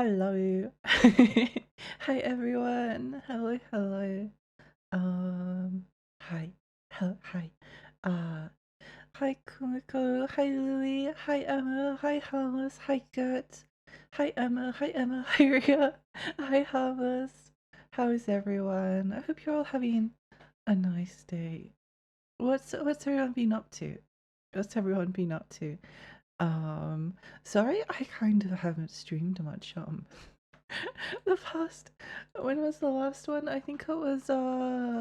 Hello. Hi everyone. Hello, hello. Hi. Hello, hi. Uh, Hi Kumiko. Hi Louie. Hi Emma. Hi Thomas. Hi Gert. Hi Emma. Hi Emma. Hi Ria. Hi Thomas. How is everyone? I hope you're all having a nice day. What's everyone been up to? What's everyone been up to? Um, Sorry, I kind of haven't streamed much. The past. When was the last one? I think it was on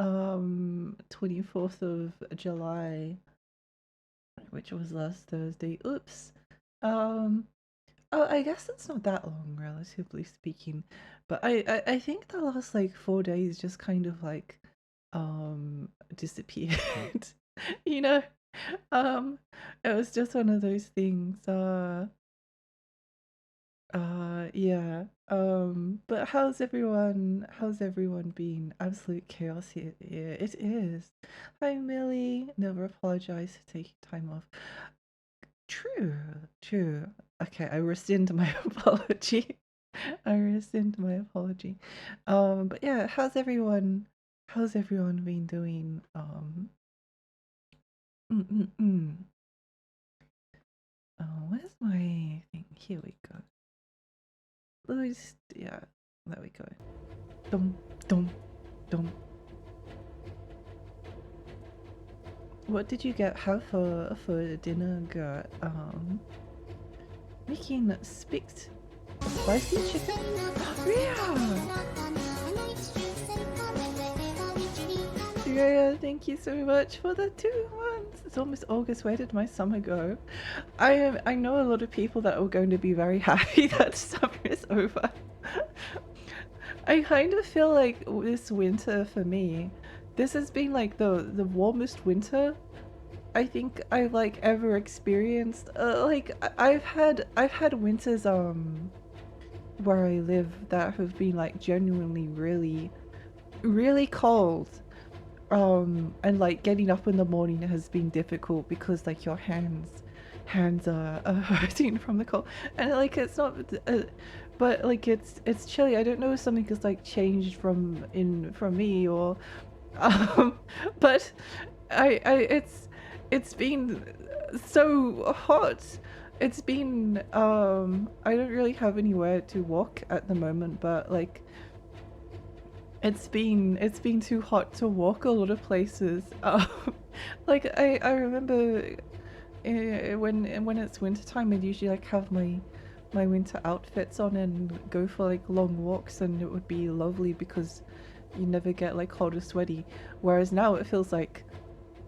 24th of July, which was last Thursday. Oops. Um, oh, I guess it's not that long, relatively speaking. But I think the last like 4 days just kind of like disappeared. You know? Um, it was just one of those things. Yeah. But how's everyone been? Absolute chaos here. Yeah, it is. Hi, Millie. Never apologize for taking time off. True, true. Okay, I rescind my apology. I rescind my apology. But yeah, how's everyone been doing? Mm, mm, mm. Where's my thing? Here we go. Louis, yeah, there we go. Dum, dum, dum. What did you have for dinner, girl? Making spicked spicy chicken? Yeah! Yeah, thank you so much for the 2 months. It's almost August. Where did my summer go? I know a lot of people that are going to be very happy that summer is over. I kind of feel like this winter for me, this has been like the warmest winter I think I've like ever experienced. I've had winters where I live that have been like genuinely really cold. And like getting up in the morning has been difficult because like your hands are hurting from the cold, and like it's not but like it's chilly. I don't know if something has like changed from me or um but I it's been so hot. It's been I don't really have anywhere to walk at the moment, but like it's been too hot to walk a lot of places. Like I remember when it's winter time, I'd usually like have my winter outfits on and go for like long walks, and it would be lovely because you never get like hot or sweaty. Whereas now it feels like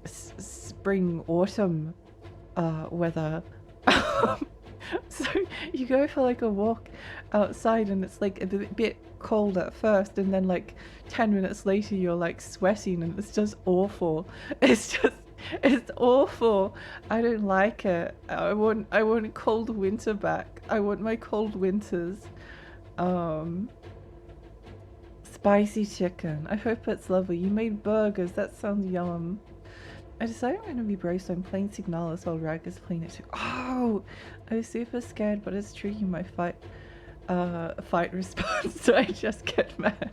spring autumn weather. So you go for like a walk outside and it's like a bit cold at first, and then like 10 minutes later you're like sweating and it's just awful. It's awful. I don't like it. I want cold winter back. I want my cold winters. um Spicy chicken, I hope it's lovely. You made burgers, that sounds yum. I decided I'm going to be brave, so I'm playing Signalis while Rag is playing it too. Oh! I was super scared, but it's tricky my fight response, so I just get mad.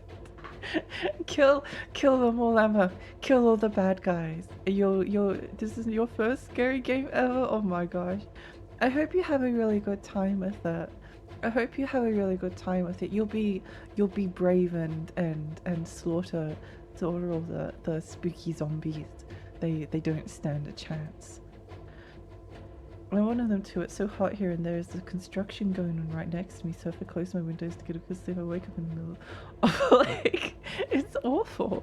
kill them all, Emma. Kill all the bad guys. This is your first scary game ever? Oh my gosh. I hope you have a really good time with it. I hope you have a really good time with it. You'll be brave and slaughter all the spooky zombies. They don't stand a chance. I'm one of them too. It's so hot here, and there's the construction going on right next to me. So if I close my windows to get up, because if I wake up in the middle of like, it's awful.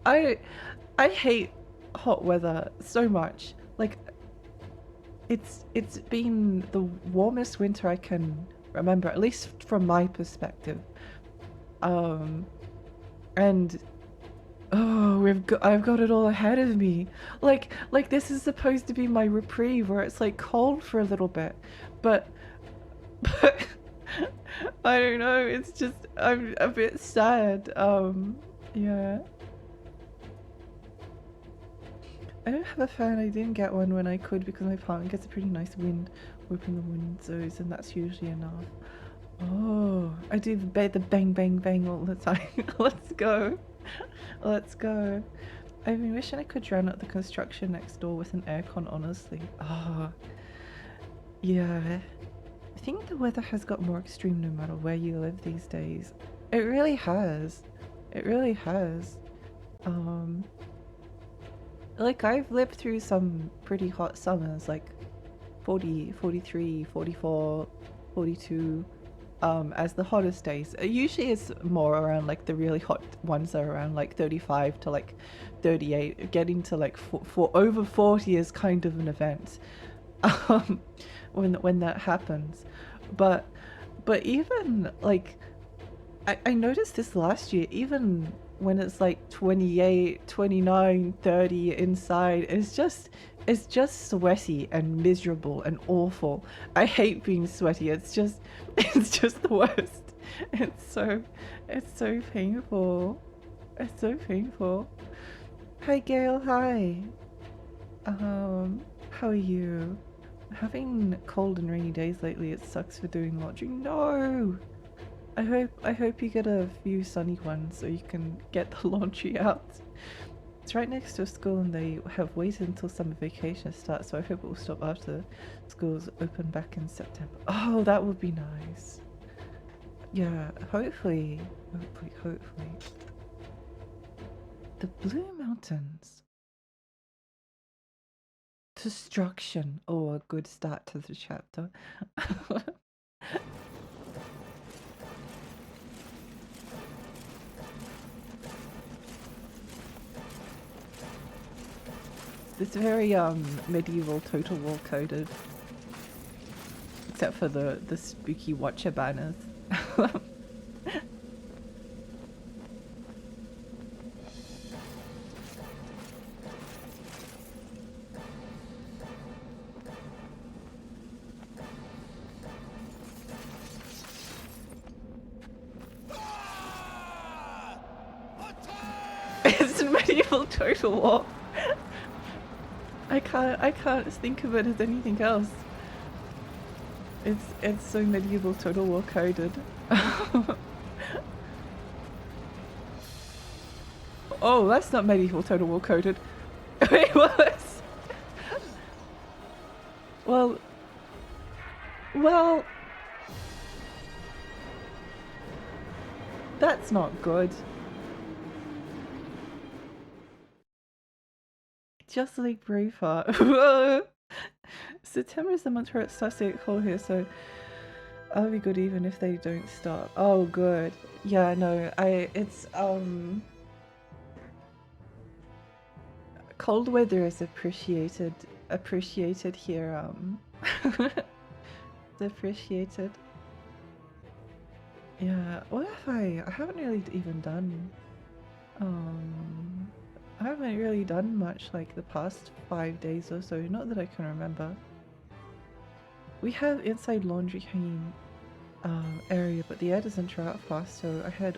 I I hate hot weather so much. Like it's been the warmest winter I can remember, at least from my perspective. Um, and oh, I've got it all ahead of me. Like this is supposed to be my reprieve where it's like cold for a little bit. But but I don't know, it's just I'm a bit sad. Yeah. I don't have a fan. I didn't get one when I could because my apartment gets a pretty nice wind open the windows, and that's usually enough. Oh, I do the bang bang bang all the time. Let's go. Let's go. I've been wishing I could drown out the construction next door with an aircon, honestly. Ah, yeah. I think the weather has got more extreme no matter where you live these days. It really has. It really has. Like I've lived through some pretty hot summers, like 40, 43, 44, 42, as the hottest days. Usually it's more around like the really hot ones are around like 35 to like 38. Getting to like for over 40 is kind of an event. When that happens. But even like I noticed this last year, even when it's like 28, 29, 30 inside, it's just sweaty and miserable and awful. I hate being sweaty. It's just the worst. It's so painful. It's so painful. Hi Gail, hi. How are you? Having cold and rainy days lately, it sucks for doing laundry. No! I hope you get a few sunny ones so you can get the laundry out. It's right next to a school and they have waited until summer vacation starts, so I hope it will stop after schools open back in September. Oh, that would be nice. Yeah, hopefully. The Blue Mountains. Destruction. Oh, a good start to the chapter. It's very medieval Total War coded. Except for the spooky watcher banners. It's medieval Total War. I can't think of it as anything else. It's so medieval Total War coded. Oh, that's not medieval Total War coded. Wait, what? Well, that's not good. Just like Braveheart. September is the month where it starts to get cold here, so I'll be good even if they don't stop. Oh, good. Yeah, no, it's cold weather is appreciated here. It's appreciated. Yeah. What if I haven't really even done I haven't really done much like the past 5 days or so, not that I can remember. We have inside laundry hanging area, but the air doesn't dry out fast, so I had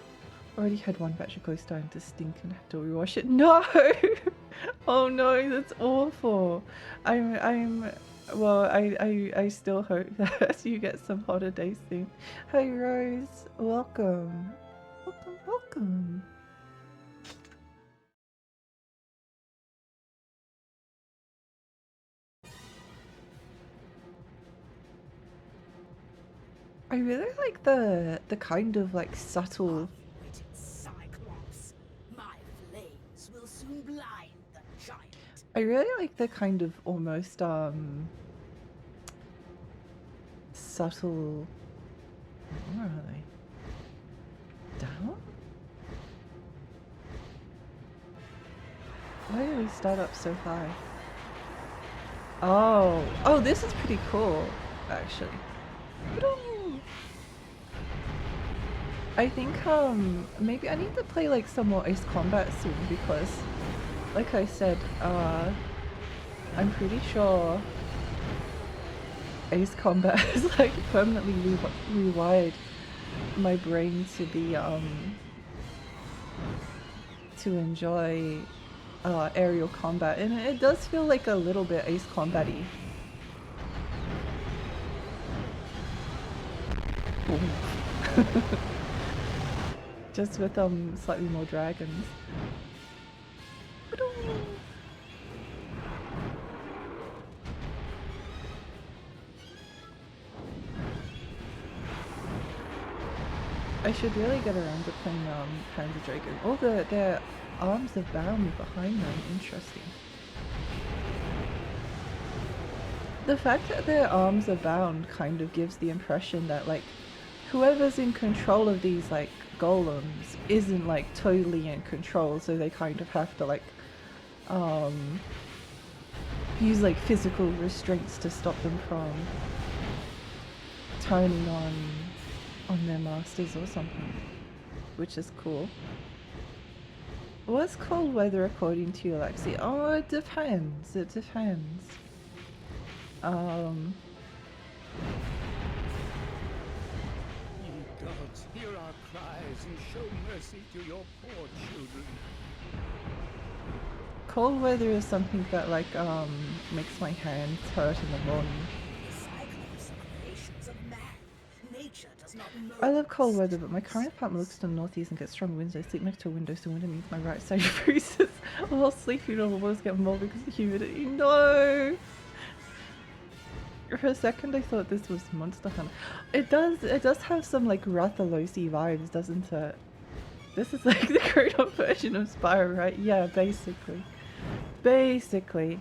already had one batch of clothes starting to stink and had to rewash it. No! Oh no, that's awful. Well, I still hope that you get some hotter days soon. Hey Rose, welcome. Welcome. I really like the kind of like subtle. I really like the kind of almost subtle. Where are they? Down? Why did we start up so high? Oh, this is pretty cool, actually. I think maybe I need to play like some more Ace Combat soon because, like I said, I'm pretty sure Ace Combat has like permanently rewired my brain to be to enjoy aerial combat, and it does feel like a little bit Ace Combat-y. Just with slightly more dragons. I should really get around to playing Panzer Dragon. Oh, their arms are bound behind them. Interesting. The fact that their arms are bound kind of gives the impression that like whoever's in control of these like golems isn't like totally in control, so they kind of have to like use like physical restraints to stop them from turning on their masters or something, which is cool. What's cold weather according to you, Alexi? Oh, it depends. It depends. Ye gods, hear our cries and show mercy to your poor children. Cold weather is something that like makes my hands hurt in the morning. I love cold weather, but my current apartment looks to the northeast and gets strong winds. I sleep next to a window, so winter means my right side freezes. While sleeping, all the walls get more because of humidity. No! For a second I thought this was Monster Hunter. It does have some like Rathalos-y vibes, doesn't it? This is like the grown-up version of Spyro, right? Yeah, basically. Basically.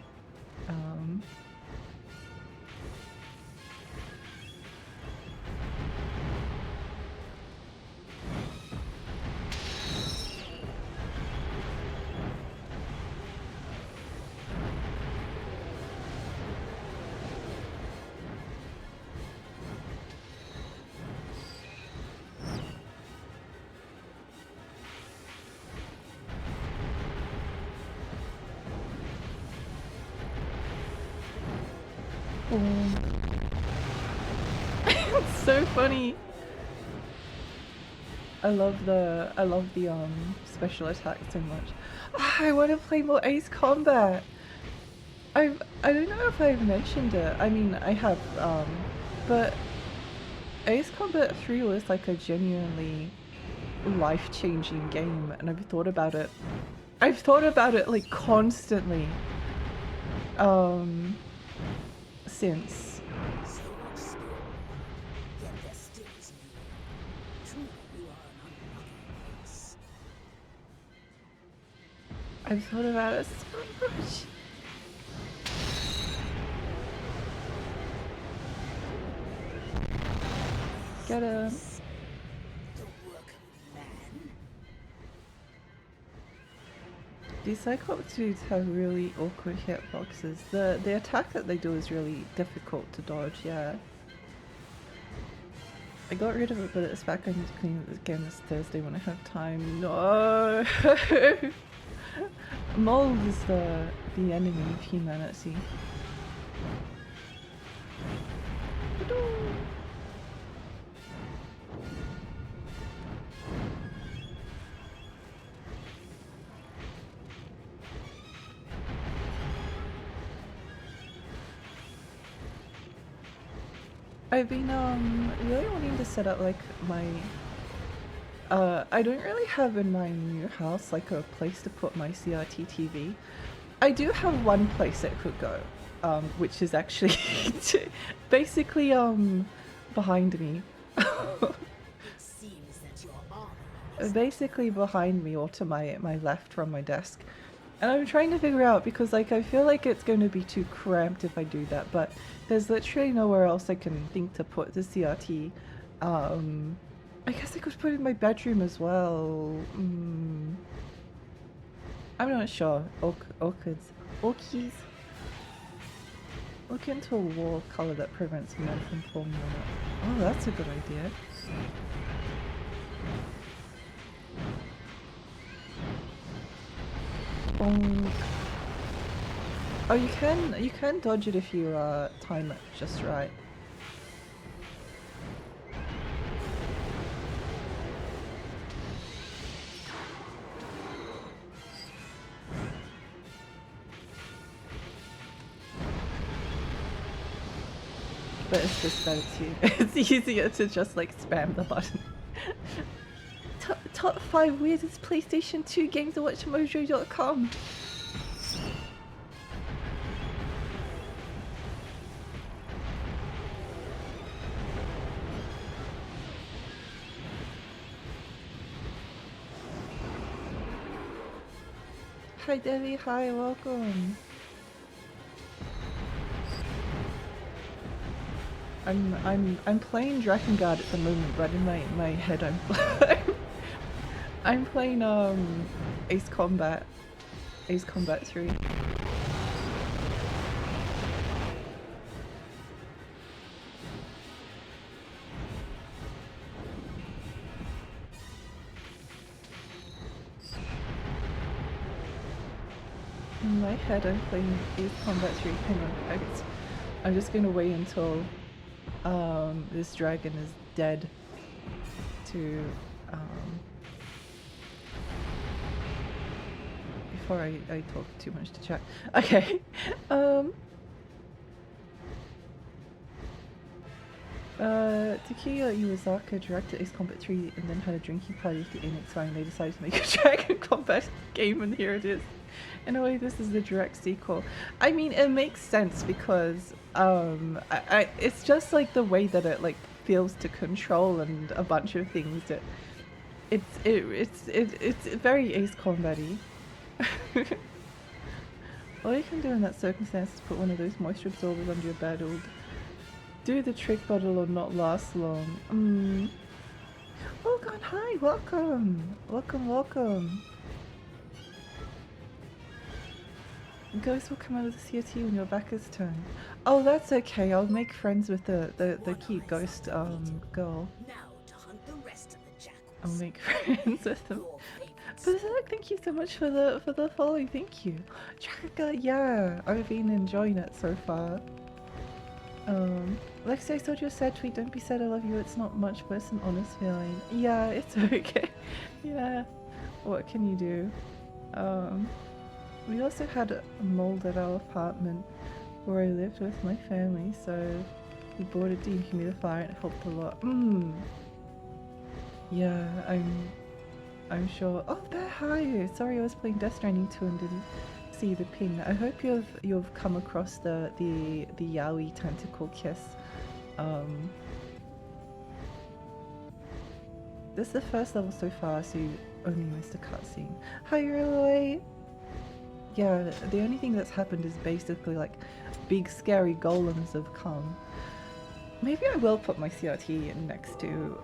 It's so funny. I love the special attack so much. I want to play more Ace Combat. I don't know if I've mentioned it. I mean, I have, but Ace Combat 3 was like a genuinely life-changing game, and I've thought about it. I've thought about it like constantly. Since. I've thought about it so much. Get him. These Cyclops dudes have really awkward hitboxes. The attack that they do is really difficult to dodge, yeah. I got rid of it, but it's back. I need to clean it again this Thursday when I have time. No! Mold is the enemy of humanity. I've been really wanting to set up like my I don't really have in my new house like a place to put my CRT TV. I do have one place it could go, which is actually basically behind me. Basically behind me, or to my left from my desk. And I'm trying to figure out, because like I feel like it's going to be too cramped if I do that, but there's literally nowhere else I can think to put the CRT. I guess I could put it in my bedroom as well. I'm not sure. Orchids. Look into a wall color that prevents men from falling on it. Oh, that's a good idea. Oh, you can dodge it if you time it just right. but it's just better too. It's easier to just like spam the button. Top 5 weirdest PlayStation 2 games to watch mojo.com. Hi Debbie, hi, welcome. I'm playing Drakengard at the moment, but in my head I'm playing Ace Combat 3. In my head I'm playing Ace Combat 3. Hang on, I'm just gonna wait until this dragon is dead to before I talk too much to chat. Okay. Takeya Iwasaka directed Ace Combat 3 and then had a drinking party with the Enix fan. They decided to make a Dragon Combat game, and here it is. In a way, this is the direct sequel. I mean, it makes sense because it's just like the way that it like feels to control and a bunch of things. It's very Ace Combat-y. All you can do in that circumstance is put one of those moisture absorbers under your bed. It'll do the trick, but it'll not last long. Oh god, hi, welcome! Welcome. Ghost will come out of the COT when your back is turned. Oh, that's okay. I'll make friends with the cute ghost girl. I'll make friends with them. Berserk, thank you so much for the follow. Thank you. Chaka, yeah, I've been enjoying it so far. Lexi, I saw your sad tweet. Don't be sad. I love you. It's not much, but it's an honest feeling. Yeah, it's okay. Yeah. What can you do? We also had a mold at our apartment where I lived with my family, so we bought a dehumidifier and it helped a lot. Yeah, I'm sure. Oh, there, hi! Sorry, I was playing Death Stranding 2 and didn't see the pin. I hope you've come across the yaoi tentacle kiss. This is the first level so far, so you only missed a cutscene. Hi, Roy! Yeah, the only thing that's happened is basically like big scary golems have come. Maybe I will put my CRT next to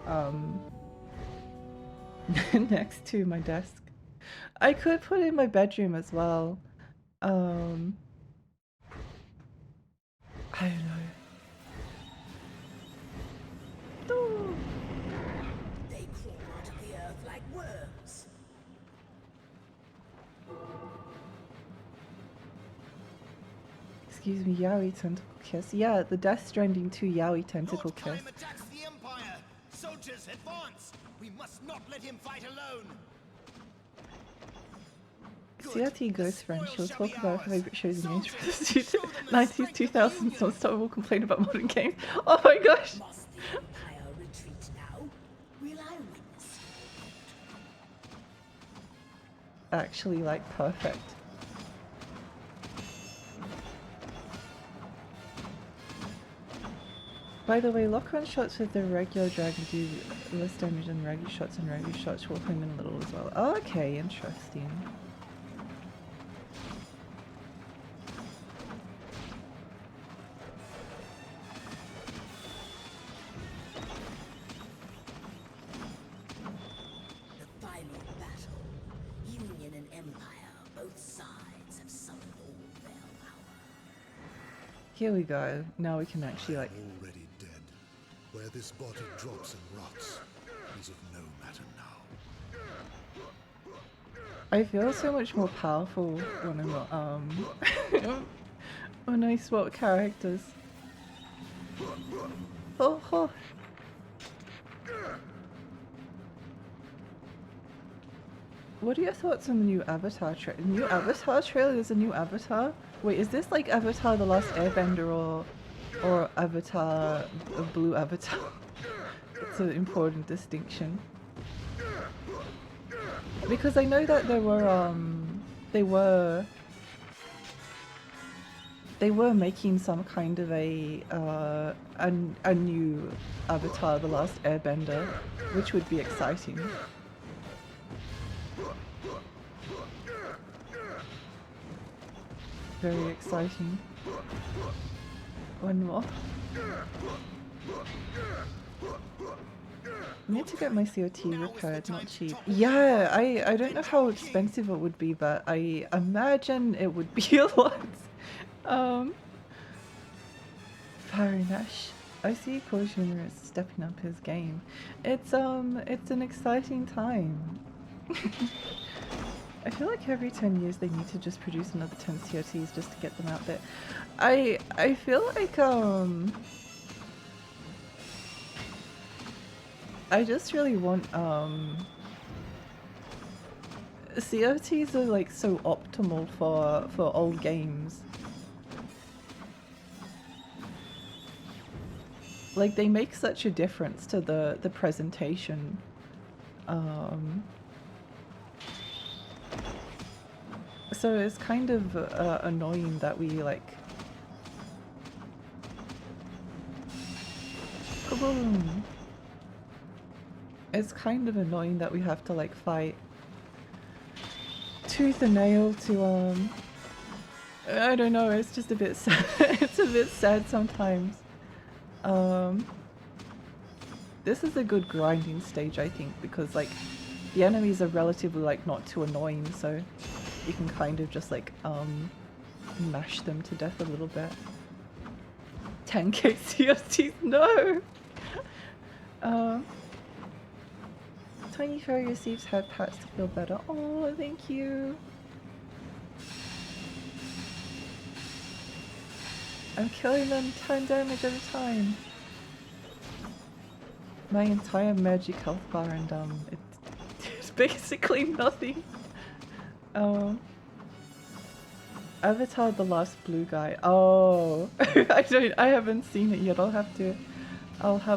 next to my desk. I could put it in my bedroom as well. I don't know. Oh. They crawl out of the earth like worms. Excuse me, yaoi tentacle kiss. Yeah, the Death Stranding 2 yaoi tentacle kiss. Lord Kime attacks the Empire! Soldiers, advance! We must not let him fight alone! CRT Ghost Friend, she'll talk about her favourite shows and games from the 90s, 2000s, non-stop will complain about modern games. Oh my gosh! Must the Empire retreat now? Will I witness? Actually, like, perfect. By the way, lock-on shots with the regular dragon do less damage than regular shots, and regular shots will him in a little as well. Oh, okay, interesting. The final battle. Union and Empire. Both sides have summoned all their power. Here we go. Now we can actually, like... Already dead. Where this body drops and rots is of no matter now. I feel so much more powerful when I'm when I swap characters. Oh. What are your thoughts on the new Avatar trailer? New Avatar trailer? There's a new Avatar? Wait, is this like Avatar: The Last Airbender or or avatar, a blue avatar. It's an important distinction. Because I know that they were making some kind of a new Avatar: The Last Airbender, which would be exciting. Very exciting. One more. I need to get my COT repaired, not cheap. Yeah, I don't know how expensive it would be, but I imagine it would be a lot. Farinash. I see Kojima is stepping up his game. It's an exciting time. I feel like every 10 years they need to just produce another 10 COTs just to get them out there. I feel like I just really want COTs are like so optimal for old games. Like they make such a difference to the presentation. So it's kind of annoying that we like kaboom. It's kind of annoying that we have to like fight tooth and nail to I don't know, it's just a bit sad. It's a bit sad sometimes. This is a good grinding stage, I think, because like the enemies are relatively like not too annoying, so you can kind of just like mash them to death a little bit. 10k COTs, no! Tiny Fairy receives head pats to feel better. Oh, thank you. I'm killing them 10 damage at a time. My entire magic health bar and it's basically nothing. Avatar: The Last Blue Guy. Oh, I haven't seen it yet. I'll have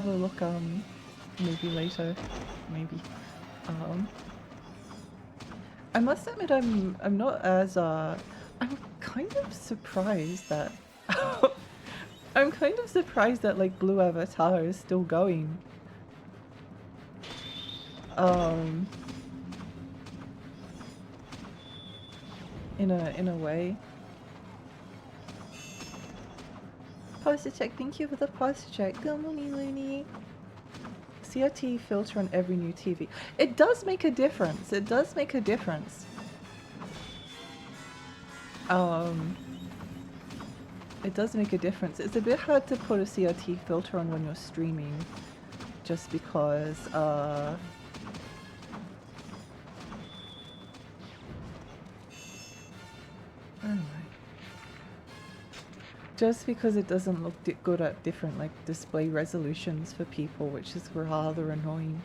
a look maybe later, maybe. I must admit I'm not as I'm kind of surprised that I'm kind of surprised that like Blue Avatar is still going. In a way. Posture check, thank you for the posture check. Good morning, Looney. CRT filter on every new TV. It does make a difference. It does make a difference. It does make a difference. It's a bit hard to put a CRT filter on when you're streaming, just because I don't know. Just because it doesn't look good at different like display resolutions for people, which is rather annoying.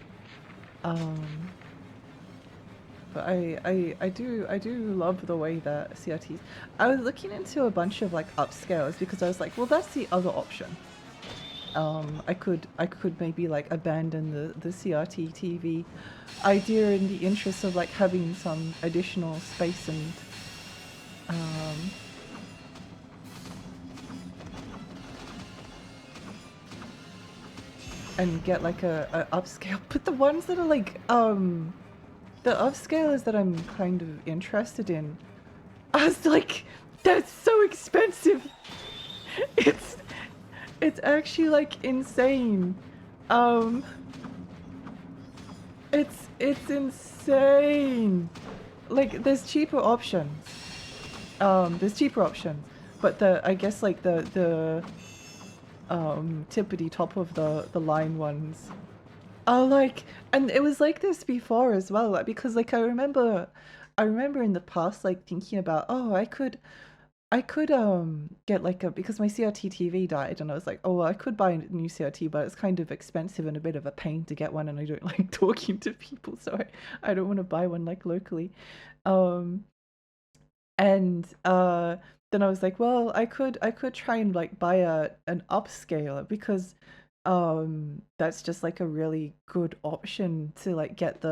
But I do love the way that CRTs. I was looking into a bunch of like upscales because I was like, well, that's the other option. I could maybe like abandon the CRT TV idea in the interest of like having some additional space and get like a upscale. But the ones that are like the upscalers that I'm kind of interested in, I was like, that's so expensive. It's actually like insane. It's insane. Like there's cheaper options. But I guess like the tippity top of the line ones are like, and it was like this before as well, like, because like I remember in the past like thinking about, oh, I could get like because my CRT TV died, and I was like, oh, well, I could buy a new CRT, but it's kind of expensive and a bit of a pain to get one, and I don't like talking to people, so I don't want to buy one like locally. And then I was like, well, I could try and like buy an upscaler because that's just like a really good option to like get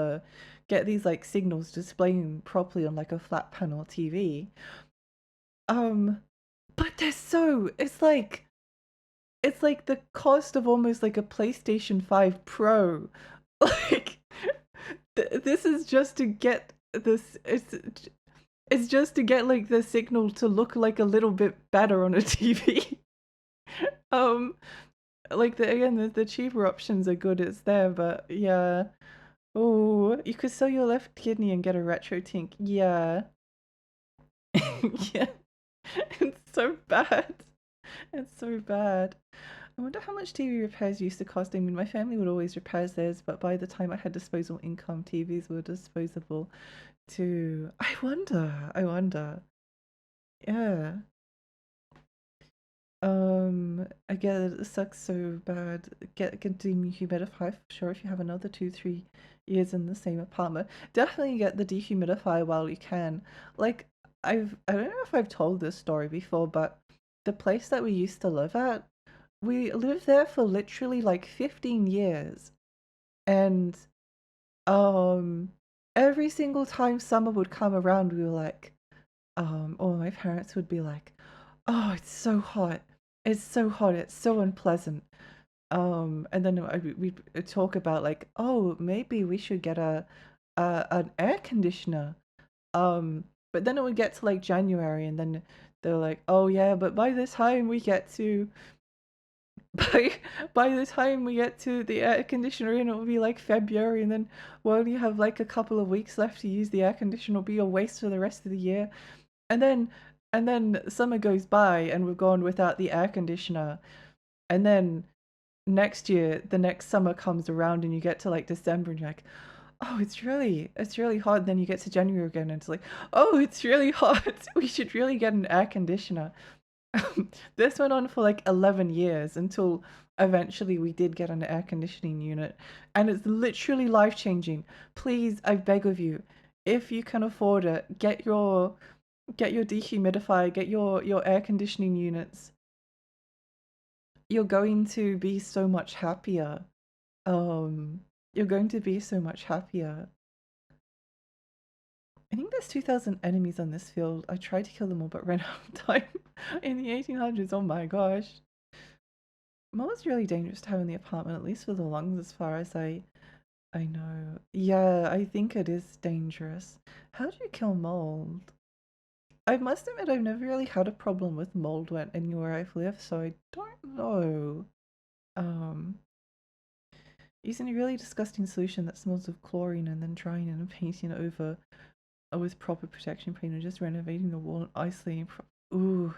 these like signals displaying properly on like a flat panel TV. Um but it's like the cost of almost like a PlayStation 5 Pro. Like this is just to get this it's just to get like the signal to look like a little bit better on a TV. um like the cheaper options are good, it's there, but yeah. Oh, you could sell your left kidney and get a retro tink. Yeah. Yeah. It's so bad. It's so bad. I wonder how much TV repairs used to cost. I mean, my family would always repair theirs, but by the time I had disposable income, TVs were disposable too. I wonder. Yeah. I get it, it sucks so bad. Get dehumidify for sure if you have another 2-3 years in the same apartment. Definitely get the dehumidifier while you can. Like I don't know if I've told this story before, but the place that we used to live at, we lived there for literally like 15 years. And um every single time summer would come around, we were like, or my parents would be like, "Oh, it's so hot. It's so hot. It's so unpleasant." And then we'd talk about like, "Oh, maybe we should get a an air conditioner." But then it would get to like January, and then they're like, "Oh yeah, but by the time we get to by by the time we get to the air conditioner in, it'll be like February, and then we'll only have like a couple of weeks left to use the air conditioner. It'll be a waste for the rest of the year." And then summer goes by and we're gone without the air conditioner. And then next year, the next summer comes around and you get to like December and you're like, "Oh, it's really hot." And then you get to January again and it's like, "Oh, it's really hot. We should really get an air conditioner." This went on for like 11 years until eventually we did get an air conditioning unit. And it's literally life-changing. Please, I beg of you, if you can afford it, get your dehumidifier, get your air conditioning units. You're going to be so much happier. You're going to be so much happier. I think there's 2,000 enemies on this field. I tried to kill them all but ran out of time in the 1800s. Oh my gosh. Mold's really dangerous to have in the apartment, at least for the lungs, as far as I know. Yeah, I think it is dangerous. How do you kill mold? I must admit I've never really had a problem with mold wet anywhere I've lived, so I don't know. Using a really disgusting solution that smells of chlorine and then drying it and painting it over with proper protection paint and just renovating the wall and isolating. Ooh.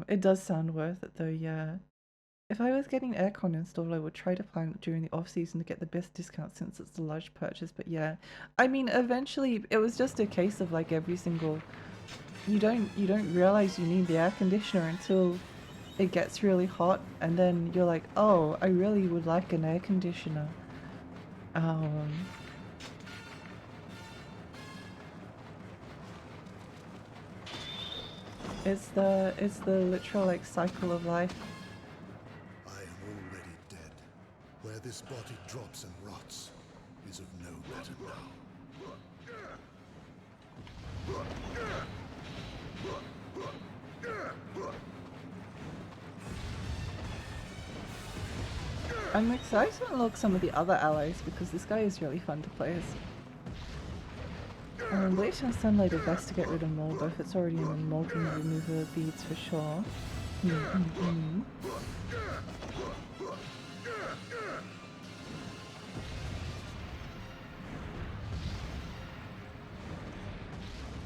It does sound worth it though, yeah. If I was getting aircon installed, I would try to plan it during the off season to get the best discount since it's a large purchase, but yeah. I mean, eventually it was just a case of like every single you don't realize you need the air conditioner until it gets really hot, and then you're like, "Oh, I really would like an air conditioner." It's the literal like cycle of life. I am already dead. Where this body drops and rots is of no matter now. I'm excited to unlock some of the other allies because this guy is really fun to play as. Bleach and sunlight are best to get rid of mold, though if it's already in the mold remover beads for sure.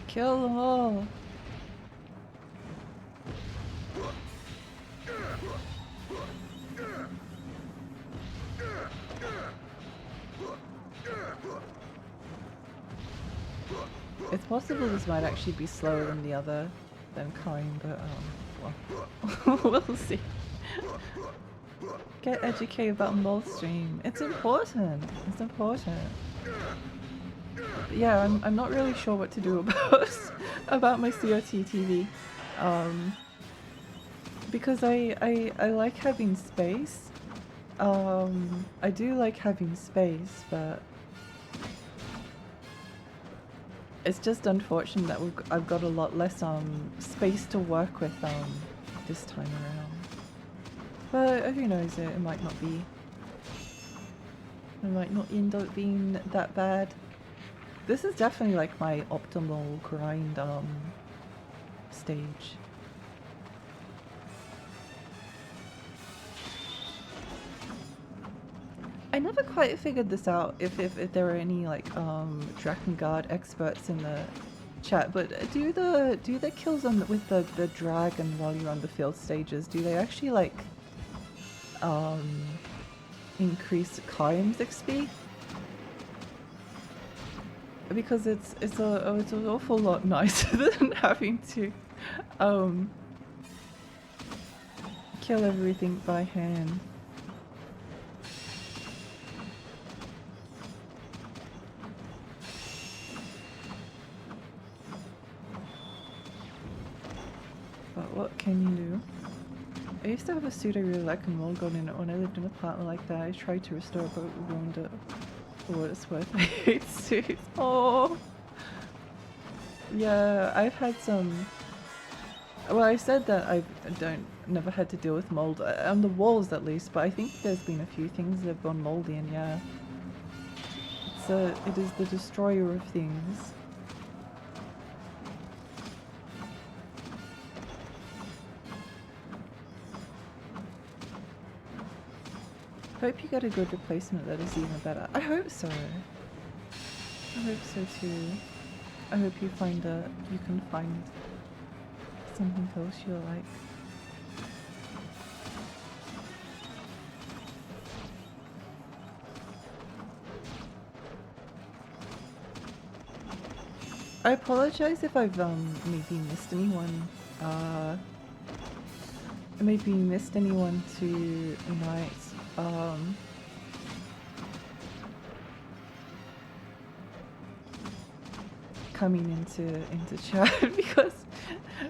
Kill them all! It's possible this might actually be slower than the other kind, but well, we'll see. Get educated about mold stream. It's important. It's important. yeah, I'm not really sure what to do about my CRT TV. Because I like having space. I do like having space, but it's just unfortunate that I've got a lot less space to work with this time around. But who knows, it might not be. It might not end up being that bad. This is definitely like my optimal grind stage. I never quite figured this out if there were any like Drakengard experts in the chat, but do the kills with the dragon while you're on the field stages, do they actually like increase Kaim's XP? Because it's an awful lot nicer than having to kill everything by hand. But what can you do? I used to have a suit I really liked and mold gun in it when I lived in an apartment like that. I tried to restore it but ruined it. For what it's worth, I hate suits. Oh, yeah, I've had some. Well, I said that I never had to deal with mold on the walls at least, but I think there's been a few things that have gone moldy, and yeah, it is the destroyer of things. Hope you get a good replacement that is even better. I hope so. I hope so too. I hope you can find something else you like. I apologize if I've maybe missed anyone. Maybe missed anyone tonight. Coming into chat because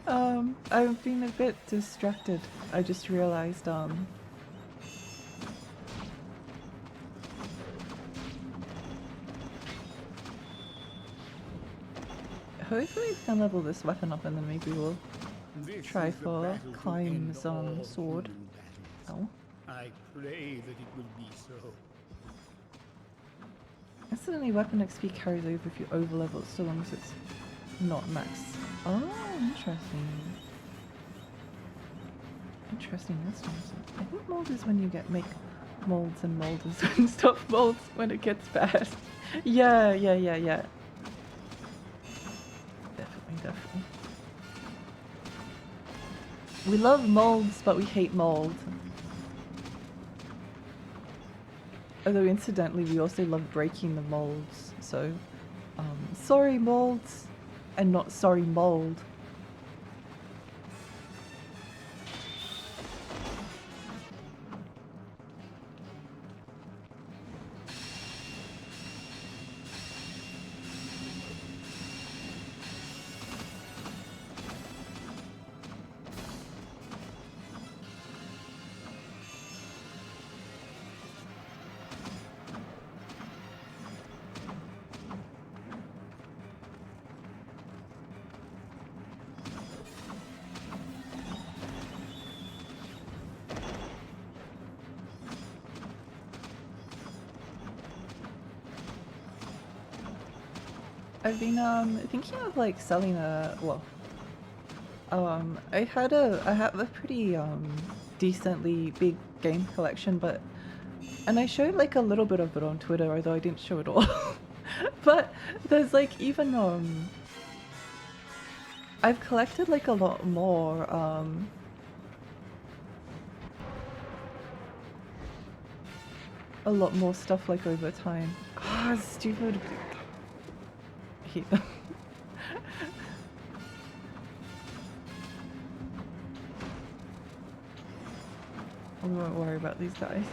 I've been a bit distracted. I just realized hopefully we can level this weapon up and then maybe we'll try for Kaim's sword. Oh. I pray that it will be so. Instantly weapon XP carries over if you overlevel it so long as it's not max. Oh, interesting. Interesting, that's awesome. I think mold is when you make molds and molders and stuff molds when it gets bad. Yeah. Definitely. We love molds, but we hate mold. Although incidentally, we also love breaking the molds. So, sorry molds, and not sorry mold. I've been thinking of like selling I have a pretty decently big game collection, and I showed like a little bit of it on Twitter, although I didn't show it all. But there's like even I've collected like a lot more stuff like over time. Ah, stupid. I hate them. I won't worry about these guys.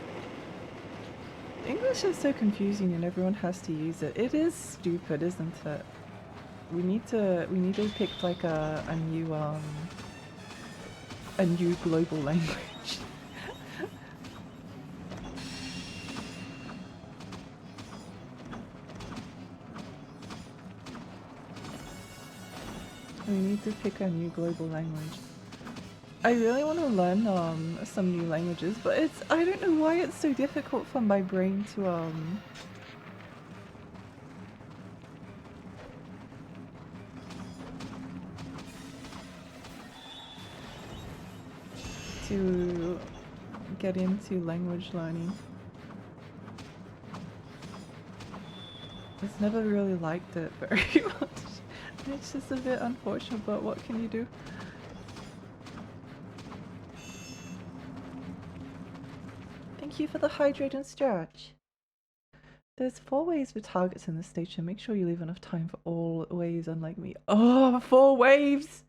English is so confusing and everyone has to use it. It is stupid, isn't it? We need to pick like a new global language. We need to pick a new global language. I really want to learn some new languages, but I don't know why it's so difficult for my brain to get into language learning. It's never really liked it very much. It's just a bit unfortunate, but what can you do? Thank you for the hydrate and stretch. There's 4 waves with targets in the station. Make sure you leave enough time for all waves, unlike me. Oh, 4 waves!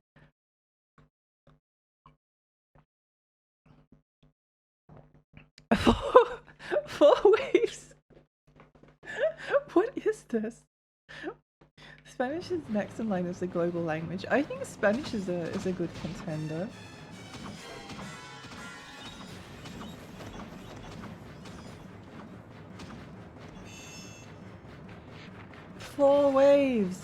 Four waves! What is this? Spanish is next in line as the global language. I think Spanish is a good contender. Four waves!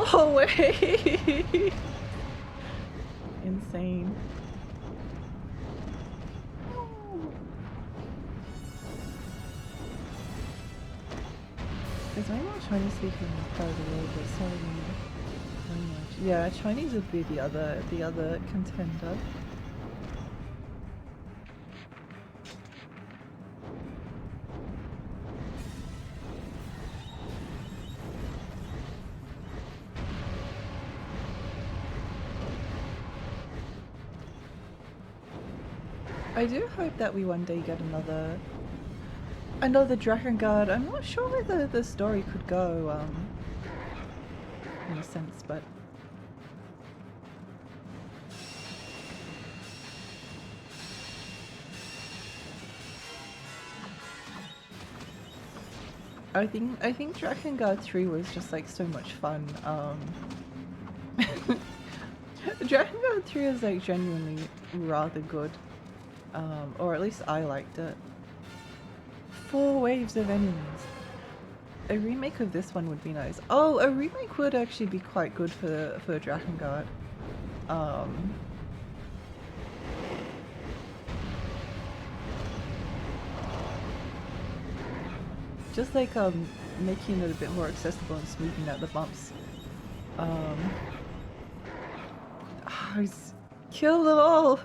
Four waves! Insane. There's way more Chinese speakers in this part of the world, but so much. Yeah, Chinese would be the other contender. I do hope that we one day get another Drakengard. I'm not sure where the story could go, in a sense, but I think Drakengard 3 was just like so much fun. Drakengard 3 is like genuinely rather good. Or at least I liked it. 4 waves of enemies. A remake of this one would be nice. Oh, a remake would actually be quite good for Drakengard. Just like making it a bit more accessible and smoothing out the bumps. Kill them all!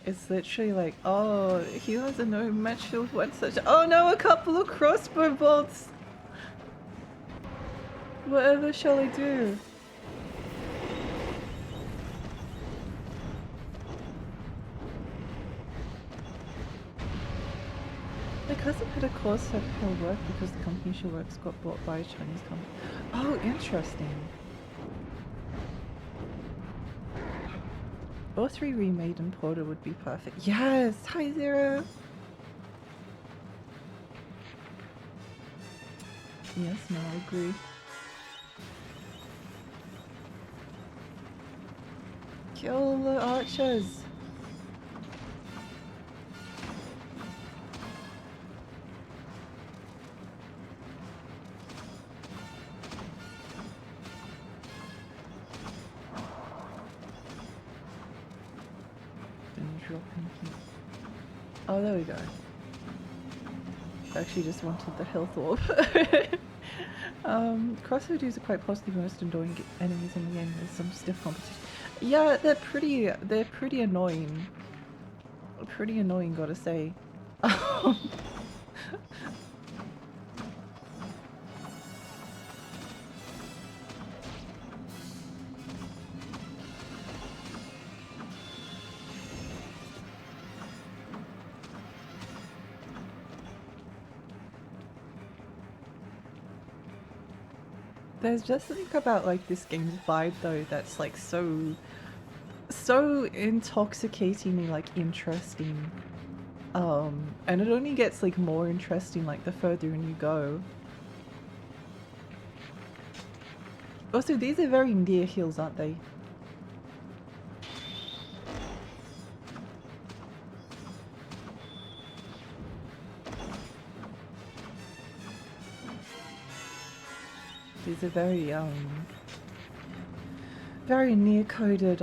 It's literally like, oh, humans are no match for one such. Oh no, a couple of crossbow bolts! Whatever shall I do? Because the Peter course said he'll work because the company she works got bought by a Chinese company. Oh, interesting. All 3 remade and ported would be perfect. Yes! Hi, Zero! Yes, no, I agree. Kill the archers! Oh, there we go. I actually just wanted the health orb. Crossbow dudes are quite possibly the most annoying enemies in the game. There's some stiff competition. Yeah, they're pretty annoying. Pretty annoying, gotta say. There's just something about like this game's vibe though that's like so intoxicatingly like interesting. And it only gets like more interesting like the further in you go. Also, these are very near hills, aren't they? These are very near-coded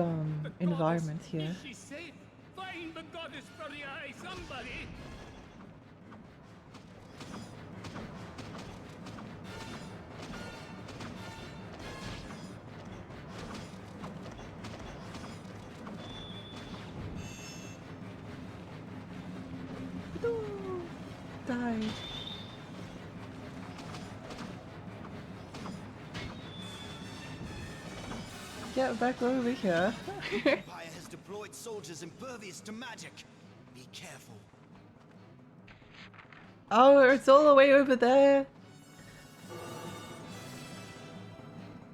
environments here. Is she safe? Find the goddess for the eye, somebody! No! Died. Get back over here. The Empire has deployed soldiers impervious to magic. Be careful. Oh, it's all the way over there.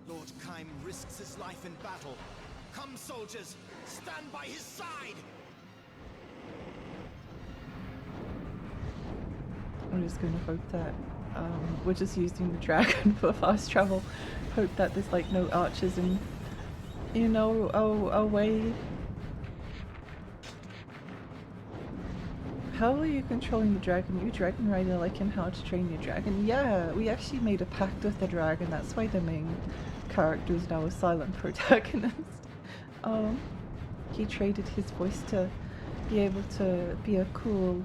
Lord Kaim risks his life in battle. Come, soldiers, stand by his side. I'm just going to hope that we're just using the dragon for fast travel. Hope that there's like no archers in, you know, our way. How are you controlling the dragon? You dragon rider like in How to Train Your Dragon? Yeah, we actually made a pact with the dragon. That's why the main character is now a silent protagonist. He traded his voice to be able to be a cool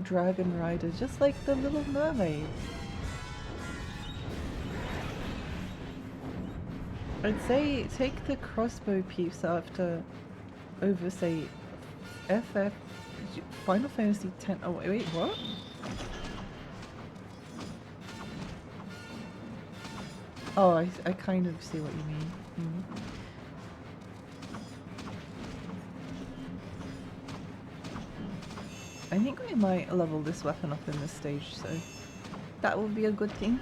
dragon rider, just like the Little Mermaid. I'd say take the crossbow piece after over, say, FF Final Fantasy X. Oh wait, what? Oh, I kind of see what you mean. I think we might level this weapon up in this stage, so that will be a good thing.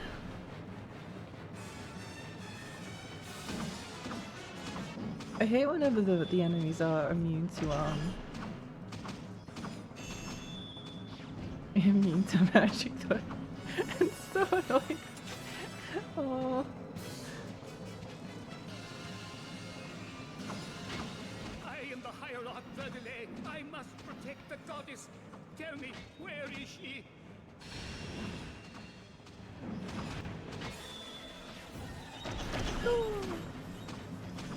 I hate whenever the enemies are immune to immune to magic though. It's so annoying. Oh. I am the Hierarch Verdele. I must protect the goddess. Tell me, where is she?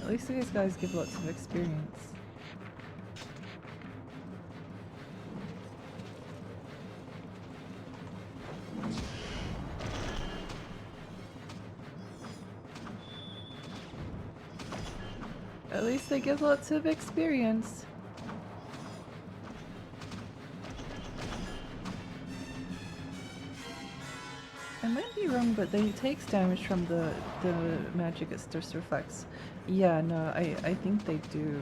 At least these guys give lots of experience. At least they give lots of experience. I might be wrong, but they takes damage from the magic it just reflects. Yeah, no, I think they do.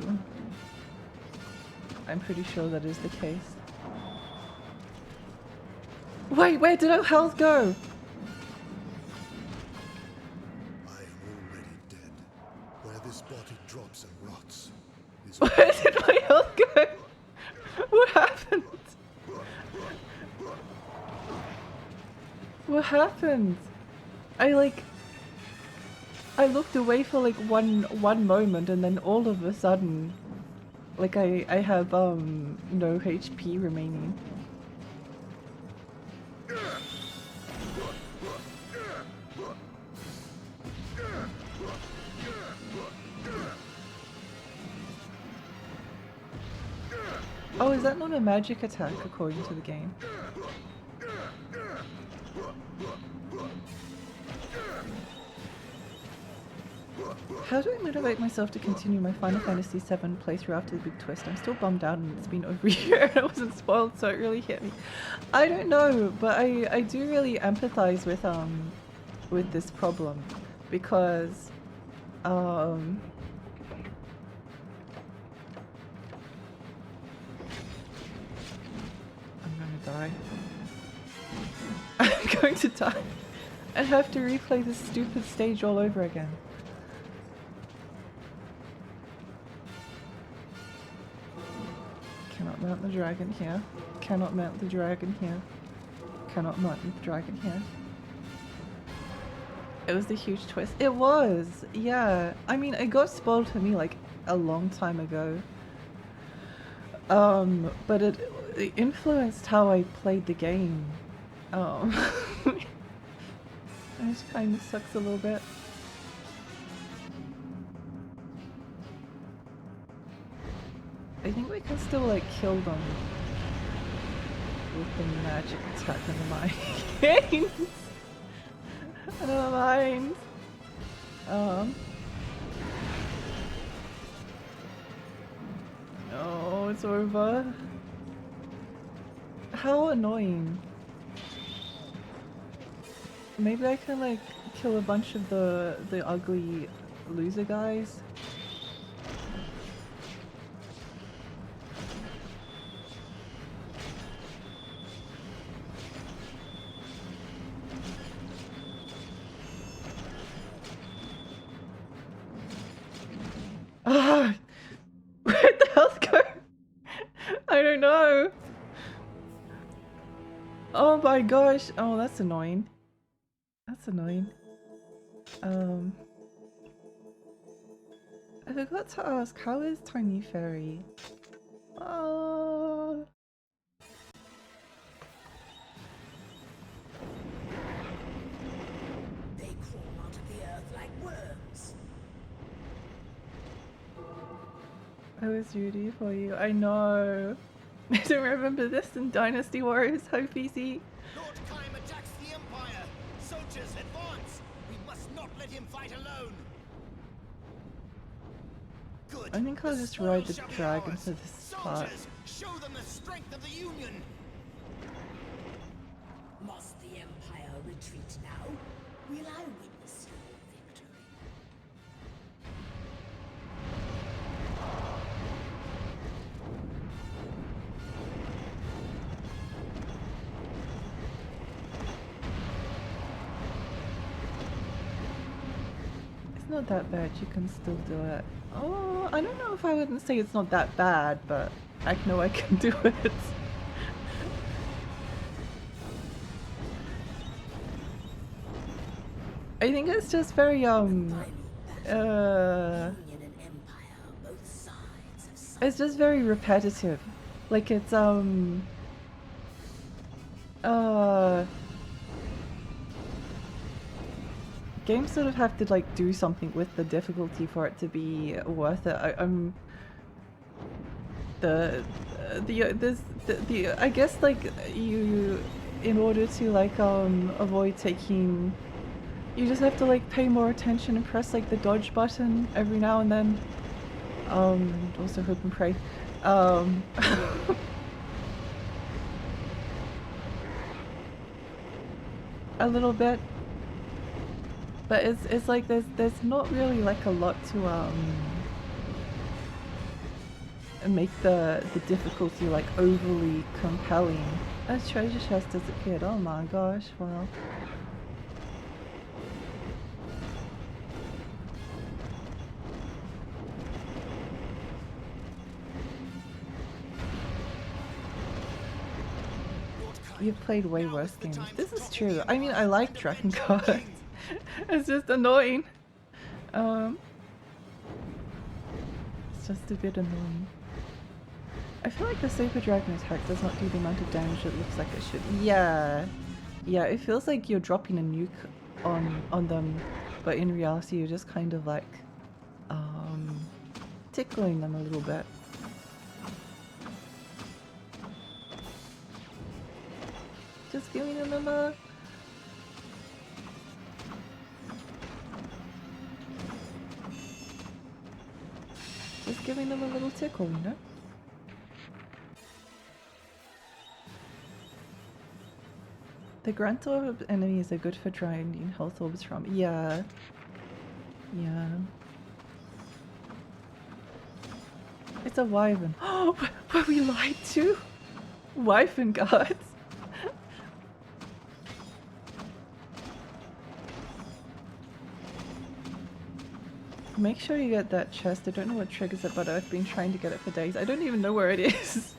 I'm pretty sure that is the case. Wait, where did our health go? I am already dead. Where this body drops and rots is Where did my health go? What happened? What happened? I looked away for like one moment and then all of a sudden like I have no HP remaining. Oh, is that not a magic attack according to the game? How do I motivate myself to continue my Final Fantasy VII playthrough after the big twist? I'm still bummed out and it's been over a year and I wasn't spoiled, so it really hit me. I don't know, but I do really empathize with this problem because I'm gonna die. I'm going to die and have to replay this stupid stage all over again. Cannot mount the dragon here. Cannot mount the dragon here. Cannot mount the dragon here. It was a huge twist. It was! Yeah. I mean, it got spoiled for me like a long time ago. But it influenced how I played the game. It just kind of sucks a little bit. I think we can still like kill them with the magic attack in the mines. In the mines. Oh, it's over. How annoying. Maybe I can like kill a bunch of the ugly loser guys. Ah, where'd the health go? I don't know. Oh my gosh. Oh, that's annoying. That's annoying. I forgot to ask, how is Tiny Fairy? Oh. They crawl out of the earth like worms. I was rooting for you. I know. I don't remember this in Dynasty Warriors. Hope easy. Lord Kaim attacks the Empire! Soldiers, advance! We must not let him fight alone! Good. I think I'll The just ride the spoils shall be dragon ours. for this part. Soldiers, show them the strength of the Union! Must the Empire retreat now? Will I witness your victory? It's not that bad, you can still do it. Oh, I don't know if I wouldn't say it's not that bad, but I know I can do it. I think it's just very, Union and Empire, both sides have suffered. it's just very repetitive. Like it's, games sort of have to like do something with the difficulty for it to be worth it. I guess like you, in order to like avoid taking, you just have to like pay more attention and press like the dodge button every now and then. Also hope and pray. A little bit. But it's like there's not really like a lot to make the difficulty like overly compelling. A treasure chest disappeared. Oh my gosh! Well, you've played way worse games. This is true. I mean, I like Drakengard. It's just annoying. It's just a bit annoying. I feel like the Super Dragon attack does not do the amount of damage it looks like it should. Yeah. Yeah, it feels like you're dropping a nuke on them, but in reality you're just kind of like tickling them a little bit. Just giving them a giving them a little tickle, you know? The grunt orb enemies are good for draining health orbs from. Yeah. Yeah. It's a wyvern. Oh, were we lied to? Wyvern guards. Make sure you get that chest. I don't know what triggers it, but I've been trying to get it for days. I don't even know where it is.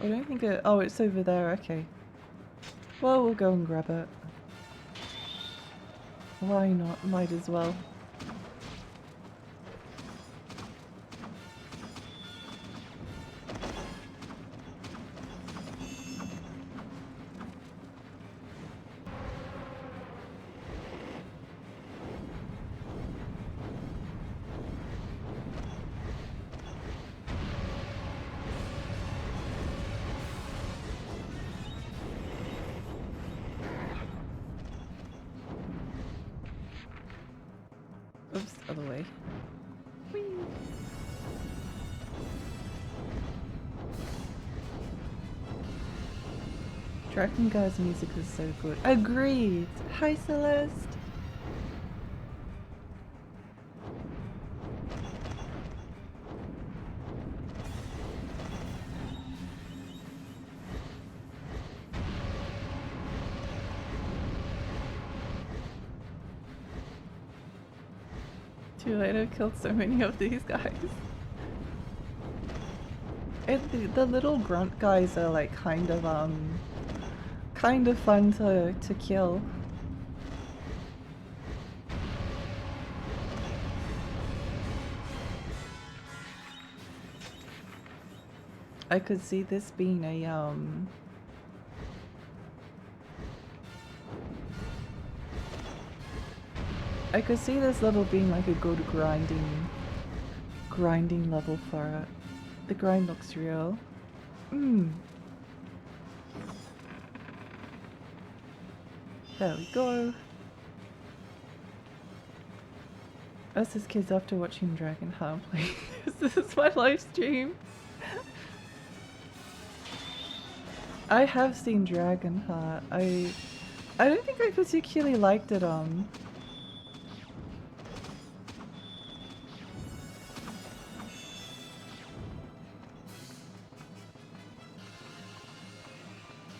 I don't think it... Oh, it's over there. Okay. Well, we'll go and grab it. Why not? Might as well. Oops, other way. Whee! Drakengard's music is so good. Agreed! Hi, Celeste! Too late, I've killed so many of these guys. The little grunt guys are like kind of fun to kill. I could see this being a I could see this level being like a good grinding level for it. The grind looks real. There we go. Us as kids after watching Drakengard play. This is my live stream. I have seen Drakengard. I don't think I particularly liked it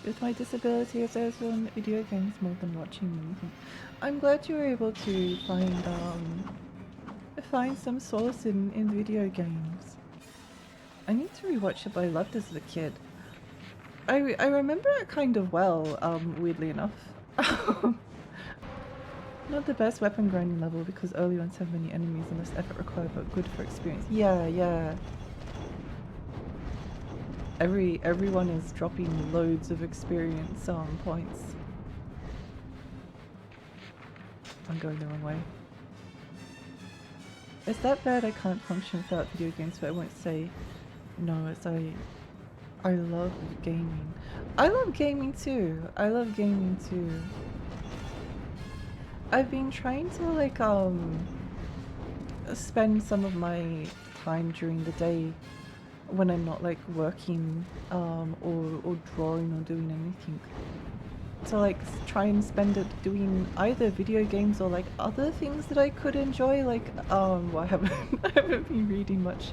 With my disability, if there's on video games more than watching anything. I'm glad you were able to find some solace in video games. I need to rewatch it, but I loved it as a kid. I remember it kind of well, weirdly enough. Not the best weapon grinding level because early ones have many enemies and less effort required, but good for experience. Yeah, yeah. Everyone is dropping loads of experience points. I'm going the wrong way. Is that bad I can't function without video games, but I won't say no, it's I love gaming. I love gaming too. I love gaming too. I've been trying to like spend some of my time during the day when I'm not like working or drawing or doing anything, to like try and spend it doing either video games or like other things that I could enjoy, like well, I haven't been reading much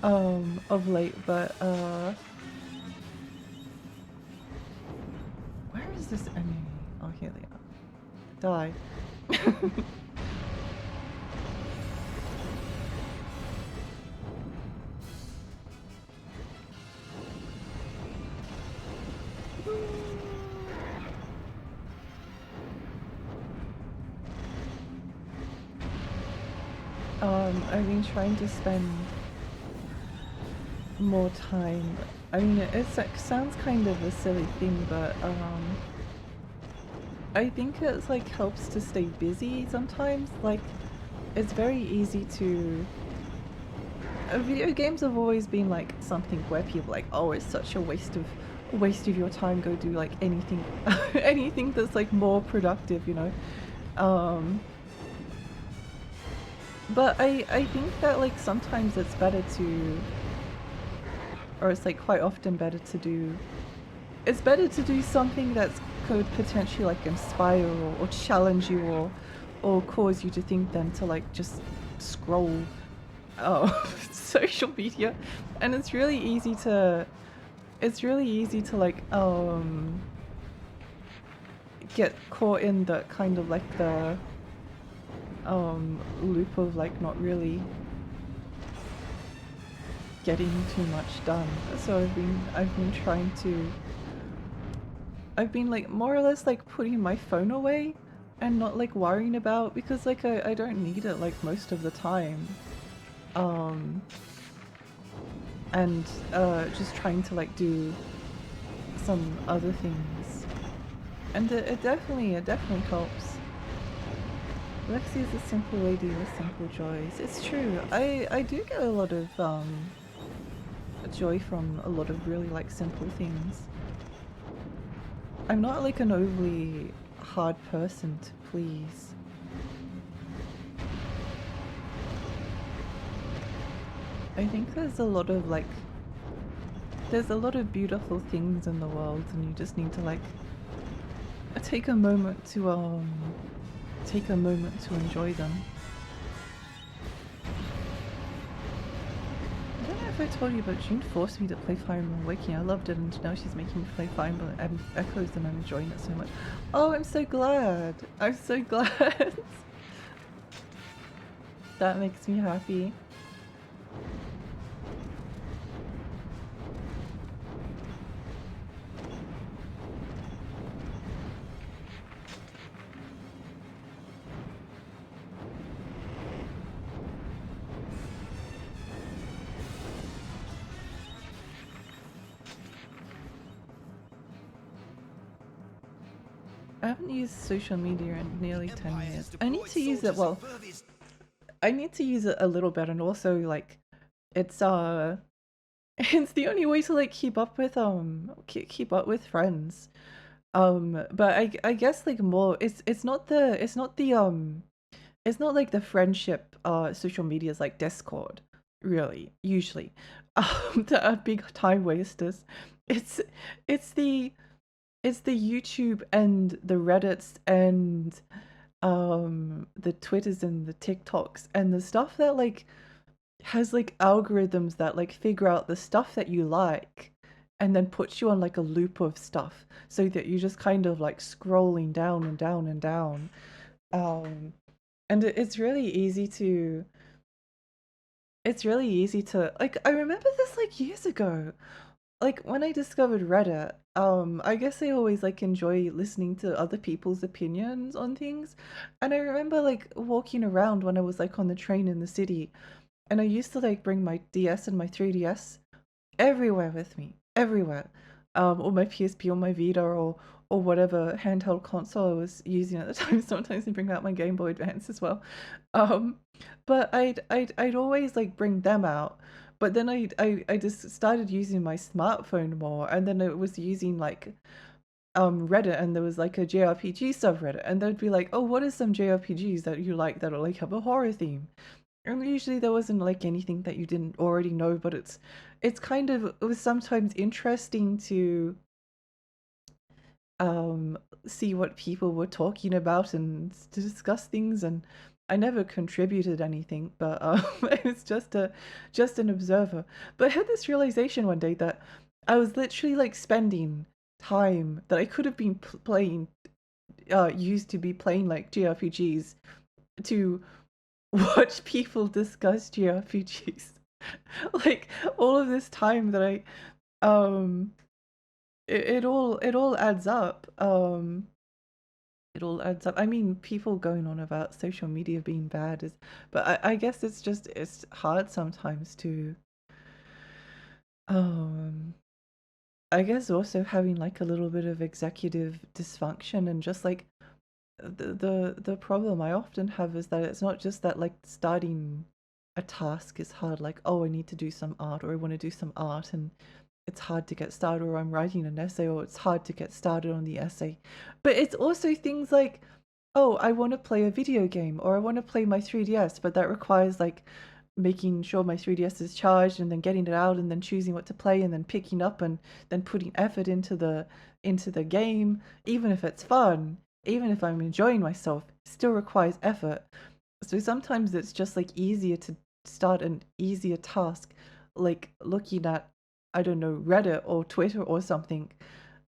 of late, but where is this enemy? Oh, here they are. Die. I've been trying to spend more time. I mean, it sounds kind of a silly thing, but I think it's like helps to stay busy sometimes. Like, it's very easy to... video games have always been like something where people are like, oh, it's such a waste of your time, go do like anything anything that's like more productive, you know. But I think that like sometimes it's better to, or it's like quite often better to do, it's better to do something that's could potentially like inspire or challenge you or cause you to think than to like just scroll social media. And it's really easy to like get caught in the kind of like the loop of like not really getting too much done. So I've been trying to, I've been like more or less like putting my phone away and not like worrying about, because like I don't need it like most of the time. And just trying to like do some other things. And it definitely helps. Lexi is a simple lady with simple joys. It's true. I do get a lot of joy from a lot of really like simple things. I'm not like an overly hard person to please. I think there's a lot of like, there's a lot of beautiful things in the world, and you just need to like take a moment to enjoy them. I don't know if I told you, but June forced me to play Fire Emblem Awakening. I loved it, and now she's making me play Fire Emblem Echoes, and I'm enjoying it so much. Oh, I'm so glad! I'm so glad! That makes me happy. I haven't used social media in nearly 10 years. I need to use it, well, I need to use it a little bit, and also like it's it's the only way to like keep up with friends. But I guess like more it's not the it's not like the friendship social medias like Discord, really, usually. That are big time wasters. It's it's the it's the YouTube and the Reddits and the Twitters and the TikToks and the stuff that like has like algorithms that like figure out the stuff that you like and then puts you on like a loop of stuff so that you're just kind of like scrolling down and down and down. And it's really easy to, like, I remember this like years ago, like when I discovered Reddit. I guess I always like enjoy listening to other people's opinions on things, and I remember like walking around when I was like on the train in the city, and I used to like bring my DS and my 3DS everywhere with me, everywhere. Or my PSP or my Vita or whatever handheld console I was using at the time. Sometimes I bring out my Game Boy Advance as well. Um, but I'd always like bring them out. But then I just started using my smartphone more, and then it was using like Reddit, and there was like a JRPG subreddit, and they'd be like, oh, what are some JRPGs that you like that'll like have a horror theme? And usually there wasn't like anything that you didn't already know, but it's kind of, it was sometimes interesting to see what people were talking about and to discuss things. And I never contributed anything, but it was just an observer. But I had this realization one day that I was literally like spending time that I could have been playing used to be playing like JRPGs to watch people discuss JRPGs. Like all of this time that um it all adds up. It all adds up. I mean, people going on about social media being bad is, but I guess it's just, it's hard sometimes to um I guess also having like a little bit of executive dysfunction, and just like the problem I often have is that it's not just that like starting a task is hard, like, oh, I need to do some art, or I want to do some art and it's hard to get started, or I'm writing an essay, or it's hard to get started on the essay. But it's also things like, oh, I want to play a video game or I want to play my 3DS, but that requires like making sure my 3DS is charged and then getting it out and then choosing what to play and then picking up and then putting effort into the game, even if it's fun, even if I'm enjoying myself, it still requires effort. So sometimes it's just like easier to start an easier task, like looking at, I don't know, Reddit or Twitter or something,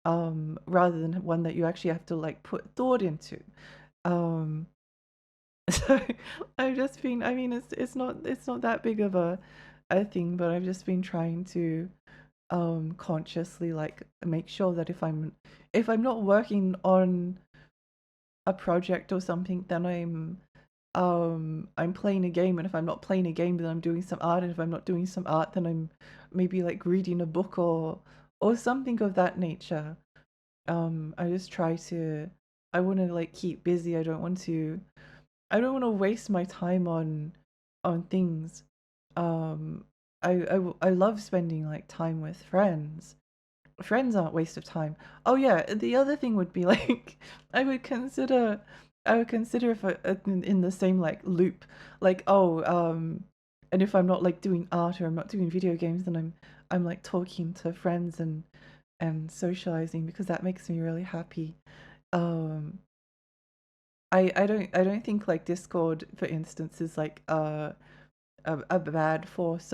rather than one that you actually have to like put thought into. Um, so I've just been, I mean, it's not that big of a thing, but I've just been trying to consciously like make sure that if I'm not working on a project or something, then I'm playing a game, and if I'm not playing a game, then I'm doing some art, and if I'm not doing some art, then I'm maybe like reading a book or something of that nature. I just try to, I want to like keep busy. I don't want to waste my time on things. Um, I love spending like time with friends. Friends aren't waste of time. Oh yeah, the other thing would be like I would consider if in the same like loop, like oh and if I'm not like doing art or I'm not doing video games, then I'm like talking to friends and socializing because that makes me really happy. Um I don't think like Discord, for instance, is like a bad force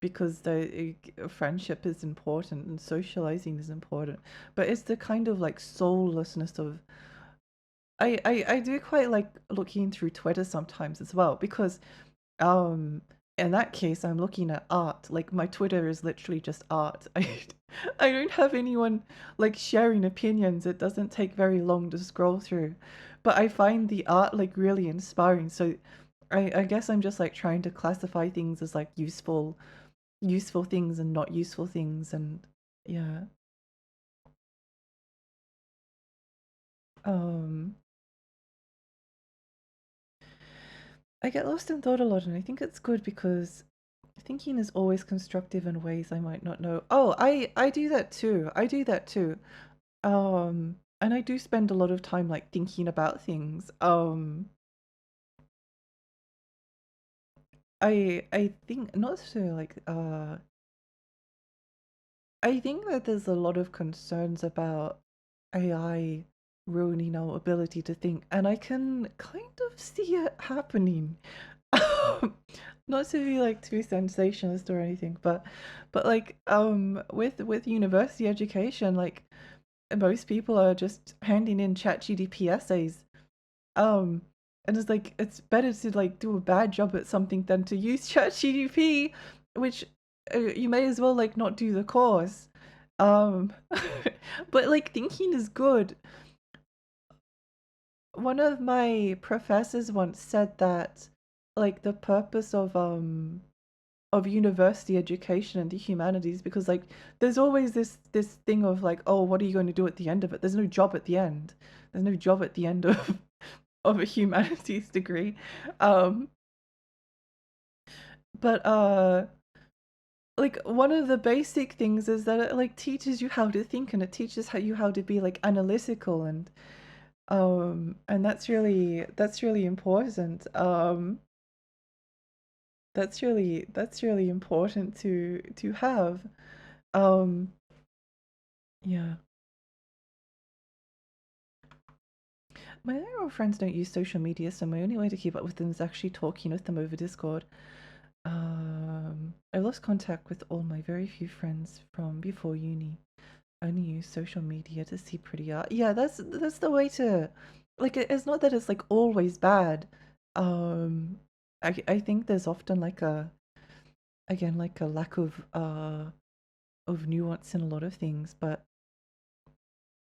because the friendship is important and socializing is important, but it's the kind of like soullessness of I do quite like looking through Twitter sometimes as well because um in that case I'm looking at art. Like my Twitter is literally just art. I don't have anyone like sharing opinions. It doesn't take very long to scroll through, but I find the art like really inspiring. So I guess I'm just like trying to classify things as like useful things and not useful things, and yeah. um I get lost in thought a lot, and I think it's good because thinking is always constructive in ways I might not know. Oh, I do that too. I do that too. And I do spend a lot of time like thinking about things. I think not so like I think that there's a lot of concerns about AI ruining our ability to think, and I can kind of see it happening. Not to be like too sensationalist or anything, but like with university education, like most people are just handing in ChatGPT essays. Um and it's like it's better to like do a bad job at something than to use ChatGPT, which you may as well like not do the course. Um but like thinking is good. One of my professors once said that like the purpose of university education and the humanities, because like there's always this thing of like, oh, what are you going to do at the end of it? There's no job at the end. There's no job at the end of of a humanities degree. Um but like one of the basic things is that it like teaches you how to think, and it teaches how to be like analytical, and that's really important. That's really important to have. Um, yeah. My other friends don't use social media, so my only way to keep up with them is actually talking with them over Discord. I lost contact with all my very few friends from before uni. I only use social media to see pretty art. Yeah, that's the way to like it's not that it's like always bad. Um, I think there's often like a again like a lack of nuance in a lot of things, but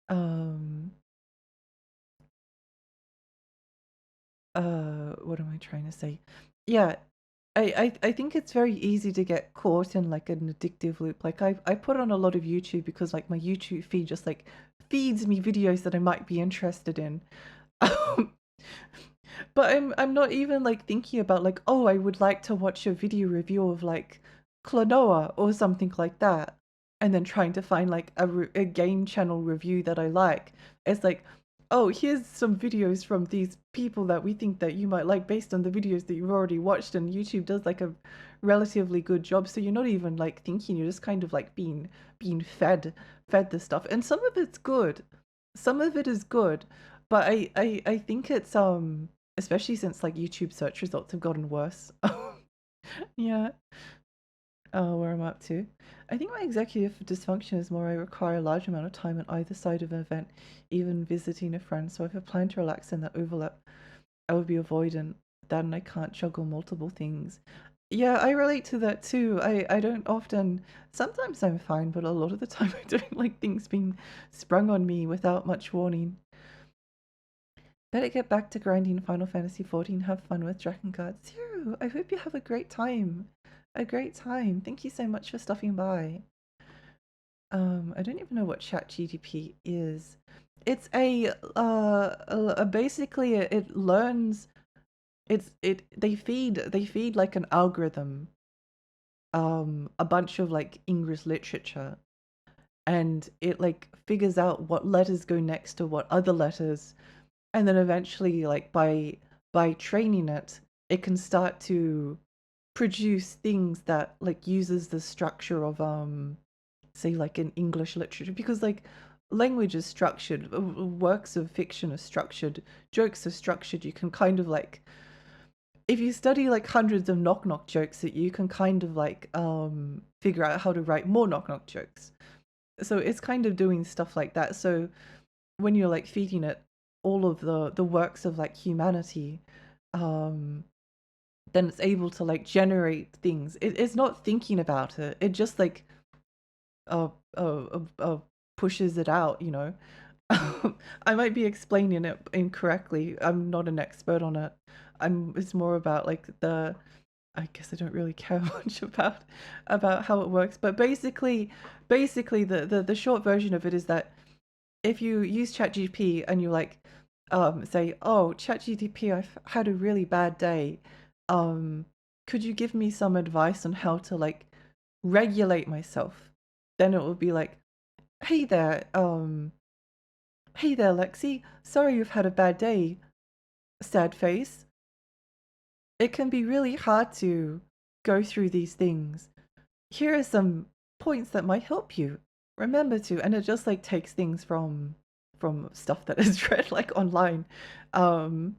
um what am I trying to say? Yeah, I think it's very easy to get caught in like an addictive loop. Like I put on a lot of YouTube because like my YouTube feed just like feeds me videos that I might be interested in. Um, but I'm not even like thinking about like, oh, I would like to watch a video review of like Klonoa or something like that, and then trying to find like a game channel review that I like. It's like oh, here's some videos from these people that we think that you might like based on the videos that you've already watched, and YouTube does like a relatively good job. So you're not even like thinking, you're just kind of like being fed the stuff. And some of it's good. Some of it is good. But I think it's especially since like YouTube search results have gotten worse. Yeah. Oh, where I'm up to. I think my executive dysfunction is more I require a large amount of time on either side of an event, even visiting a friend. So if I plan to relax in that overlap, I would be avoidant. That and I can't juggle multiple things. Yeah, I relate to that too. I don't often, sometimes I'm fine, but a lot of the time I don't like things being sprung on me without much warning. Better get back to grinding Final Fantasy XIV. Have fun with Drakengard. Zero, I hope you have a great time. A great time. Thank you so much for stopping by. I don't even know what ChatGPT is. It's basically it learns. They feed like an algorithm. A bunch of like English literature, and it like figures out what letters go next to what other letters, and then eventually like by training it, it can start to produce things that like uses the structure of say like in English literature, because like language is structured, works of fiction are structured, jokes are structured. You can kind of like, if you study like hundreds of knock knock jokes, that you can kind of like figure out how to write more knock knock jokes. So it's kind of doing stuff like that. So when you're like feeding it all of the works of like humanity, then it's able to like generate things. It's not thinking about it. It just like pushes it out, you know. I might be explaining it incorrectly. I'm not an expert on it. It's more about like I guess I don't really care much about how it works, but basically the short version of it is that if you use ChatGPT and you like say, oh, ChatGPT, I've had a really bad day, could you give me some advice on how to like regulate myself? Then it will be like, hey there, Lexi, sorry you've had a bad day, sad face. It can be really hard to go through these things. Here are some points that might help you. Remember to, and it just like takes things from stuff that is read like online, from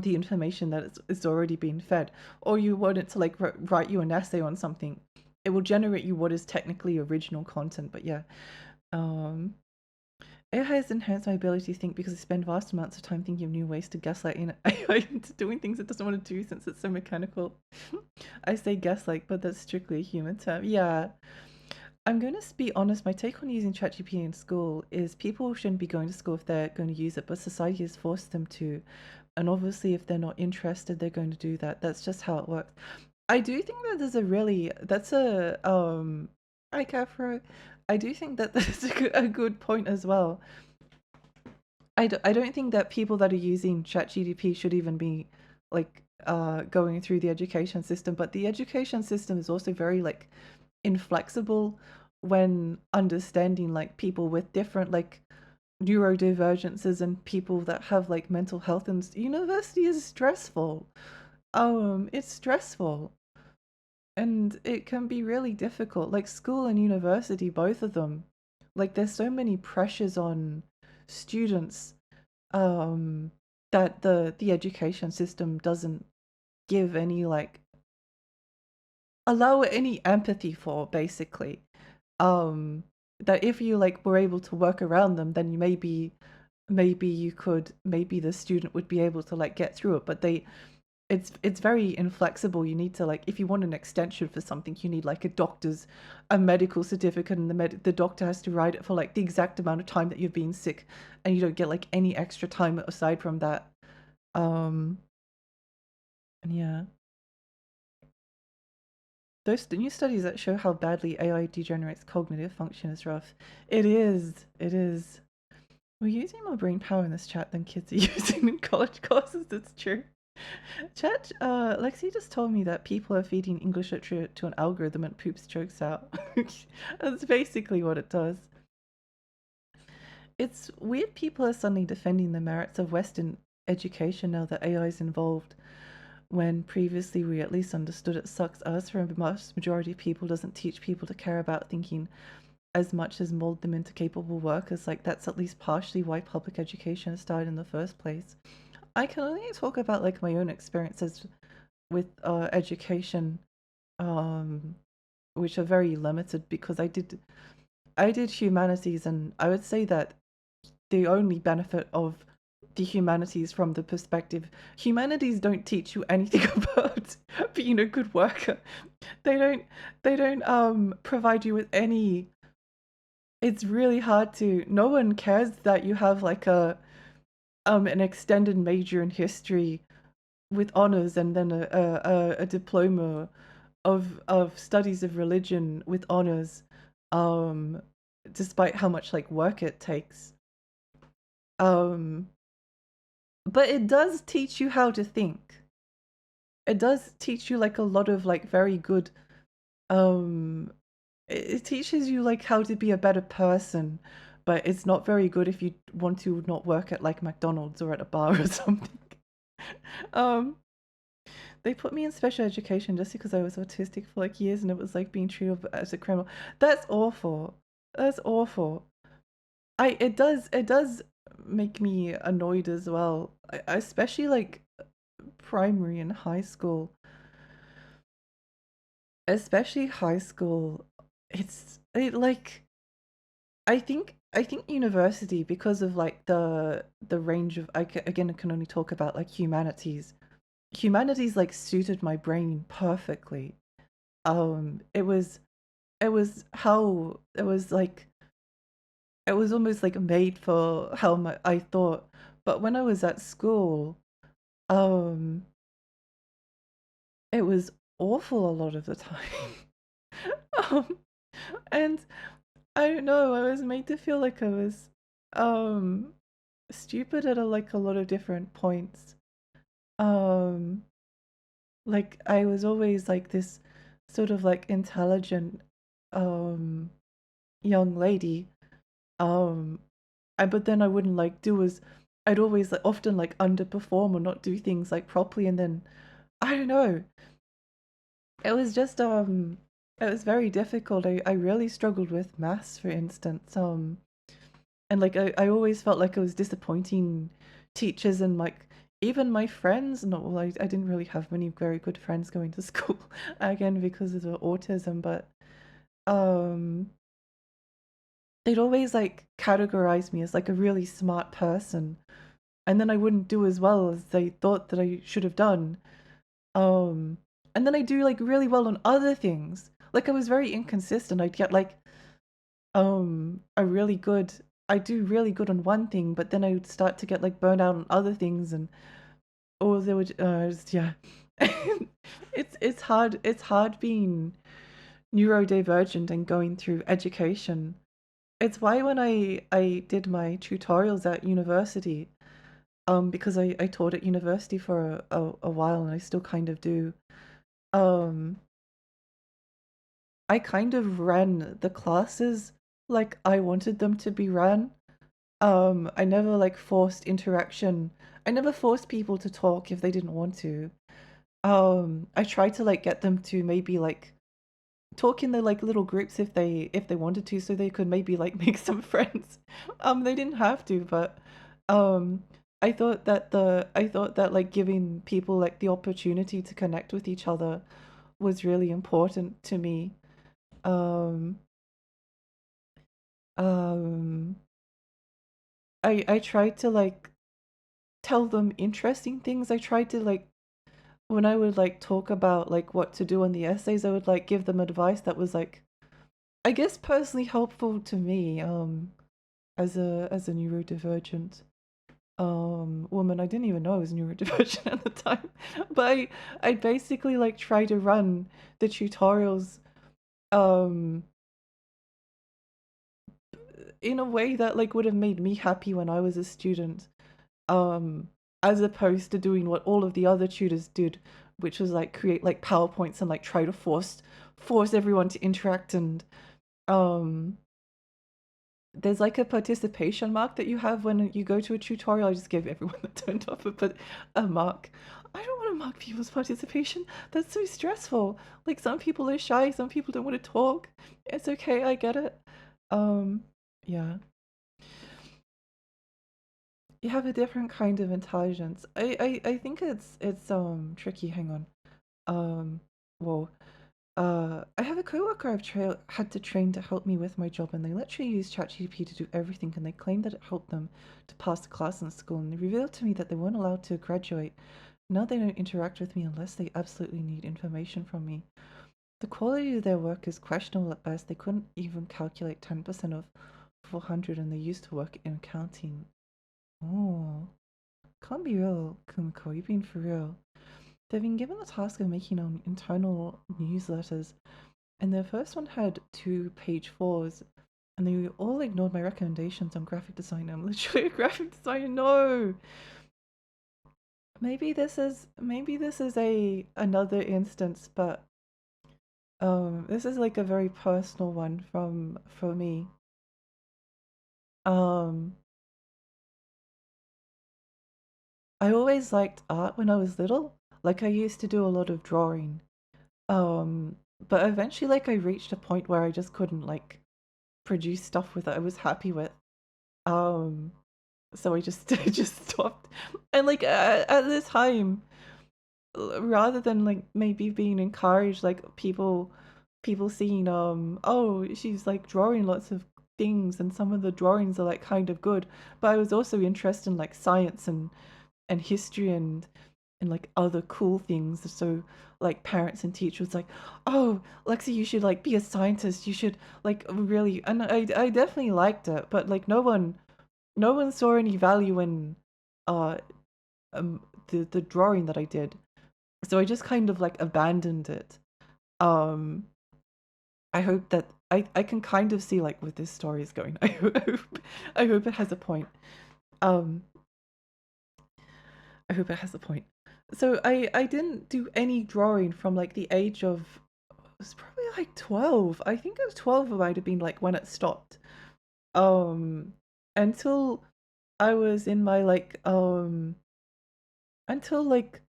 the information that is already being fed. Or you want it to like write you an essay on something, it will generate you what is technically original content. But yeah, it has enhanced my ability to think because I spend vast amounts of time thinking of new ways to gaslight in into doing things it doesn't want to do since it's so mechanical. I say gaslight, but that's strictly a human term. Yeah. I'm going to be honest, my take on using ChatGPT in school is people shouldn't be going to school if they're going to use it, but society has forced them to. And obviously, if they're not interested, they're going to do that. That's just how it works. I do think that hi Cafro. I do think that that's a good point as well. I don't think that people that are using ChatGPT should even be like going through the education system, but the education system is also very like inflexible when understanding like people with different like neurodivergences and people that have like mental health, and university is stressful. It's stressful and it can be really difficult, like school and university, both of them. Like there's so many pressures on students that the education system doesn't give any like allow any empathy for, basically. That if you like were able to work around them, then maybe the student would be able to like get through it. But it's very inflexible. You need to like, if you want an extension for something, you need like a medical certificate, and the doctor has to write it for like the exact amount of time that you've been sick, and you don't get like any extra time aside from that. And yeah. Those new studies that show how badly AI degenerates cognitive function is rough. It is. It is. We're using more brain power in this chat than kids are using in college courses. That's true. Chat, Lexi just told me that people are feeding English literature to an algorithm and poops jokes out. That's basically what it does. it's weird people are suddenly defending the merits of Western education now that AI is involved, when previously we at least understood it sucks us for a vast majority of people, doesn't teach people to care about thinking as much as mold them into capable workers. Like, that's at least partially why public education started in the first place. I can only talk about like my own experiences with education, um, which are very limited because I did humanities, and I would say that the only benefit of the humanities from the perspective, humanities don't teach you anything about being a good worker. They don't provide you with any. It's really hard to, no one cares that you have like an extended major in history with honors, and then a diploma of studies of religion with honors, um despite how much like work it takes. um but it does teach you how to think. It does teach you like a lot of like very good, um it teaches you like how to be a better person, but it's not very good if you want to not work at like McDonald's or at a bar or something. um They put me in special education just because I was autistic for like years, and it was like being treated as a criminal. That's awful. That's awful. It does make me annoyed as well. Especially like primary and high school. Especially high school. It like, I think university, because of like the range of, again, I can only talk about like humanities like suited my brain perfectly. It was almost like made for how I thought. But when I was at school, um it was awful a lot of the time. um and I don't know, I was made to feel like I was um stupid at like a lot of different points. um like I was always like this sort of like intelligent um young lady. um but then I wouldn't like do as, I'd always like often like underperform or not do things like properly, and then I don't know. It was just it was very difficult. I really struggled with maths, for instance. And like I always felt like I was disappointing teachers and like even my friends. Not well, I didn't really have many very good friends going to school again because of the autism, but um they'd always like categorize me as like a really smart person, and then I wouldn't do as well as they thought that I should have done. Um, and then I do like really well on other things. Like I was very inconsistent. I'd get like a really good, I do really good on one thing, but then I would start to get like burned out on other things, and or they would just, yeah. It's hard being neurodivergent and going through education. It's why when I did my tutorials at university, because I taught at university for a while, and I still kind of do. Um, I kind of ran the classes like I wanted them to be ran. I never like forced interaction. I never forced people to talk if they didn't want to. I tried to like get them to maybe like talk in the like little groups if they wanted to, so they could maybe like make some friends. They didn't have to, but um I thought that like giving people like the opportunity to connect with each other was really important to me. Um um I tried to like tell them interesting things. I tried to like, when I would like talk about like what to do on the essays, I would like give them advice that was like, I guess, personally helpful to me, as a neurodivergent woman. I didn't even know I was neurodivergent at the time. But I basically like try to run the tutorials um in a way that like would have made me happy when I was a student, um as opposed to doing what all of the other tutors did, which was like create like PowerPoints and like try to force everyone to interact, and um there's like a participation mark that you have when you go to a tutorial. I just gave everyone that turned off a mark. I don't want to mark people's participation. That's so stressful. Like some people are shy, some people don't want to talk. It's okay, I get it. Yeah. You have a different kind of intelligence. I think it's tricky. Hang on. Whoa. I have a coworker had to train to help me with my job, and they literally use ChatGPT to do everything, and they claim that it helped them to pass the class in school, and they revealed to me that they weren't allowed to graduate. Now they don't interact with me unless they absolutely need information from me. The quality of their work is questionable at best. They couldn't even calculate 10% of 400, and they used to work in accounting. Oh, can't be real, Kumiko. You've been for real. They've been given the task of making internal newsletters, and their first one had 2 page fours, and they all ignored my recommendations on graphic design. I'm literally a graphic designer. No. Maybe this is a another instance, but this is like a very personal one for me. I always liked art when I was little. Like I used to do a lot of drawing. But eventually like I reached a point where I just couldn't like produce stuff with it I was happy with. Um so I just I just stopped. And like at this time, rather than like maybe being encouraged, like people seeing oh, she's like drawing lots of things and some of the drawings are like kind of good, but I was also interested in like science and history and like other cool things. So like parents and teachers like, oh, Lexi, you should like be a scientist, you should like really. And I definitely liked it, but like no one saw any value in uh the drawing that I did, so I just kind of like abandoned it. um I hope that I can kind of see like where this story is going. I hope it has a point. um I hope it has a point. So I didn't do any drawing from like the age of, it was probably like 12. I think it was 12 it might have been like when it stopped. Um until I was in my like until like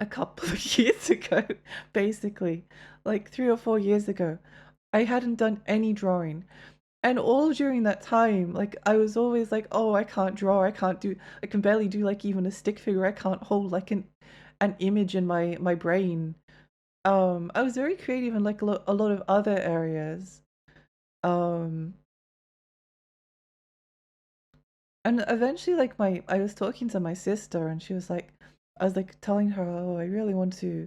a couple of years ago, basically. Like 3 or 4 years ago. I hadn't done any drawing. And all during that time, like I was always like, oh, I can't draw, I can barely do like even a stick figure, I can't hold like an image in my brain. I was very creative in like a lot of other areas. Um and eventually like I was talking to my sister and she was like, I was like telling her, oh, I really want to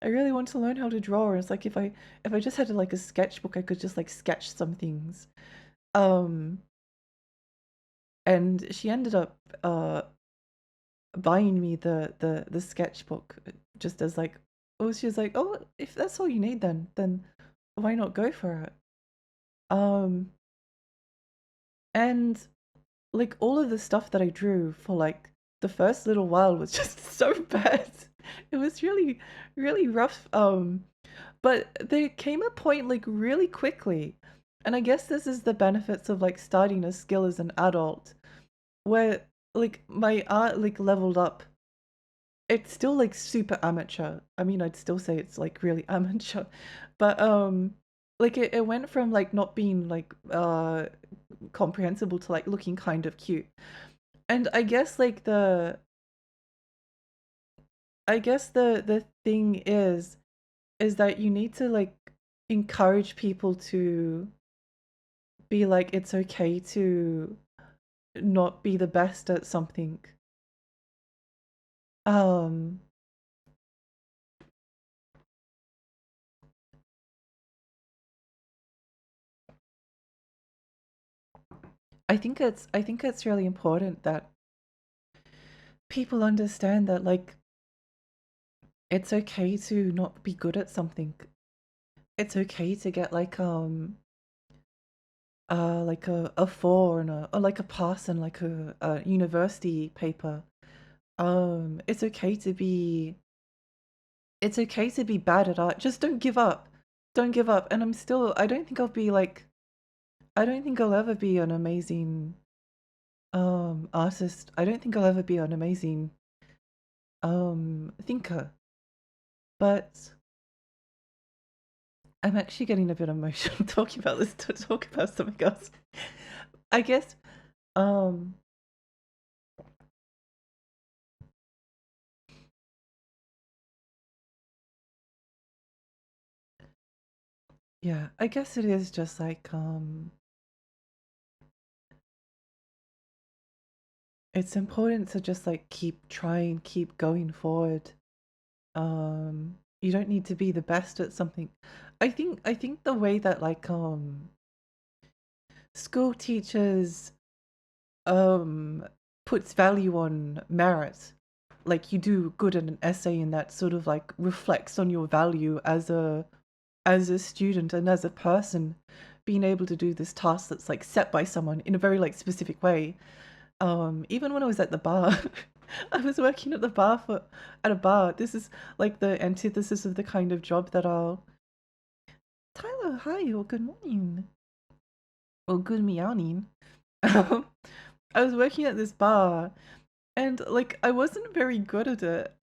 learn how to draw. And it's like if I just had like a sketchbook, I could just like sketch some things. Um and she ended up buying me the sketchbook, just as like, oh, she was like, oh, if that's all you need, then why not go for it. um and like all of the stuff that I drew for like the first little while was just so bad. It was really really rough. But there came a point like really quickly, and I guess this is the benefits of like starting a skill as an adult, where like my art like leveled up. It's still like super amateur. I mean, I'd still say it's like really amateur, but like it went from like not being like comprehensible to like looking kind of cute. And I guess the thing is that you need to like encourage people to be like, it's okay to not be the best at something. um I think it's really important that people understand that like it's okay to not be good at something. It's okay to get like a four and or like a pass and like a university paper. It's okay to be bad at art. Just don't give up. Don't give up. And I don't think I'll be like I don't think I'll ever be an amazing artist. I don't think I'll ever be an amazing thinker. But I'm actually getting a bit emotional talking about this to talk about something else. I guess um yeah, I guess it is just like it's important to just like keep trying, keep going forward. You don't need to be the best at something. I think the way that like school teachers um puts value on merit, like you do good in an essay and that sort of like reflects on your value as a student and as a person, being able to do this task that's like set by someone in a very like specific way. Even when I was at the bar, I was working at the bar at a bar. This is like the antithesis of the kind of job that I'll. Tyler, hi, or good morning, or good meowing. Um, I was working at this bar, and like I wasn't very good at it.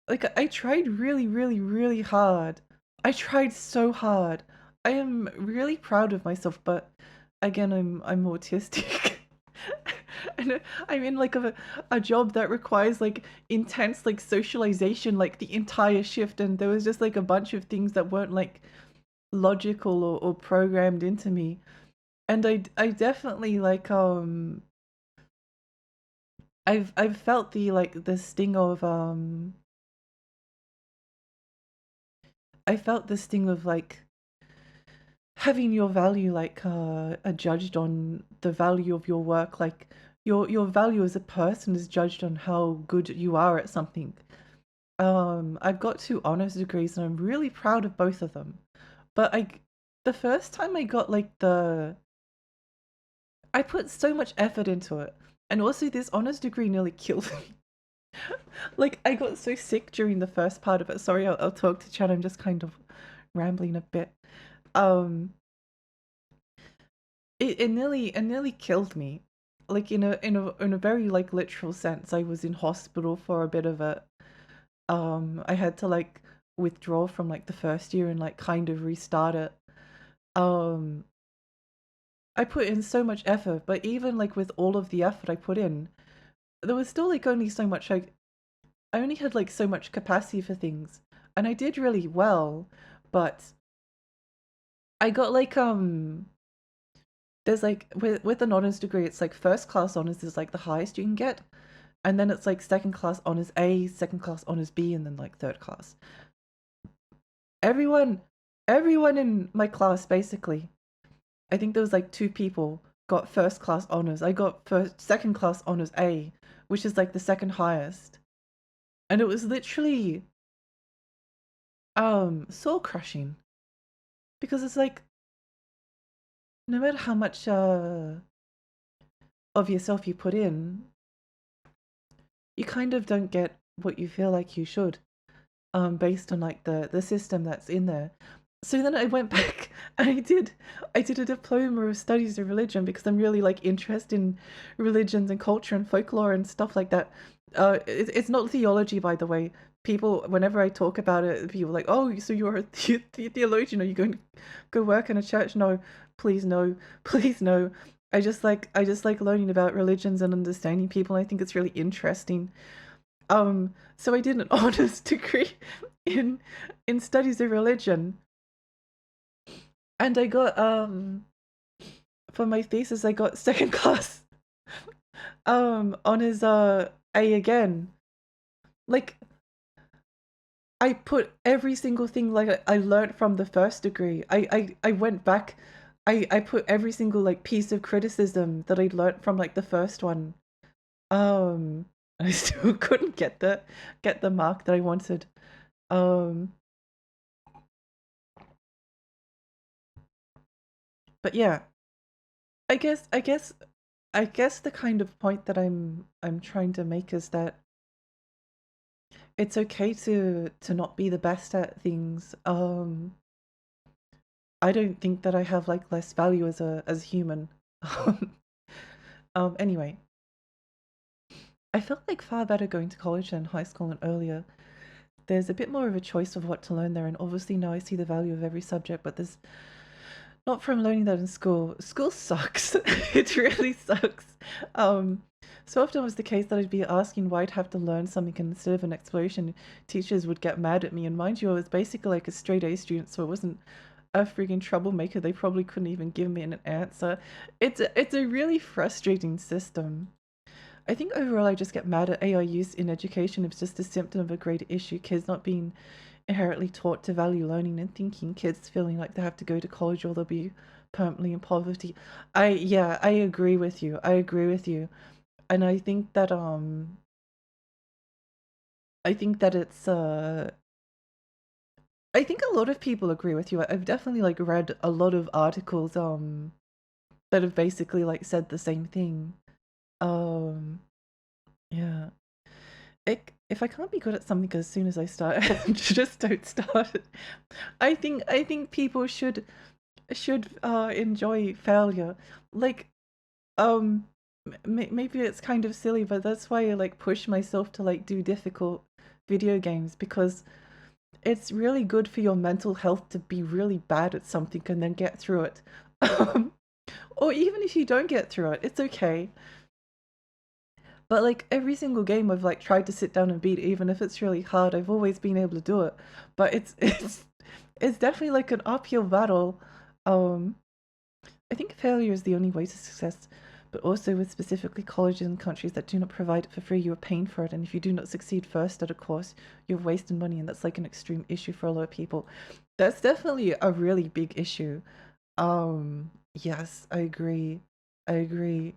Like I tried really, really, really hard. I tried so hard. I am really proud of myself, but again, I'm autistic. And I'm in like a job that requires like intense like socialization like the entire shift, and there was just like a bunch of things that weren't like logical or programmed into me. And I definitely like I've felt the like the sting of I felt this thing of like having your value like judged on the value of your work, like your value as a person is judged on how good you are at something. I've got 2 honors degrees and I'm really proud of both of them. But the first time I got like I put so much effort into it, and also this honors degree nearly killed me. Like I got so sick during the first part of it. Sorry, I'll talk to chat. I'm just kind of rambling a bit. Um, it nearly killed me. Like in a very like literal sense. I was in hospital for a bit of it. I had to like withdraw from like the first year and like kind of restart it. Um, I put in so much effort, but even like with all of the effort I put in, there was still like only so much I only had like so much capacity for things. And I did really well, but I got like there's like with an honors degree, it's like first class honors is like the highest you can get, and then it's like second class honors A, second class honors B, and then like third class. Everyone everyone in my class basically, I think there was like 2 people got first class honors. I got second class honors A, which is like the second highest. And it was literally soul crushing, because it's like no matter how much of yourself you put in, you kind of don't get what you feel like you should, based on like the system that's in there. So then I went back and I did a diploma of studies of religion because I'm really like interested in religions and culture and folklore and stuff like that. It's not theology, by the way. People, whenever I talk about it, people are like, "Oh, so you're a theologian? Are you going to go work in a church?" No, please no, please no. I just like learning about religions and understanding people. And I think it's really interesting. So I did an honors degree in studies of religion, and I got for my thesis I got second class honors A again. Like I put every single thing like I learned from the first degree. I went back. I put every single like piece of criticism that I'd learned from like the first one. I still couldn't get the mark that I wanted. Um, but yeah, I guess the kind of point that I'm trying to make is that it's okay to not be the best at things. I don't think that I have like less value as a human. Anyway, I felt like far better going to college than high school and earlier. There's a bit more of a choice of what to learn there, and obviously now I see the value of every subject, but there's not from learning that in school. School sucks. It really sucks. So often it was the case that I'd be asking why I'd have to learn something, and instead of an explanation, teachers would get mad at me. And mind you, I was basically like a straight A student, so I wasn't a freaking troublemaker. They probably couldn't even give me an answer. It's a really frustrating system. I think overall I just get mad at AI use in education. It's just a symptom of a greater issue. Kids not being inherently taught to value learning and thinking. Kids feeling like they have to go to college or they'll be permanently in poverty. Yeah, I agree with you. I agree with you. And I think that it's I think a lot of people agree with you. I've definitely like read a lot of articles that have basically like said the same thing. Yeah. If I can't be good at something as soon as I start, just don't start. I think people should enjoy failure. Like maybe it's kind of silly, but that's why I like push myself to like do difficult video games, because it's really good for your mental health to be really bad at something and then get through it. Or even if you don't get through it, it's okay. But like every single game I've like tried to sit down and beat, even if it's really hard, I've always been able to do it. But it's definitely like an uphill battle. I think failure is the only way to success, but also with specifically colleges and countries that do not provide it for free, you are paying for it. And if you do not succeed first at a course, you're wasting money, and that's like an extreme issue for a lot of people. That's definitely a really big issue. Yes, I agree. I agree.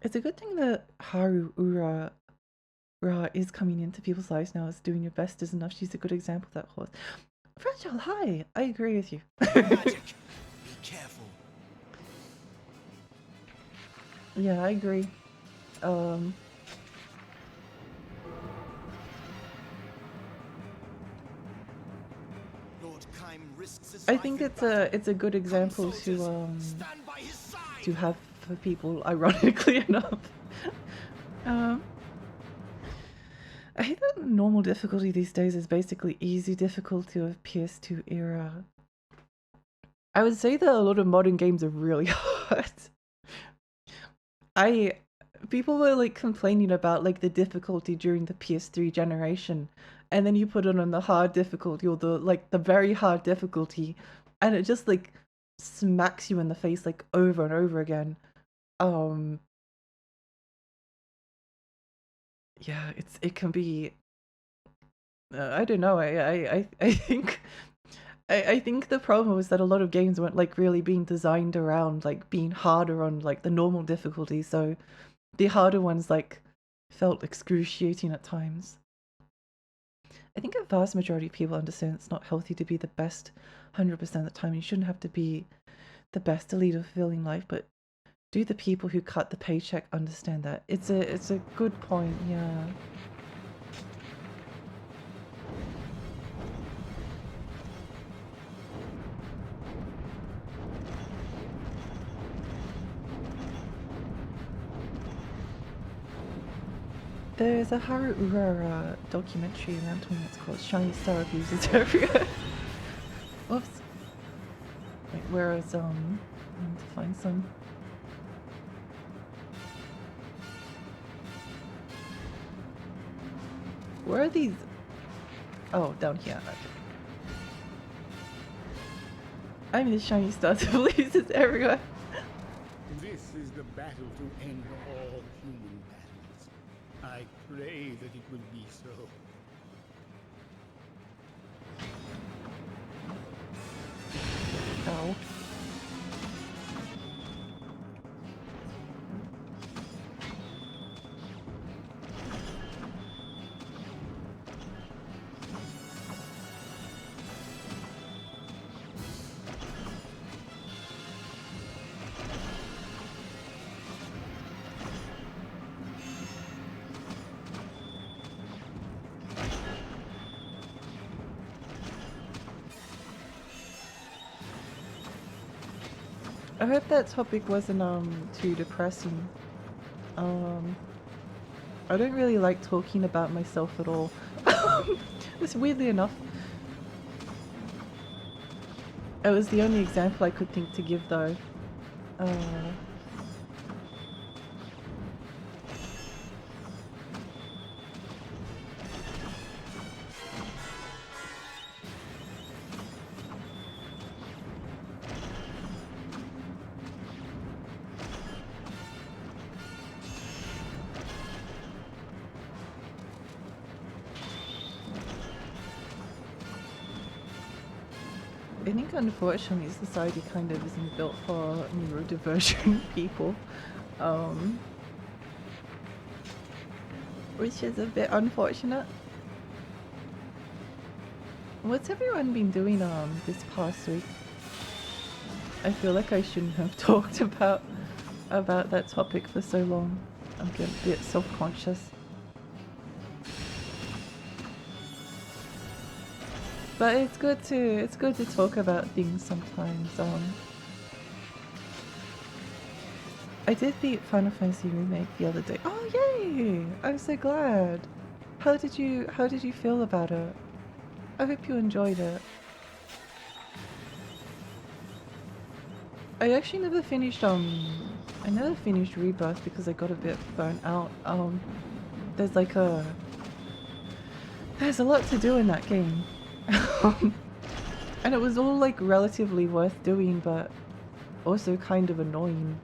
It's a good thing that Haru Ura Ra is coming into people's lives now. As doing your best is enough. She's a good example of that horse. Fragile, hi! I agree with you. Magic. Be careful. Yeah, I agree. Lord Kaim risks his I life think in it's battle. a good example Come, to soldiers, stand by his side. have for people, ironically enough. I hate that normal difficulty these days is basically easy difficulty of PS2 era. I would say that a lot of modern games are really hard. People were like complaining about like the difficulty during the PS3 generation, and then you put it on the hard difficulty or the very hard difficulty, and it just like smacks you in the face like over and over again. Yeah, it can be. I don't know. I think I think the problem was that a lot of games weren't like really being designed around like being harder on like the normal difficulty, so the harder ones like felt excruciating at times. I think a vast majority of people understand it's not healthy to be the best 100% of the time. You shouldn't have to be the best to lead a fulfilling life, but do the people who cut the paycheck understand that? It's a good point, yeah. There's a Haru Urara documentary around 20 minutes called Shiny Star Abuses Everywhere. Whoops. Wait, where is, I need to find some. Where are these? Oh, down here. Okay. I'm the Shiny Star Abuses Everywhere. This is the battle to end all human battles. I pray that it will be so. Ow. I hope that topic wasn't too depressing. I don't really like talking about myself at all. It's weirdly enough. It was the only example I could think to give though. Uh, I think unfortunately society kind of isn't built for neurodivergent people. Which is a bit unfortunate. What's everyone been doing this past week? I feel like I shouldn't have talked about that topic for so long. I'm getting a bit self-conscious. But it's good to talk about things sometimes. I did beat Final Fantasy Remake the other day. Oh yay! I'm so glad. How did you feel about it? I hope you enjoyed it. I actually never finished Rebirth because I got a bit burnt out. There's like there's a lot to do in that game. And it was all like relatively worth doing, but also kind of annoying.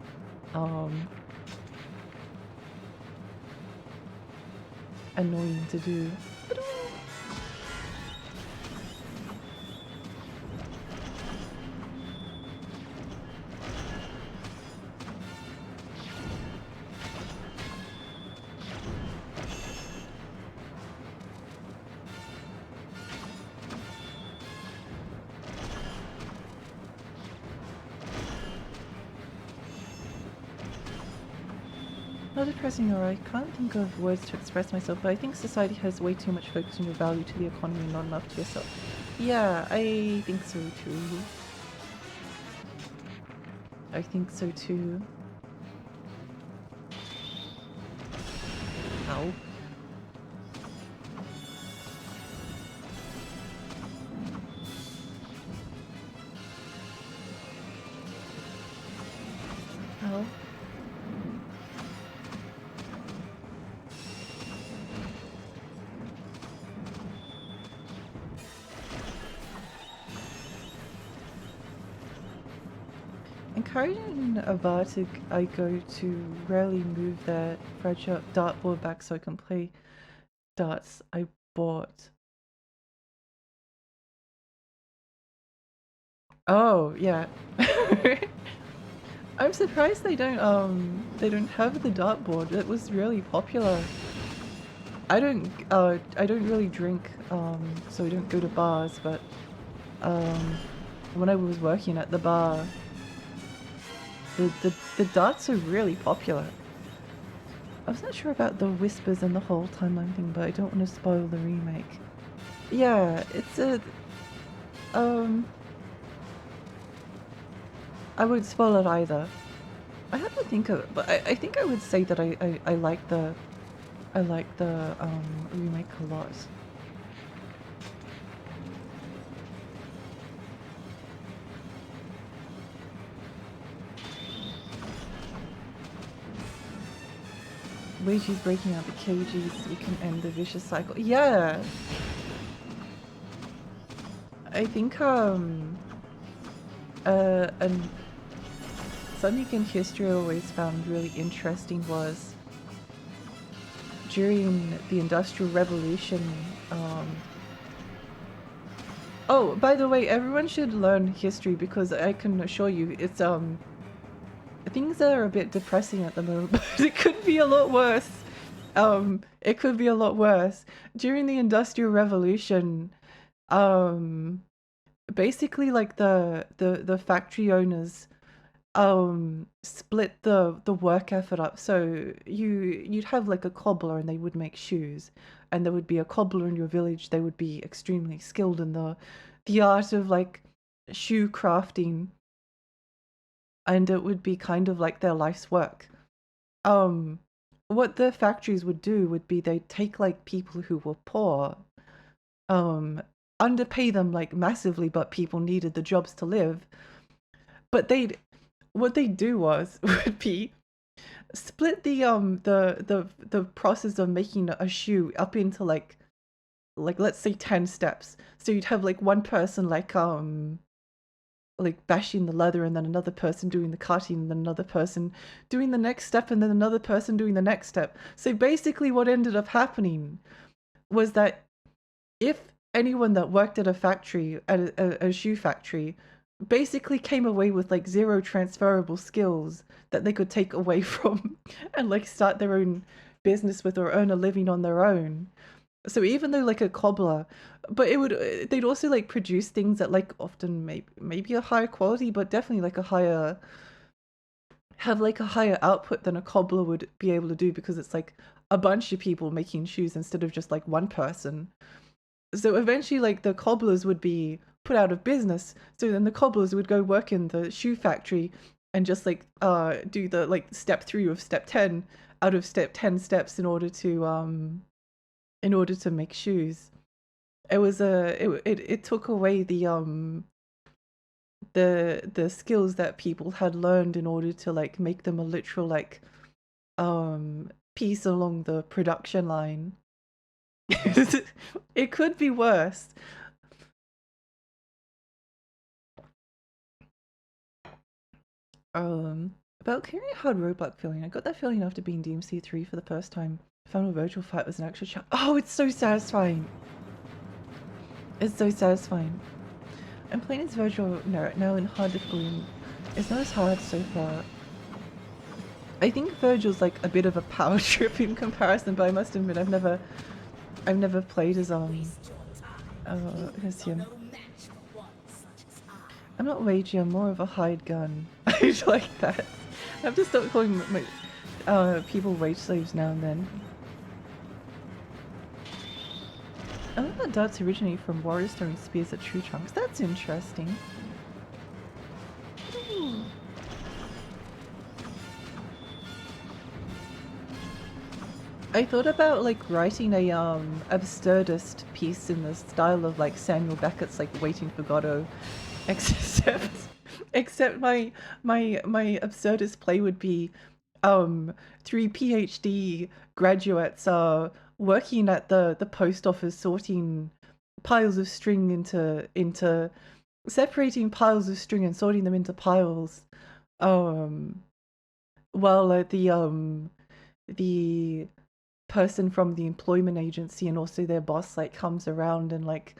Annoying to do. Not depressing, or I can't think of words to express myself, but I think society has way too much focus on your value to the economy and not enough to yourself. Yeah, I think so too. I think so too. Ow. Ow. Encouraging a bar to I go to rarely move their fragile dartboard back so I can play darts I bought. Oh yeah. I'm surprised they don't have the dartboard. It was really popular. I don't really drink, so I don't go to bars, but when I was working at the bar, the darts are really popular. I was not sure about the whispers and the whole timeline thing, but I don't want to spoil the remake. Yeah, it's a I won't spoil it either. I have to think of it, but I think I would say that I like the remake a lot. Weiji's breaking out the cages so we can end the vicious cycle. Yeah! I think and something in history I always found really interesting was during the Industrial Revolution. Oh, by the way, everyone should learn history because I can assure you it's things are a bit depressing at the moment, but it could be a lot worse. It could be a lot worse. During the Industrial Revolution, basically like the factory owners split the work effort up. So you'd have like a cobbler and they would make shoes, and there would be a cobbler in your village. They would be extremely skilled in the art of like shoe crafting. and it would be kind of like their life's work. What the factories would do would be they'd take like people who were poor, underpay them like massively, but people needed the jobs to live. But what they'd do would be split the process of making a shoe up into like let's say 10 steps. So you'd have like one person like bashing the leather, and then another person doing the cutting, and then another person doing the next step, and then another person doing the next step. So basically what ended up happening was that if anyone that worked at a factory, at a shoe factory, basically came away with like 0 transferable skills that they could take away from and like start their own business with or earn a living on their own. So even though like a cobbler, but they'd also like produce things that like often maybe a higher quality, but definitely like have like a higher output than a cobbler would be able to do, because it's like a bunch of people making shoes instead of just like one person. So eventually like the cobblers would be put out of business. So then the cobblers would go work in the shoe factory and just like do the like step 3 of step 10 out of step 10 steps in order to make shoes. It took away the skills that people had learned in order to like make them a literal like piece along the production line. It could be worse. About clearing a hard roadblock feeling. I got that feeling after being DMC3 for the first time. Final virtual fight was an actual challenge. Oh, it's so satisfying. It's so satisfying. I'm playing this virtual right now in hard difficulty. It's not as hard so far. I think Virgil's like a bit of a power trip in comparison, but I must admit I've never played as him. I'm not Wagey, I'm more of a hide gun. I like that. I have to stop calling my people wage slaves now and then. I love that darts originate from warriors throwing spears at tree trunks. That's interesting. Ooh. I thought about like writing a absurdist piece in the style of like Samuel Beckett's like Waiting for Godot, except my absurdist play would be 3 PhD graduates working at the post office, sorting piles of string into separating piles of string and sorting them into piles, while the person from the employment agency and also their boss like comes around and like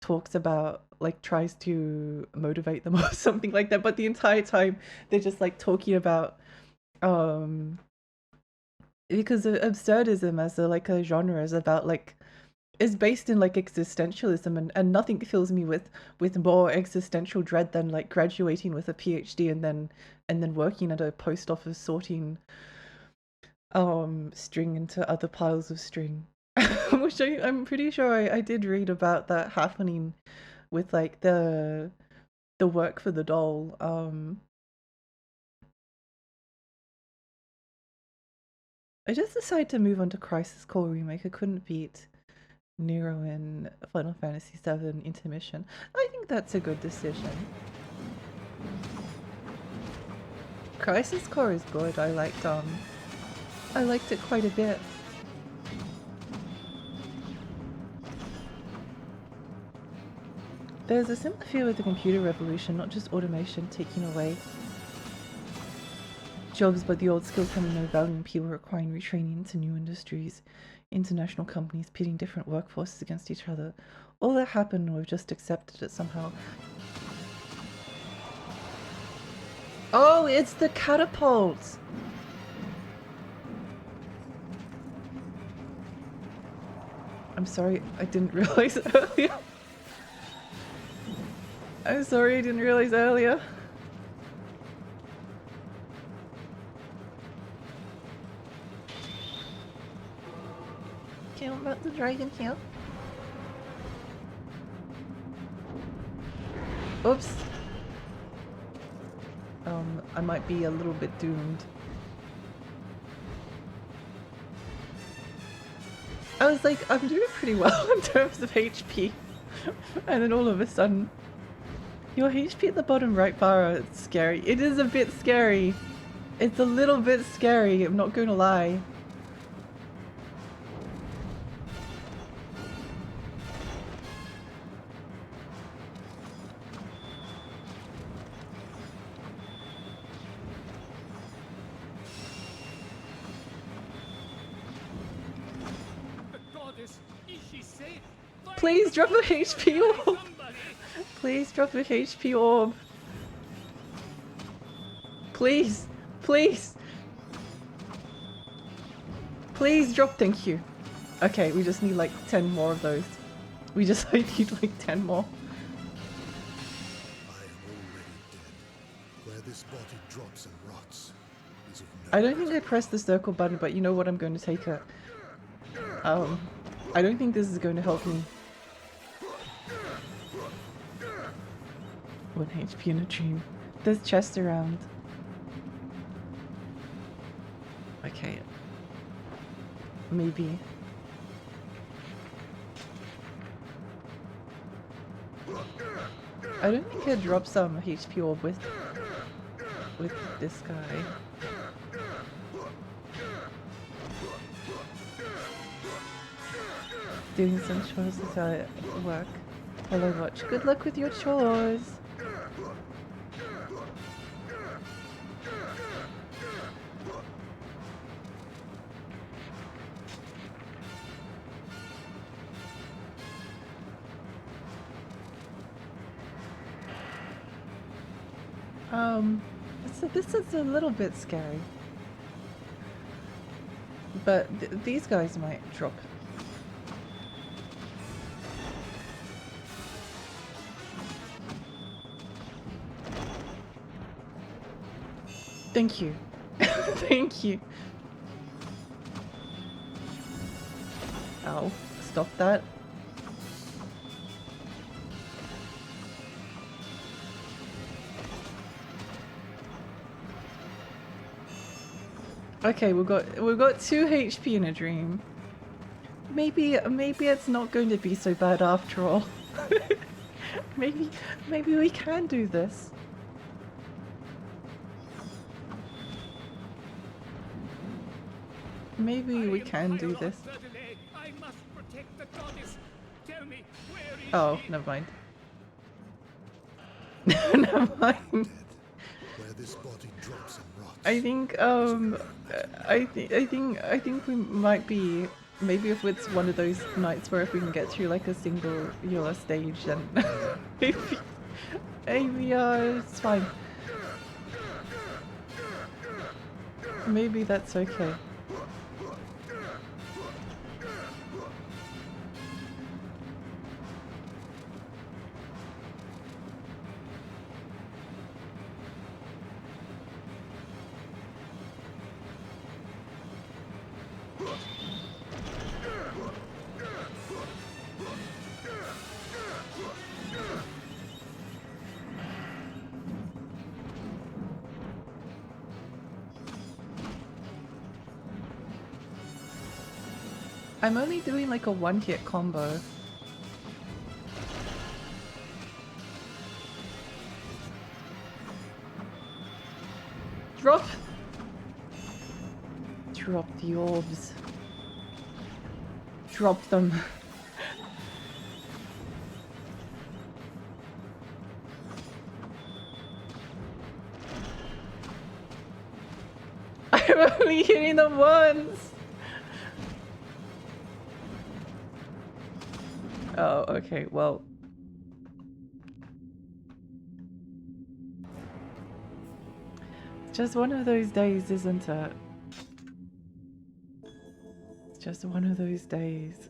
talks about like tries to motivate them or something like that, but the entire time they're just like talking about because absurdism as a genre is about like is based in like existentialism, and nothing fills me with more existential dread than like graduating with a PhD and then working at a post office sorting string into other piles of string. Which I'm pretty sure I did read about that happening with like the work for the doll. I just decided to move on to Crisis Core Remake. I couldn't beat Nero in Final Fantasy VII Intermission. I think that's a good decision. Crisis Core is good. I liked it quite a bit. There's a similar fear with the computer revolution, not just automation taking away jobs, but the old skills having no value and people requiring retraining into new industries, international companies pitting different workforces against each other. All that happened and we've just accepted it somehow. Oh, it's the catapult! I'm sorry, I didn't realize earlier. I'm sorry, I didn't realize earlier. Kill about the dragon kill. Oops. I might be a little bit doomed. I was like, I'm doing pretty well in terms of HP. And then all of a sudden, your HP at the bottom right bar, it's scary. It is a bit scary. It's a little bit scary, I'm not going to lie. The goddess, is she safe? Please drop a HP orb. Somebody! Please drop a HP orb. Please. Please. Please drop, thank you. Okay, we just need like 10 more of those. We just need like 10 more. I am already dead. Where this body drops and rots is of no I don't think I pressed the circle button, but you know what, I'm going to take it. I don't think this is going to help me. 1 HP in a dream. There's chests around. Okay. Maybe. I don't think I dropped some HP orb with this guy. Doing some chores as I work. Hello, Watch. Good luck with your chores. So this is a little bit scary. But these guys might drop. Thank you. Thank you. Ow. Stop that. Okay, we've got 2 HP in a dream. Maybe it's not going to be so bad after all. maybe we can do this. Maybe we can do this. I must protect the goddess. Tell me, where is Oh, she? never mind. Never mind. where this body drops and rots. I think I think we might be, maybe if it's one of those nights where if we can get through like a single stage, then maybe it's fine. Maybe that's okay. I'm only doing like a one-hit combo. Drop! Drop the orbs. Drop them. I'm only hitting them once! Oh, okay, well. It's just one of those days, isn't it? It's just one of those days.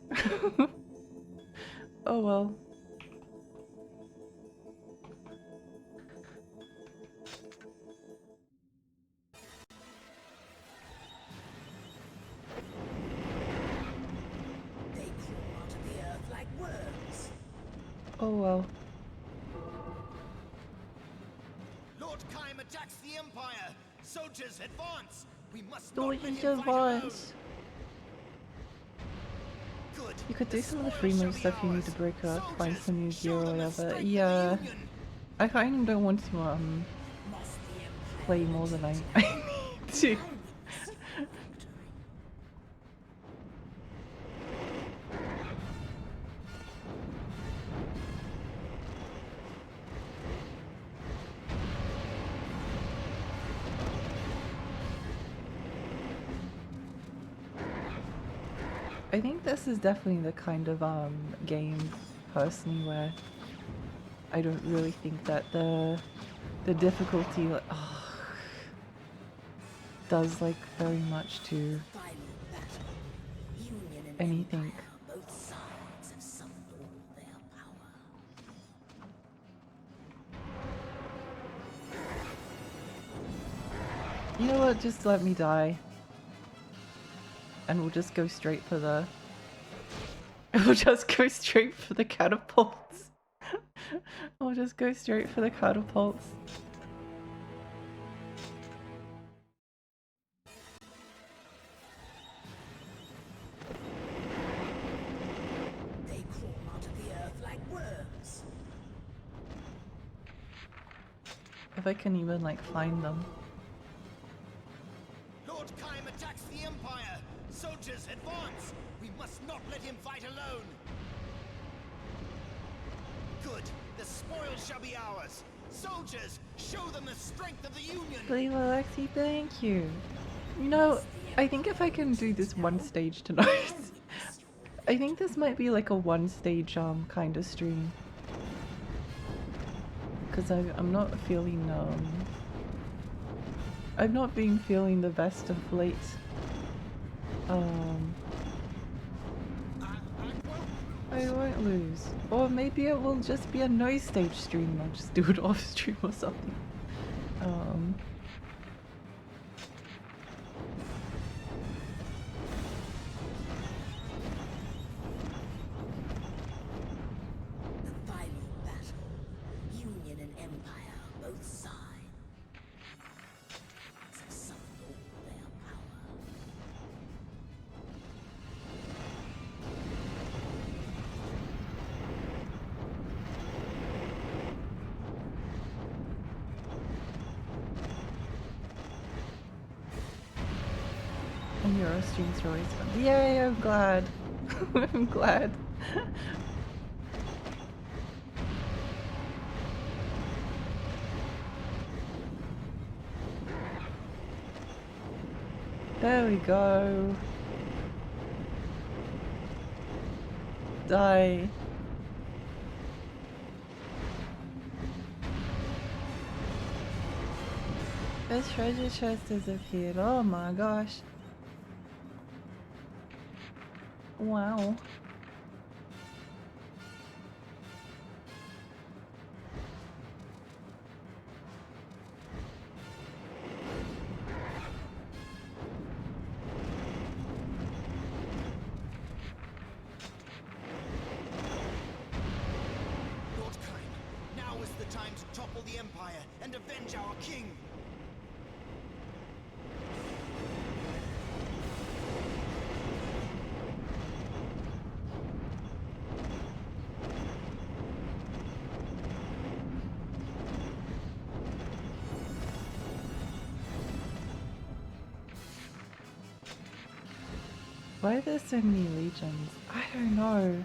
Oh well. They crawl onto the earth like worms. Oh well. Lord Kym attacks the Empire! Soldiers, advance! We must not Soldiers let him fight alone! advance. Good. You could do The some of the spoil free shall mode be stuff you need ours. to break up, find Soldiers, some new show gear or them the whatever. strength of the Yeah, Union. I kind of don't want to Must the Empire play more than I retreat? need to. I witness your victory. I think this is definitely the kind of game, personally, where I don't really think that the difficulty like, does like very much to Final battle. Union and anything. Empire, both sides have summoned all their power. You know what? Just let me die, and we'll just go straight for the. We'll just go straight for the catapults. We'll just go straight for the catapults. They crawl out of the earth like worms. If I can even like find them. Lord Kaim attacks the Empire! Soldiers, advance! We must not let him fight alone! Good. The spoil shall be ours! Soldiers, show them the strength of the Union! Believe Alexi, thank you. You know, I think if I can do this one stage tonight, I think this might be like a one stage kind of stream. Because I'm not feeling I've not been feeling the best of late. I won't lose. Or maybe it will just be a no stage stream. I'll just do it off stream or something. The final battle. Union and Empire, both sides have summoned all their power. And Euro streams are always fun. Yay, I'm glad. I'm glad. There we go. Die. This treasure chest has appeared. Oh my gosh. Wow. Lord Kaim, now is the time to topple the Empire and avenge our king! Why are there so many legions? I don't know.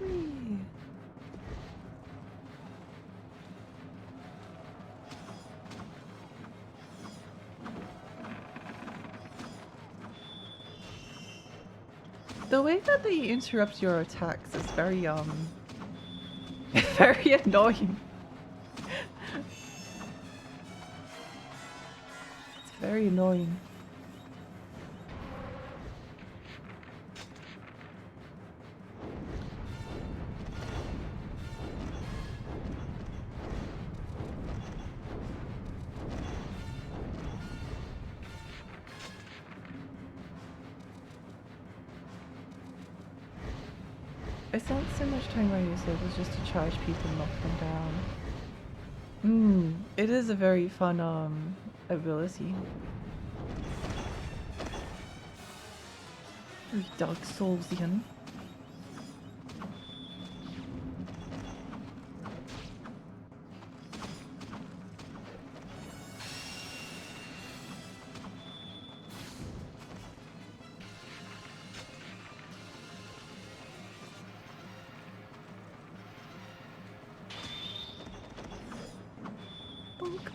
Whee. The way that they interrupt your attacks is very very annoying. It's very annoying. I spent so much time writing circles just to charge people and knock them down. It is a very fun ability. Very Dark Soulsian. Bonk.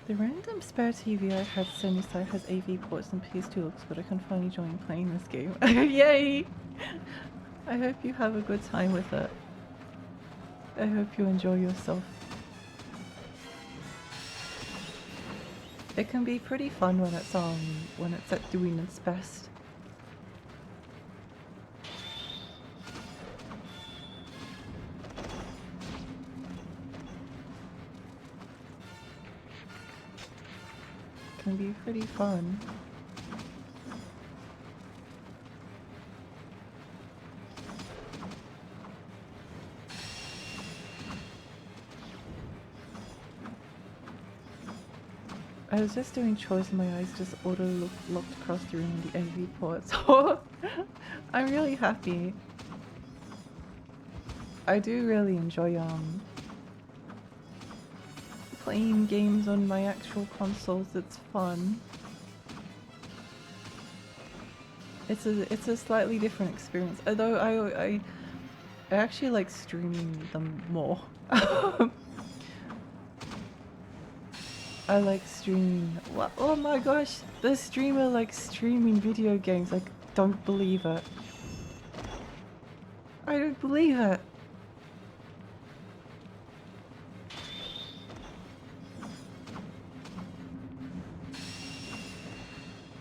The random spare TV I had sent aside has AV ports and PS2 looks good. I can finally join playing this game. Yay! I hope you have a good time with it. I hope you enjoy yourself. It can be pretty fun when it's at doing its best. Can be pretty fun. I was just doing chores and my eyes just locked across the room in the AV port, so I'm really happy. I do really enjoy playing games on my actual consoles. It's fun. It's a slightly different experience, although I actually like streaming them more. I like streaming. What? Oh my gosh, the streamer likes streaming video games. I don't believe it. I don't believe it.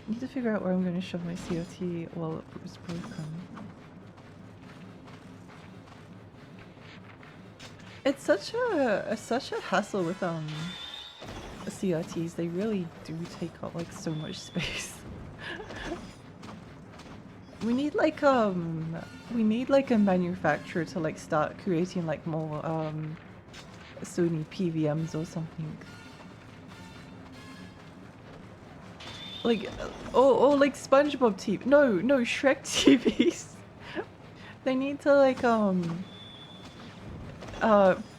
I need to figure out where I'm going to shove my CRT while it was broken. It's such a hassle with CRTs. They really do take up like so much space. We need like a manufacturer to like start creating like more Sony PVMs or something. Like or like SpongeBob TV. No, Shrek TVs. They need to like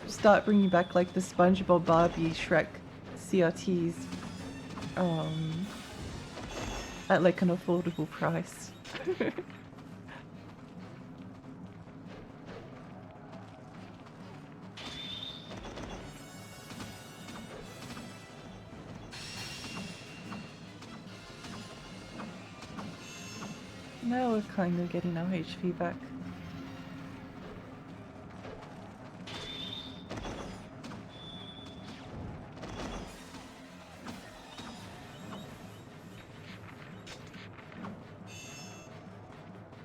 start bringing back like the SpongeBob, Barbie, Shrek CRTs at like an affordable price. Now we're kind of getting our HP back.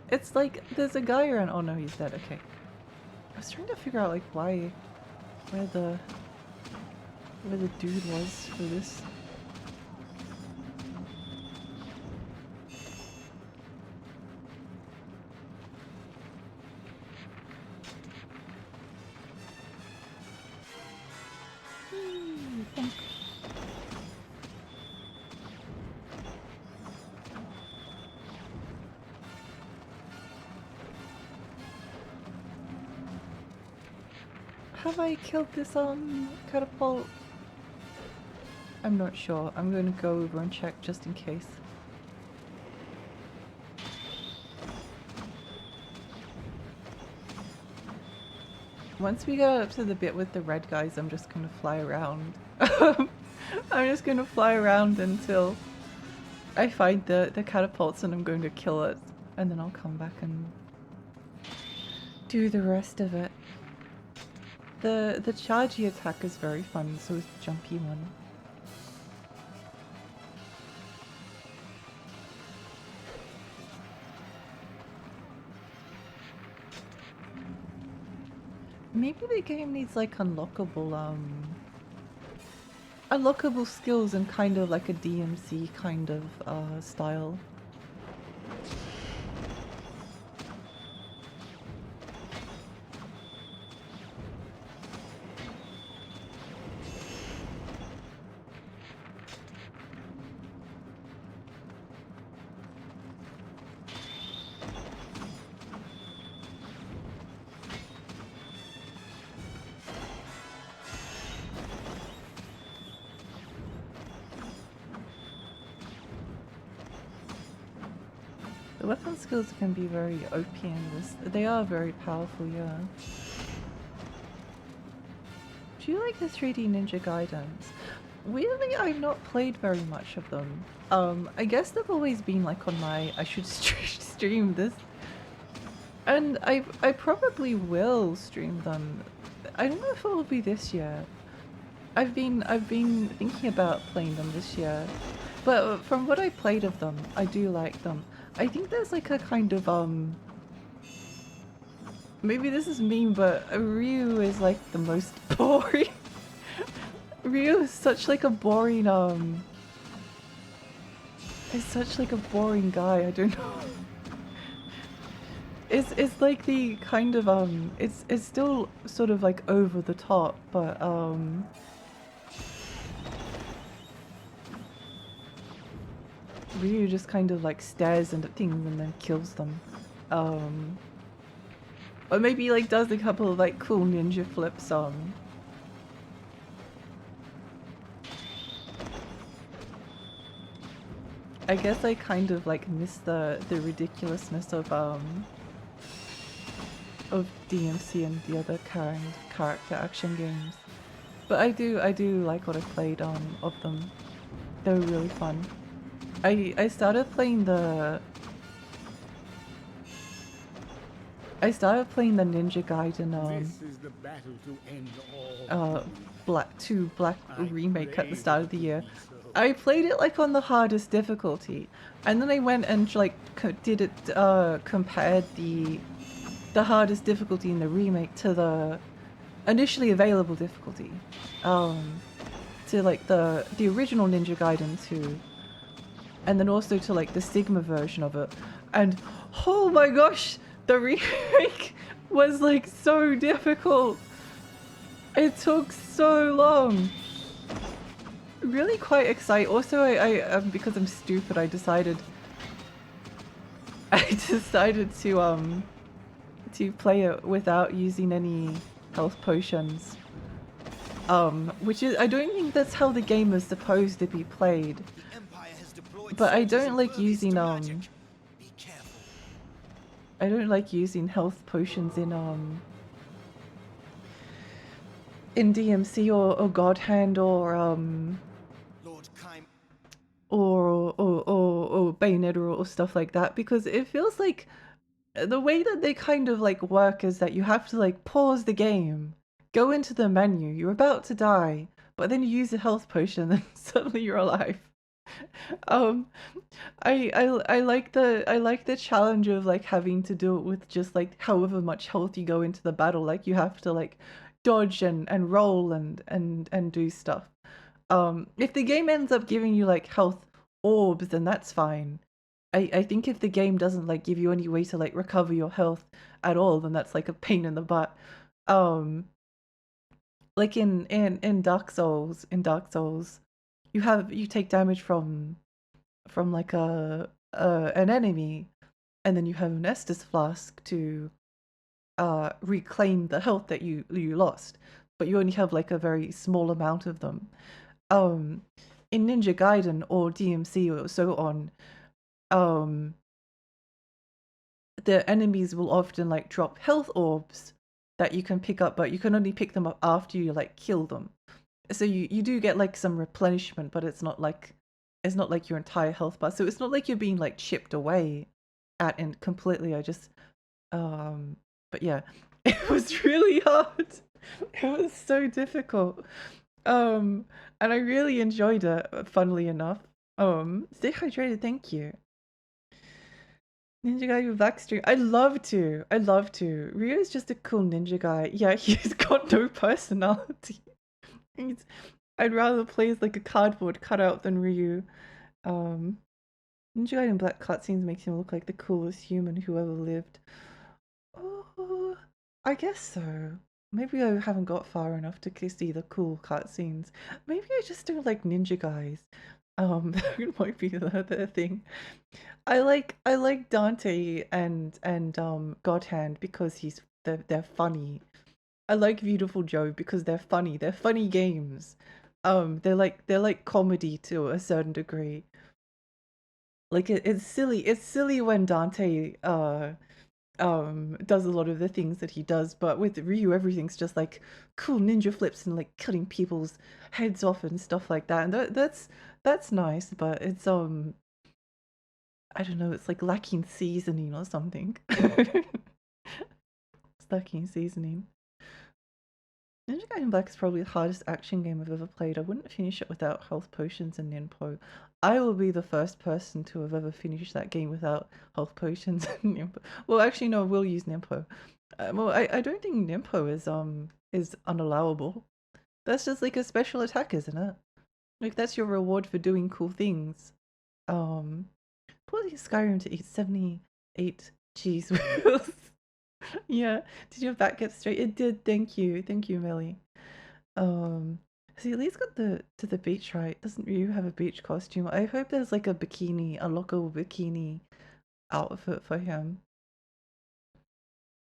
It's like there's a guy around. Oh no, he's dead. Okay. I was trying to figure out like where the dude was for this. Have I killed this catapult? I'm not sure. I'm going to go over and check just in case. Once we get up to the bit with the red guys, I'm just going to fly around. I'm just going to fly around until I find the catapults and I'm going to kill it. And then I'll come back and do the rest of it. The chargey attack is very fun, so is the jumpy one. Maybe the game needs like unlockable skills and kind of like a DMC kind of style. The weapon skills can be very OP in this. They are very powerful, yeah. Do you like the 3D Ninja Gaidens? Weirdly, I've not played very much of them. I guess they've always been like on my I should stream this. And I probably will stream them. I don't know if it will be this year. I've been thinking about playing them this year. But from what I played of them, I do like them. I think there's like a kind of maybe this is mean, but Ryu is like the most boring. Ryu is such like a boring is such like a boring guy, I don't know. It's like the kind of it's still sort of like over the top, but Ryu just kind of like stares at things and then kills them. Or maybe like does a couple of like cool ninja flips on. I guess I kind of like miss the ridiculousness of DMC and the other character action games. But I do like what I played of them. They were really fun. I started playing the Ninja Gaiden This is the battle to end all Black remake at the start of the year. I played it like on the hardest difficulty, and then I went and like compared the hardest difficulty in the remake to the initially available difficulty, to like the original Ninja Gaiden 2, and then also to like the Sigma version of it, and oh my gosh, the remake was like so difficult. It took so long. Really quite excited. Also, I because I'm stupid, I decided to play it without using any health potions. Which is, I don't think that's how the game is supposed to be played. But I don't like using I don't like using health potions in DMC or God Hand or Bayonetta or stuff like that, because it feels like the way that they kind of like work is that you have to like pause the game, go into the menu, you're about to die, but then you use a health potion and suddenly you're alive. I like the challenge of like having to do it with just like however much health you go into the battle. Like you have to like dodge and roll and do stuff. If the game ends up giving you like health orbs, then that's fine. I think if the game doesn't like give you any way to like recover your health at all, then that's like a pain in the butt. Like in Dark Souls, you take damage from like an enemy, and then you have an Estus flask to reclaim the health that you lost, but you only have like a very small amount of them. In Ninja Gaiden or DMC or so on, the enemies will often like drop health orbs that you can pick up, but you can only pick them up after you like kill them. So you do get like some replenishment, but it's not like your entire health bar. So it's not like you're being like chipped away at and completely. But yeah, it was really hard. It was so difficult. And I really enjoyed it, funnily enough. Stay hydrated, thank you. Ninja guy with black string. I'd love to. I'd love to. Ryu's just a cool ninja guy. Yeah, he's got no personality. I'd rather play as like a cardboard cutout than Ryu. Ninja guy in black cutscenes makes him look like the coolest human who ever lived. Oh, I guess so. Maybe I haven't got far enough to see the cool cutscenes. Maybe I just don't like ninja guys. That might be the thing. I like Dante and God Hand because they're funny. I like Beautiful Joe because they're funny. They're funny games. They're like comedy to a certain degree. Like it's silly. It's silly when Dante does a lot of the things that he does, but with Ryu everything's just like cool ninja flips and like cutting people's heads off and stuff like that. And that's nice, but it's I don't know, it's like lacking seasoning or something. It's lacking seasoning. Ninja Gaiden Black is probably the hardest action game I've ever played. I wouldn't finish it without health potions and Ninpo. I will be the first person to have ever finished that game without health potions and Ninpo. Well, actually, no, I will use Ninpo. Well, I don't think Ninpo is unallowable. That's just like a special attack, isn't it? Like that's your reward for doing cool things. Putting Skyrim to eat 78 cheese wheels. Yeah, did your back get straight? It did. Thank you, Millie. See, at least got to the beach right. Doesn't Ryu have a beach costume? I hope there's like a bikini, a local bikini outfit for him.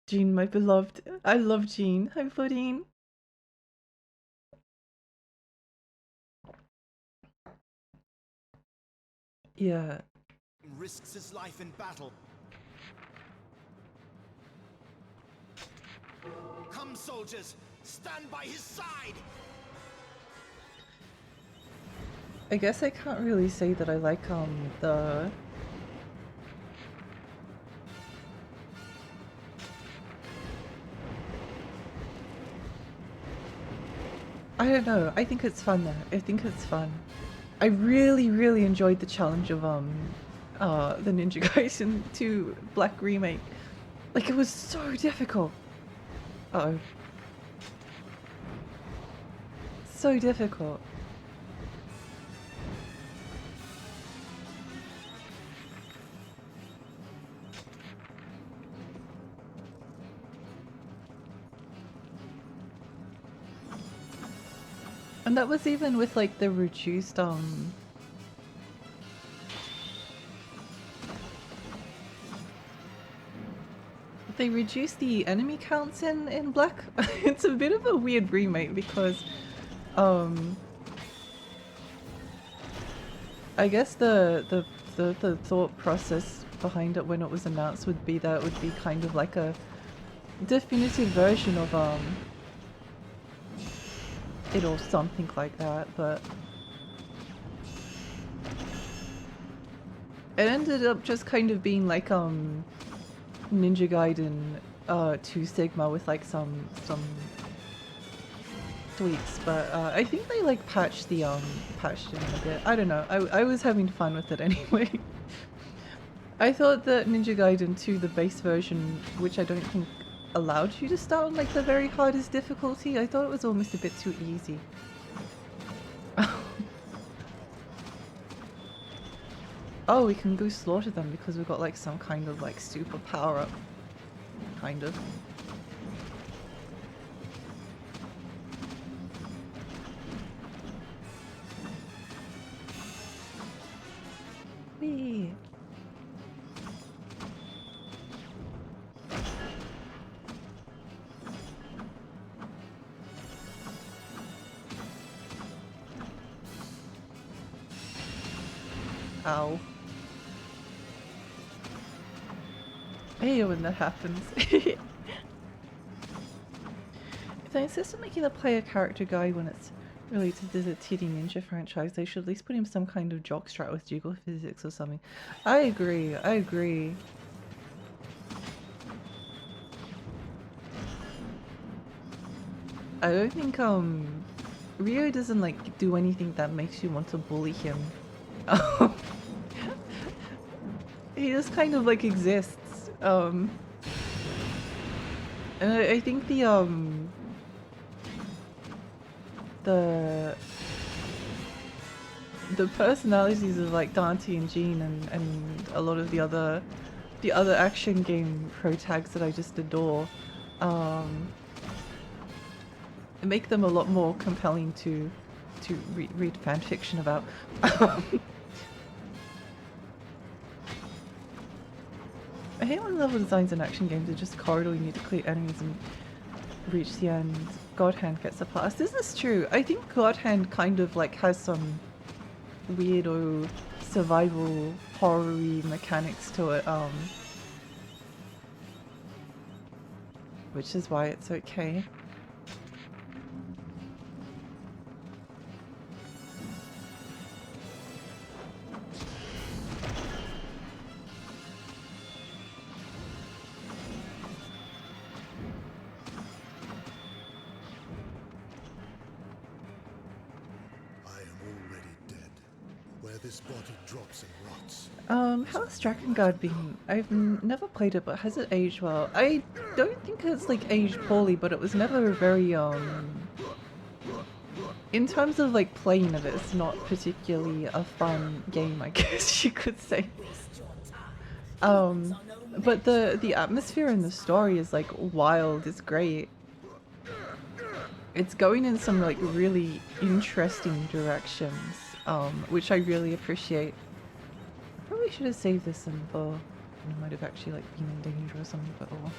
Jean, my beloved. I love Jean. Hi, Pudding. Yeah. Risks his life in battle. Come, soldiers, stand by his side. I guess I can't really say that I like the I don't know. I think it's fun though. I think it's fun. I really enjoyed the challenge of the Ninja Gaiden 2 Black Remake. Like it was so difficult. Uh-oh. So difficult. And that was even with like the reduced they reduced the enemy counts in Black. It's a bit of a weird remake because I guess the thought process behind it when it was announced would be that it would be kind of like a definitive version of it or something like that, but it ended up just kind of being like Ninja Gaiden 2 Sigma with like some tweaks, but I think they like patched it in a bit. I don't know. I was having fun with it anyway. I thought that Ninja Gaiden 2, the base version, which I don't think allowed you to start on like the very hardest difficulty, I thought it was almost a bit too easy. Oh, we can go slaughter them because we've got like some kind of like super power up. Kind of. Whee! Ow. I hate when that happens. If they insist on making the player character guy when it's related to the Titty Ninja franchise, they should at least put him some kind of jockstrap with jiggle physics or something. I agree, I agree. I don't think Ryo doesn't like do anything that makes you want to bully him. he just kind of like exists. And I think the personalities of like Dante and Jean and a lot of the other action game pro tags that I just adore, make them a lot more compelling to read fan fiction about. I hate when level designs in action games are just corridor, you need to clear enemies and reach the end. God Hand gets a pass. This is true. I think God Hand kind of like has some weirdo survival horror-y mechanics to it, which is why it's okay. This body drops and rots. How's Drakengard been? I've never played it, but has it aged well? I don't think it's like aged poorly, but it was never very in terms of like playing it, it's not particularly a fun game, I guess you could say. But the atmosphere and the story is like wild, it's great. It's going in some like really interesting directions. Which I really appreciate. I probably should have saved this and I might have actually like been in danger or something, but oh.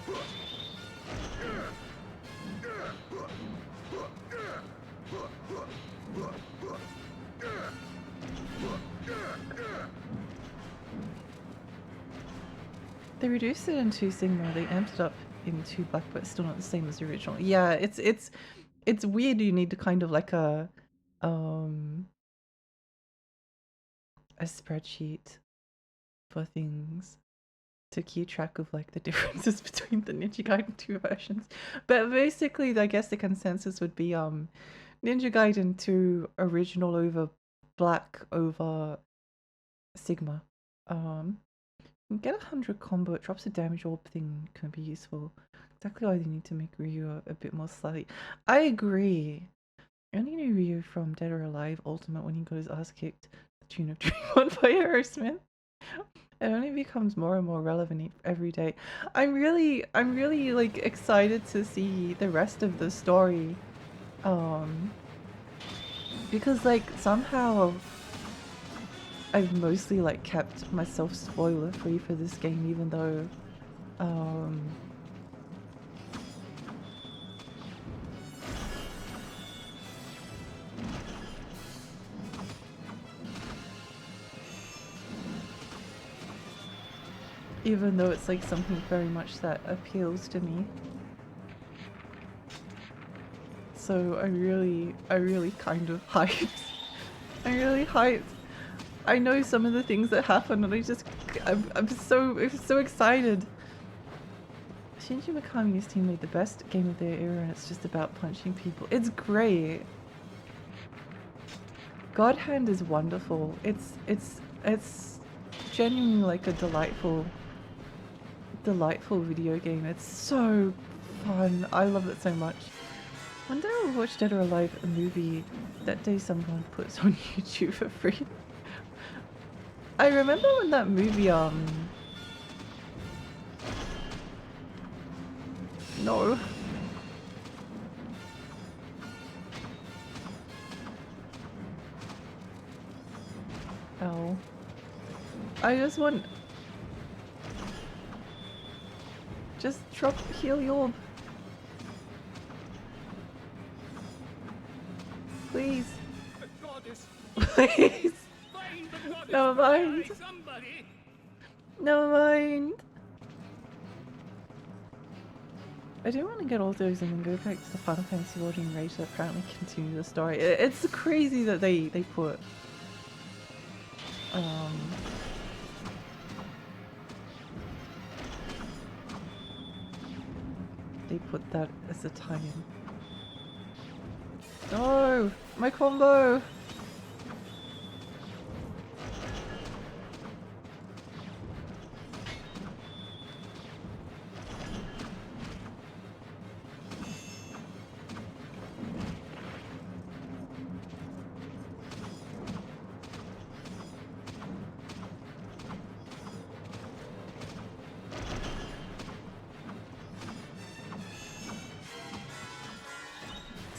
They reduced it in 2 Sigma, they amped it up in 2 Black, but still not the same as the original. Yeah, it's weird. You need to kind of like a spreadsheet for things to keep track of like the differences between the Ninja Gaiden 2 versions. But basically, I guess the consensus would be Ninja Gaiden 2 original over Black over Sigma. Get 100 combo, it drops a damage orb thing, can be useful. Exactly why they need to make Ryu a bit more slutty. I agree. I only knew Ryu from Dead or Alive Ultimate when he got his ass kicked. Tune of Dream On by Aerosmith. It only becomes more and more relevant every day. I'm really like excited to see the rest of the story. Because like somehow I've mostly like kept myself spoiler free for this game, even though it's like something very much that appeals to me. So I'm really kind of hyped. I'm really hyped. I know some of the things that happen and I'm so excited. Shinji Mikami and his team made the best game of their era and it's just about punching people. It's great. God Hand is wonderful. It's genuinely like a delightful video game. It's so fun. I love it so much. One day I'll watch Dead or Alive, a movie that day someone puts on YouTube for free. I remember when that movie, no. Oh. I just want... Just drop heal orb. Please. Please. Never mind. Never mind. I do want to get all those and then go back to the Final Fantasy World and Rage to apparently continue the story. It's crazy that they put that as a tie-in. No! My combo!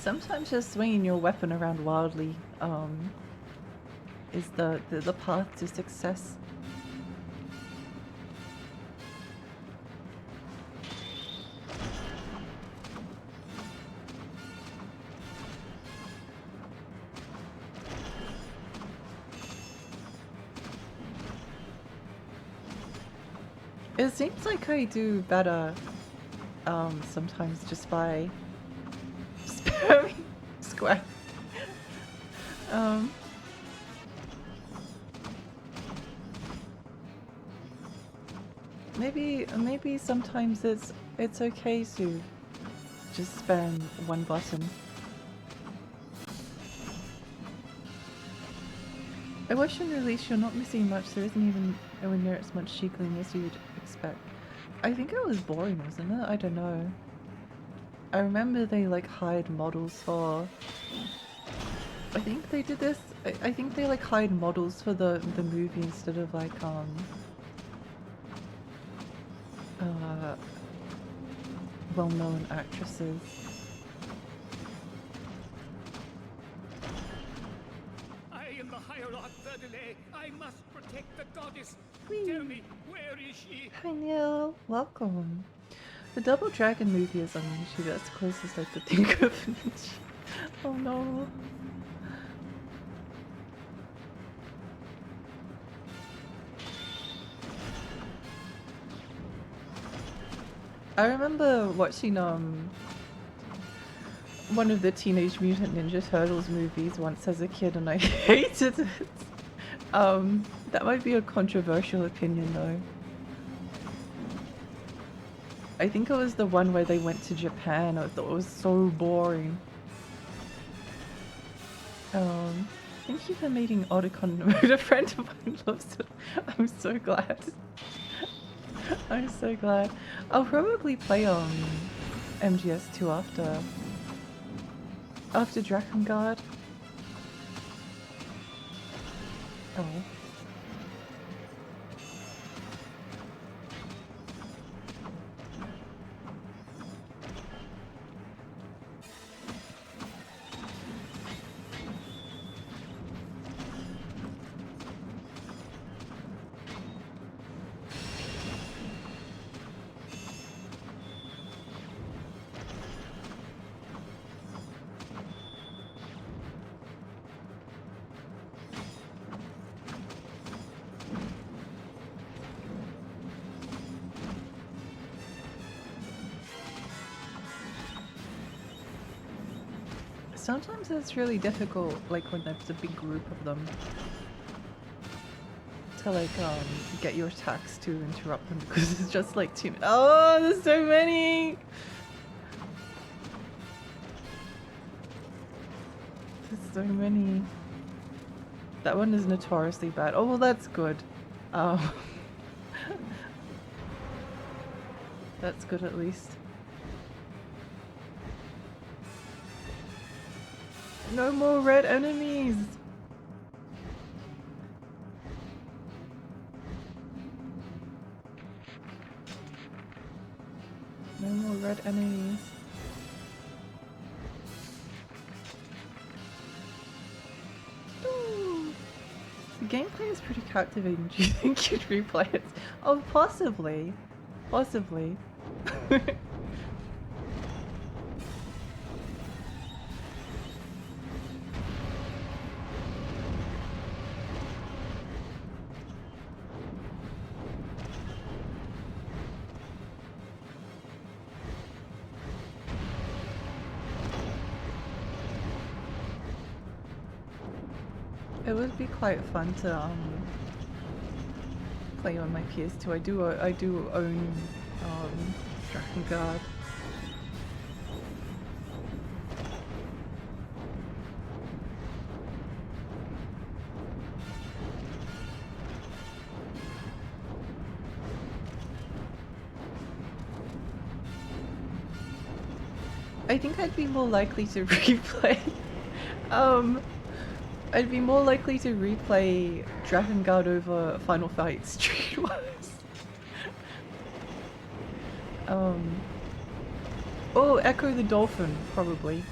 Sometimes just swinging your weapon around wildly is the path to success. It seems like I do better sometimes just by spamming square. Maybe sometimes it's okay to just spam one button. I wish in release you're not missing much. There isn't even anywhere near as much cheekling as you'd expect. I think it was boring, wasn't it? I don't know. I remember they like hired models for. I think they did this. I think they like hired models for the movie instead of like well-known actresses. I am the hierarch Verdelay. I must protect the goddess. Whee! Tell me, where is she? Hi Neil, welcome. The Double Dragon movie is on YouTube. That's the closest I could think of. Oh no. I remember watching one of the Teenage Mutant Ninja Turtles movies once as a kid and I hated it. That might be a controversial opinion though. I think it was the one where they went to Japan. I thought it was so boring. Thank you for meeting Otacon Mode. A friend of mine loves it. I'm so glad. I'm so glad. I'll probably play MGS2 after Drakengard. Oh. Sometimes it's really difficult, like when there's a big group of them, to like get your attacks to interrupt them because it's just like too. Oh, there's so many. There's so many. That one is notoriously bad. Oh well, that's good. That's good at least. No more red enemies! No more red enemies. Ooh. The gameplay is pretty captivating. Do you think you'd replay it? Oh, possibly. Possibly. It would be quite fun to play on my PS2. I do own Drakengard. I think I'd be more likely to replay I'd be more likely to replay Drakengard over Final Fight Streetwise. Oh, Echo the Dolphin, probably.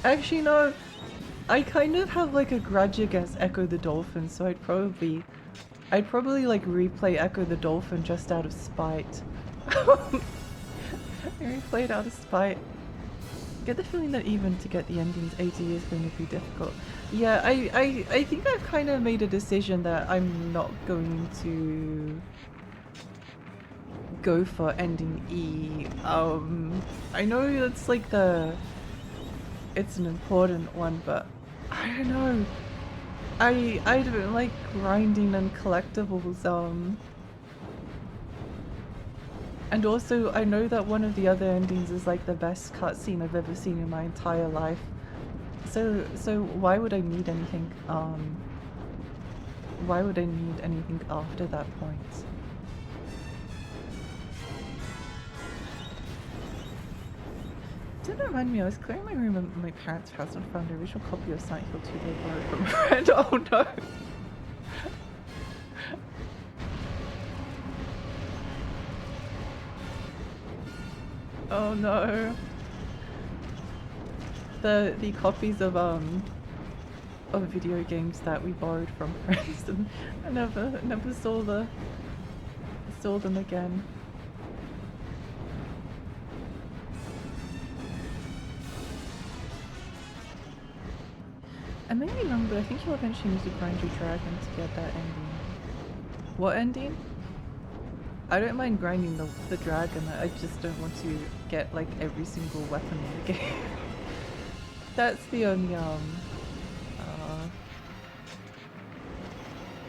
Actually, no. I kind of have like a grudge against Echo the Dolphin, so I'd probably like replay Echo the Dolphin just out of spite. I replay it out of spite. Get the feeling that even to get the endings 80 is going to be difficult. Yeah, I think I've kind of made a decision that I'm not going to go for ending E. I know it's like it's an important one, but I don't know. I don't like grinding and collectibles, and also I know that one of the other endings is like the best cutscene I've ever seen in my entire life. So why would I need anything, why would I need anything after that point? Didn't remind me, I was clearing my room at my parents' house and found the original copy of Silent Hill 2 they borrowed from a friend. Oh no! Oh no! The copies of video games that we borrowed from friends, and I never saw them again. I may be wrong, but I think you'll eventually need to grind your dragon to get that ending. What ending? I don't mind grinding the dragon, I just don't want to get like every single weapon in the game. That's the only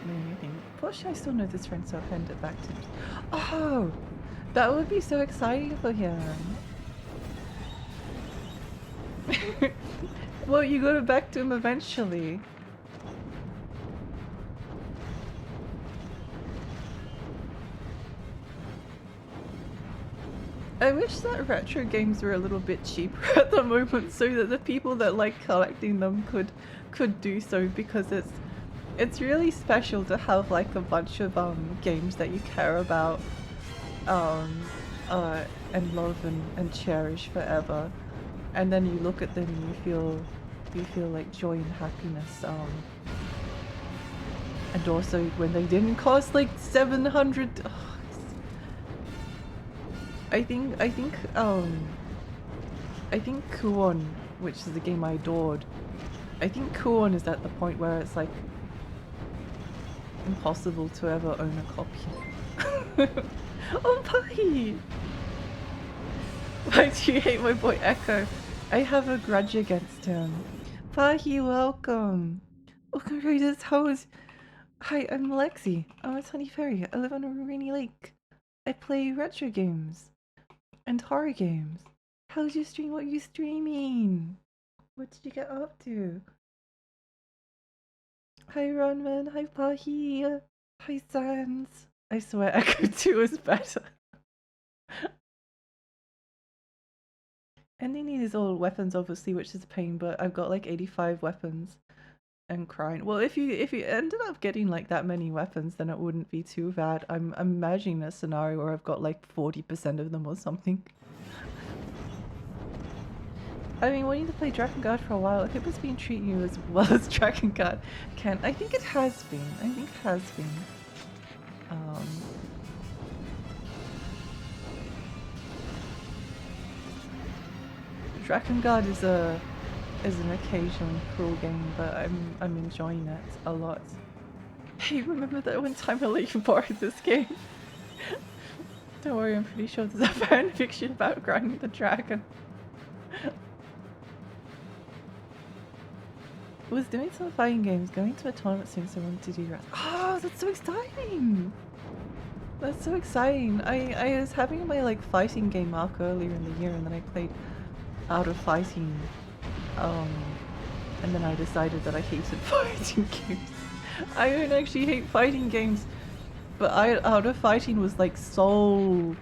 main thing. Push, I still know this friend, so I'll hand it back to him. Oh! That would be so exciting for him! Well, you got it back to him eventually. I wish that retro games were a little bit cheaper at the moment, so that the people that like collecting them could do so, because it's really special to have like a bunch of games that you care about and love and cherish forever, and then you look at them and you feel like joy and happiness, and also when they didn't cost like 700. I think Kuon, which is a game I adored, I think Kuon is at the point where it's like impossible to ever own a copy. Oh, Pai! Why do you hate my boy Echo? I have a grudge against him. Pahi, welcome! Welcome, Raiders. How is... Hi, I'm Lexi. I'm a tiny fairy. I live on a rainy lake. I play retro games and horror games. How's your stream? What are you streaming? What did you get up to? Hi, Ronman. Hi, Pahi. Hi, Sans. I swear Echo 2 is better. And they need his old weapons, obviously, which is a pain, but I've got like 85 weapons and crying. Well, if you ended up getting like that many weapons, then it wouldn't be too bad. I'm imagining a scenario where I've got like 40% of them or something. I've been wanting to play Drakengard for a while. I hope it's been treating you as well as Drakengard can. I think it has been. Drakengard is an occasionally cruel game, but I'm enjoying it a lot. Hey, remember that one time I let you borrow this game? Don't worry, I'm pretty sure there's a fan fiction about grinding the dragon. Was doing some fighting games, going to a tournament soon, so I wanted to do that. Oh, that's so exciting! That's so exciting. I was having my like fighting game arc earlier in the year, and then I played Out of Fighting, and then I decided that I hated fighting games. I don't actually hate fighting games, but Out of Fighting was like soul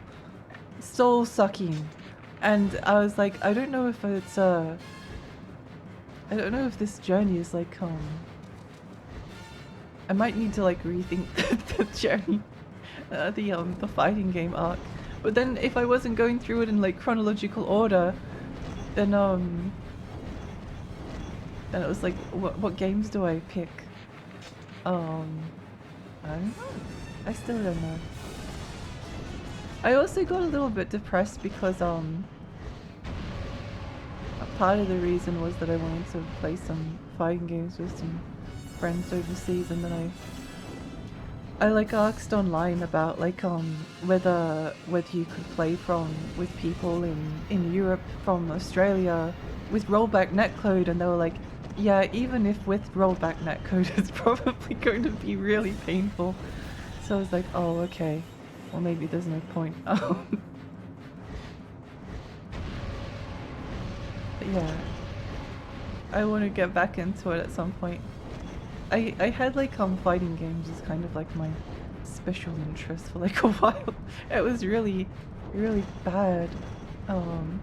sucking, and I was like, I don't know if it's I don't know if this journey is like I might need to like rethink the journey, the fighting game arc. But then if I wasn't going through it in like chronological order, then And it was like, what games do I pick? I don't know. I still don't know. I also got a little bit depressed because part of the reason was that I wanted to play some fighting games with some friends overseas, and then I like asked online about like whether you could play with people in Europe from Australia with rollback netcode, and they were like, yeah, even if with rollback netcode it's probably going to be really painful. So I was like, oh, okay, well maybe there's no point. But yeah, I want to get back into it at some point. I had like fighting games as kind of like my special interest for like a while. It was really bad. I'm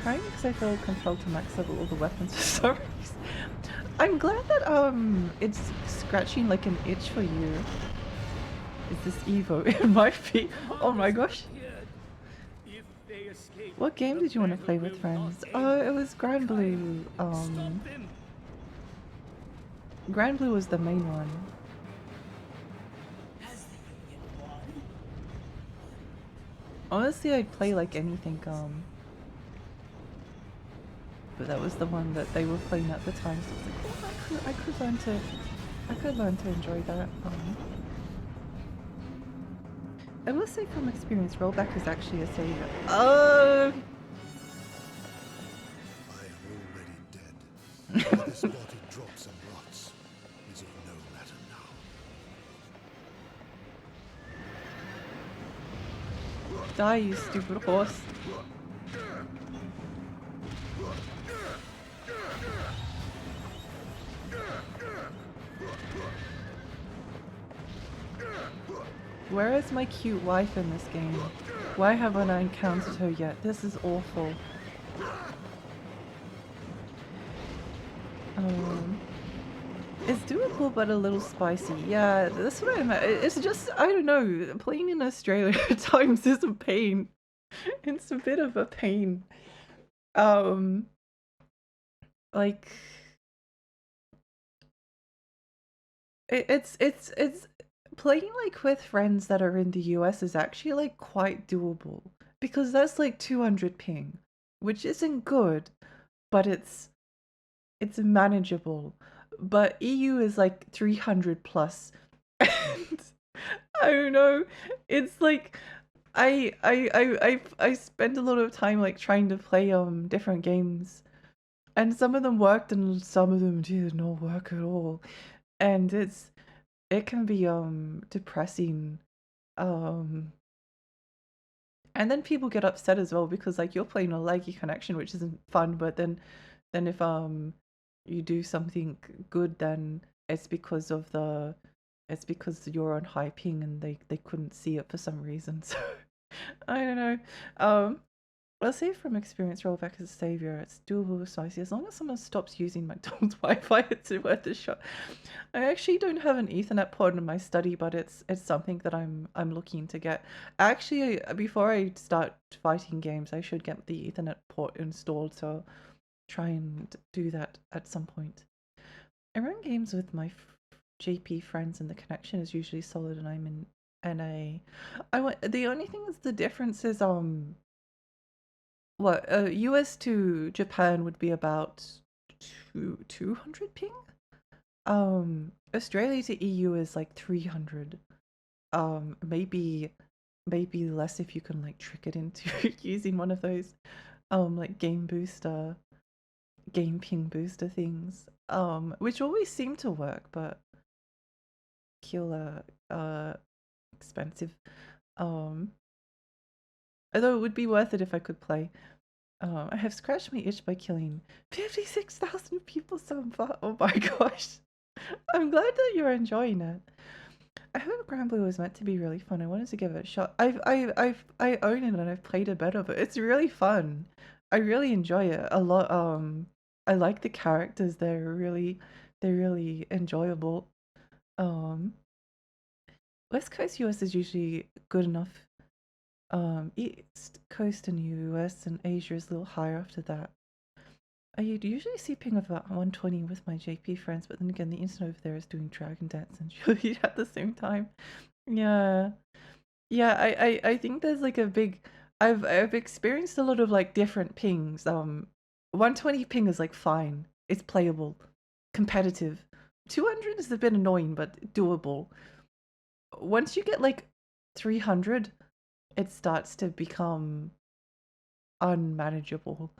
crying because I feel compelled to max level all the weapons for some reason. I'm glad that it's scratching like an itch for you. Is this Evo? It might be. Oh my gosh. What game did you want to play with friends? Oh, it was Grand Blue. Grand Blue was the main one. Honestly, I'd play like anything, but that was the one that they were playing at the time, so I was like, oh, I could learn to enjoy that. I will say from experience, rollback is actually a savior. I am already dead. Where this body drops and rots is of no matter now. Die, you stupid horse. Where is my cute wife in this game? Why haven't I encountered her yet? This is awful. It's doable but a little spicy. Yeah, that's what I meant. It's just, I don't know, playing in Australia at times is a pain. It's a bit of a pain. Like... It's playing like with friends that are in the US is actually like quite doable because that's like 200 ping, which isn't good, but it's manageable. But EU is like 300 plus. And I don't know. It's like I spend a lot of time like trying to play different games, and some of them worked and some of them did not work at all. And it can be depressing. And then people get upset as well because like you're playing a laggy connection, which isn't fun, but then if you do something good, then it's because you're on high ping and they couldn't see it for some reason. So I don't know. I'll say from experience, rollback is a savior. It's doable with spicy. As long as someone stops using McDonald's Wi-Fi, it's worth a shot. I actually don't have an Ethernet port in my study, but it's something that I'm looking to get. Actually, before I start fighting games, I should get the Ethernet port installed. So I'll try and do that at some point. I run games with my JP friends, and the connection is usually solid, and I'm in NA. The only thing is the difference is US to Japan would be about 200 ping. Australia to EU is like 300. Maybe less if you can like trick it into using one of those like game ping booster things. Which always seem to work, but killer expensive. Although it would be worth it if I could play. I have scratched my itch by killing 56,000 people so far. Oh my gosh. I'm glad that you're enjoying it. I heard Grand Blue was meant to be really fun. I wanted to give it a shot. I own it and I've played a bit of it. It's really fun. I really enjoy it a lot. I like the characters. They're really enjoyable. West Coast US is usually good enough. East Coast in the US and Asia is a little higher after that. I usually see ping of about 120 with my JP friends, but then again, the internet over there is doing Dragon Dance and Cheerlead at the same time. Yeah. Yeah, I think there's like a big I've experienced a lot of like different pings. 120 ping is like fine. It's playable. Competitive. 200 is a bit annoying but doable. Once you get like 300, it starts to become unmanageable.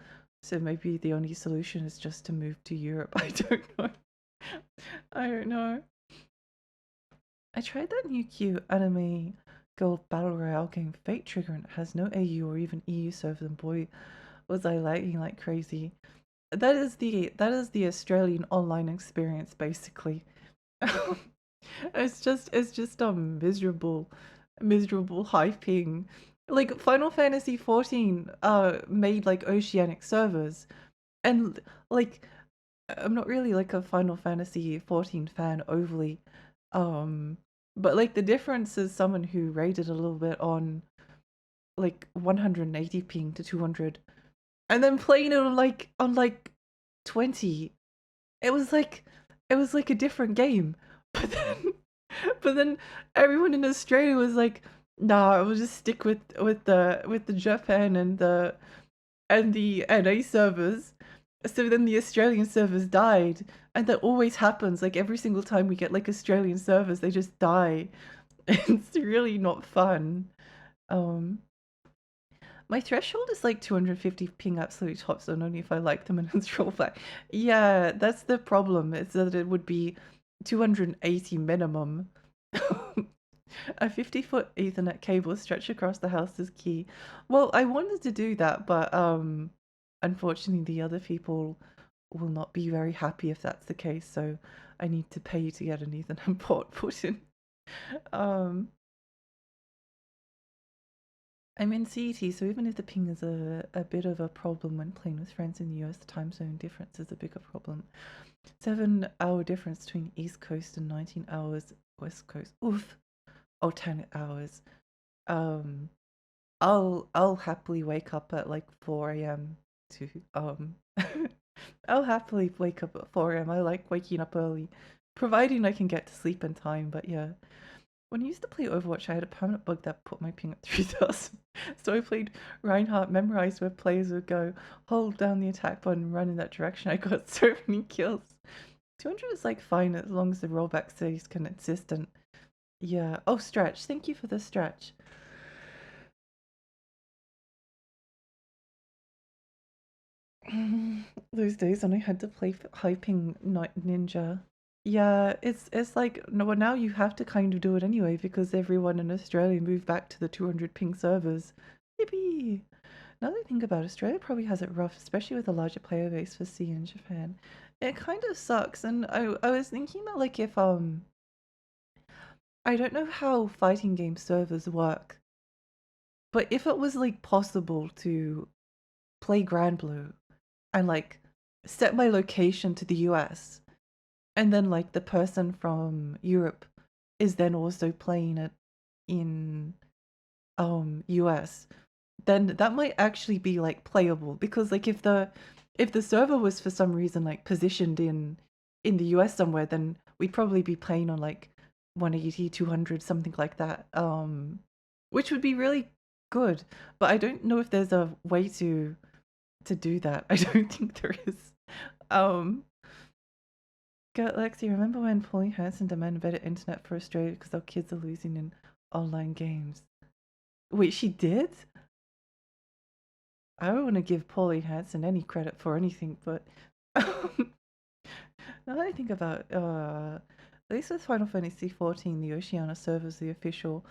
So maybe the only solution is just to move to Europe. I don't know. I don't know. I tried that new cute anime girl battle royale game Fate Trigger and it has no AU or even EU servers and boy was I lagging like crazy. That is the Australian online experience basically. it's just miserable high ping. Like Final Fantasy 14 made like oceanic servers and like I'm not really like a Final Fantasy 14 fan overly. But like the difference is someone who rated a little bit on like 180 ping to 200 and then playing it on like 20. It was like a different game. But then everyone in Australia was like, nah, I will just stick with the Japan and the NA servers. So then the Australian servers died, and that always happens. Like every single time we get like Australian servers, they just die. It's really not fun. Um, my threshold is like 250 ping absolute top zone only if I like them and it's rollback. Yeah, that's the problem. It's that it would be 280 minimum. A 50-foot Ethernet cable stretched across the house is key. Well, I wanted to do that, but unfortunately the other people will not be very happy if that's the case, so I need to pay to get an Ethernet port put in. Um I'm in CET, so even if the ping is a bit of a problem when playing with friends in the US, the time zone difference is a bigger problem. 7-hour difference between East Coast and 19 hours West Coast. Oof. Oh, 10 hours. Um, I'll happily wake up at like 4 a.m. to I'll happily wake up at 4 a.m. I like waking up early, providing I can get to sleep in time. But yeah, when I used to play Overwatch, I had a permanent bug that put my ping at 3000. So I played Reinhardt, memorized where players would go, hold down the attack button, run in that direction. I got so many kills. 200 is like fine as long as the rollback stays consistent. Yeah. Oh, stretch. Thank you for the stretch. Those days when I had to play hyping ninja. Yeah, it's like no, well, now you have to kind of do it anyway because everyone in Australia moved back to the 200 ping servers. Yippee! Now that I think about it, Australia probably has it rough, especially with a larger player base for C and Japan. It kind of sucks, and I was thinking that like if I don't know how fighting game servers work, but if it was like possible to play Grand Blue and like set my location to the US and then like the person from Europe is then also playing it in US, then that might actually be like playable because like if the server was for some reason like positioned in the US somewhere, then we'd probably be playing on like 180, 200, something like that. Which would be really good, but I don't know if there's a way to do that. I don't think there is. Um, Lexi, remember when Pauline Hanson demanded better internet for Australia because our kids are losing in online games? Wait, she did? I don't want to give Pauline Hanson any credit for anything, but now that I think about at least with Final Fantasy 14, the Oceania servers, the official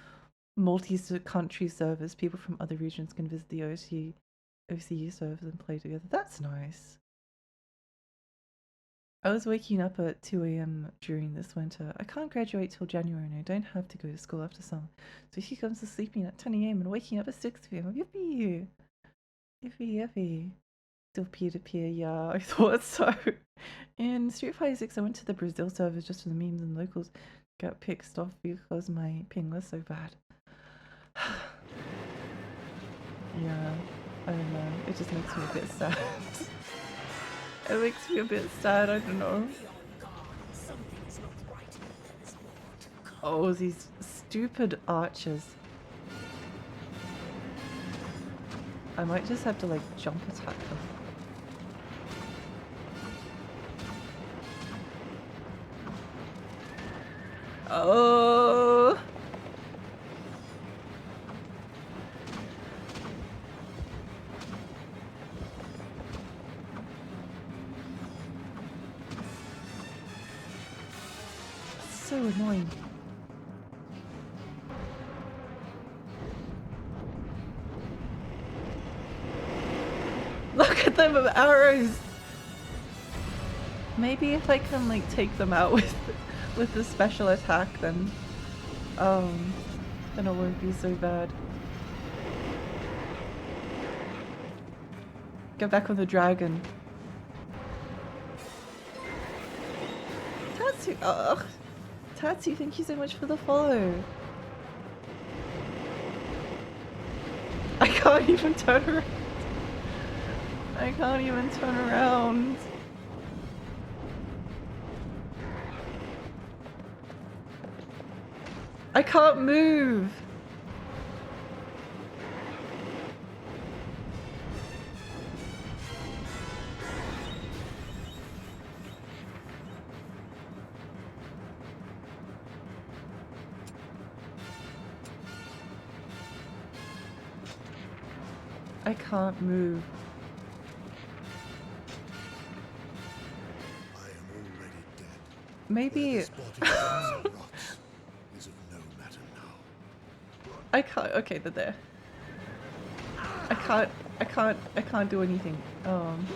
multi-country servers, people from other regions can visit the OCU servers and play together. That's nice. I was waking up at 2 a.m. during this winter. I can't graduate till January and I don't have to go to school after summer. So he comes to sleeping at 10 a.m. and waking up at 6 p.m. Yippee! Yippee yippee. Still peer-to-peer, yeah, I thought so. In Street Fighter 6, I went to the Brazil servers just for the memes and locals got pissed off because my ping was so bad. Yeah, I don't know. It just makes me a bit sad. It makes me a bit sad, I don't know. Oh, these stupid archers. I might just have to like jump attack them. Oh! So annoying. Look at them with arrows! Maybe if I can like take them out with the special attack, then it won't be so bad. Get back on the dragon. Tatsu, ugh. Tatsu, thank you so much for the follow. I can't even turn around. I can't even turn around. I can't move. I can't move. I am already dead. Maybe Where this body drops and rots is of no matter now. I can't. Okay, they're there. I can't do anything. Hang on.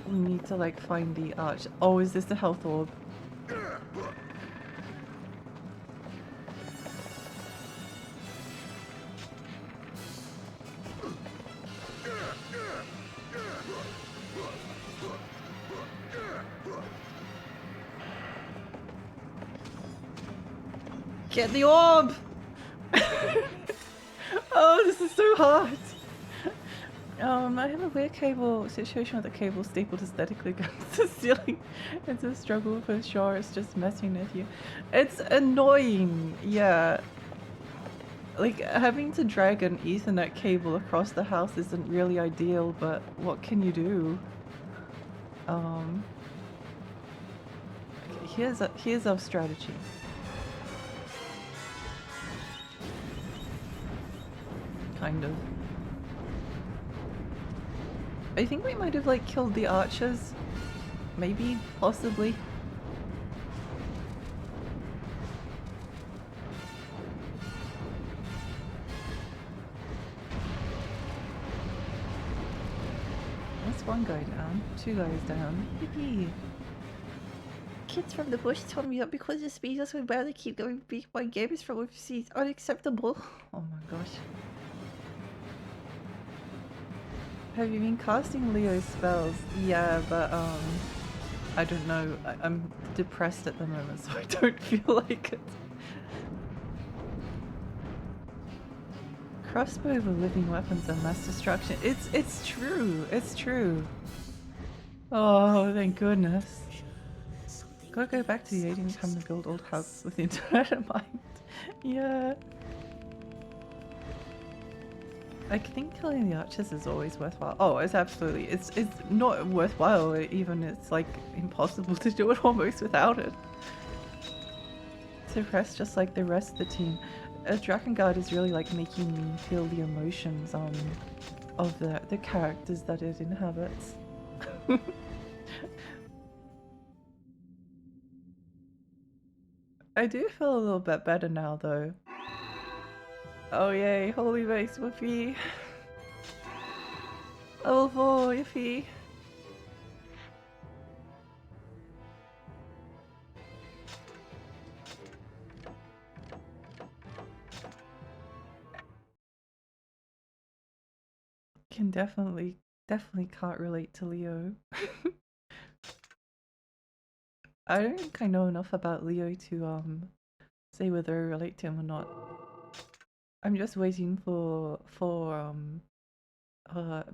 We need to like find the arch. Oh, is this the health orb? Get the orb! Oh, this is so hard. I have a weird cable situation with the cable stapled aesthetically against the ceiling. It's a struggle for sure. It's just messing with you. It's annoying, yeah. Like, having to drag an Ethernet cable across the house isn't really ideal, but what can you do? Okay, here's our strategy. Kind of. I think we might have like killed the archers. Maybe, possibly. That's one guy down, 2 guys down. Yippee! Kids from the bush told me that because the speeders would barely keep going big by games from overseas. Unacceptable. Oh my gosh. Have you been casting Leo's spells? Yeah, but I don't know. I'm depressed at the moment, so I don't feel like it. Crossbow with living weapons and mass destruction. It's true. It's true. Oh, thank goodness. Gotta go back to the 18th time to build old houses with the internet in mind. Yeah. I think killing the archers is always worthwhile. Oh, it's absolutely. It's not worthwhile even. It's like impossible to do it almost without it. Suppressed just like the rest of the team. Drakengard is really like making me feel the emotions of the characters that it inhabits. I do feel a little bit better now though. Oh yay, holy base whoopee. Level 4 yippee. Can definitely can't relate to Leo. I don't think I know enough about Leo to say whether I relate to him or not. I'm just waiting for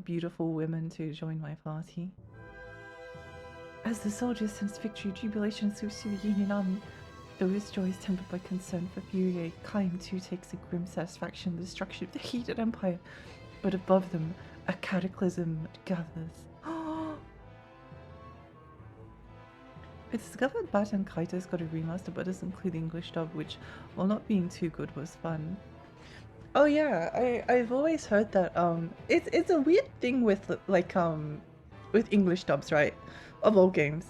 beautiful women to join my party. As the soldiers sense victory, jubilation sweeps through the Union army. Though his joy is tempered by concern for Fury, Kaim too takes a grim satisfaction in the destruction of the heated empire. But above them, a cataclysm gathers. I discovered Bat and Kaito's got a remaster but doesn't include the English dub, which, while not being too good, was fun. Oh yeah, I've always heard that it's a weird thing with like with English dubs, right? Of all games.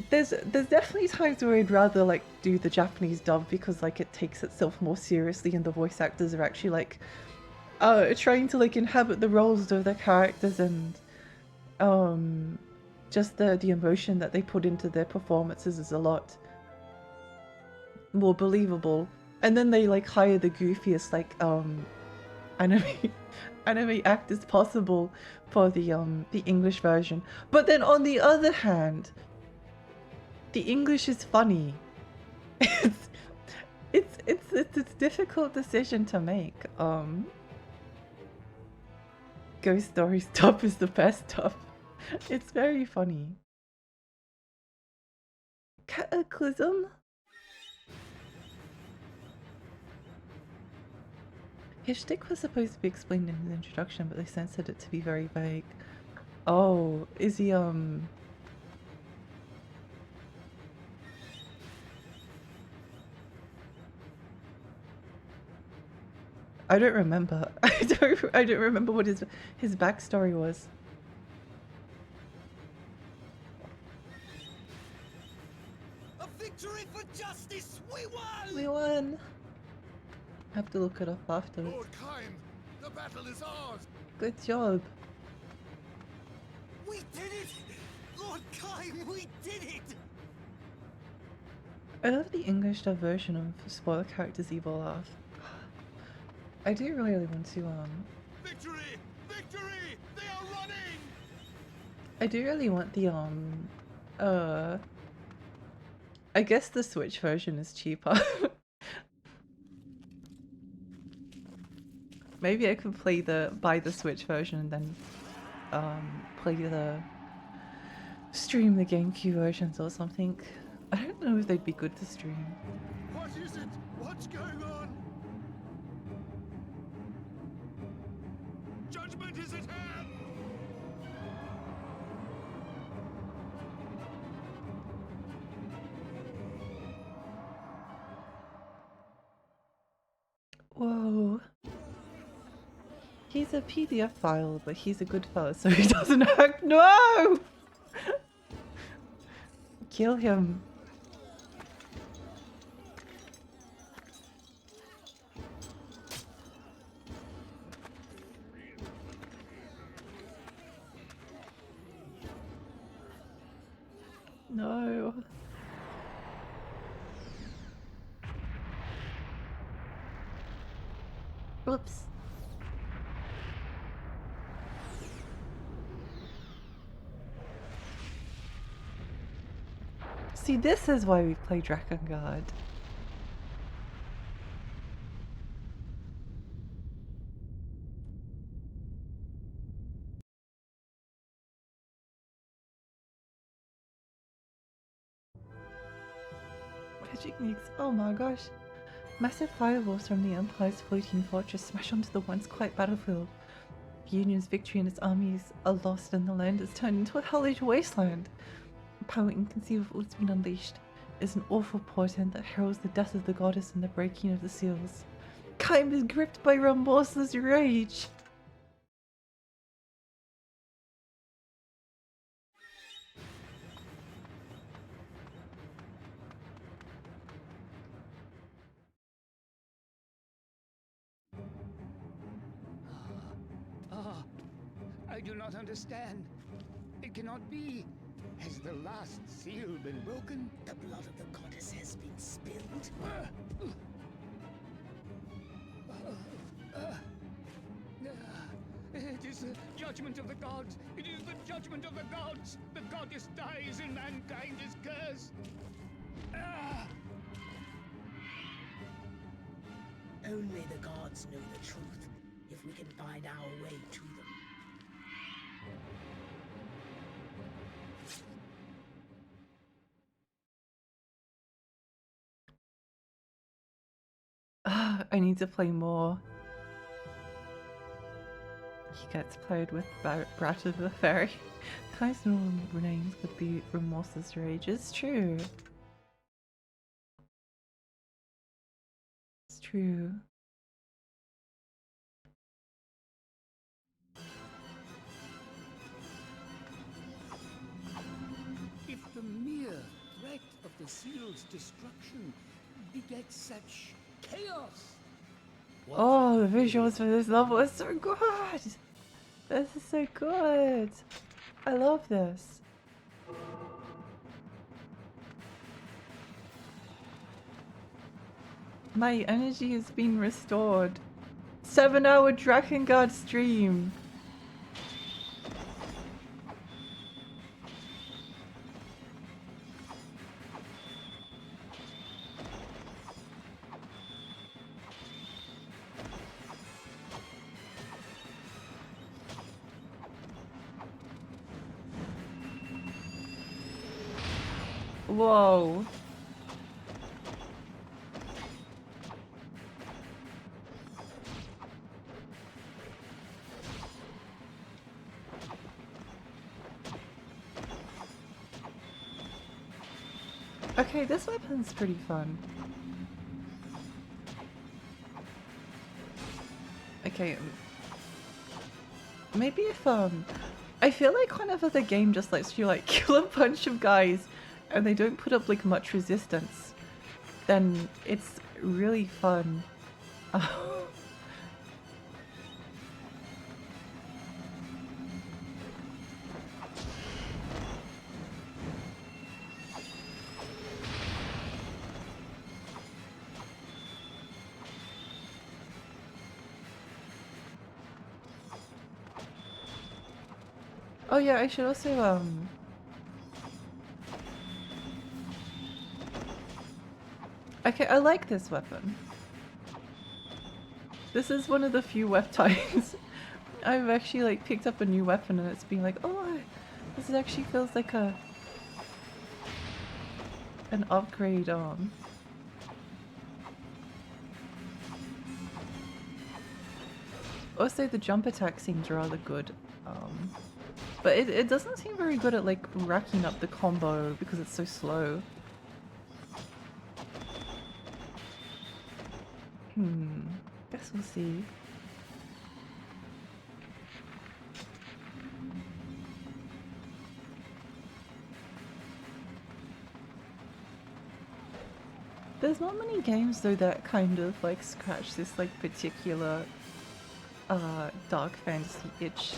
There's definitely times where I'd rather like do the Japanese dub because like it takes itself more seriously and the voice actors are actually like trying to like inhabit the roles of their characters and just the emotion that they put into their performances is a lot more believable. And then they like hire the goofiest like anime actors possible for the English version. But then on the other hand, the English is funny. It's a difficult decision to make. Ghost Story stuff is the best stuff. It's very funny. Cataclysm? His shtick was supposed to be explained in his introduction, but they censored it to be very vague. Oh, is he I don't remember. I don't remember what his backstory was. A victory for justice! We won! We won! I have to look it up afterwards. Lord Kaim, the battle is ours! Good job. We did it! Lord Kaim, we did it! I love the English dub version of Spoiler Character's Evil Laugh. I do really want to Victory! Victory! They are running! I do really want the I guess the Switch version is cheaper. Maybe I could buy the Switch version and then stream the GameCube versions or something. I don't know if they'd be good to stream. What is it? What's going on? Judgment is at hand! Whoa. He's a PDF file, but he's a good fellow, so he doesn't act. No! Kill him. No. Oops. See, this is why we play Drakengard. Magic nukes. Oh my gosh. Massive fireballs from the Empire's floating fortress smash onto the once quiet battlefield. The Union's victory and its armies are lost and the land is turned into a hellish wasteland. A power inconceivable has been unleashed. It is an awful portent that heralds the death of the goddess and the breaking of the seals. Kaim is gripped by remorseless rage. I do not understand. It cannot be. Has the last seal been broken? The blood of the goddess has been spilled. It is It's the judgment of the gods. It is the judgment of the gods. The goddess dies and mankind is cursed. Ah! Only the gods know the truth, if we can find our way to them. I need to play more. He gets played with Brat of the Fairy. Kai's normal names could be Remorseless Rage. It's true. It's true. If the mere threat of the seal's destruction begets such chaos. Oh, the visuals for this level are so good! This is so good! I love this. My energy has been restored. 7-hour Drakengard stream. Whoa. Okay, this weapon's pretty fun. Okay, maybe if I feel like whenever the game just lets you like kill a bunch of guys and they don't put up like much resistance, then it's really fun. Oh yeah, I should also okay, I like this weapon. This is one of the few times I've actually like picked up a new weapon and it's been like, oh, this actually feels like an upgrade on. Also, the jump attack seems rather good. But it doesn't seem very good at like racking up the combo because it's so slow. Guess we'll see. There's not many games though that kind of like scratch this like particular dark fantasy itch.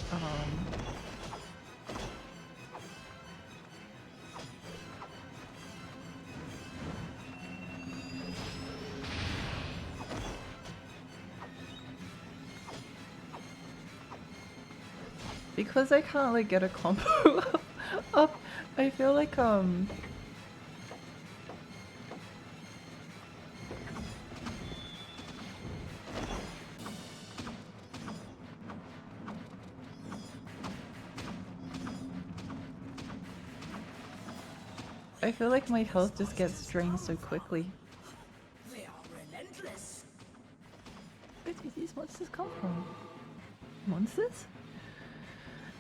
Because I can't like get a combo up, I feel like I feel like my health just gets drained so quickly. They are relentless. Where do these monsters come from? Monsters?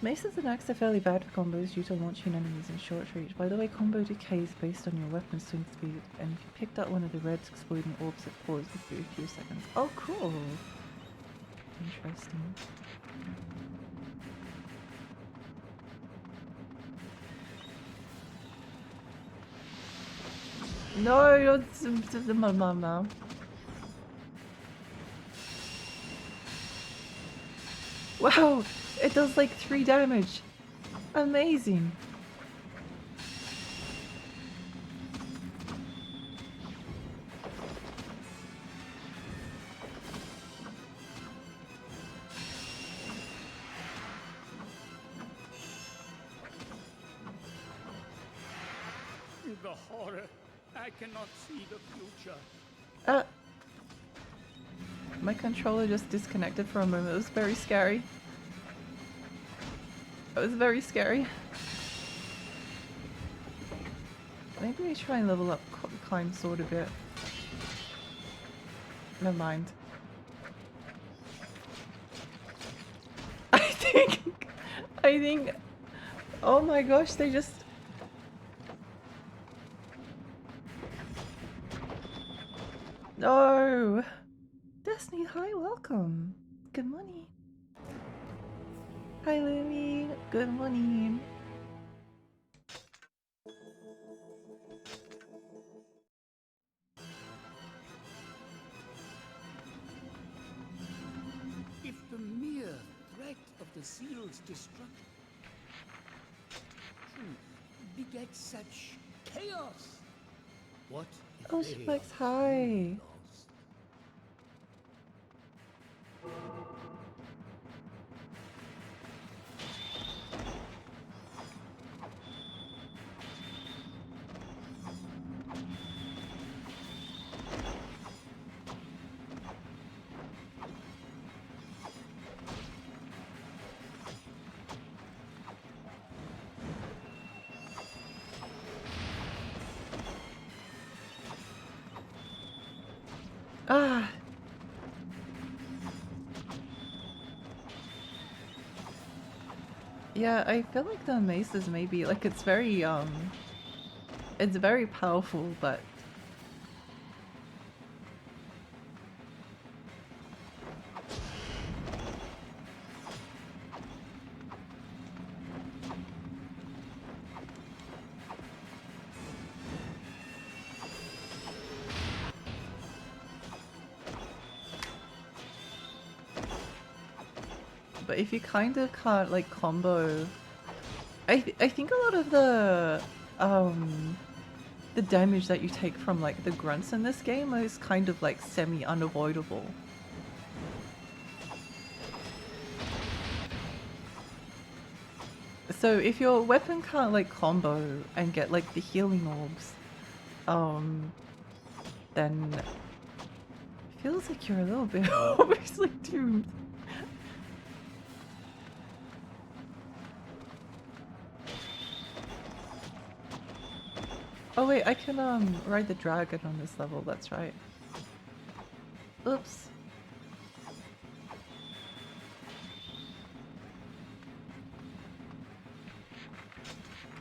Maces and axes are fairly bad for combos due to launching enemies in short reach. By the way, combo decay is based on your weapon's swing speed, and if you picked up one of the red exploding orbs, it pauses for a few seconds. Oh, cool! Interesting. No, you're the mum now. Wow, it does like 3 damage. Amazing. the horror. I cannot see the future. My controller just disconnected for a moment. It was very scary. It was very scary. Maybe we try and level up Climb Sword a bit. Never mind. I think, oh my gosh, they just... No! Destiny, hi, welcome. Good morning. Hi, Louie. Good morning. If the mere threat of the seal's destruction begets such chaos, what if Oh, they Shiplex, are hi. lost? Ah. Yeah, I feel like the mace is maybe like it's very powerful, but if you kind of can't like combo, I think a lot of the damage that you take from like the grunts in this game is kind of like semi unavoidable. So if your weapon can't like combo and get like the healing orbs, then it feels like you're a little bit obviously doomed. Oh wait, I can ride the dragon on this level, that's right. Oops.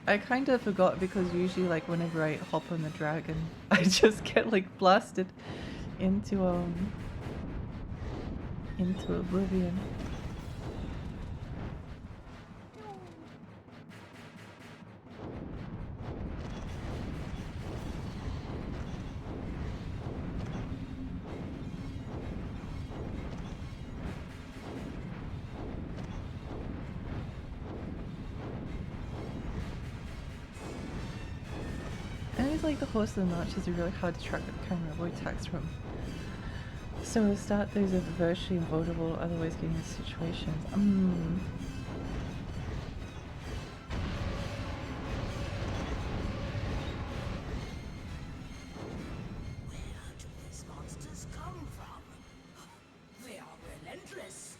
I kind of forgot because usually like whenever I hop on the dragon, I just get like blasted into oblivion. Like the horse and the marches are really hard to track with camera avoid attacks from. So at the start those are virtually avoidable, otherwise getting into situations. Where do these monsters come from? They are relentless.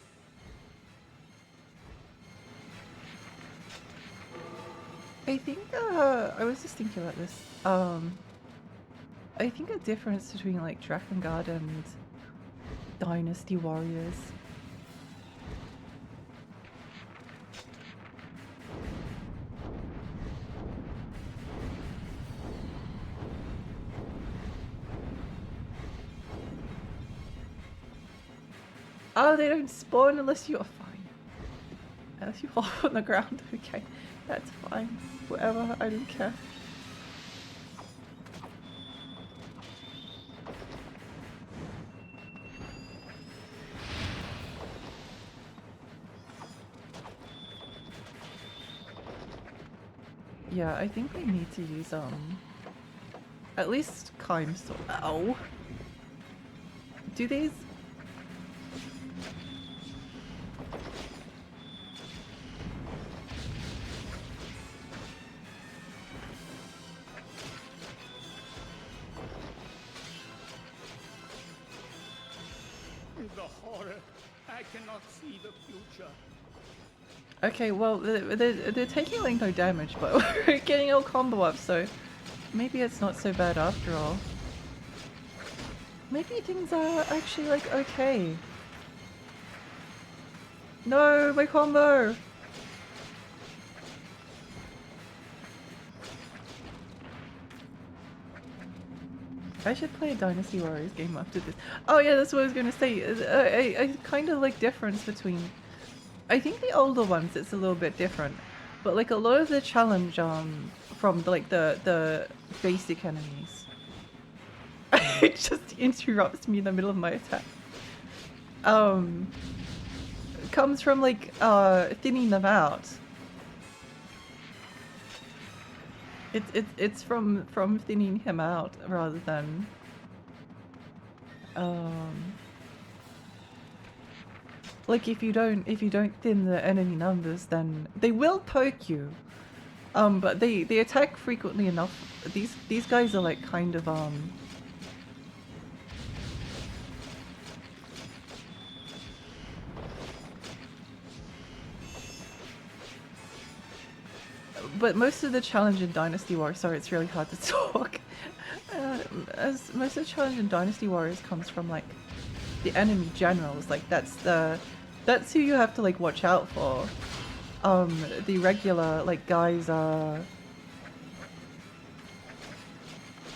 I think I was just thinking about this. I think a difference between like Drakengard and Dynasty Warriors. Oh, they don't spawn unless you're fine. Unless you hop on the ground, okay. That's fine. Whatever, I don't care. Yeah, I think we need to use at least Climb Sword. Ow. Do these? the horror. I cannot see the future. Okay, well, they're taking like no damage, but we're getting all combo up, so maybe it's not so bad after all. Maybe things are actually like okay. No, my combo! I should play a Dynasty Warriors game after this. Oh yeah, that's what I was gonna say. I kind of like difference between. I think the older ones it's a little bit different, but like a lot of the challenge from the basic enemies. It just interrupts me in the middle of my attack. Comes from like thinning them out. It's from thinning him out rather than like if you don't thin the enemy numbers, then they will poke you. But they attack frequently enough. These guys are like kind of but most of the challenge in Dynasty Warriors, sorry, it's really hard to talk. As most of the challenge in Dynasty Warriors comes from like the enemy generals, like that's who you have to like watch out for. The regular like guys are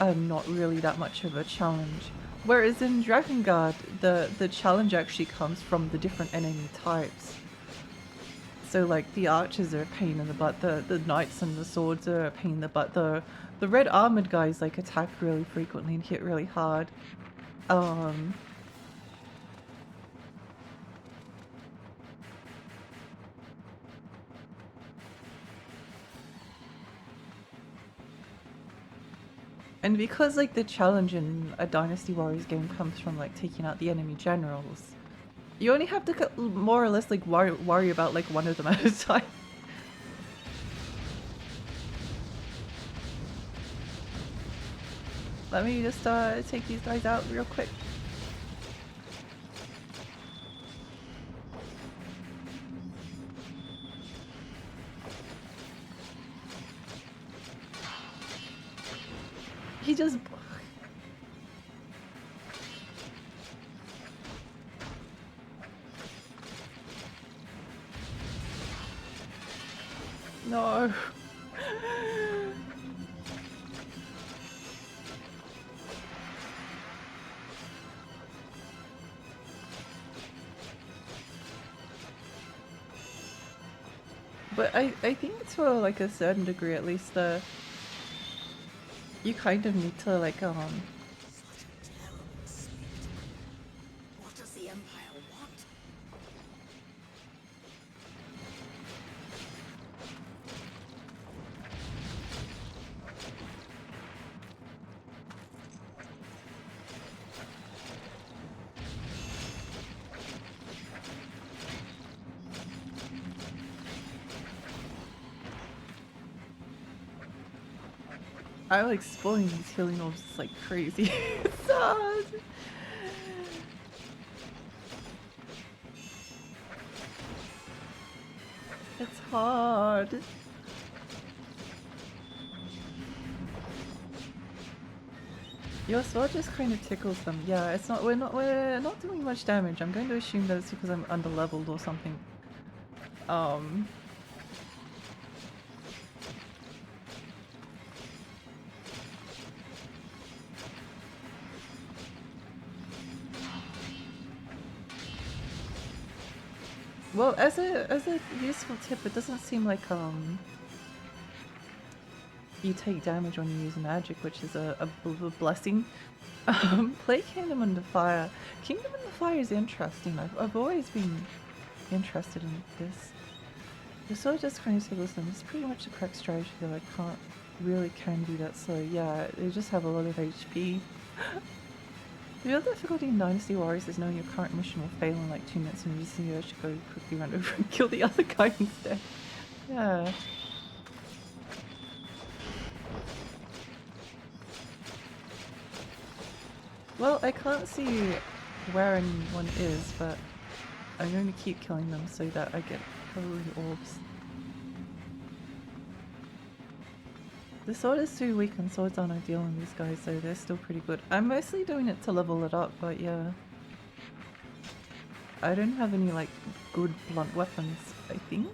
not really that much of a challenge. Whereas in Drakengard, the challenge actually comes from the different enemy types. So like the archers are a pain in the butt, the knights and the swords are a pain in the butt, the red armored guys like attack really frequently and hit really hard. And because like the challenge in a Dynasty Warriors game comes from like taking out the enemy generals, you only have to more or less like worry about like one of them at a time. Let me just take these guys out real quick. He just... No. But I think to like a certain degree at least you kind of need to like Such a terrible spectacle. What does the Empire want? I like spoiling these healing orbs like crazy. It's hard. It's hard. Your sword just kind of tickles them. Yeah, it's not. We're not doing much damage. I'm going to assume that it's because I'm under-leveled or something. Well, as a useful tip, it doesn't seem like you take damage when you use magic, which is a blessing. Play Kingdom Under Fire. Kingdom Under Fire is interesting. I've always been interested in this. The sword just kind of tickles them. It's pretty much the correct strategy though. I can do that slow. Yeah, they just have a lot of HP. The real difficulty in Dynasty Warriors is knowing your current mission will fail in like 2 minutes and you just need to go quickly run over and kill the other guy instead. Yeah. Well, I can't see where anyone is, but I'm going to keep killing them so that I get holy orbs. The sword is too weak and swords aren't ideal on these guys, so they're still pretty good. I'm mostly doing it to level it up, but yeah. I don't have any like good blunt weapons, I think.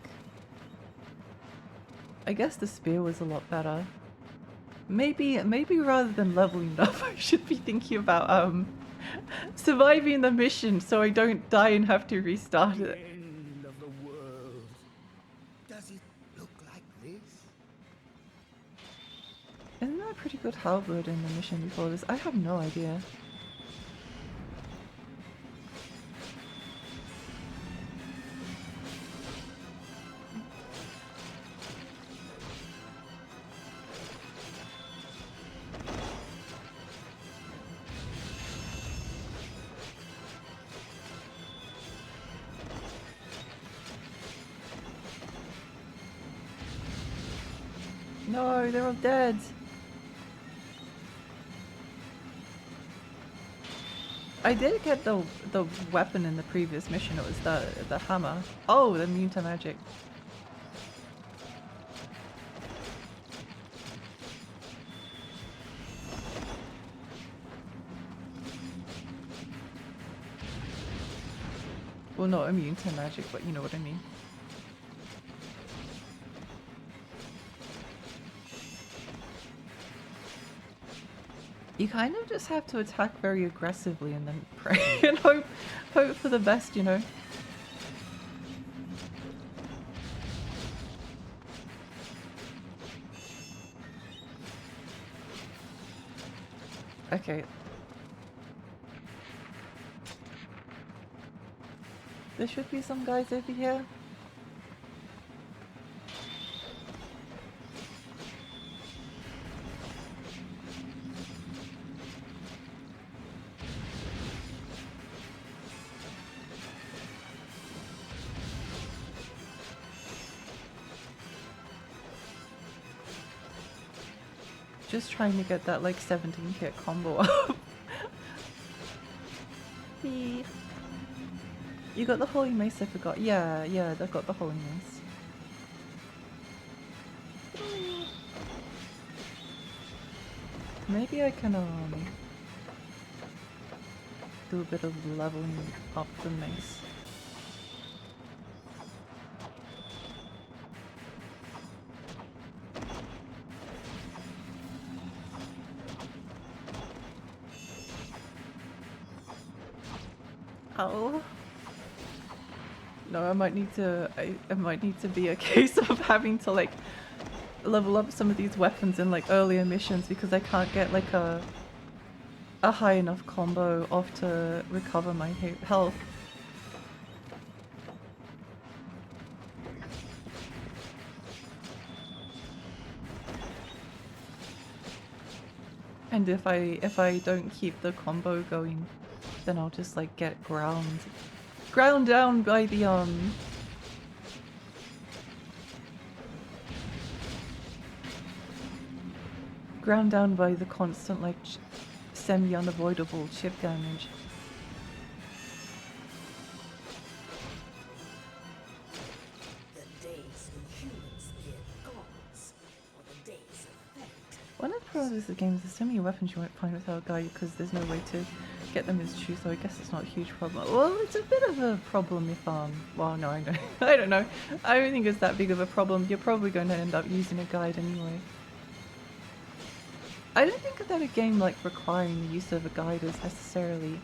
I guess the spear was a lot better. Maybe rather than leveling up, I should be thinking about surviving the mission so I don't die and have to restart The it. end of the world. Does it look like this? Isn't that a pretty good halberd in the mission before this? I have no idea. No, they're all dead. I did get the weapon in the previous mission. It was the hammer. Oh, the immune to magic. Well, not immune to magic, but you know what I mean. You kind of just have to attack very aggressively and then pray and hope for the best, you know. Okay. There should be some guys over here. Just trying to get that like 17 hit combo up. You got the holy mace, I forgot. Yeah, I got the holy mace. Maybe I can do a bit of leveling up the mace. Oh. No, I might need to be a case of having to like level up some of these weapons in like earlier missions because I can't get like a high enough combo off to recover my health. And if I don't keep the combo going, then I'll just like get ground down by the ground down by the constant like semi-unavoidable chip damage. The days when humans feared gods, or the days of fate. One of the problems with the game is there's so many weapons you won't find without a guide because there's no way to get them as true, so I guess it's not a huge problem. Well, it's a bit of a problem if well, no, I know. I don't know. I don't think it's that big of a problem. You're probably going to end up using a guide anyway. I don't think that a game like requiring the use of a guide is necessarily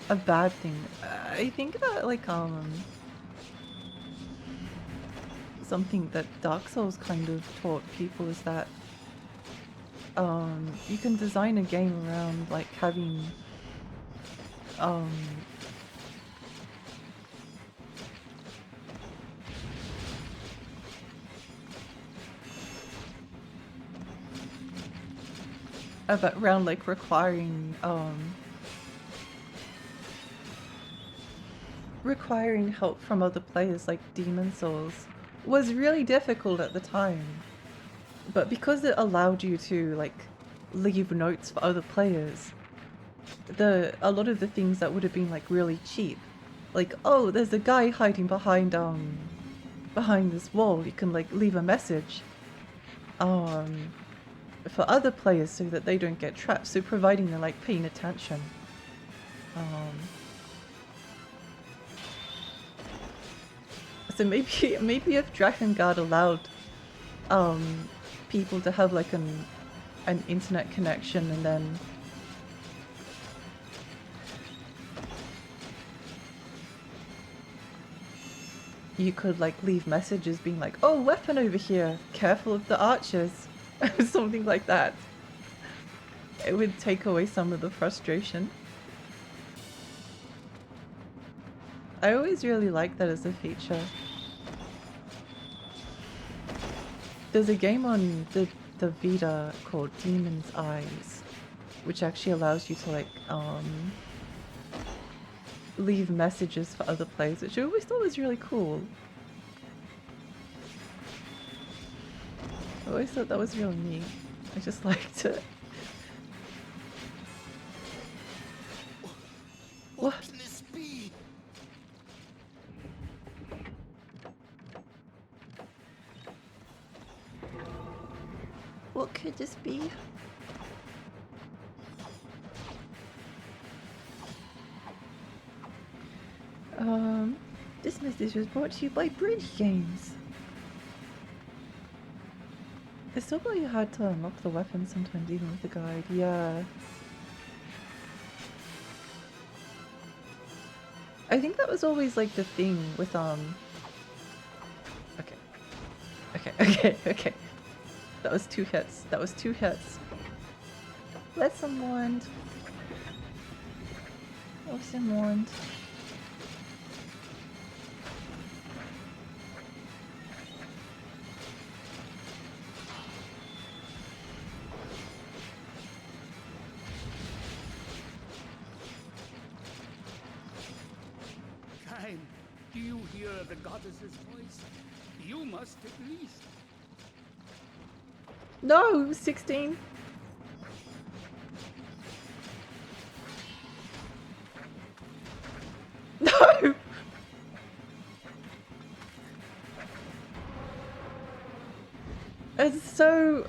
a bad thing. I think that like something that Dark Souls kind of taught people is that you can design a game around like having around like requiring help from other players, like Demon Souls was really difficult at the time, but because it allowed you to like leave notes for other players, a lot of the things that would have been like really cheap, like, oh, there's a guy hiding behind this wall, you can like leave a message for other players so that they don't get trapped, so providing they're like paying attention. So maybe if Drakengard allowed people to have like an internet connection, and then you could like leave messages being like, oh, weapon over here, careful of the archers, something like that. It would take away some of the frustration. I always really like that as a feature. There's a game on the Vita called Demon's Eyes, which actually allows you to like leave messages for other players, which I always thought was really cool. I always thought that was really neat. I just liked it. What can this be? What could this be? This message was brought to you by Bridge Games. It's still really hard to unlock the weapon sometimes, even with the guide. Yeah. I think that was always like the thing with Okay. That was 2 hits. That was 2 hits. Lesson learned. Lesson learned. Kain, do you hear the goddess's voice? You must at least. No, it was 16. No! It's so...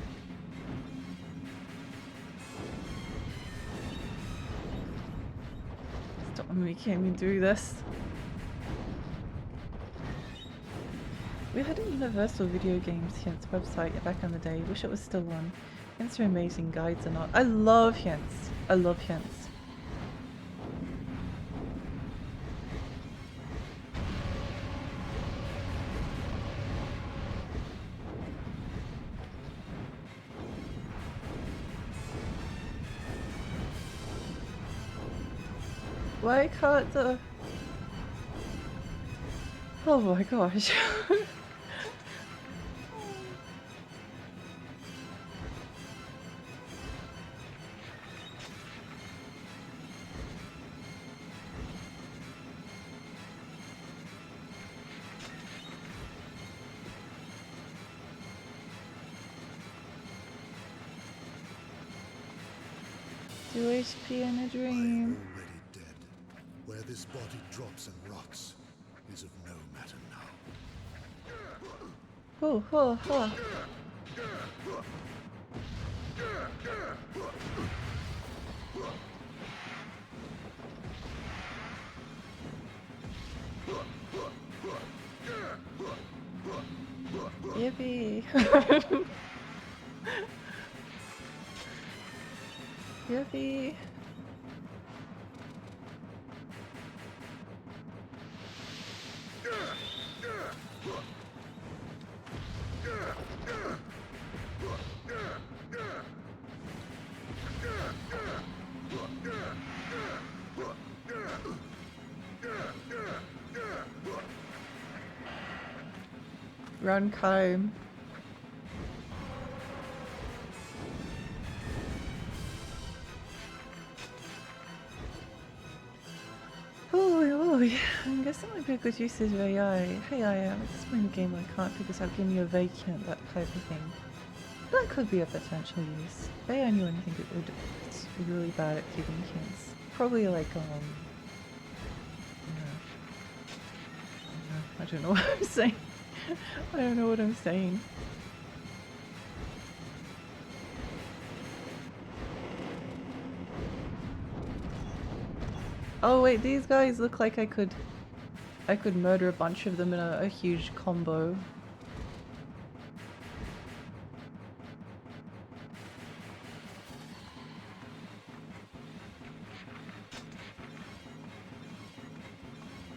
Stop making me do this. We had a Universal Video Games Hints website back in the day. Wish it was still on. Hints are amazing, guides are not. I love hints. I love hints. Why can't the... Oh my gosh. Do HP in a dream. Already dead. Where this body drops and rots is of no matter now. Oh, oh, oh. Yippee. Yippee. Run, comb. Oh, yeah. I guess that might be a good usage of AI. Hey, I am explaining the game I can't figure out, give me a vacant, that type of thing. That could be a potential use. AI knew anything it would. really bad at giving hints. Probably like I don't know what I'm saying. I don't know what I'm saying. Oh wait, these guys look like I could murder a bunch of them in a huge combo.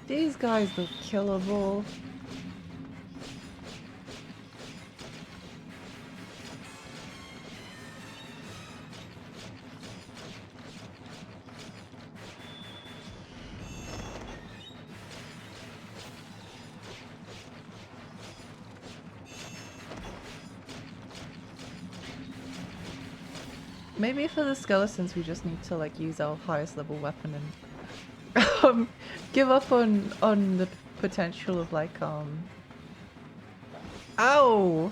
These guys look killable. Maybe for the skeletons we just need to like use our highest level weapon and give up on the potential of like Ow!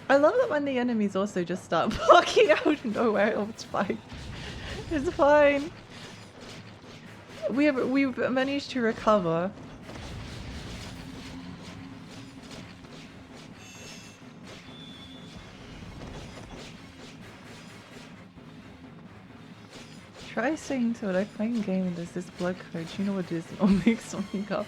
I love that when the enemies also just start blocking out of nowhere. Oh, it's fine. It's fine. We've managed to recover. Try saying to it, I play a game and there's this blood code. You know what it is? It'll make something up.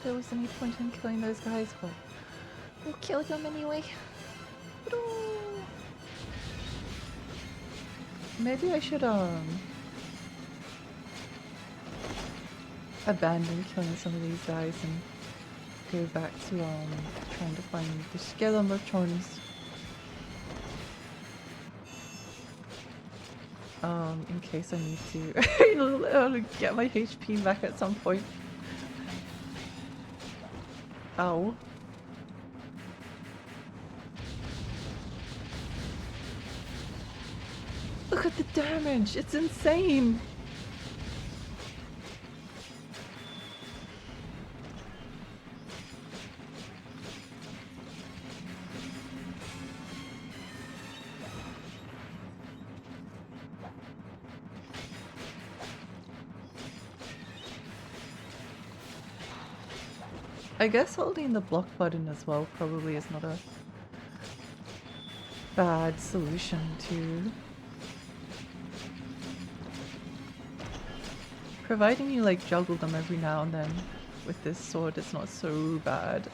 There was any point in killing those guys, but we'll kill them anyway. Maybe I should abandon killing some of these guys and go back to trying to find the skeletons. In case I need to get my HP back at some point. Ow. Look at the damage! It's insane! I guess holding the block button as well probably is not a bad solution to... Providing you like juggle them every now and then with this sword, it's not so bad.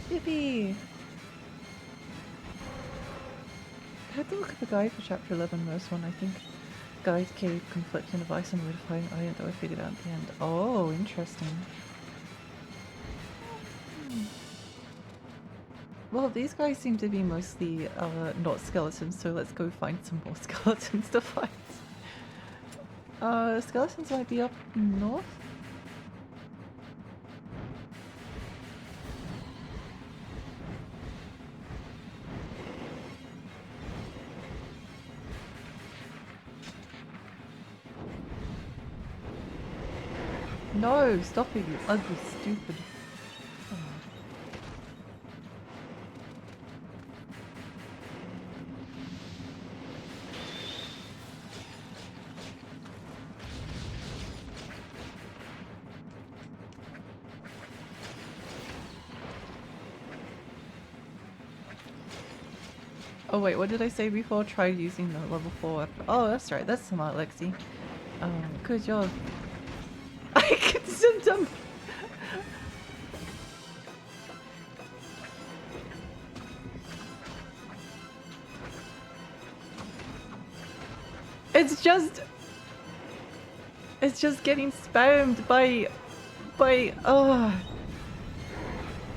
Yippee! I had to look at the guide for chapter 11 verse 1, I think. Guide gave conflicting advice on where to find an item that I figured out at the end. Oh, interesting. Well, these guys seem to be mostly not skeletons, so let's go find some more skeletons to fight. Skeletons might be up north? No, stop it, you ugly, stupid. Come on. Oh wait, what did I say before? Try using the level 4 weapon. Oh, that's right, that's smart, Lexi. Good job. I can send them. It's just getting spammed by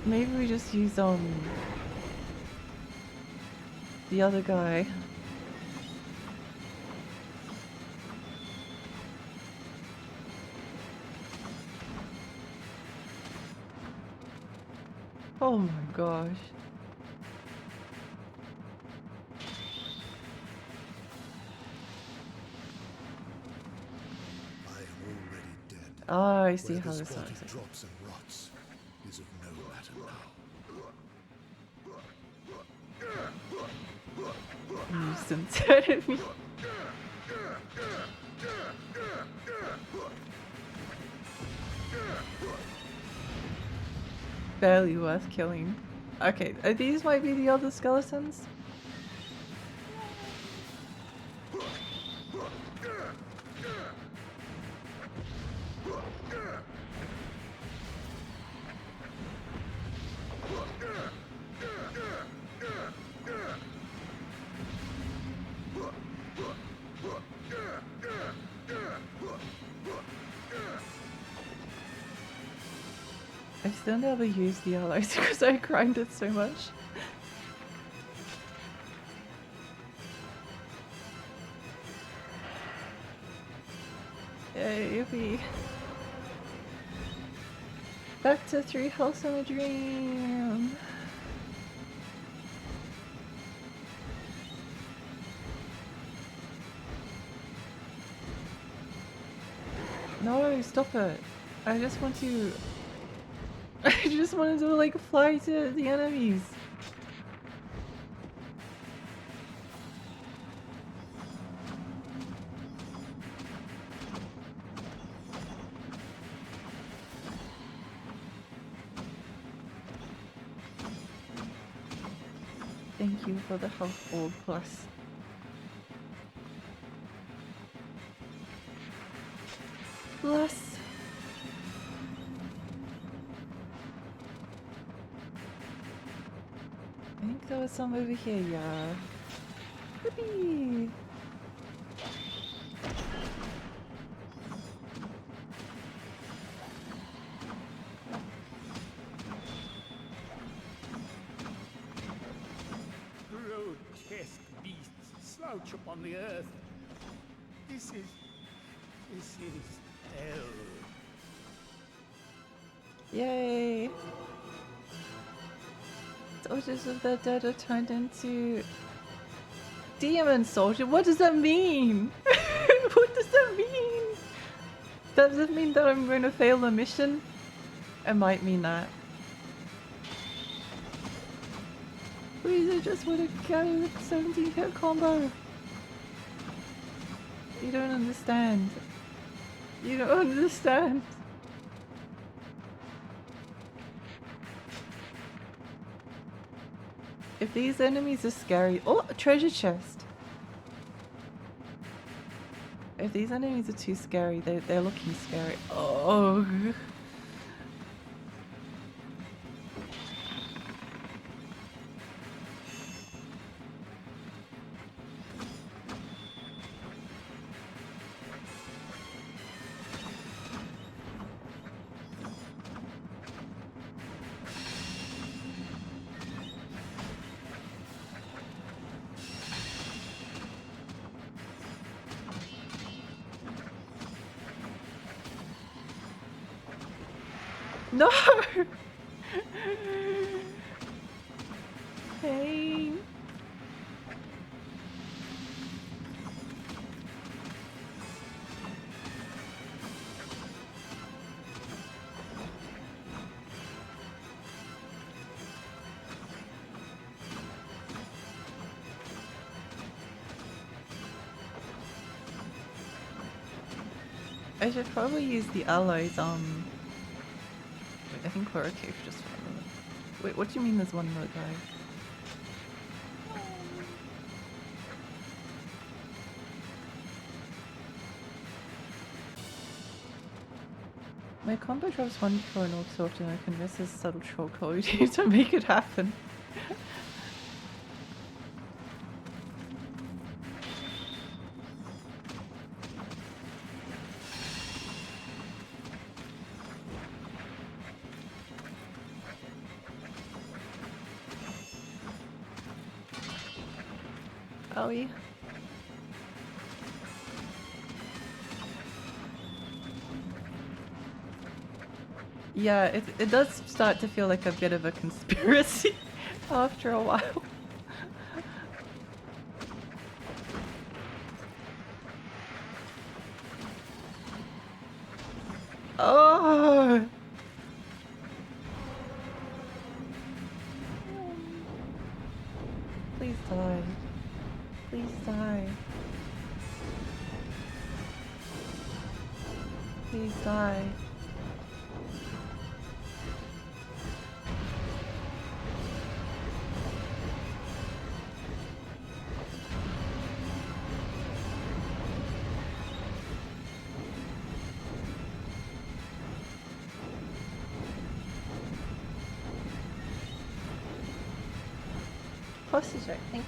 maybe we just use the other guy. Oh my gosh. I am already dead. Oh, I see Where how this this body works. drops and rots is of no matter now. Nuisance enemy. Barely worth killing. Okay, these might be the other skeletons. I still never used the allies because I grinded so much. Yay, yippee. Back to 3 health in a dream. No, stop it. I just want to... I just wanted to like fly to the enemies. Thank you for the health orb plus. Plus. I think there was some over here, yeah. Yippee! Grotesque beasts slouch upon the earth. This is hell. Yay! Soldiers of the dead are turned into demon soldier. What does that mean? What does that mean? Does it mean that I'm going to fail the mission? It might mean that. Please, I just want to carry the 17 hit combo. You don't understand. You don't understand. If these enemies are scary... Oh, a treasure chest! If these enemies are too scary, they're looking scary. Oh. No! Pain. I should probably use the allies, wait, I think we're okay for just 1 minute. Wait, what do you mean there's 1 more guy? My combo drops 1 for an orc sword and I can miss his subtle troll code to make it happen. Owie. Yeah, it does start to feel like a bit of a conspiracy after a while. Oh! Please die. Please die. Please die. Hostage, thank you.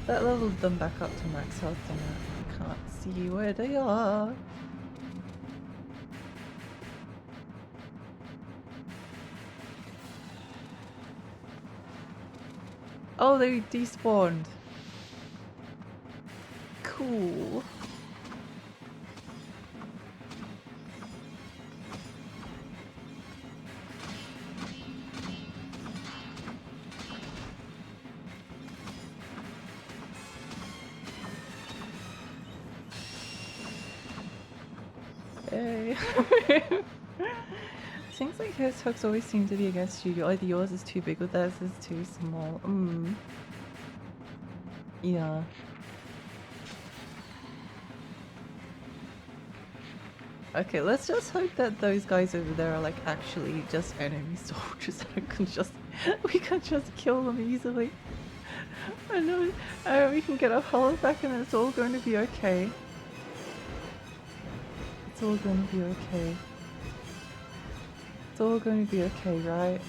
That leveled them back up to max health and I can't see where they are. Oh, they despawned. Cool. Hey. Things like hedgehogs always seem to be against you. Either yours is too big or theirs is too small. Yeah. Okay, let's just hope that those guys over there are like actually just enemy soldiers that we can just kill them easily. I know we can get our health back and it's all going to be okay. It's all going to be okay. It's all going to be okay, right?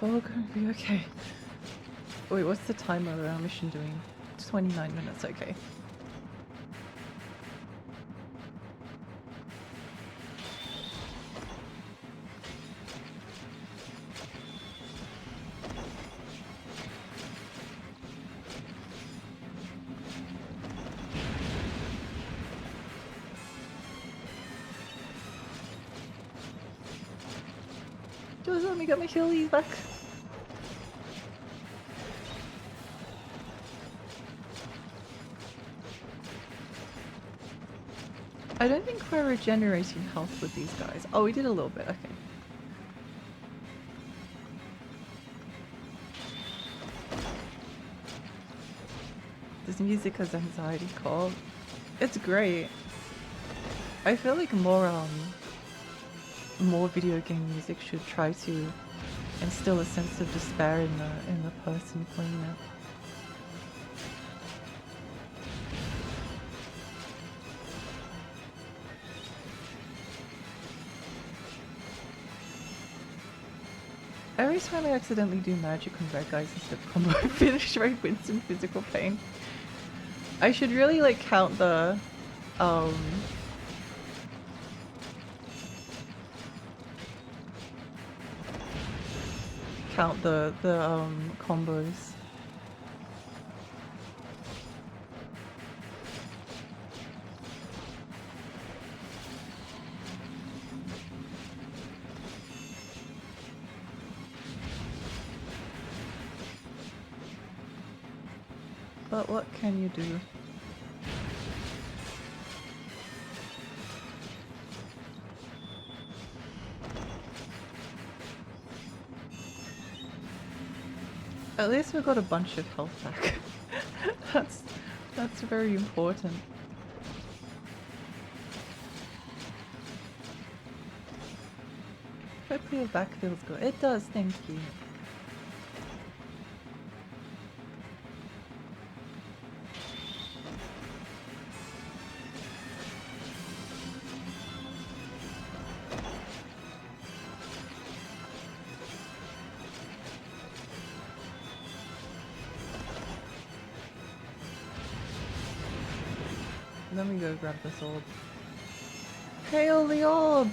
All going to be okay. Wait, what's the timer of our mission doing? 29 minutes, okay. Just let me get my healies back. I don't think we're regenerating health with these guys. Oh, we did a little bit, okay. This music has anxiety call. It's great. I feel like more video game music should try to instill a sense of despair in the person playing it. Every time I accidentally do magic on red guys instead of combo finish right wins in physical pain. I should really like count the combos. But what can you do? At least we got a bunch of health back. that's that's very important. Hopefully your back feels good. It does, thank you. Let me go grab this orb. Hail the orb!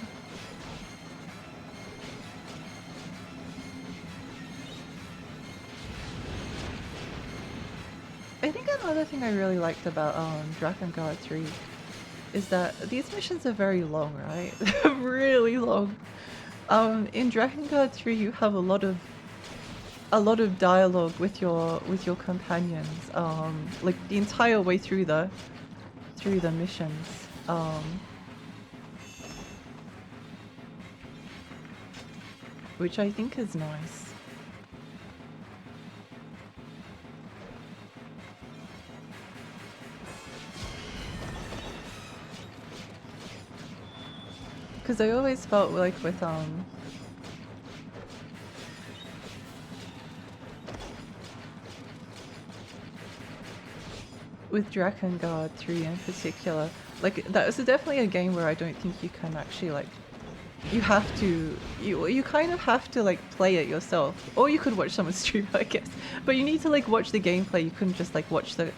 I think another thing I really liked about Drakengard 3 is that these missions are very long, right? They're really long. In Drakengard 3 you have a lot of dialogue with your companions, like the entire way through the missions. Which I think is nice. Because I always felt like with Drakengard 3 in particular, like that was definitely a game where I don't think you can actually like, you kind of have to like play it yourself, or you could watch someone stream it, I guess, but you need to like watch the gameplay. You couldn't just like watch the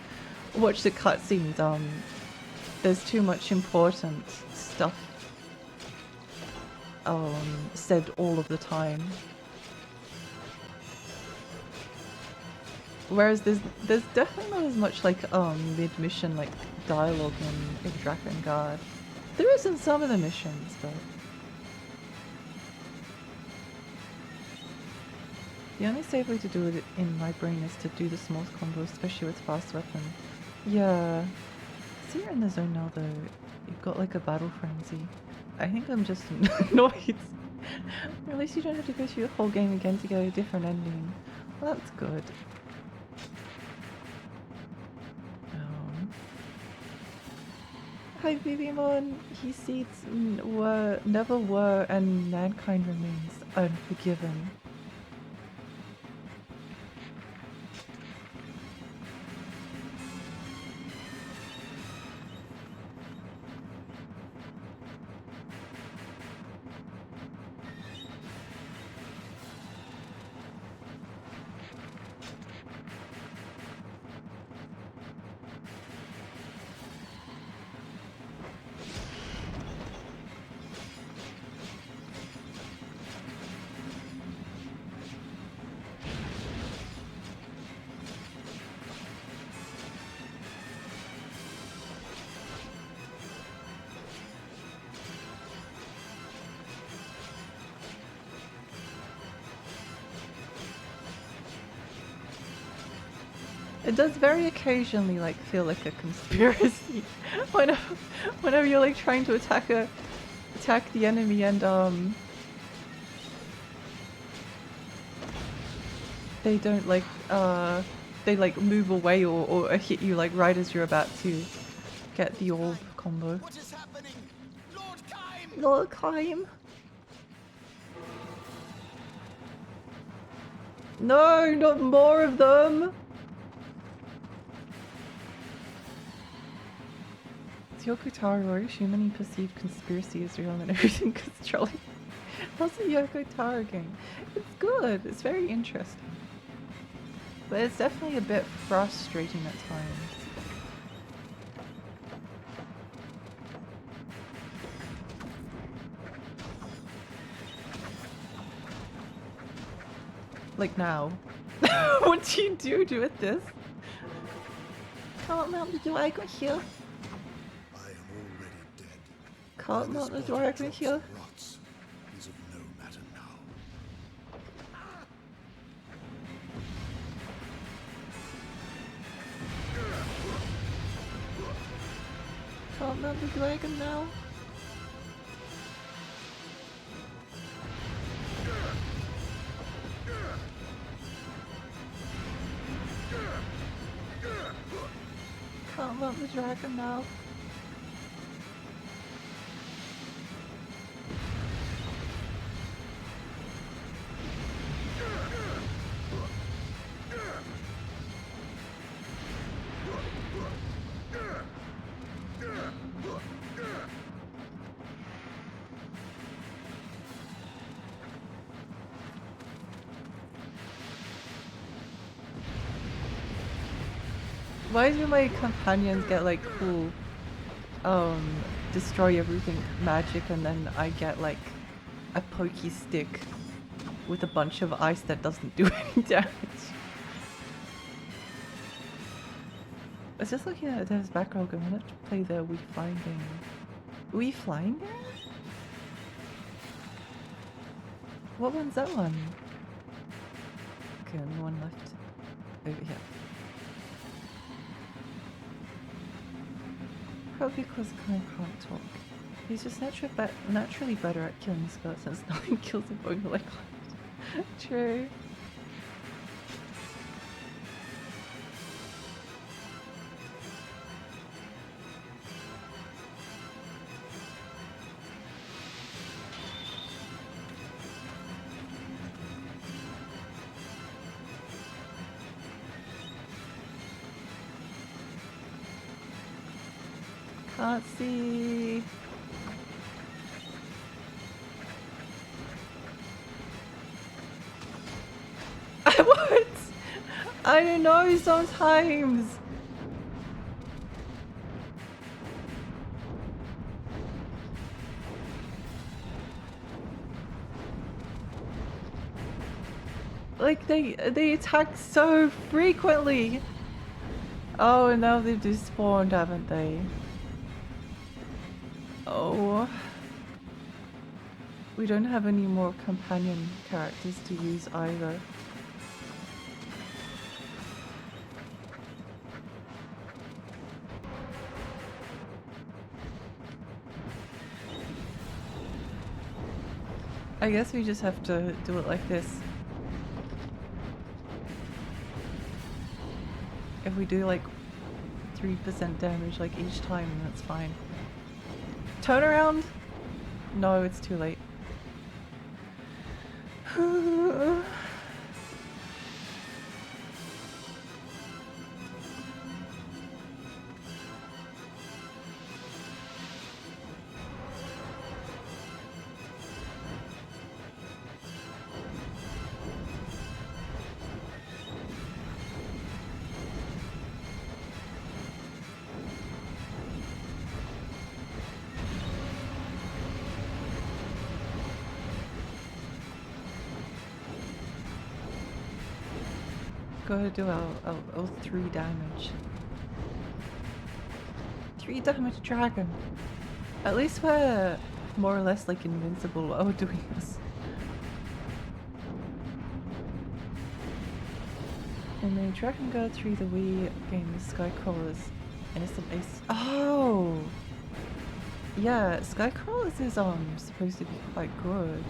cutscenes. There's too much important stuff said all of the time. Whereas there's definitely not as much like mid-mission like dialogue in Drakengard. There is in some of the missions, but the only safe way to do it in my brain is to do the small combo, especially with fast weapon. Yeah. See, you're in the zone now though. You've got like a battle frenzy. I think I'm just annoyed. At least you don't have to go through the whole game again to get a different ending. Well, that's good. Hi Vivimon, he seeds never were and mankind remains unforgiven. It does very occasionally like feel like a conspiracy whenever you're like trying to attack the enemy and they don't like they like move away or hit you like right as you're about to get the orb combo. What is happening? Lord Kaim! Lord Kaim. No, not more of them! It's Yoko Taro, are you assuming any perceived conspiracy is real and everything is trolling? How's the Yoko Taro game? It's good, it's very interesting. But it's definitely a bit frustrating at times. Like now. What do you do with this? Can't mount the dragon here. I am already dead. Can't mount the dragon here. Rots is of no matter now. Can't mount the dragon now. Can't mount the dragon now. Why do my companions get like cool, destroy everything magic, and then I get like a pokey stick with a bunch of ice that doesn't do any damage? I was just looking at Dev's backlog. I wanted to play the Wii Flying game. Wii Flying game? What one's that one? Okay, only one left over here. Probably because Kai can't talk. He's just naturally better at killing skirts since nothing kills a bone like that. True. Can't see. What? I don't know sometimes. Like they attack so frequently. Oh, now they've despawned, haven't they? Oh. We don't have any more companion characters to use either. I guess we just have to do it like this. If we do like 3% damage like each time, then that's fine. Turn around? No, it's too late. Gotta do our 3 damage. 3 damage dragon. At least we're more or less like invincible while we're doing this. In the Drakengard 3, the Wii game, Skycrawlers, Innocent Ace. Oh! Yeah, Skycrawlers is supposed to be quite good.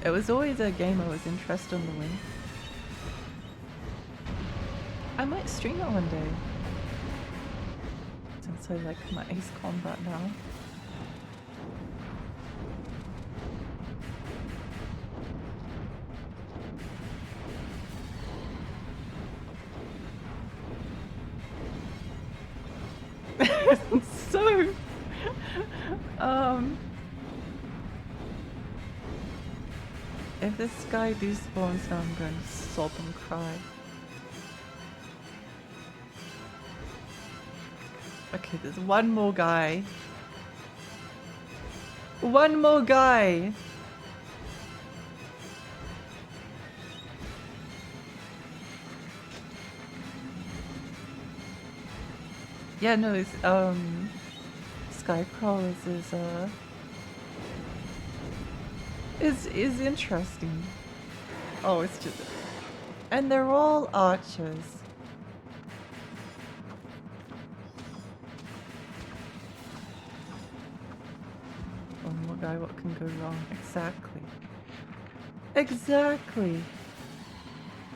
It was always a game I was interested in the Wii. I might stream it one day. Since I like my Ace Combat now. So, if this guy despawns, I'm going to sob and cry. Okay, there's one more guy. One more guy! Yeah, no, it's, Skycrawlers is interesting. Oh, it's just... And they're all archers. guy, what can go wrong? Exactly. Exactly.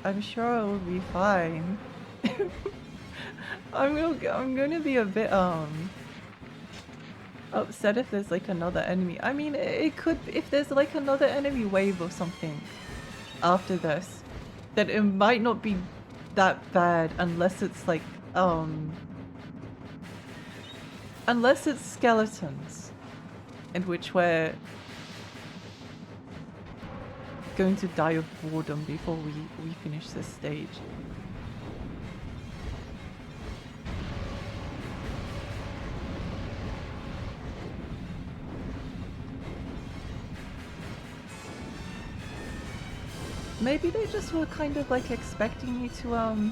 I'm sure it will be fine. I'm gonna be a bit upset if there's like another enemy. I mean, it could, if there's like another enemy wave or something after this, then it might not be that bad unless it's like unless it's skeletons, in which we're going to die of boredom before we finish this stage. Maybe they just were kind of like expecting you to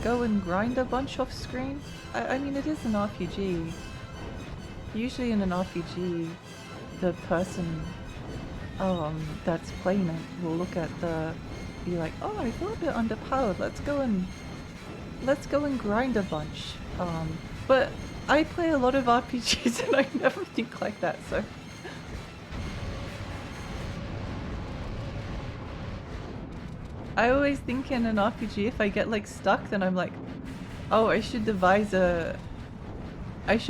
go and grind a bunch off screen. I mean, it is an RPG. Usually in an RPG, the person that's playing it will look at be like, oh, I feel a bit underpowered. Let's go and grind a bunch. But I play a lot of RPGs and I never think like that. So. I always think in an RPG, if I get like stuck, then I'm like, oh, I should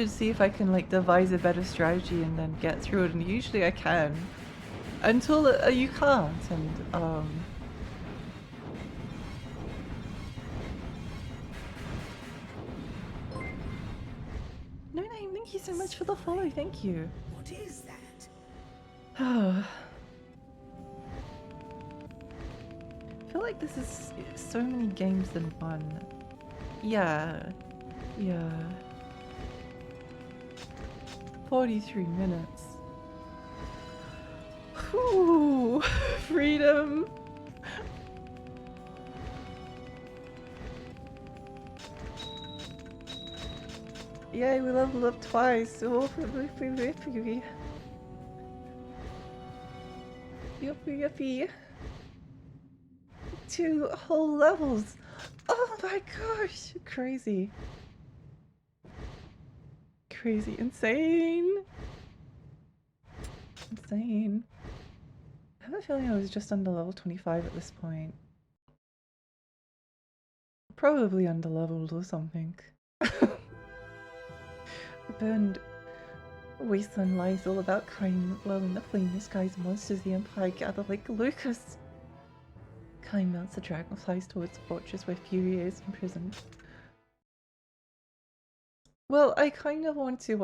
see if I can like devise a better strategy and then get through it, and usually I can. Until you can't, and No, thank you so much for the follow, thank you. What is that? I feel like this is so many games in one. Yeah. 43 minutes. Whew, freedom. Yay, we leveled up twice. Oh, Yippee. 2 whole levels. Oh my gosh, crazy. Crazy, insane. I have a feeling I was just under level 25 at this point. Probably underleveled or something. Burned Wasteland Lies all about crime, while in the flame skies monsters the Empire gather like locusts. Kind mounts the dragonflies towards the fortress where Fury is imprisoned. Well, I kind of want to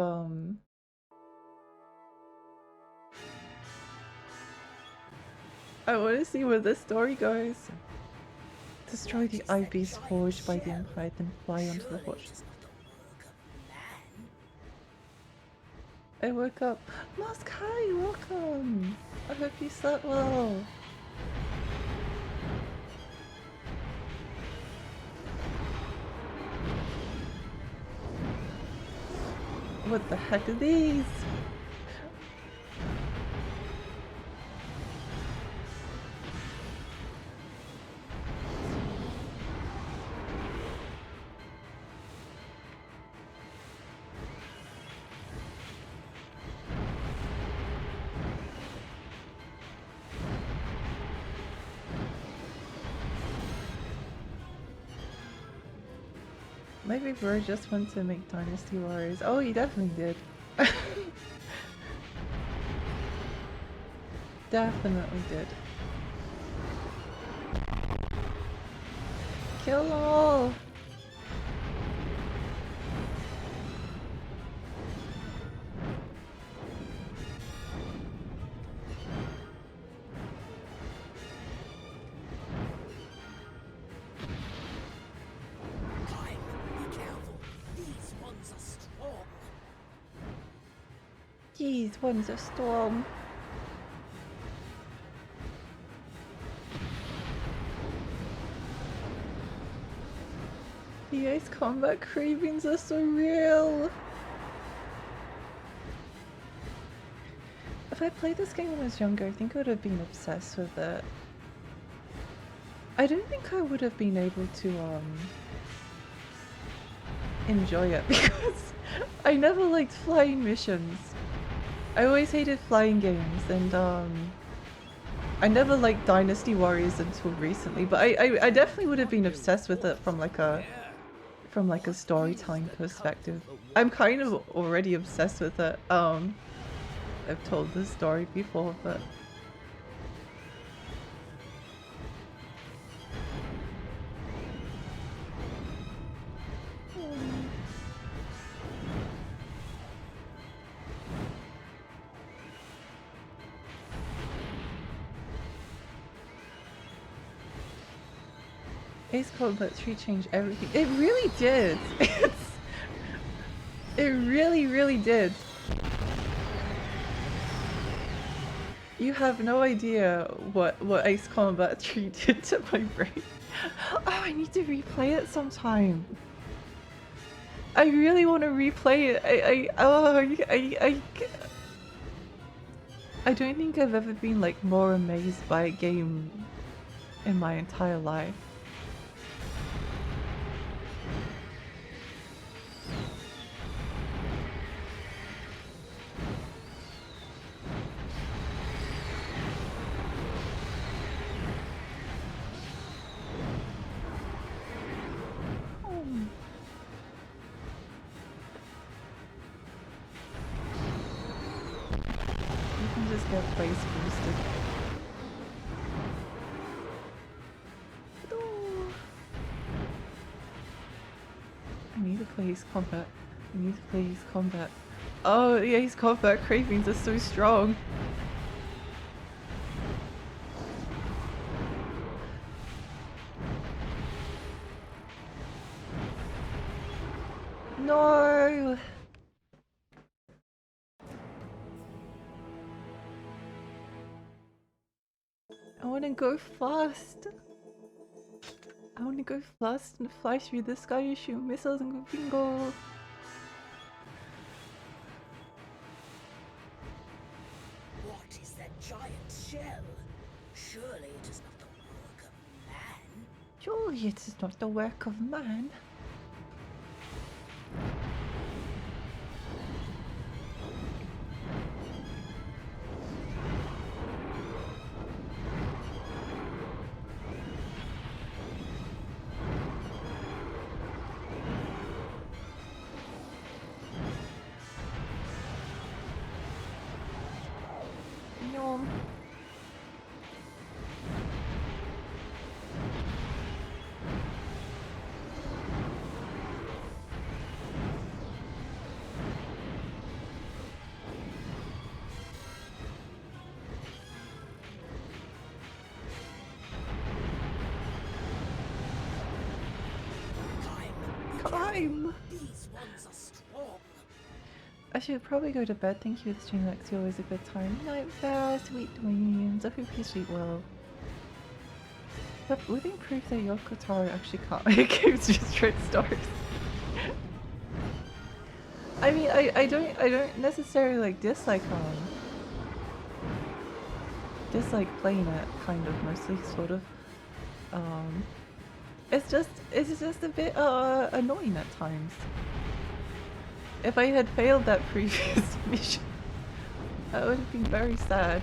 I want to see where this story goes. Destroy the eye beast forged by the Empire, then fly onto the fortress. I woke up. Mask, hi, welcome. I hope you slept well. What the heck are these? Maybe Bro just went to make Dynasty Warriors. Oh, he definitely did. Definitely did. Kill all! These ones are strong. The ice combat cravings are so real. If I played this game when I was younger, I think I would have been obsessed with it. I don't think I would have been able to enjoy it because I never liked flying missions. I always hated flying games, and I never liked Dynasty Warriors until recently, but I definitely would have been obsessed with it from like a storytelling perspective. I'm kind of already obsessed with it. I've told this story before, but Ace Combat 3 changed everything. It really did. It really, really did. You have no idea what Ace Combat 3 did to my brain. Oh, I need to replay it sometime. I really want to replay it. I don't think I've ever been like more amazed by a game in my entire life. Just get place boosted. I need to play his combat. I need to play his combat. Oh yeah, his combat cravings are so strong. No! I wanna go fast. I wanna go fast and fly through the sky and shoot missiles and go bingo. What is that giant shell? Surely it is not the work of man. Surely it is not the work of man. These ones are strong. I should probably go to bed. Thank you for the stream, Lexi. Always a good time. Night fair, sweet dreams. I hope you sleep well. But living proof that Yoko Taro actually can't make games just straight stars. I mean, I don't necessarily like dislike playing it, kind of, mostly, sort of. It's just a bit annoying at times. If I had failed that previous mission, I would have been very sad.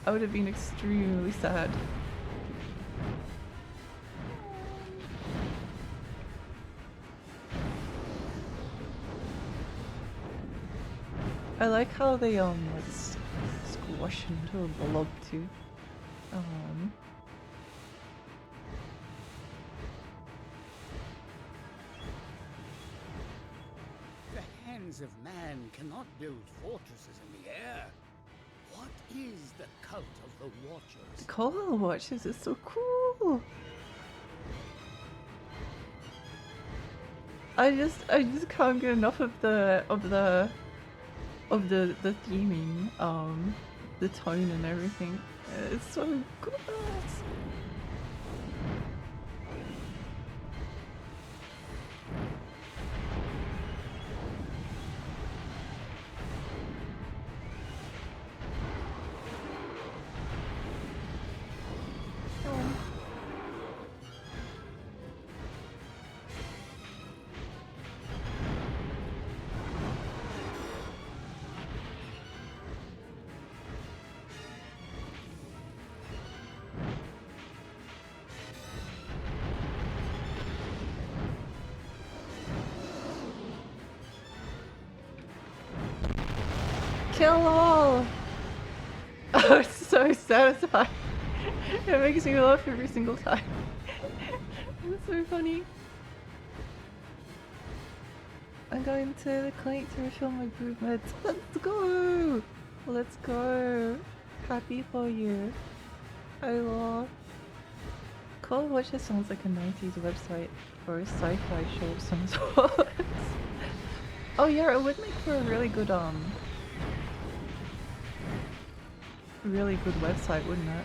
I would have been extremely sad. I like how they like squash into a blob too. The hands of man cannot build fortresses in the air. What is the cult of the Watchers? The Call of the Watchers is so cool. I just can't get enough of the theming, the tone and everything. It's so good. Kill all! Oh, it's so satisfying. It makes me laugh every single time. It's so funny. I'm going to the clinic to refill my boob meds. Let's go! Let's go. Happy for you. I love. Call Watcher sounds like a 90s website or a sci-fi show of some sort. Oh yeah, it would make for a really good website, wouldn't it?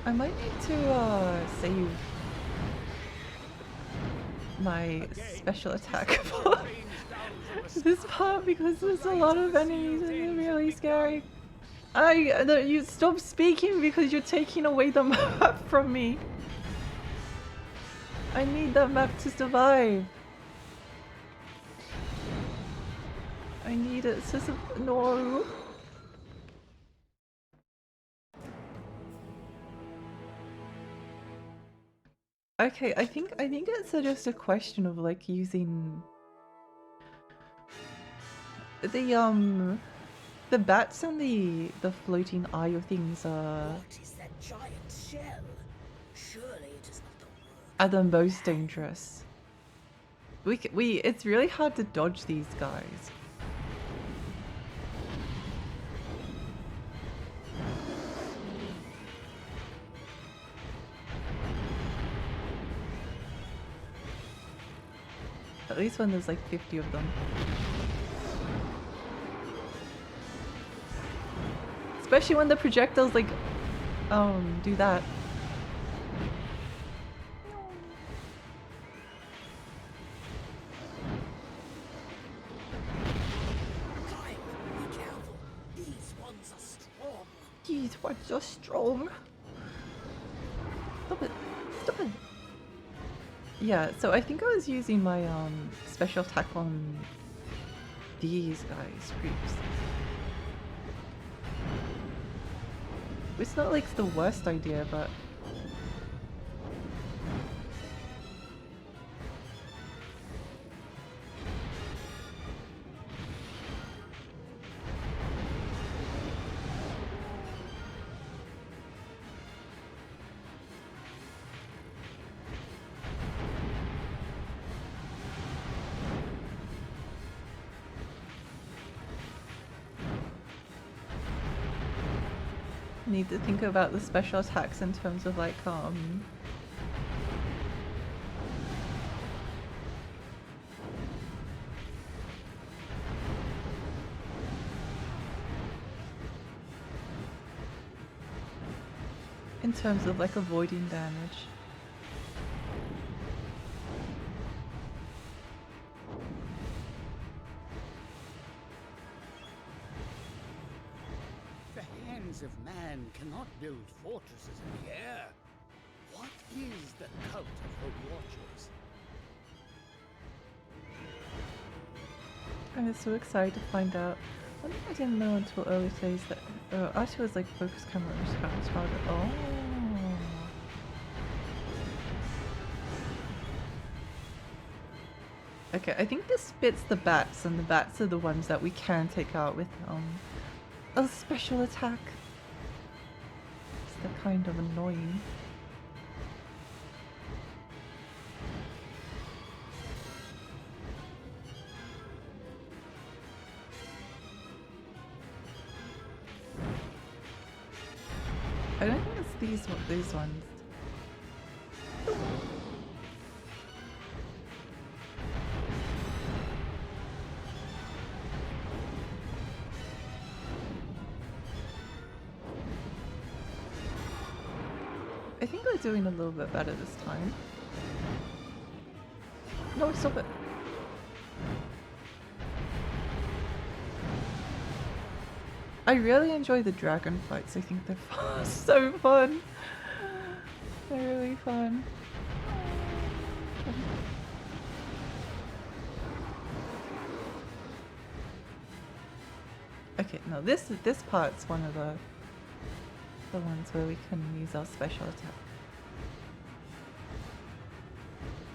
I might need to save my special attack for this part because there's a lot of enemies and they're really scary. You stop speaking because you're taking away the map from me. I need that map to survive. I need it to no. Okay, I think it's just a question of like using the bats and the floating eye of things What is that giant shell? Surely it is not the world. are the most dangerous. It's really hard to dodge these guys. At least when there's like 50 of them. Especially when the projectiles like do that. Be careful. These ones are strong. These ones are strong. Stop it. Stop it. Yeah, so I think I was using my special attack on these guys previously. It's not like the worst idea, but need to think about the special attacks in terms of like in terms of like avoiding damage. The hands of man cannot build fortresses in the air. What is the cult of the Watchers? I was so excited to find out. One thing I didn't know until early days that Archie was like focus camera response target. Oh. Okay, I think this spits the bats, and the bats are the ones that we can take out with a special attack. They're kind of annoying. I don't think it's these ones. I think we're doing a little bit better this time. No, stop it. I really enjoy the dragon fights. I think they're so fun. They're really fun. Okay, no, this part's one of the ones where we can use our special attack.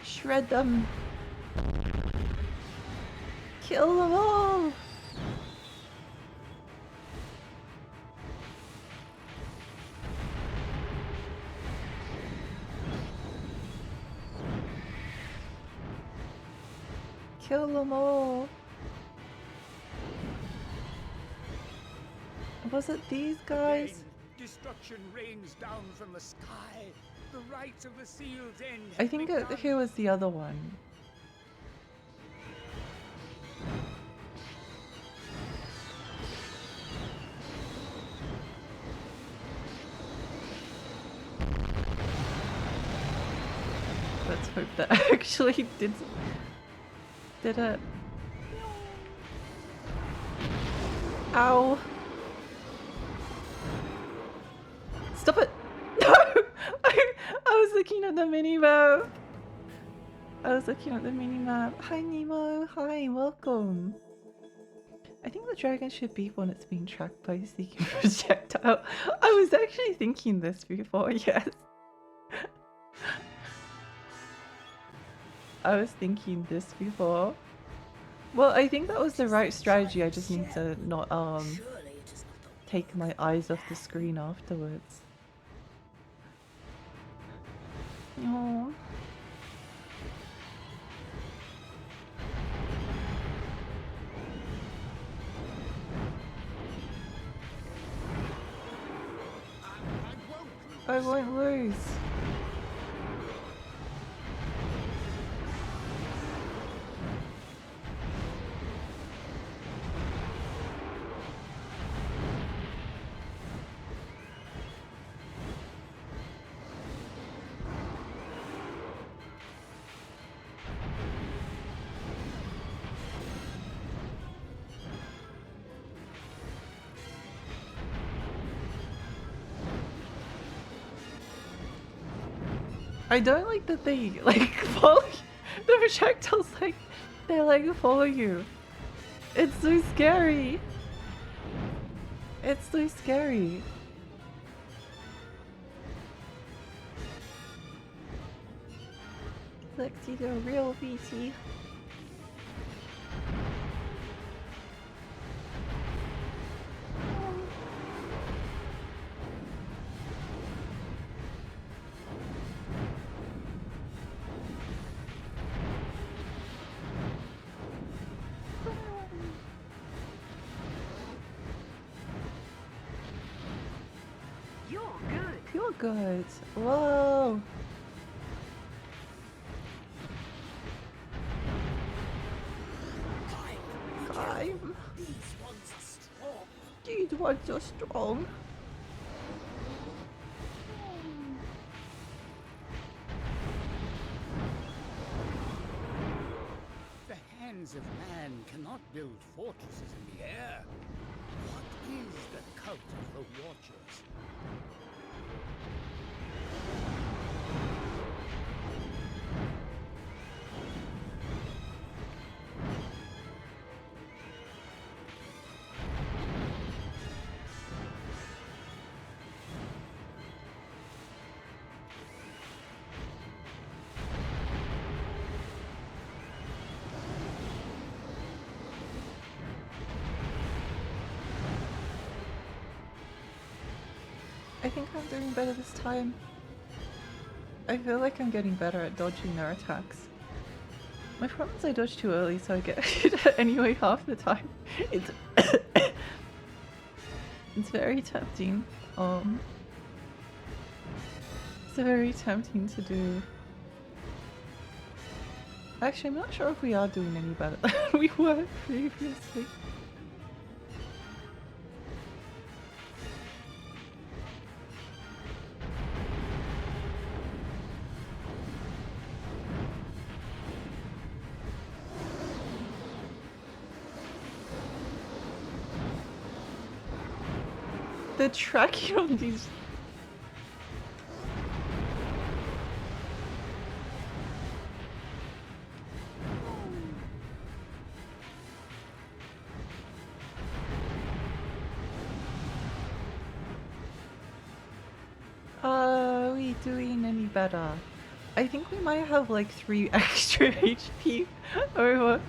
Shred them! Kill them all! Kill them all! Was it these guys? Again, destruction rains down from the sky. The rites of the seal's end. I have think begun. here was the other one. Let's hope that actually did it. Ow. Stop it! No! I was looking at the minimap. Hi Nemo, hi, welcome. I think the dragon should beep when it's being tracked by a seeking projectile. I was actually thinking this before, yes. I was thinking this before. Well, I think that was the right strategy. I just need to not Surely it is not the take my eyes off the screen afterwards. Oh. I won't lose. I don't like that they like follow the projectiles, like they like follow you. It's so scary. It's so scary. Let's see the real VC. You're good. Whoa. Climb. these ones are strong. These ones are strong. The hands of man cannot build fortresses in the air. What is the cult of the Watchers? I think I'm doing better this time. I feel like I'm getting better at dodging their attacks. My problem is I dodge too early, so I get hit anyway half the time. It's it's very tempting. It's very tempting to do. Actually, I'm not sure if we are doing any better than we were previously. The tracking on these. we doing any better? I think we might have like 3 extra HP over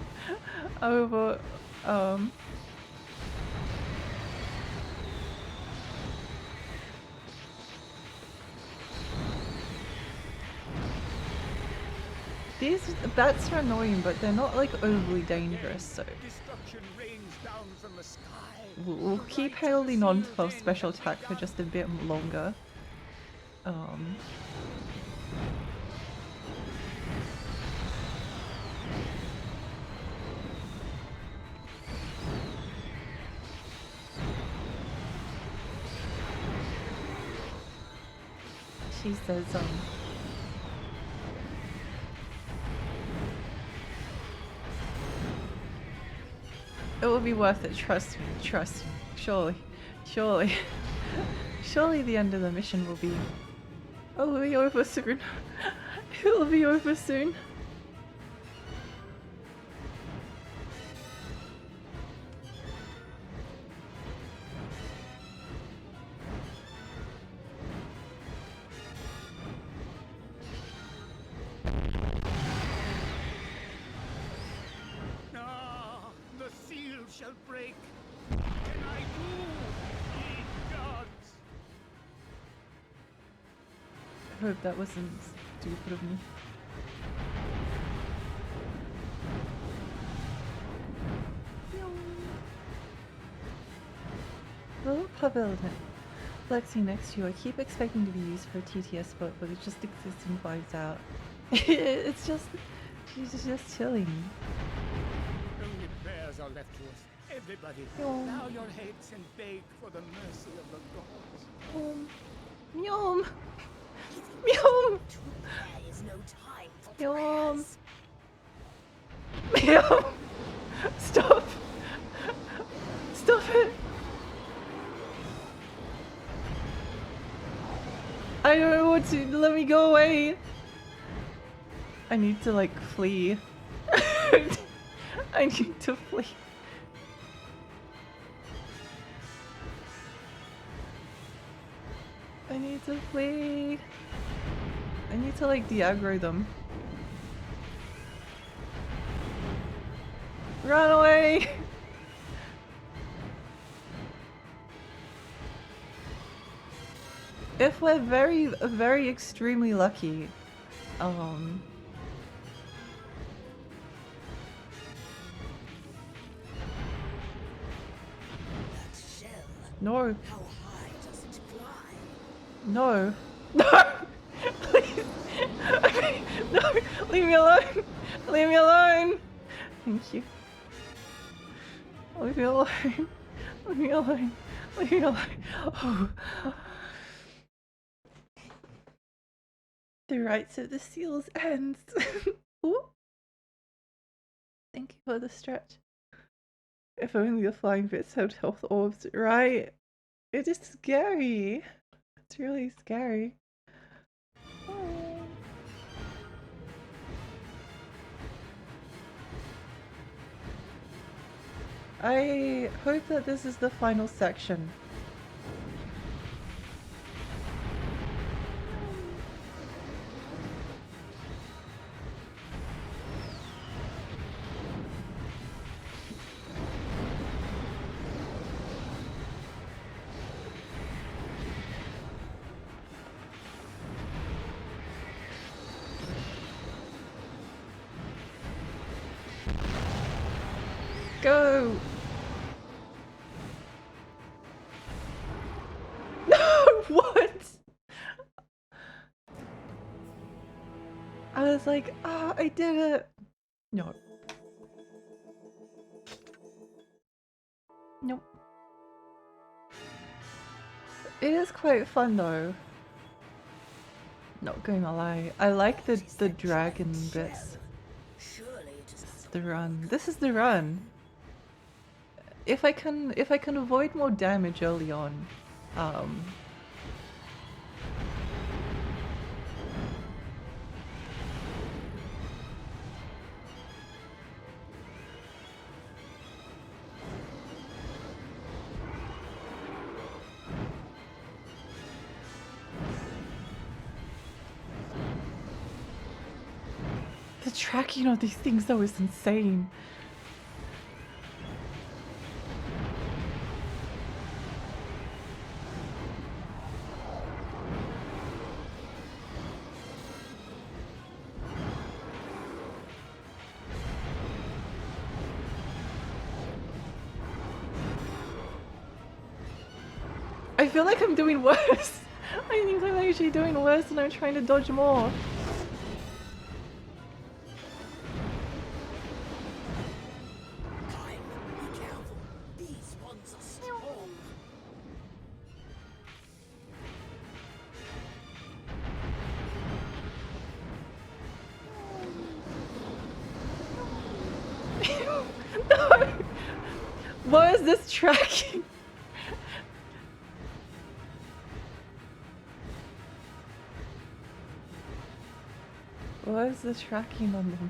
these bats are annoying, but they're not like overly dangerous, so Destruction rains down from the sky. we'll keep holding on to our special attack for just a bit longer. She says, it will be worth it, trust me, surely, surely the end of the mission will be, oh, it'll be over soon, it'll be over soon. Shall break. What can I do? Ye gods. I hope that wasn't stupid of me. Little pavilion. Lexi next to you. I keep expecting to be used for a TTS spot, but it just exists and vibes out. It's just, she's just chilling. Only prayers are left to us. Everybody, bow your heads and beg for the mercy of the gods. Yum. Yum. There is no time for Yum. prayers. Yum. Stop. Stop it. I don't know what to. Let me go away. I need to like flee. I need to flee. I need to flee. I need to like de-aggro them. Run away! If we're very extremely lucky, no. How high does it fly? No. No! Please! No! Leave me alone! Leave me alone! Thank you. Leave me alone. Leave me alone. Leave me alone. Oh. The rights of the seals ends. Ooh. Thank you for the stretch. If only the flying bits had health orbs, right? It is scary. It's really scary. Oh. I hope that this is the final section. Go! No! What? I was like, ah, I did it! No. Nope. It is quite fun though. Not gonna lie. I like the dragon bits. The run. This is the run. If I can avoid more damage early on, tracking of these things though is insane. I feel like I'm doing worse. I think I'm actually doing worse and I'm trying to dodge more. Time, be careful. These ones are strong. No! What is this tracking? What is this tracking on them?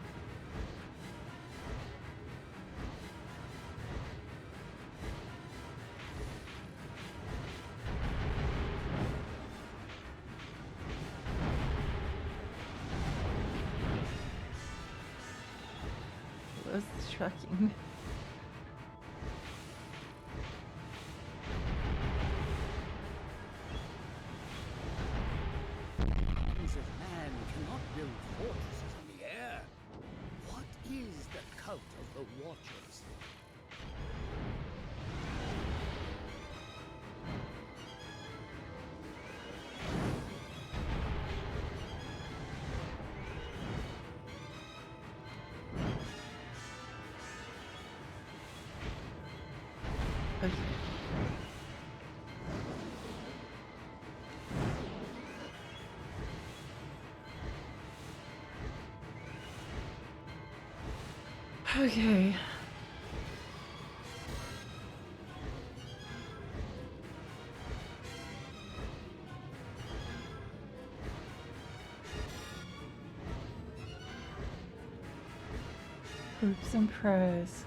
What is this tracking? Kings of man cannot build fortresses in the air. What is the cult of the Watchers? Okay. Okay. Hopes and prayers.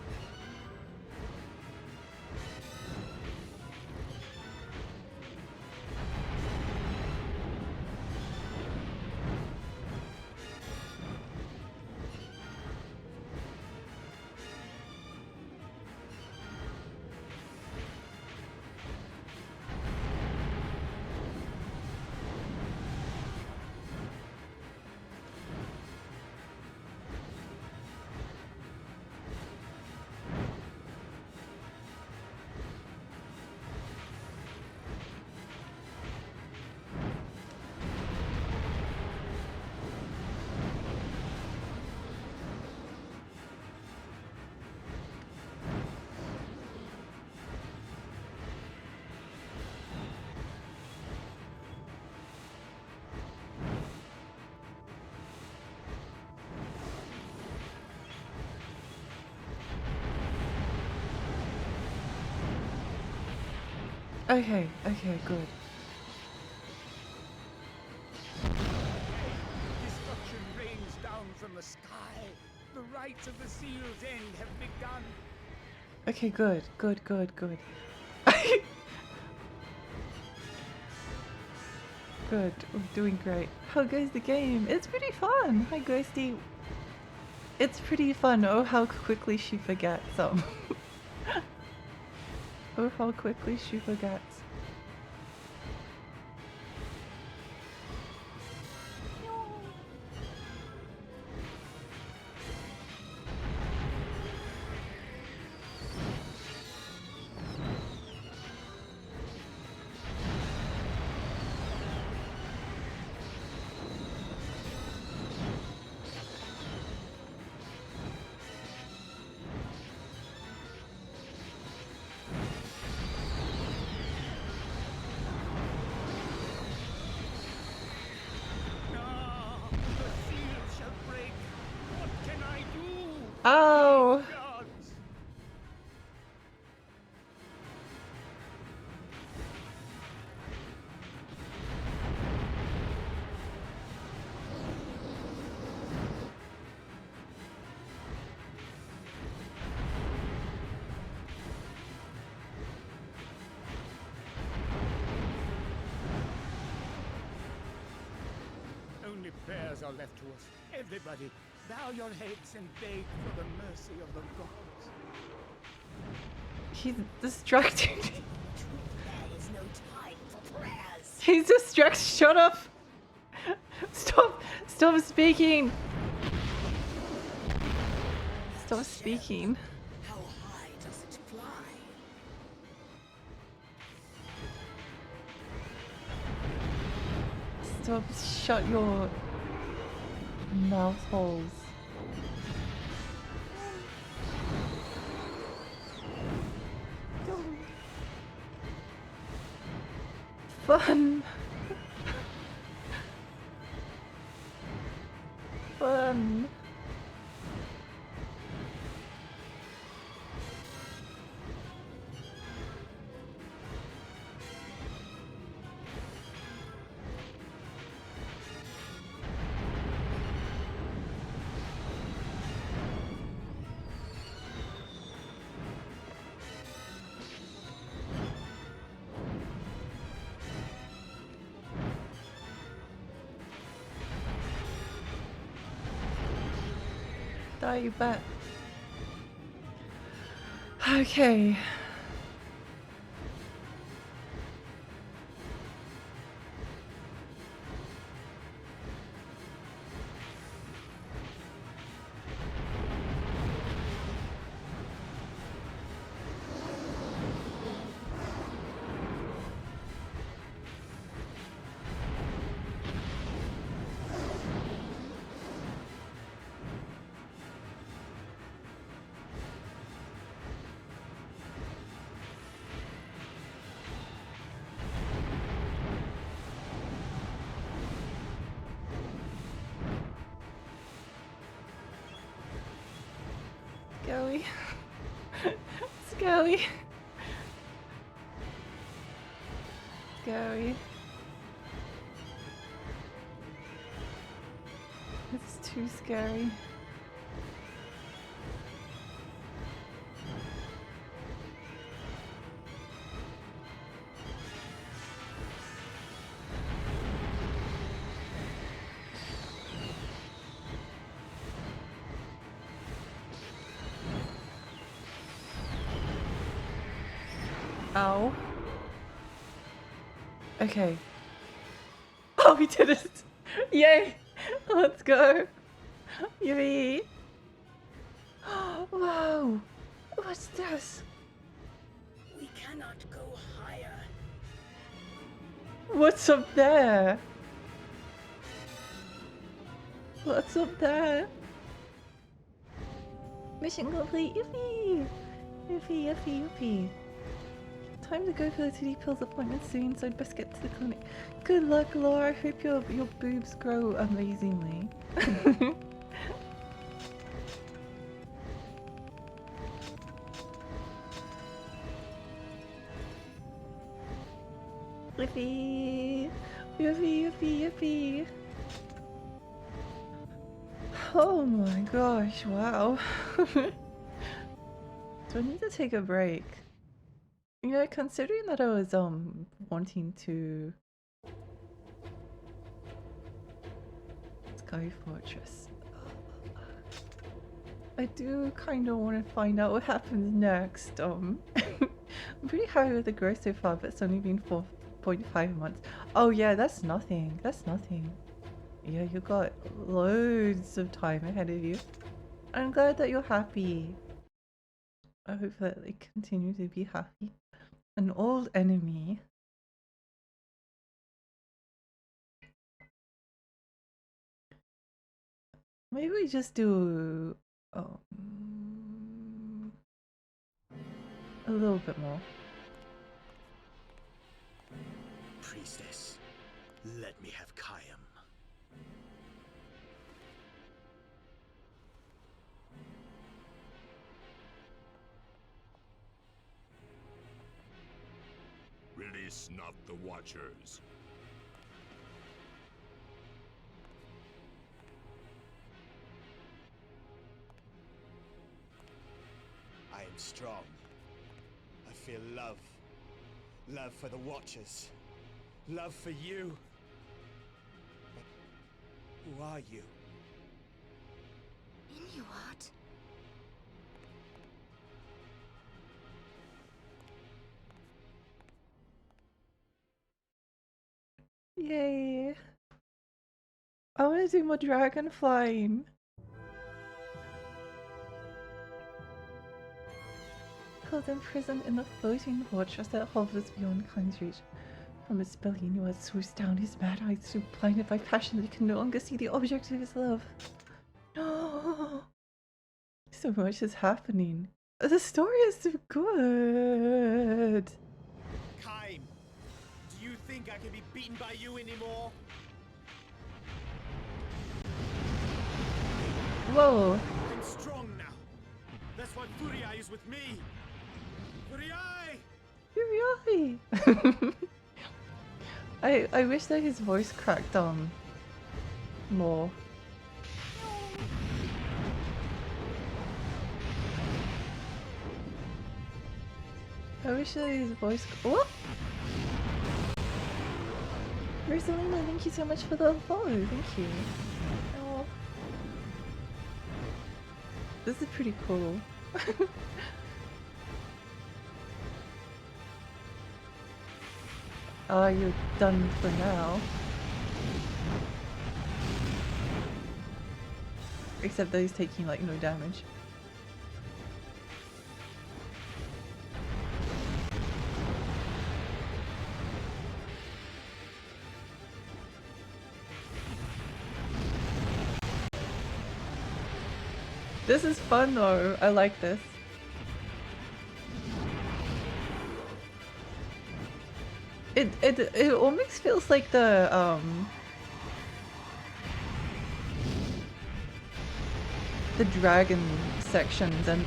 Okay, okay, good. Destruction rains down from the sky. The rites of the seal's end have begun. Okay, good, good, good, good. Good, we're doing great. How goes the game? It's pretty fun. Hi, Ghosty. It's pretty fun. Oh, how quickly she forgets. Oh, how quickly she forgets. Oh! Only prayers are left to us. Everybody, Bow your heads and beg for the mercy of the gods. He's distracted. There is no time for prayers. He's distracted. Shut up. Stop. Stop speaking. Stop speaking. How high does it fly? Stop. Shut your mouth holes. Fun. Fun. Die, you bet. Okay. Skelly. Skelly. Skelly. It's too scary. Ow. Okay. Oh, we did it! Yay! Let's go! Yay! Wow! What's this? We cannot go higher. What's up there? What's up there? Mission complete! Yippee! Yippee, yippee, yippee. Time to go for the titty pills appointment soon, so I'd best get to the clinic. Good luck, Laura. I hope your boobs grow amazingly. Yippee! Yippee, yippee, yippee! Oh my gosh, wow. Do I need to take a break? You know, considering that I was wanting to Sky Fortress, I do kind of want to find out what happens next. I'm pretty happy with the growth so far, but it's only been 4.5 months. Oh yeah, that's nothing. That's nothing. Yeah, you got loads of time ahead of you. I'm glad that you're happy. I hope that they continue to be happy. An old enemy. Maybe we just do a little bit more. Priestess, let me have Khaim. Release not the Watchers. I am strong. I feel love. Love for the Watchers. Love for you. But who are you? you what? Yay! I want to do more dragon flying. Held imprisoned in the floating fortress that hovers beyond Klein's reach. From his belly, Nuad swoops down, his mad eyes so blinded by passion that he can no longer see the object of his love. So much is happening. The story is so good. Kaim, do you think I can be beaten by you anymore? Whoa. I'm strong now. That's why Furiai is with me. Furiai! Yuri! I wish that his voice cracked on more. I wish that his voice. What? Rosalina, thank you so much for the follow. Thank you. Oh. This is pretty cool. Ah, you're done for now. Except that he's taking like no damage. This is fun though, I like this. It almost feels like the dragon sections and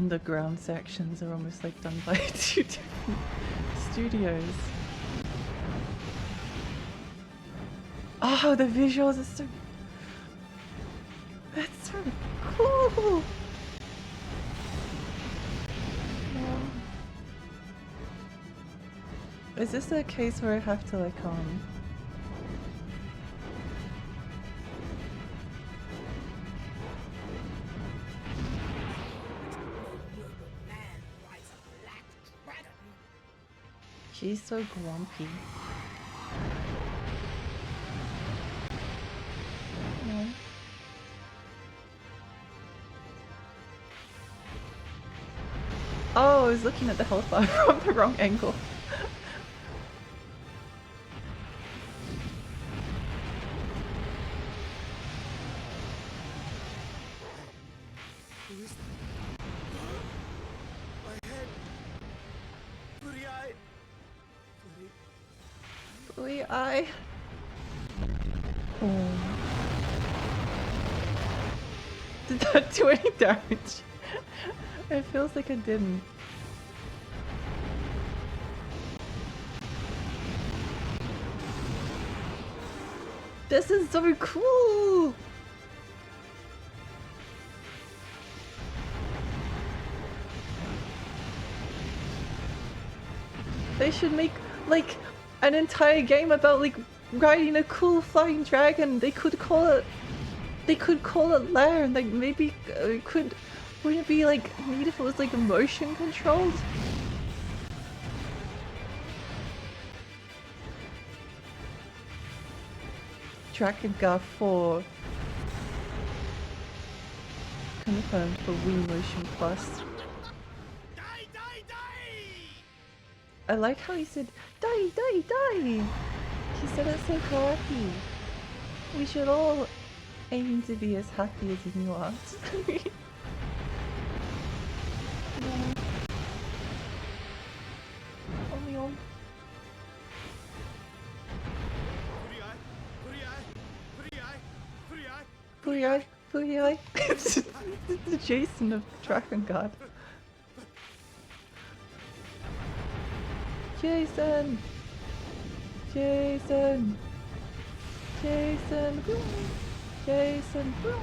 the ground sections are almost like done by two different studios. Oh, the visuals are so... That's so cool! Is this a case where I have to like She's so grumpy. No. Oh, I was looking at the health bar from the wrong angle. Who is that? My head! Furiai! I. Oh. Did that do any damage? It feels like it didn't. This is so cool! They should make like an entire game about like riding a cool flying dragon. They could call it Lair, and like maybe wouldn't it be like neat if it was like motion controlled? Drakengard 4 confirmed for Wii Motion Plus. Die, die, die! I like how he said die, die, die! He said it so happy. We should all aim to be as happy as you are. Only on. Furiai! Furiai! It's the Jason of Drakengard. Jason! Jason! Jason! Boom! Jason! Boom!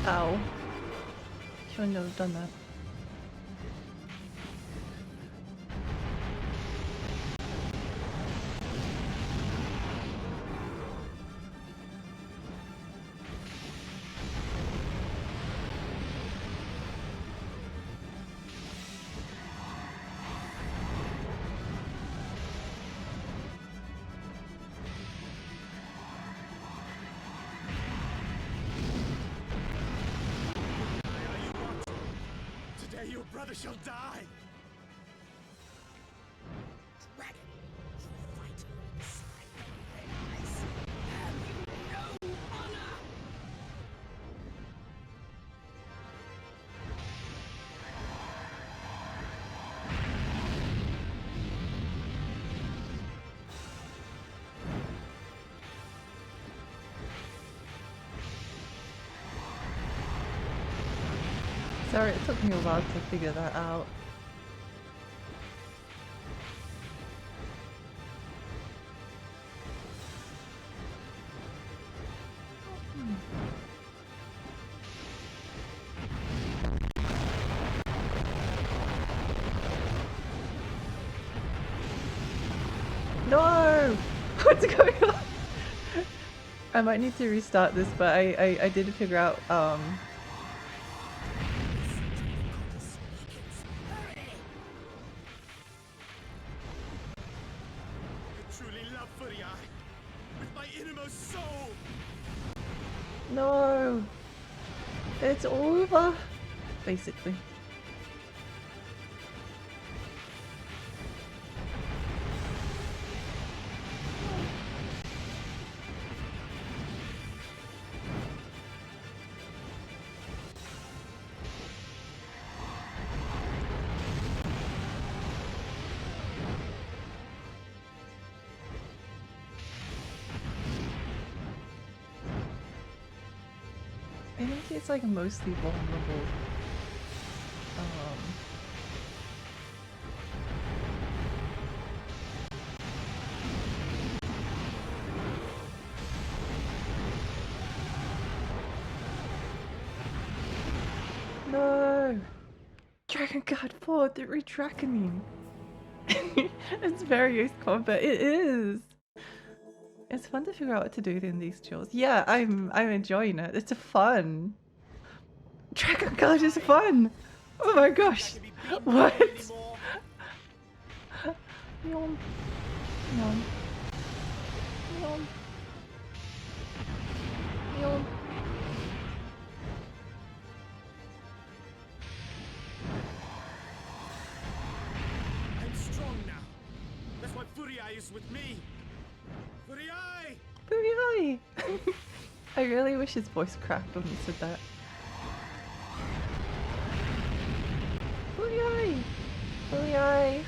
Ow. Shouldn't have done that. Today your brother shall die! Dragon, you fight alongside the Red Eyes. Have you no honor? Sorry, it took me a while to figure that out. No! What's going on? I might need to restart this, but I did figure out I truly love Furiai with my innermost soul! no! It's over! Basically. I think it's like mostly vulnerable. No! Drakengard 4, the redraconing! It's various combat, it is! It's fun to figure out what to do in these duels. Yeah, I'm enjoying it. It's fun. Drakengard is fun! Oh my gosh! What? Yum. Yum. Yum. Yum. I'm strong now. That's why Furiai is with me. Furiai! Booyah! I really wish his voice cracked when he said that. Booyah! Booyah!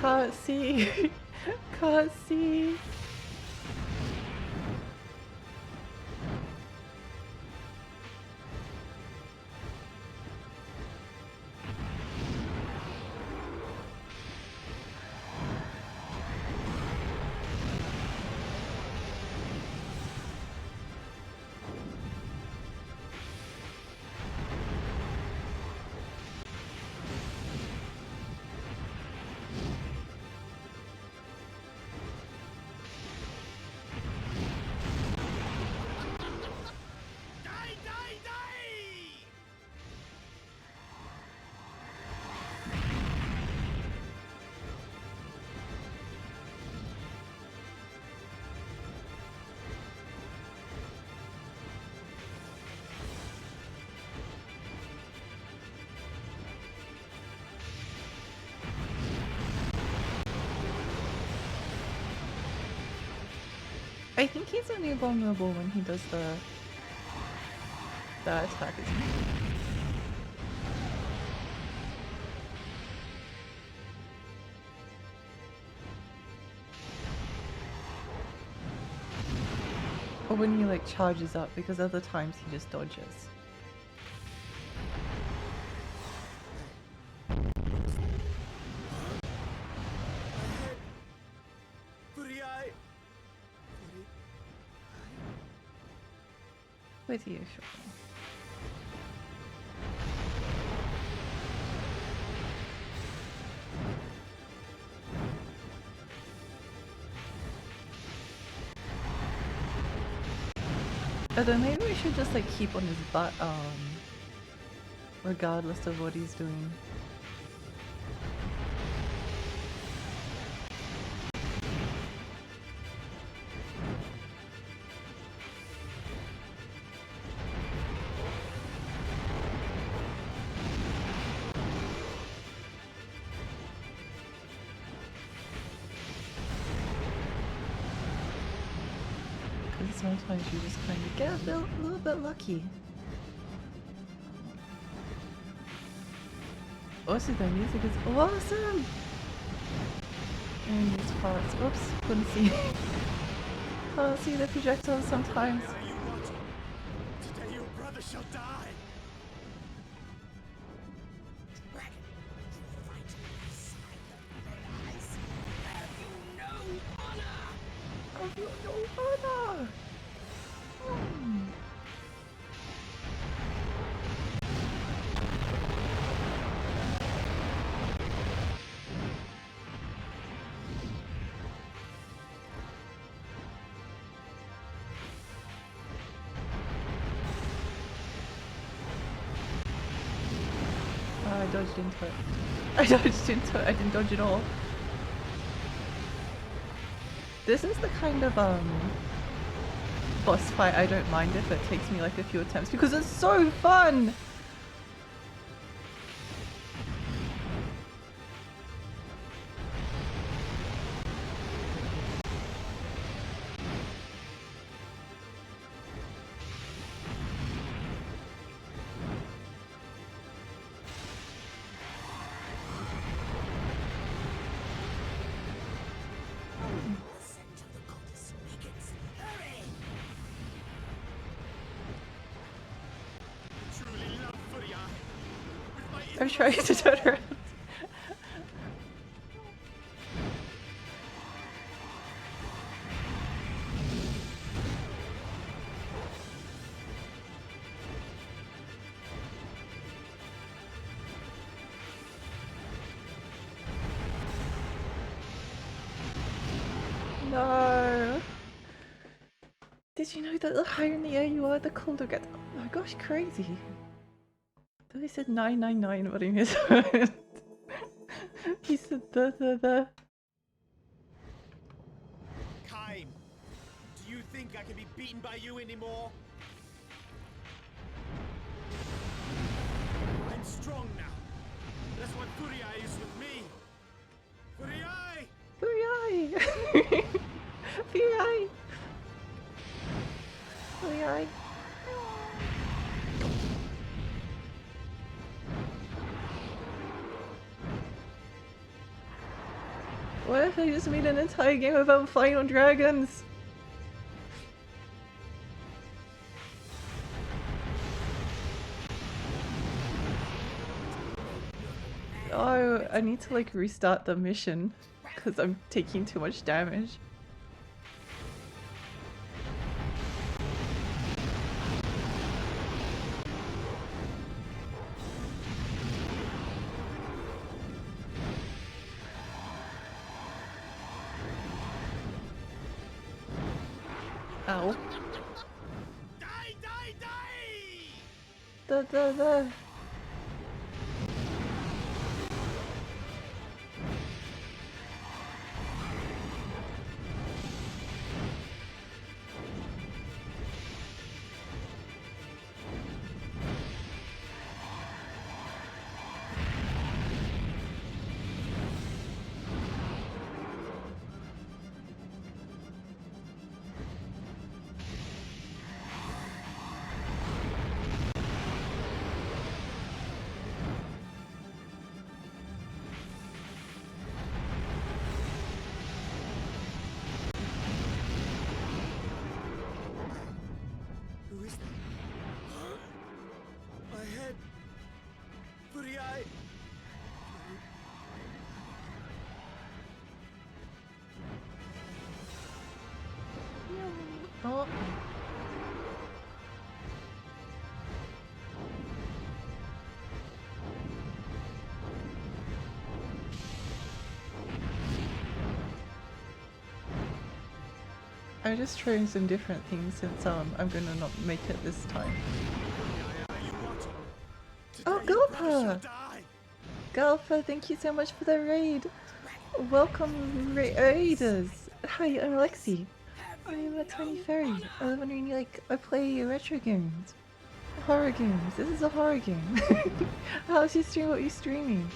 Can't see. Can't see. Die, die, die! I think he's only vulnerable when he does the attack, isn't he? Or when he like charges up, because other times he just dodges. With you, sure. Although maybe we should just like keep on his butt, regardless of what he's doing. Sometimes you just kind of get a little bit lucky. Also, the music is awesome! And these parts, oops, couldn't see. Can't see the projectiles sometimes. Are you what? Today your brother shall die! Dragon, you fight beside the red eyes. Have you no honor? Have you no honor? I dodged into it. I dodged into it. I didn't dodge at all. This is the kind of boss fight I don't mind if it takes me like a few attempts because it's so fun! I'm trying to turn around. No. Did you know that the higher in the air you are, the colder it gets? Oh my gosh, crazy. He said 999, but he misheard. He said the. Kaim, do you think I can be beaten by you anymore? I'm strong now. That's what Furiai is with me. Furiai! Furiai! Furiai! Furiai! What if I just made an entire game about flying on dragons. Oh, I need to like restart the mission because I'm taking too much damage. Ow. Die, die, die! Da. Who is that? My head! Furiai! Oh. I'm just trying some different things since I'm gonna not make it this time. Are you watching? Oh, Today your brother shall Gulpa! die! Gulpa, thank you so much for the raid. Welcome, raiders. Hi, I'm Lexi. I'm a 20 fairy. I live on I play retro games. Horror games. This is a horror game. How's your stream? What are you streaming?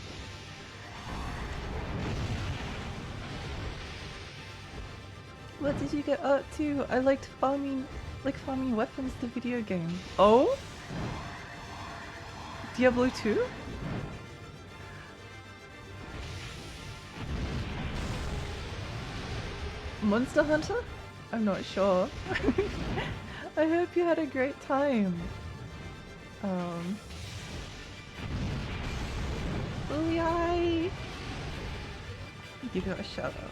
What did you get up to? I liked farming weapons, the video game. Oh? Diablo 2? Monster Hunter? I'm not sure. I hope you had a great time. Booyah! Give you a shout out.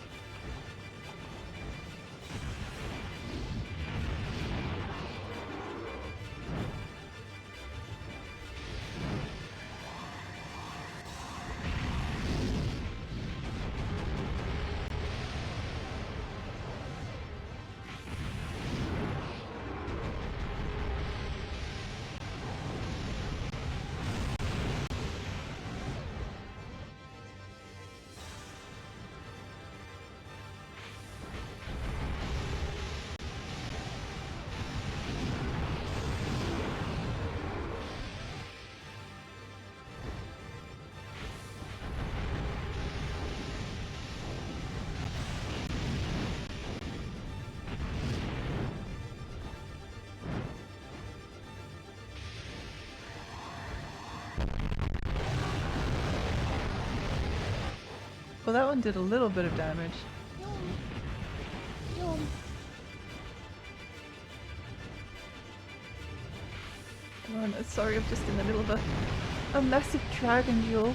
Well, that one did a little bit of damage. Come on, sorry, I'm just in the middle of a massive dragon duel.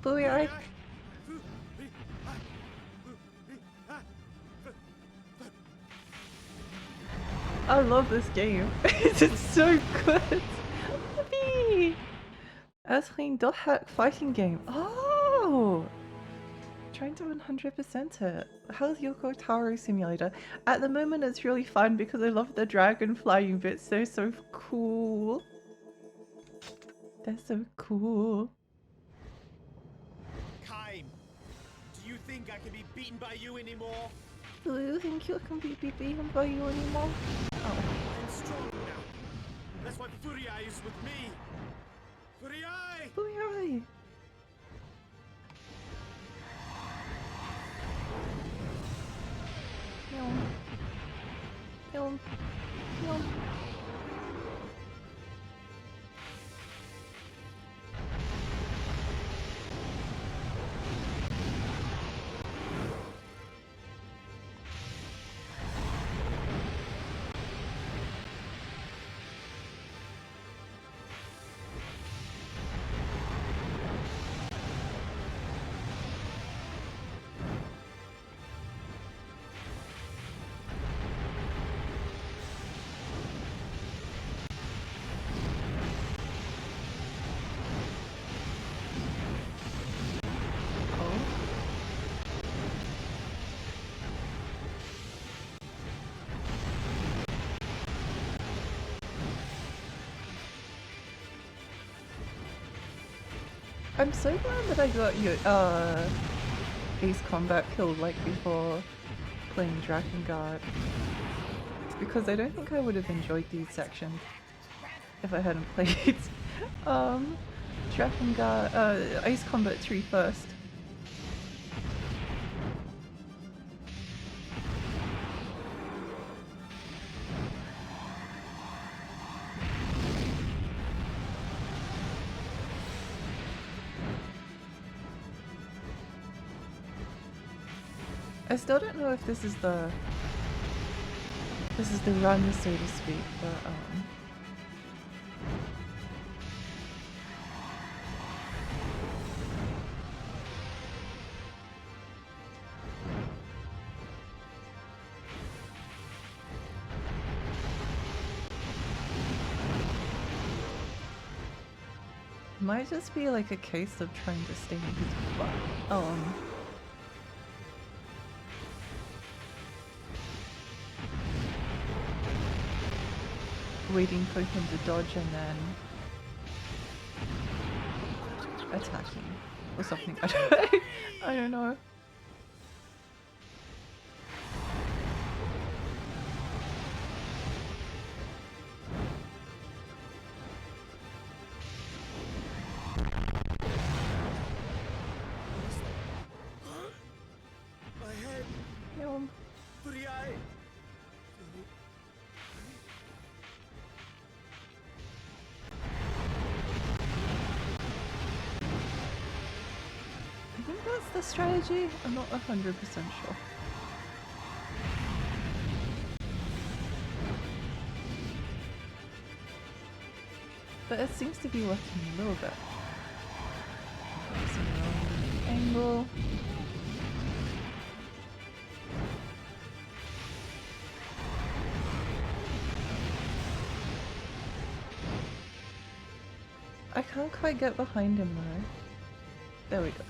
Booyah! I love this game. It's so good. Yippee! I was playing Dot Hack fighting game. Oh! Trying to 100% it. How's Yoko Taro Simulator? At the moment it's really fun because I love the dragon flying bits. They're so cool. They're so cool. Kaim, do you think I can be beaten by you anymore? Do you think you can be beaten by you anymore? Oh. I'm strong now. That's why Furiai is with me. Furiai! Booyah! Yum. Yum. I'm so glad that I got your Ace Combat killed like before playing Drakengard. Because I don't think I would have enjoyed these sections if I hadn't played Drakengard Ace Combat 3 first. I still don't know if this is the run, so to speak, but it might just be like a case of trying to stay in his butt. Waiting for him to dodge and then attacking or something. I don't know. My head. Yum. Three eye. I think that's the strategy. I'm not 100% sure. But it seems to be working a little bit. Focusing around the angle. I can't quite get behind him though. There we go.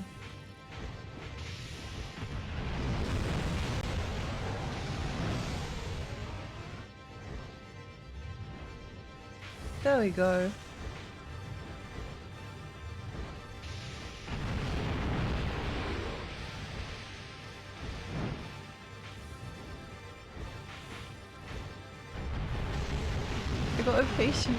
There we go. I got impatient.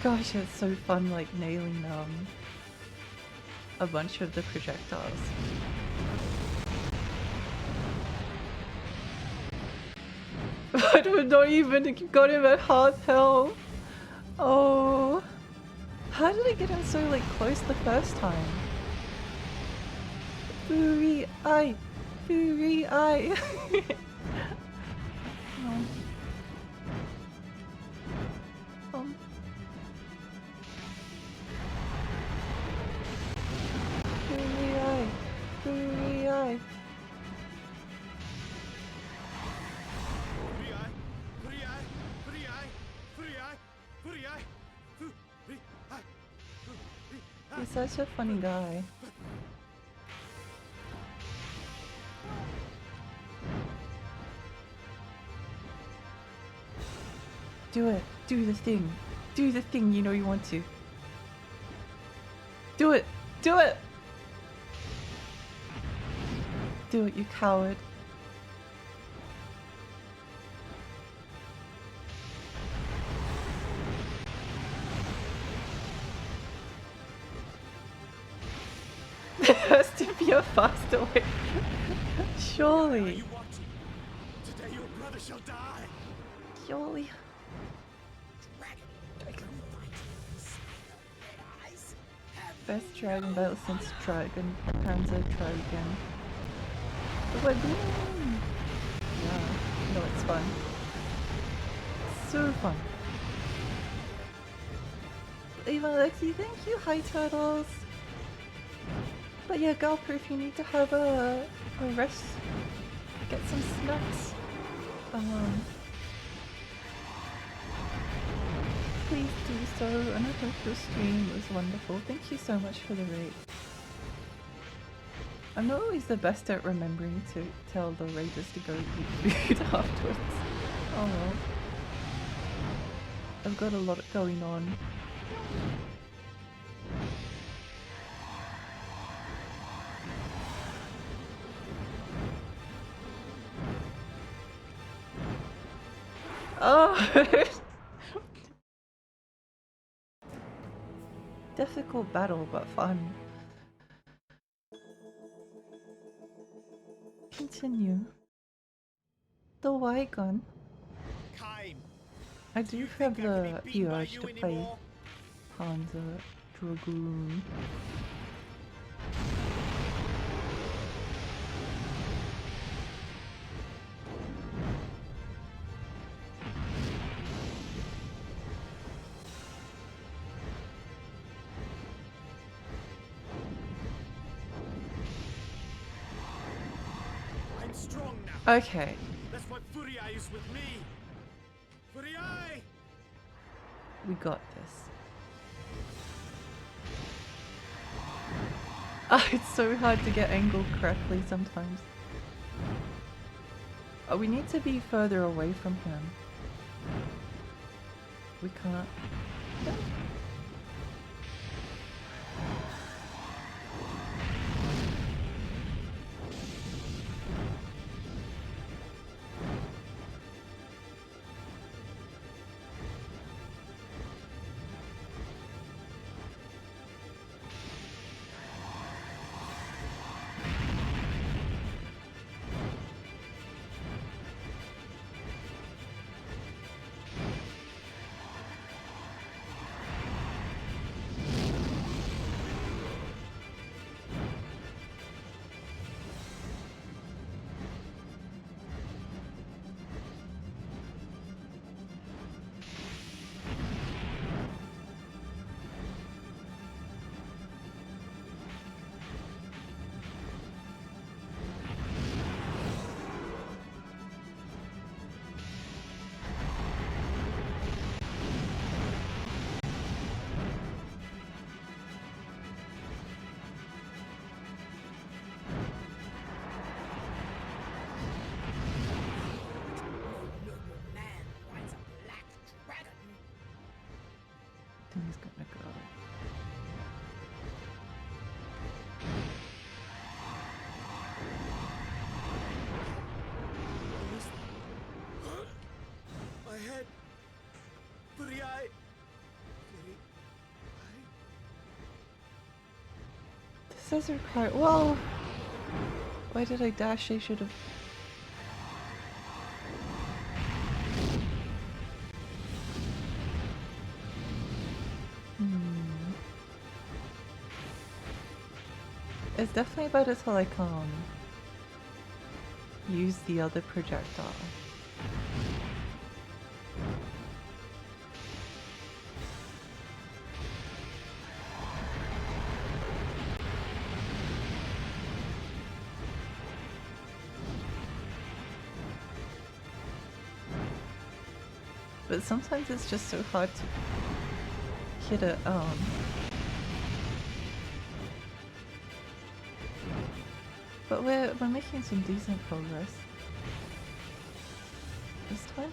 Gosh, it's so fun like nailing a bunch of the projectiles. I don't know even got him at half health. Oh, how did I get him so like close the first time? Furi eye, Furi eye. No. He's such a funny guy. Do it. Do the thing. Do the thing you know you want to. Do it. Do it. Do it, you coward. There has to be a faster way. Are Surely. you watching? Today your brother shall die. Surely. Dragon, come fight me, red eyes. Have Best dragon battle since Dragon Panzer Dragon. What? Yeah. No, it's fun. So fun. Eva Lexi, thank you, hi turtles. But yeah, Galper, if you need to have a rest, get some snacks. Please do so, and I hope your stream was wonderful. Thank you so much for the raid. I'm not always the best at remembering to tell the raiders to go eat food afterwards. Oh well. I've got a lot going on. Oh! Difficult battle, but fun. Continue. The Y gun. Kaim, I do do you have think I can the be beaten by urge you to play anymore? Panzer Dragoon. I'm strong now. Okay. That's what Furiai is with me. Furiai! We got this. Ah, it's so hard to get angled correctly sometimes. Oh, we need to be further away from him. We can't. no noble man rides a black dragon. I think he's gonna go. My head. Furiai. This is required. Whoa! Why did I dash? I should have. It's definitely better to like use the other projectile. But sometimes it's just so hard to hit it. But we're making some decent progress this time.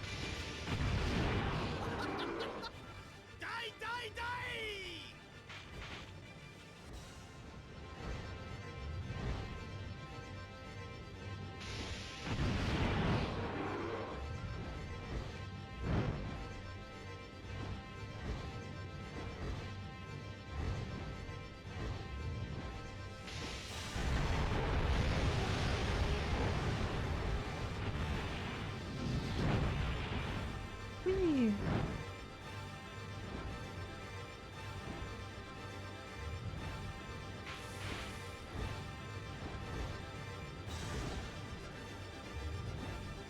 Whee!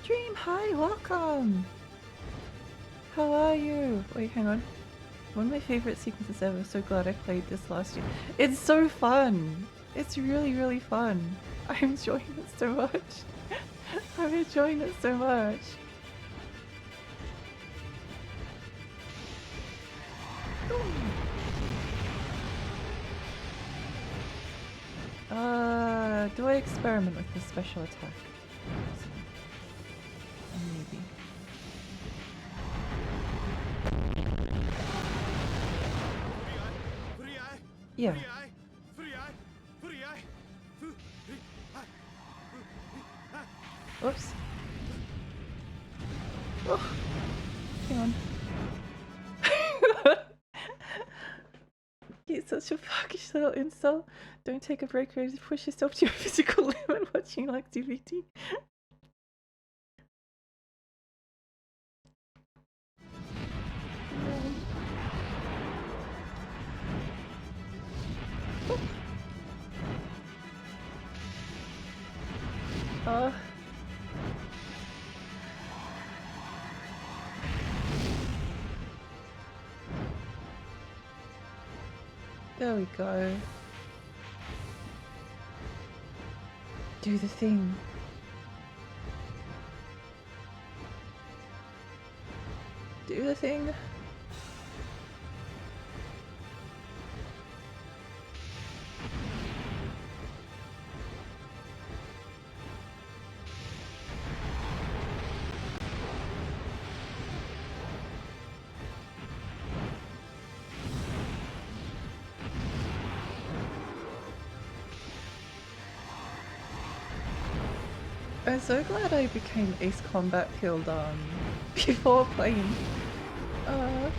Dream, hi, welcome! How are you? Wait, hang on. One of my favorite sequences ever. So glad I played this last year. It's so fun! It's really, really fun. I'm enjoying it so much. I'm enjoying it so much. Do I experiment with the special attack? Maybe. Yeah. Oops. Oh, hang on. He's such a fuckish little incel. Don't take a break, ready to push yourself to your physical limit watching like DVD. There we go. Do the thing. Do the thing. I'm so glad I became Ace Combat killed before playing. Oh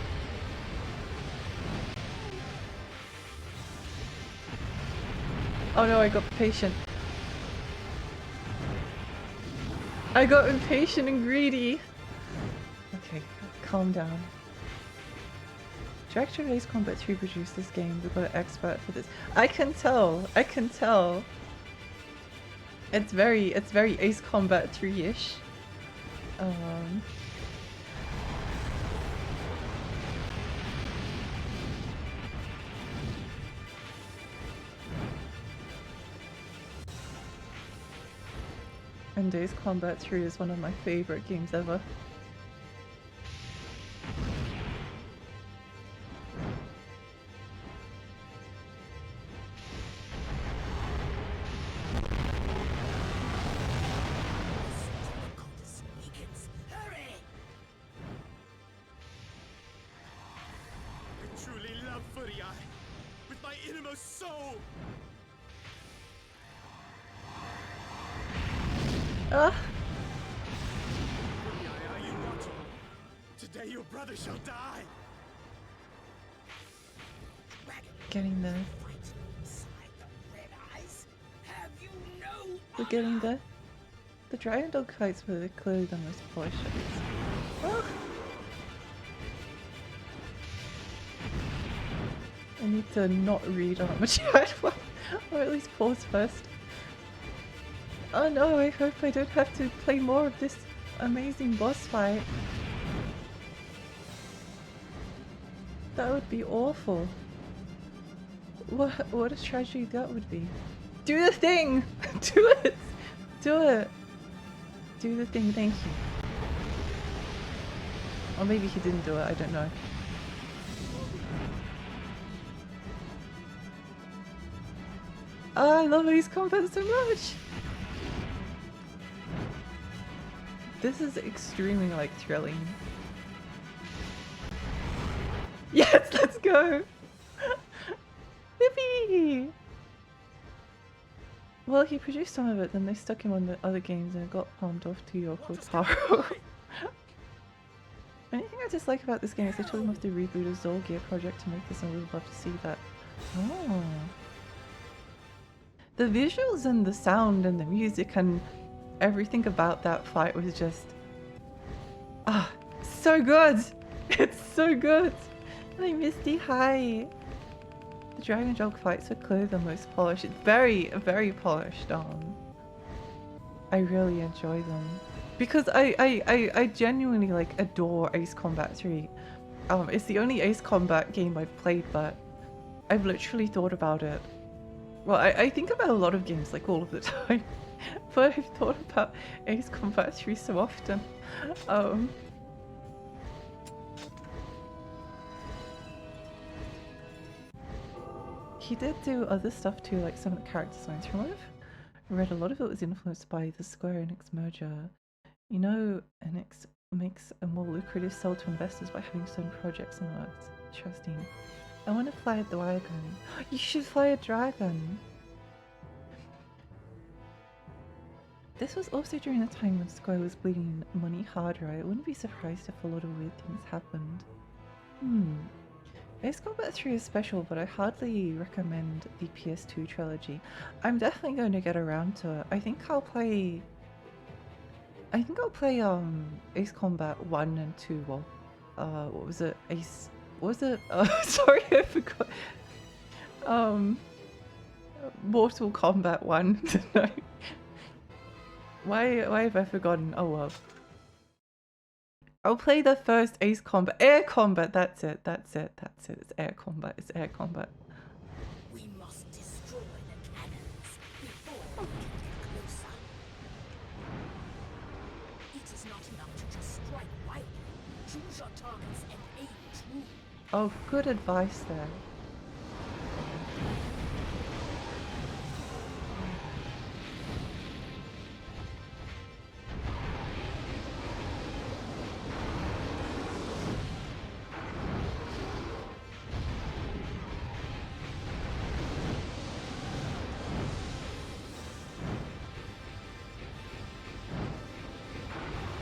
no, I got impatient. I got impatient and greedy. Okay, calm down. Director of Ace Combat 3 produced this game. We got an expert for this. I can tell. I can tell. It's very Ace Combat 3-ish. And Ace Combat 3 is one of my favorite games ever. Today your brother shall die. Getting there. We're getting there. The Dragon Dog fights were clearly the most polished of these. Oh. I need to not read on my chat, or at least pause first. Oh no, I hope I don't have to play more of this amazing boss fight. That would be awful. What a tragedy that would be. Do the thing! Do it! Do it! Do the thing, thank you. Or maybe he didn't do it, I don't know. Oh, I love Ace Combat so much! This is extremely, like, thrilling. Yes, let's go! Yippee! Well, he produced some of it, then they stuck him on the other games and it got palmed off to Yoko Taro. Anything I dislike about this game is they told him off to reboot a Zolgear project to make this, and I would love to see that. Oh. The visuals and the sound and the music and everything about that fight was just... so good! It's so good! Hi Misty, hi! The Dragon Jog fights are clearly the most polished. It's very, very polished. I really enjoy them. Because I genuinely like adore Ace Combat 3. It's the only Ace Combat game I've played, but I've literally thought about it. Well, I think about a lot of games like all of the time, but I've thought about Ace Combat 3 so often. He did do other stuff too, like some of the character designs. From what I've read, a lot of it was influenced by the Square Enix merger. You know, Enix makes a more lucrative sell to investors by having certain projects and works. Interesting. I want to fly a dragon. You should fly a dragon! This was also during the time when Square was bleeding money hard, right? I wouldn't be surprised if a lot of weird things happened. Ace Combat 3 is special, but I hardly recommend the PS2 trilogy. I'm definitely going to get around to it. I think I'll play Ace Combat 1 and 2. Well, what was it? What was it? Sorry, I forgot. Mortal Kombat 1. No. Why have I forgotten? Oh well. I'll play the first Ace Combat. Air Combat, that's it. It's Air Combat, We must destroy the cannons before we can get closer. It is not enough to just strike wildly. Choose your targets and aim true. Oh, good advice there.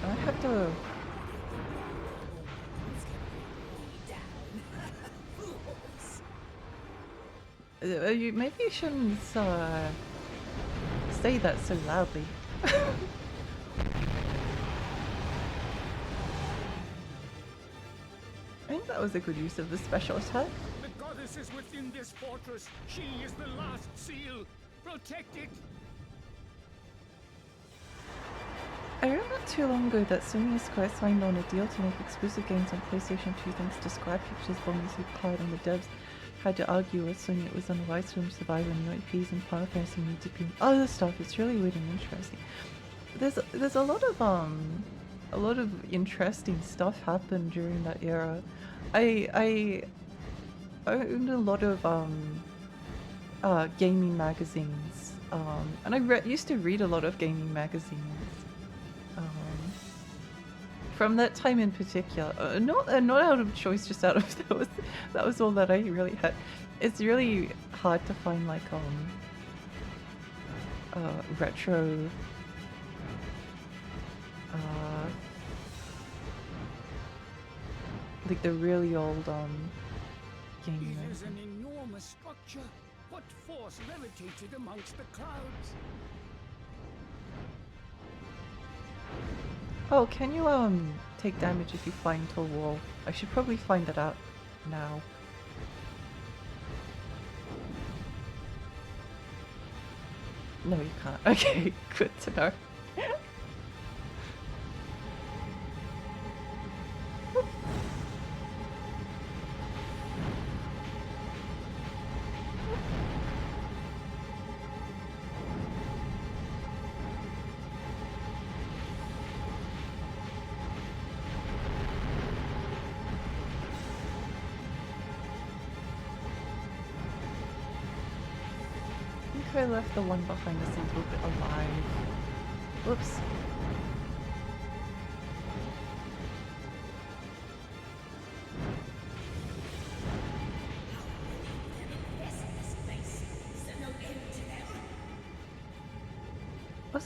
I have to... maybe you shouldn't say that so loudly. I think that was a good use of the special attack. The goddess is within this fortress. She is the last seal. Protect it. I read not too long ago that Sony and Square signed on a deal to make exclusive games on PlayStation 2 thanks to Square Pictures' bonus required, and the devs had to argue with Sony it was unwise for them to survive when new IPs and Final Fantasy need to be other stuff. It's really weird and interesting. There's a lot of interesting stuff happened during that era. I owned a lot of gaming magazines, and I used to read a lot of gaming magazines. From that time in particular, not out of choice, just out of that was all that I really had. It's really hard to find like retro like the really old gaming. It is an enormous structure. What force levitated amongst the clouds? Oh, can you take damage if you fly into a wall? I should probably find that out now. No, you can't. Okay, good to know. I left the one behind us a little bit alive. Whoops.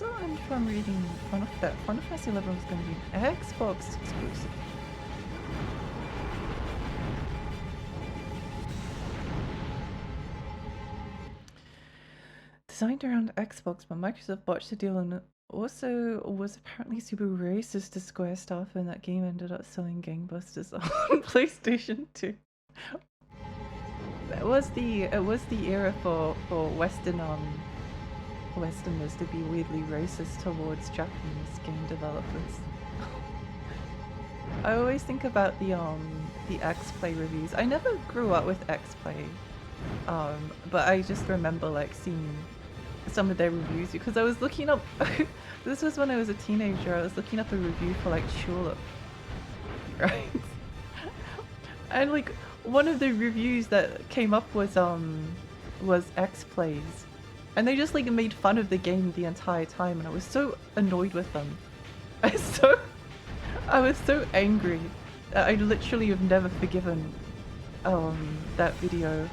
also learned from reading that Final Fantasy 11 was going to be an Xbox exclusive. Designed around Xbox, but Microsoft botched the deal and also was apparently super racist to Square staff, and that game ended up selling gangbusters on PlayStation 2. It was the era for Westerners to be weirdly racist towards Japanese game developers. I always think about the X-Play reviews. I never grew up with X-Play, but I just remember like seeing some of their reviews because I was looking up. This was when I was a teenager. I was looking up a review for like Tulip, right? And like one of the reviews that came up was X-Plays, and they just like made fun of the game the entire time, and I was so annoyed with them. I was so angry. I literally have never forgiven that video.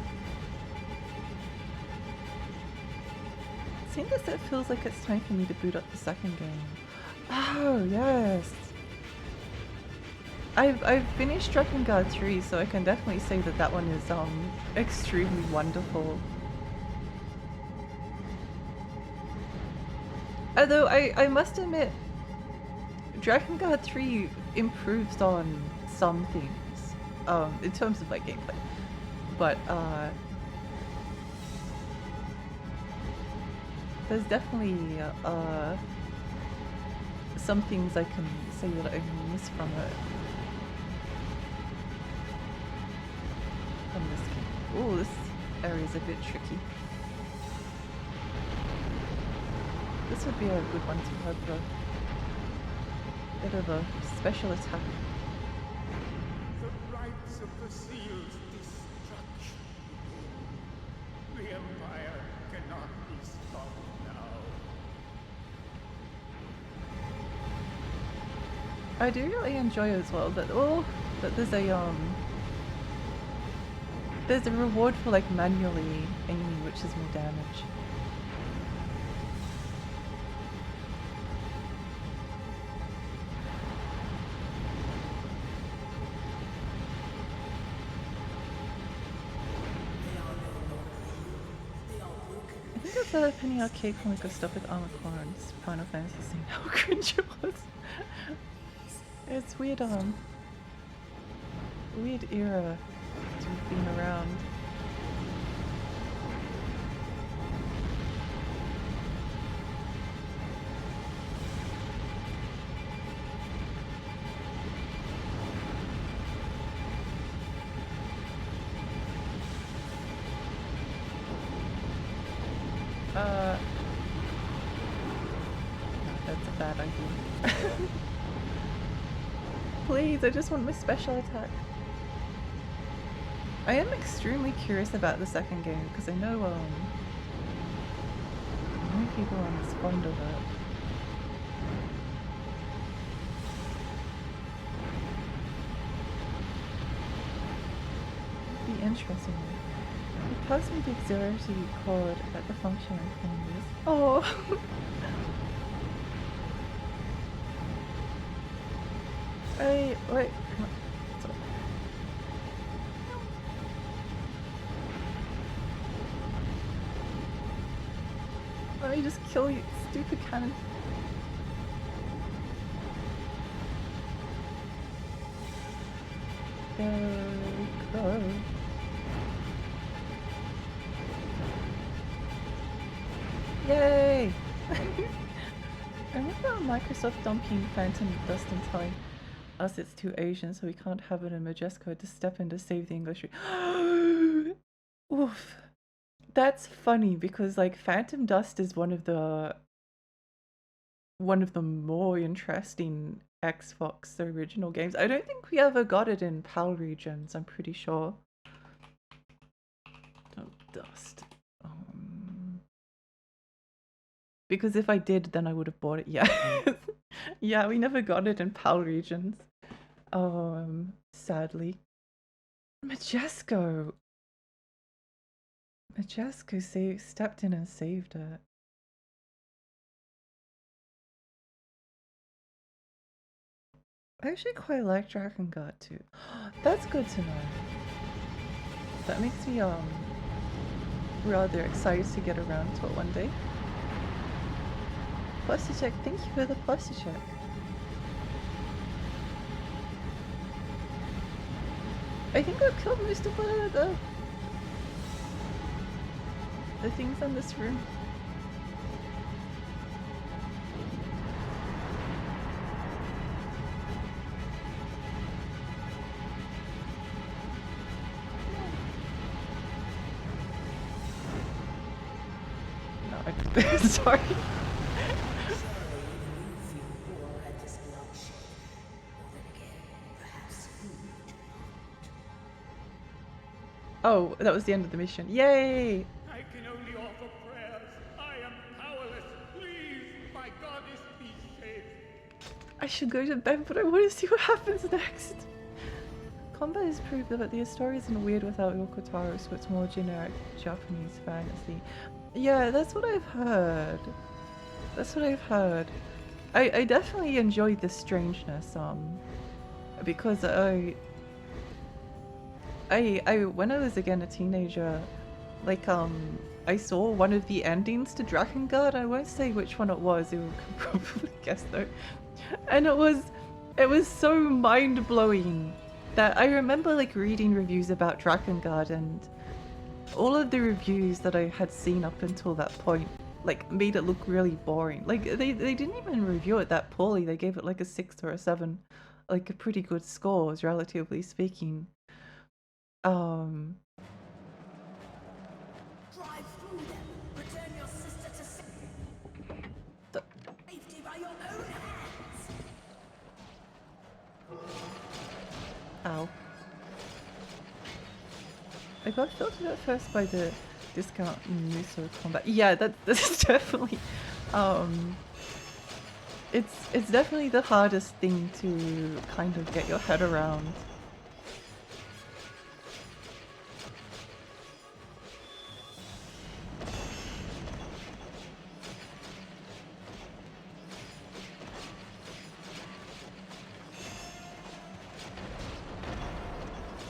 Seeing this, it feels like it's time for me to boot up the second game. Oh yes. I've finished Drakengard 3, so I can definitely say that that one is extremely wonderful. Although I must admit, Drakengard 3 improves on some things in terms of like gameplay, but there's definitely some things I can say that I miss from it. From this game. Ooh, this area's a bit tricky. This would be a good one to have a bit of a special attack. The rites of the seal's destruction. The Empire cannot be stopped now. I do really enjoy as well that there's a reward for like manually aiming, which is more damage. I think that's a Penny Arcade comic of stuff with armor clones. Final Fantasy seeing how cringe it was. It's weird weird era to have been around. No, that's a bad idea. Please, I just want my special attack. I am extremely curious about the second game because I know many people aren't as fond of it. It'd be interesting. You pass me the auxiliary cord at the function things. Oh! Wait, come on. Sorry. Let me just kill you, stupid cannon. There we go. Yay! I remember Microsoft dumping Phantom Dust and telling us it's too Asian, so we can't have it in Majesco to step in to save the English. Oof. That's funny because like Phantom Dust is one of the more interesting Xbox original games. I don't think we ever got it in PAL regions, I'm pretty sure. Oh, Dust. Because if I did, then I would have bought it. Yeah. Yeah, we never got it in PAL regions. Sadly. Majesco stepped in and saved it. I actually quite like Drakengard too. That's good to know. That makes me rather excited to get around to it one day. Plusty check, thank you for the plusty check. I think I've killed most of the things in this room. No, I sorry. Oh, that was the end of the mission. Yay! I can only offer prayers. I am powerless. Please, my goddess, be saved. I should go to bed, but I want to see what happens next. Combat has proved that the story isn't weird without Yokotaro, so it's more generic Japanese fantasy. Yeah, that's what I've heard. That's what I've heard. I definitely enjoyed the strangeness, because I when I was again a teenager, like I saw one of the endings to Drakengard. I won't say which one it was. You can probably guess though. And it was so mind blowing that I remember like reading reviews about Drakengard, and all of the reviews that I had seen up until that point like made it look really boring. Like they didn't even review it that poorly. They gave it like a 6 or a 7, like a pretty good scores relatively speaking. Drive through them. Return your sister to safety by your own hands. Ow. I got filtered at first by the discount Muso combat. Yeah, that's definitely it's definitely the hardest thing to kind of get your head around.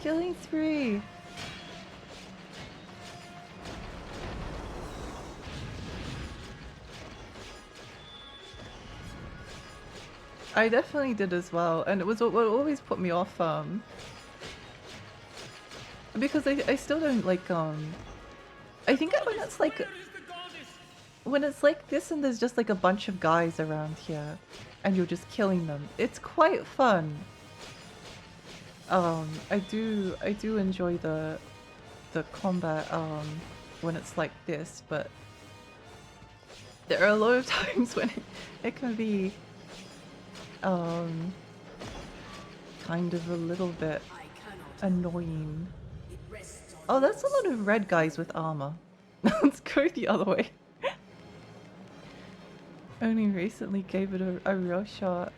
Killing spree! I definitely did as well, and it was what always put me off, because I still don't like, I think when it's like this and there's just like a bunch of guys around here, and you're just killing them, it's quite fun. I do enjoy the combat, when it's like this, but there are a lot of times when it can be kind of a little bit annoying. Oh, that's a lot of red guys with armor. Let's go the other way. Only recently gave it a real shot.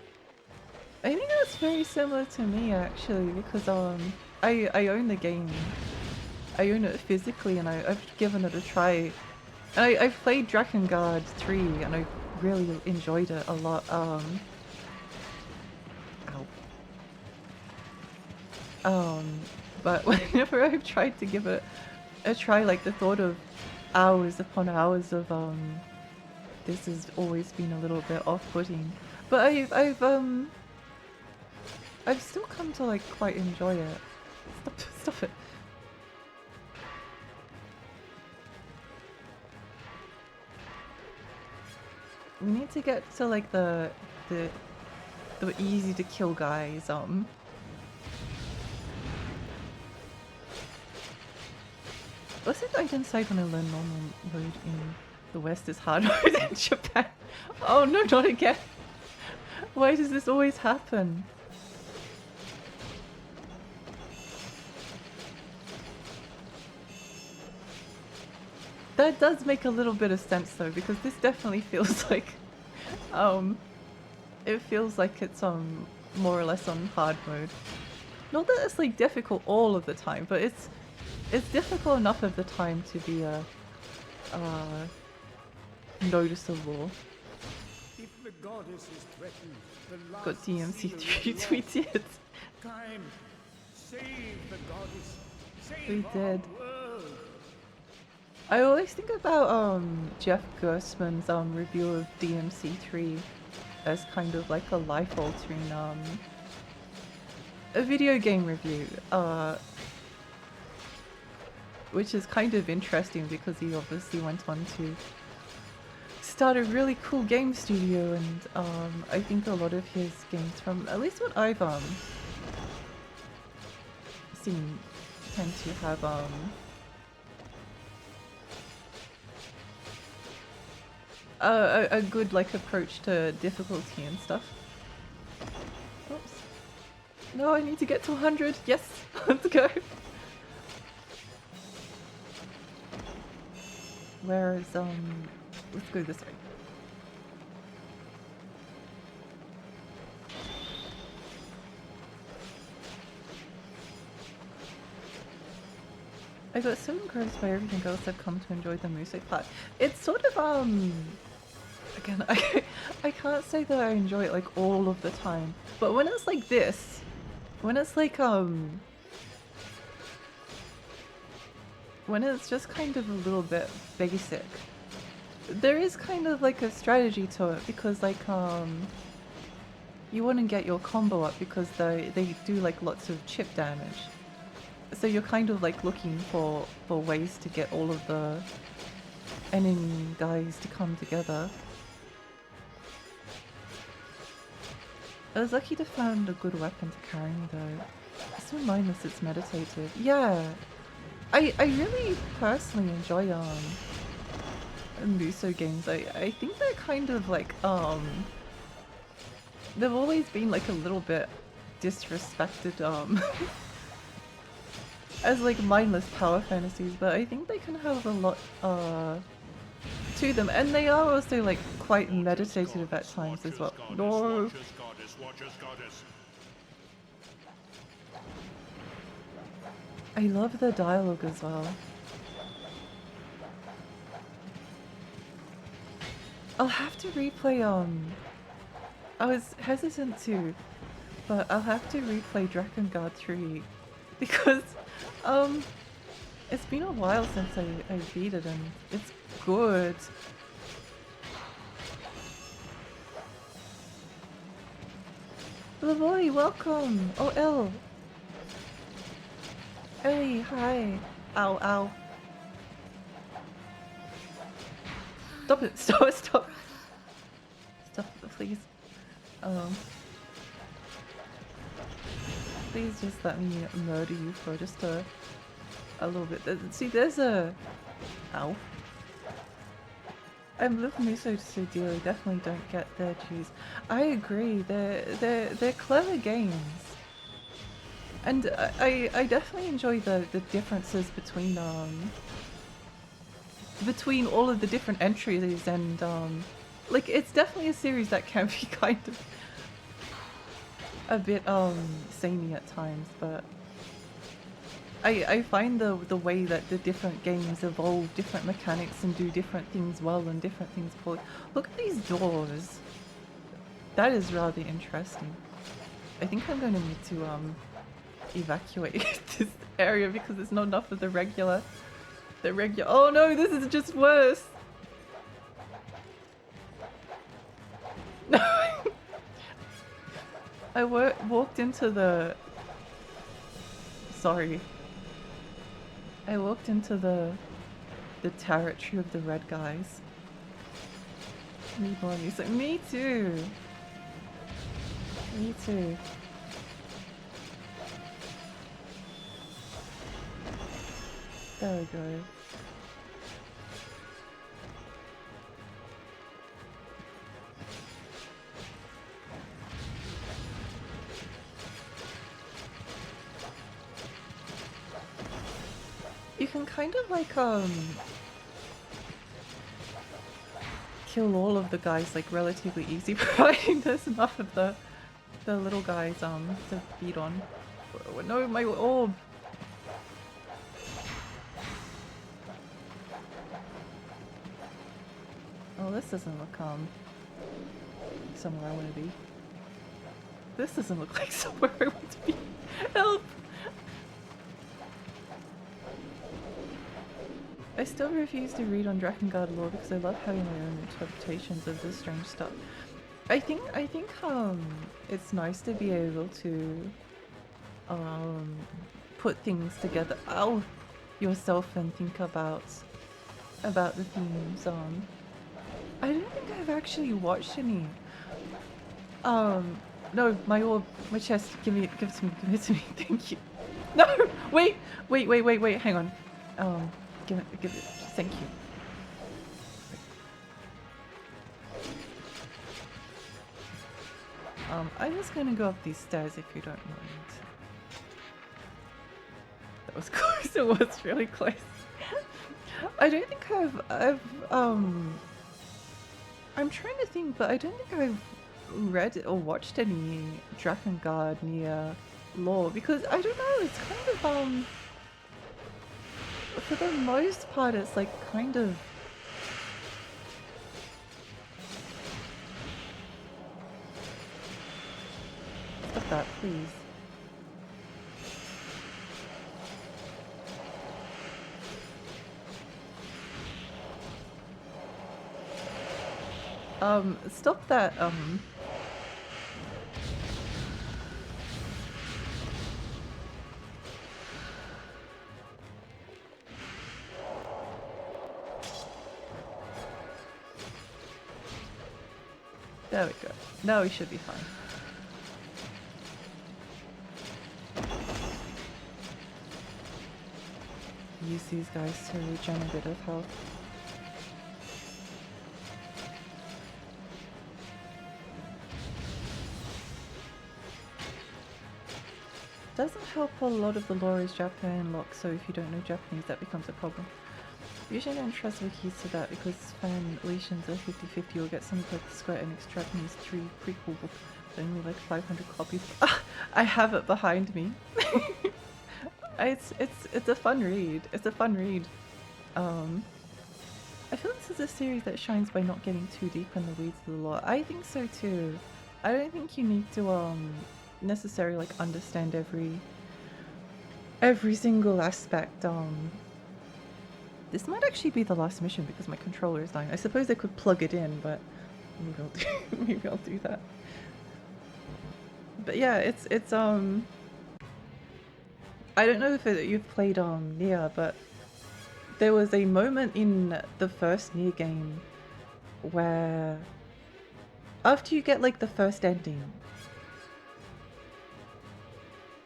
I think that's very similar to me actually, because I own the game. I own it physically, and I've given it a try. And I've played Drakengard 3 and I really enjoyed it a lot. But whenever I've tried to give it a try, like the thought of hours upon hours of this has always been a little bit off-putting. But I've still come to like quite enjoy it. Stop it. We need to get to like the easy to kill guys. Was it I can decide when I learn normal mode in the West is harder than Japan? Oh no, not again! Why does this always happen? That does make a little bit of sense though, because this definitely feels like, it feels like it's more or less on hard mode. Not that it's like difficult all of the time, but it's difficult enough of the time to be noticeable. If the goddess is threatened. The last Got DMC3 seal is tweeted. lost. Time, save the goddess. We Save our did. world. I always think about Jeff Gerstmann's review of DMC3 as kind of like a life-altering a video game review, which is kind of interesting because he obviously went on to start a really cool game studio, and I think a lot of his games, from at least what I've seen, tend to have a good like approach to difficulty and stuff. Oops. No, I need to get to 100. Yes, let's go. Whereas let's go this way. I got so engrossed by everything else I've come to enjoy the Muso part. It's sort of again, I can't say that I enjoy it like all of the time, but when it's like this, when it's like when it's just kind of a little bit basic, there is kind of like a strategy to it, because like you want to get your combo up because they do like lots of chip damage. So you're kind of like looking for ways to get all of the enemy guys to come together. I was lucky to find a good weapon to carry me though. It's so mindless, it's meditative. Yeah, I really personally enjoy Muso games. I think they're kind of like they've always been like a little bit disrespected as like mindless power fantasies, but I think they can have a lot to them, and they are also like quite meditative at times as well. No. I love the dialogue as well. I'll have to replay I was hesitant to, but I'll have to replay Drakengard 3 because it's been a while since I beat it, and it's good. Lavoy, welcome! Oh, El! Ellie, hi! Ow, ow. Stop it! Stop it! Stop! Stop it, please. Please just let me murder you for just a little bit. See, there's a... Ow. I love Muso so dearly, definitely don't get their dues. I agree, they're clever games. And I definitely enjoy the differences between all of the different entries, and like it's definitely a series that can be kind of a bit samey at times, but I find the way that the different games evolve different mechanics and do different things well and different things poorly. Look at these doors. That is rather interesting. I think I'm going to need to evacuate this area because there's not enough of the regular. Oh no, this is just worse. No. I walked into the... Sorry. I walked into the territory of the red guys. Me boy, so me too. Me too. There we go. You can kind of like kill all of the guys like relatively easy, providing there's enough of the little guys to beat on. No, my orb. Oh, this doesn't look somewhere I want to be. This doesn't look like somewhere I want to be. Help! I still refuse to read on Drakengard lore because I love having my own interpretations of this strange stuff. I think it's nice to be able to put things together yourself and think about the themes. I don't think I've actually watched any. No, my orb, my chest. Give it to me. Thank you. No, wait. Hang on. Give it. Thank you. I'm just gonna go up these stairs if you don't mind. That was close. It was really close. I don't think I'm trying to think, but I don't think I've read or watched any Drakengard near lore because I don't know. It's kind of for the most part, it's like kind of. Stop that, please. Stop that, There we go. Now we should be fine. Use these guys to regen a bit of health. Doesn't help a lot of the lore is Japan locked, so if you don't know Japanese that becomes a problem. Usually don't trust wikis to that because fan lesions are 50-50. You'll get something like the Square Enix Japanese 3 prequel book, but only like 500 copies. I have it behind me. It's a fun read. It's a fun read. I feel this is a series that shines by not getting too deep in the weeds of the lore. I think so too. I don't think you need to necessarily like understand every single aspect. This might actually be the last mission because my controller is dying. I suppose I could plug it in, but maybe I'll do that. But yeah, it's I don't know if you've played Nier, but there was a moment in the first Nier game where after you get like the first ending,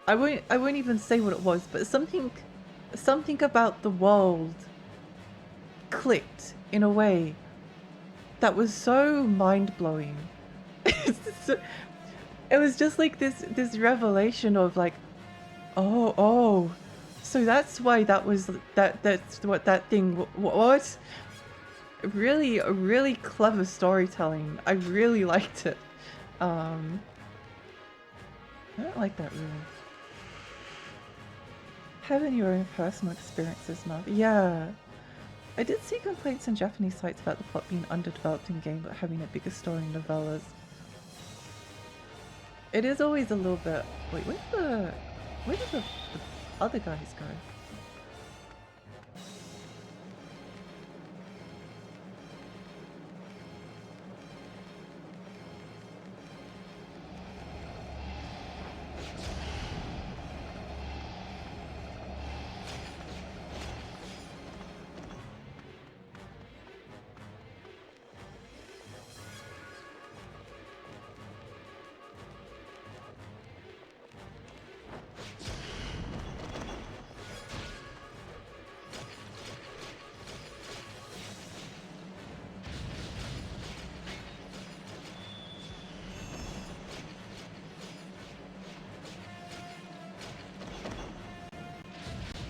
I won't even say what it was, but something about the world clicked in a way that was so mind-blowing. It was just like this revelation of like, oh, so that's why that's what that thing what. Really clever storytelling. I really liked it. I don't like that room. Having your own personal experiences, Mark. Yeah. I did see complaints on Japanese sites about the plot being underdeveloped in game but having a bigger story in novellas. It is always a little bit... Wait, where did the other guys go?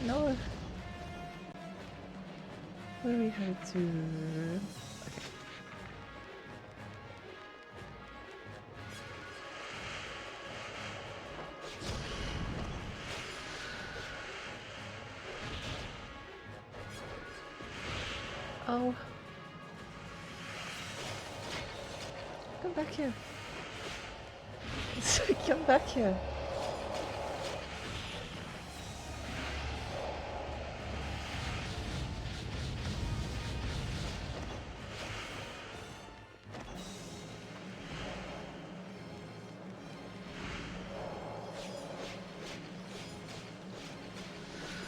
No. Where do we head to? Okay. Oh. Come Come back here. Come back here.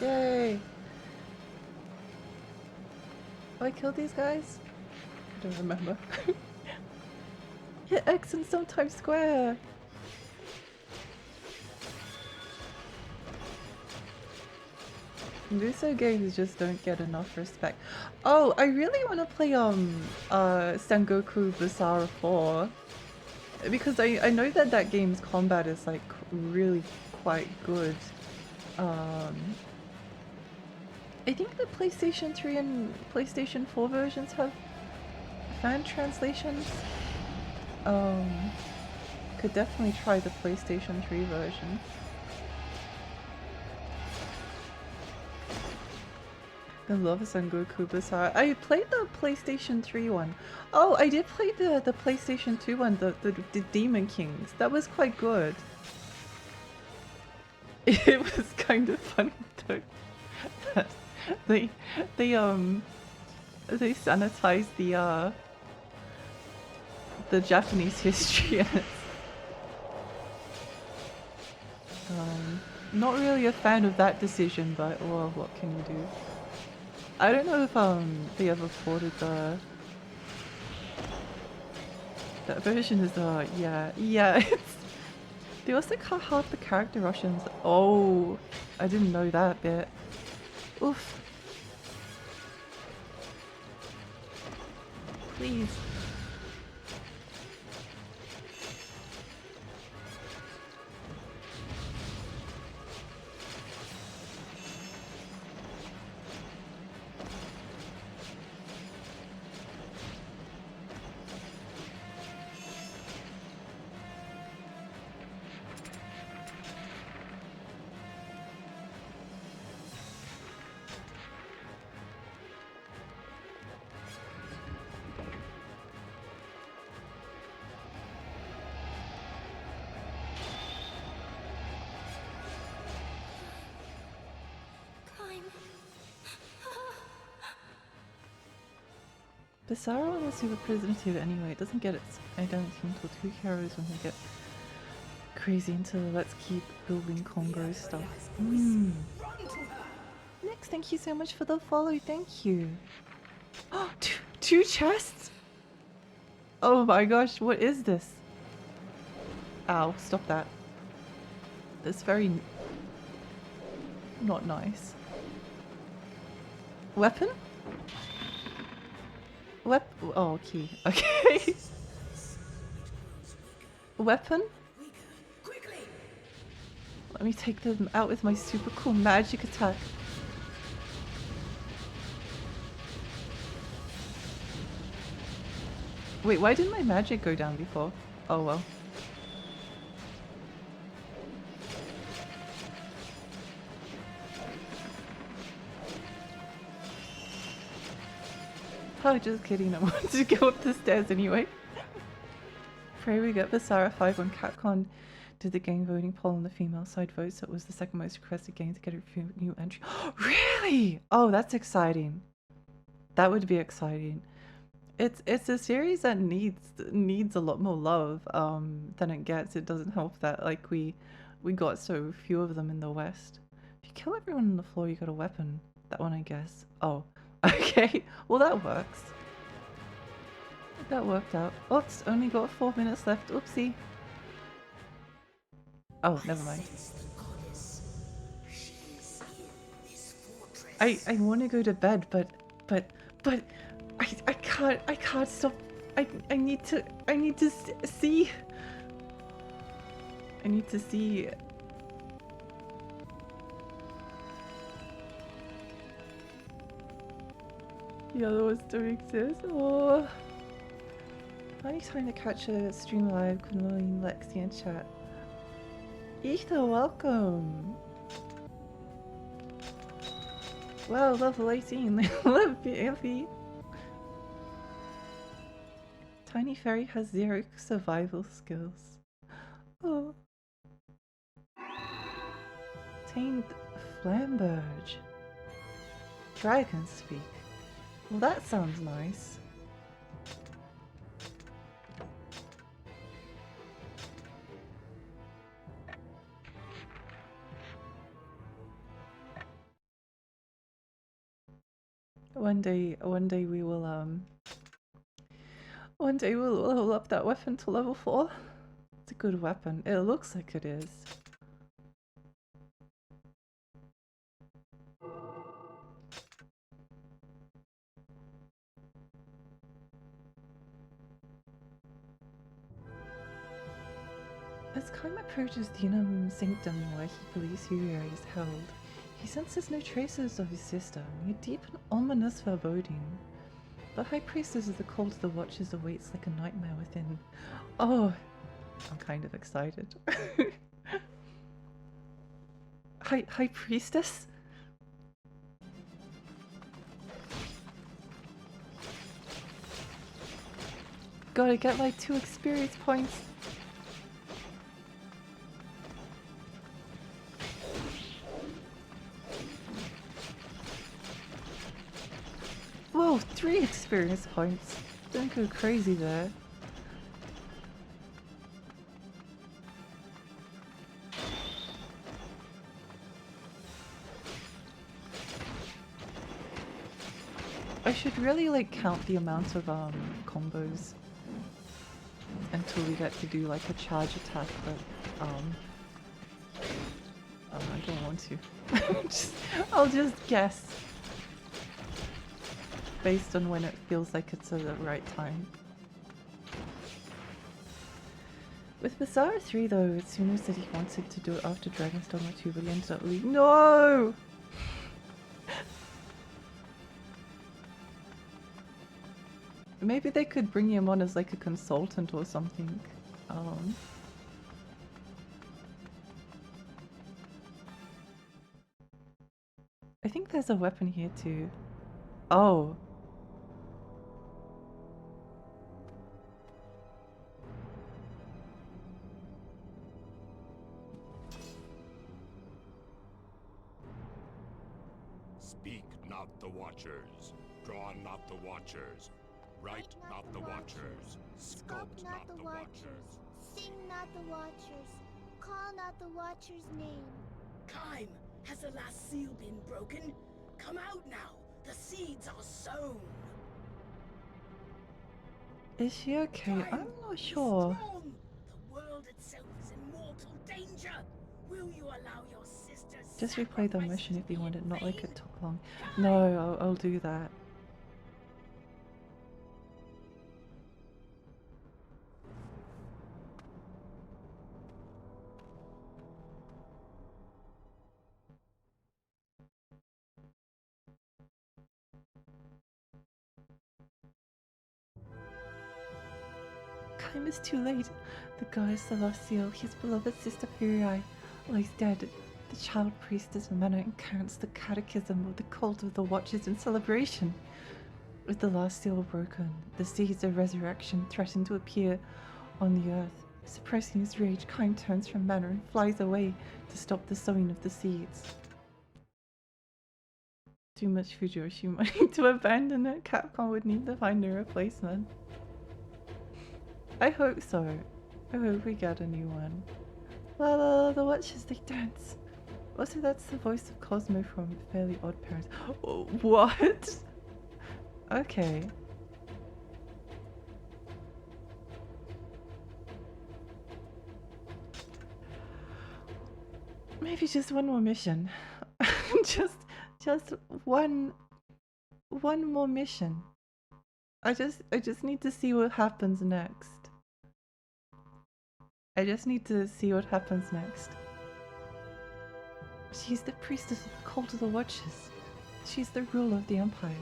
Yay! Oh, I killed these guys? I don't remember. Hit X and sometimes square! Muso games just don't get enough respect. Oh, I really want to play Sengoku Basara 4. Because I know that that game's combat is like really quite good. I think the PlayStation 3 and PlayStation 4 versions have fan translations. Could definitely try the PlayStation 3 version. I love Sengoku Basara. I played the PlayStation 3 one. Oh, I did play the PlayStation 2 one, the Demon Kings. That was quite good. It was kind of funny though. They sanitized the Japanese history and it's not really a fan of that decision, but well, what can you do? I don't know if they ever ported that version is yeah it's they also cut half the character Russians. Oh, I didn't know that bit. Oof. Please. Basara one is super representative anyway. It doesn't get its identity until two heroes when they get crazy into the let's keep building Congo stuff. Next, thank you so much for the follow. Thank you. Oh, two chests? Oh my gosh, what is this? Ow, stop that. That's very not nice. Weapon? Oh, key. Okay. Weapon? Let me take them out with my super cool magic attack. Wait, why didn't my magic go down before? Oh well. Oh, just kidding, I wanted to go up the stairs anyway. Pray we get Basara 5 when Capcom did the game voting poll on the female side vote, so it was the second most requested game to get a new entry. Really? Oh, that's exciting. That would be exciting. It's a series that needs a lot more love than it gets. It doesn't help that like we got so few of them in the West. If you kill everyone on the floor, you got a weapon. That one, I guess. Oh. Okay, well that works. That worked out. Oops, only got 4 minutes left. Oopsie. Oh, never mind. I want to go to bed, but I can't stop. I need to see. I need to see. The other ones don't exist. Oh. Any time to catch a stream live, good morning, Lexi and chat. Ether, welcome. Wow, level 18. Love Effie. tiny fairy has 0 survival skills. Oh. Tamed Flamberge. Dragon speak. Well, that sounds nice. One day we will one day we'll level up that weapon to level 4. It's a good weapon. It looks like it is. As Kaim approaches the inner sanctum where he believes Huria is held, he senses no traces of his sister, yet deep and ominous foreboding. The High Priestess of the Cult of the Watchers awaits like a nightmare within. Oh, I'm kind of excited. High Priestess? Gotta get like 2 experience points. Whoa, 3 experience points. Don't go crazy there. I should really like count the amount of combos until we get to do like a charge attack, but I don't want to. I'll just guess based on when it feels like it's at the right time. With Bizarre 3 though, it soon said he wanted to do it after Dragon's Dogma 2, but he ended up leaving. No! Maybe they could bring him on as like a consultant or something. I think there's a weapon here too. Oh. Speak not the Watchers, draw not the Watchers, write not the Watchers, sculpt not the Watchers. Sing not the Watchers, call not the Watcher's name. Kaim, has the last seal been broken? Come out now, the seeds are sown. Is she okay? Kaim, I'm not be sure. strong. The world itself is in mortal danger. Will you allow your sister's Just replay the sacrifices mission if to you be want in it, not like vain? it took long. No, I'll do that. Time is too late. The goddess Celestial, his beloved sister Furii, lies dead. The child priestess Mena incarnates the catechism of the cult of the Watchers in celebration. With the last seal broken, the seeds of resurrection threaten to appear on the earth. Suppressing his rage, Kaim turns from Mena and flies away to stop the sowing of the seeds. Too much Fujoshi money to abandon it. Capcom would need to find a replacement. I hope so. I hope we get a new one. La la la, the Watchers, they dance. Also, that's the voice of Cosmo from Fairly Odd Parents. Oh, what? Okay. Maybe just one more mission. just one more mission. I just need to see what happens next. I just need to see what happens next. She's the priestess of the cult of the Watchers. She's the ruler of the Empire.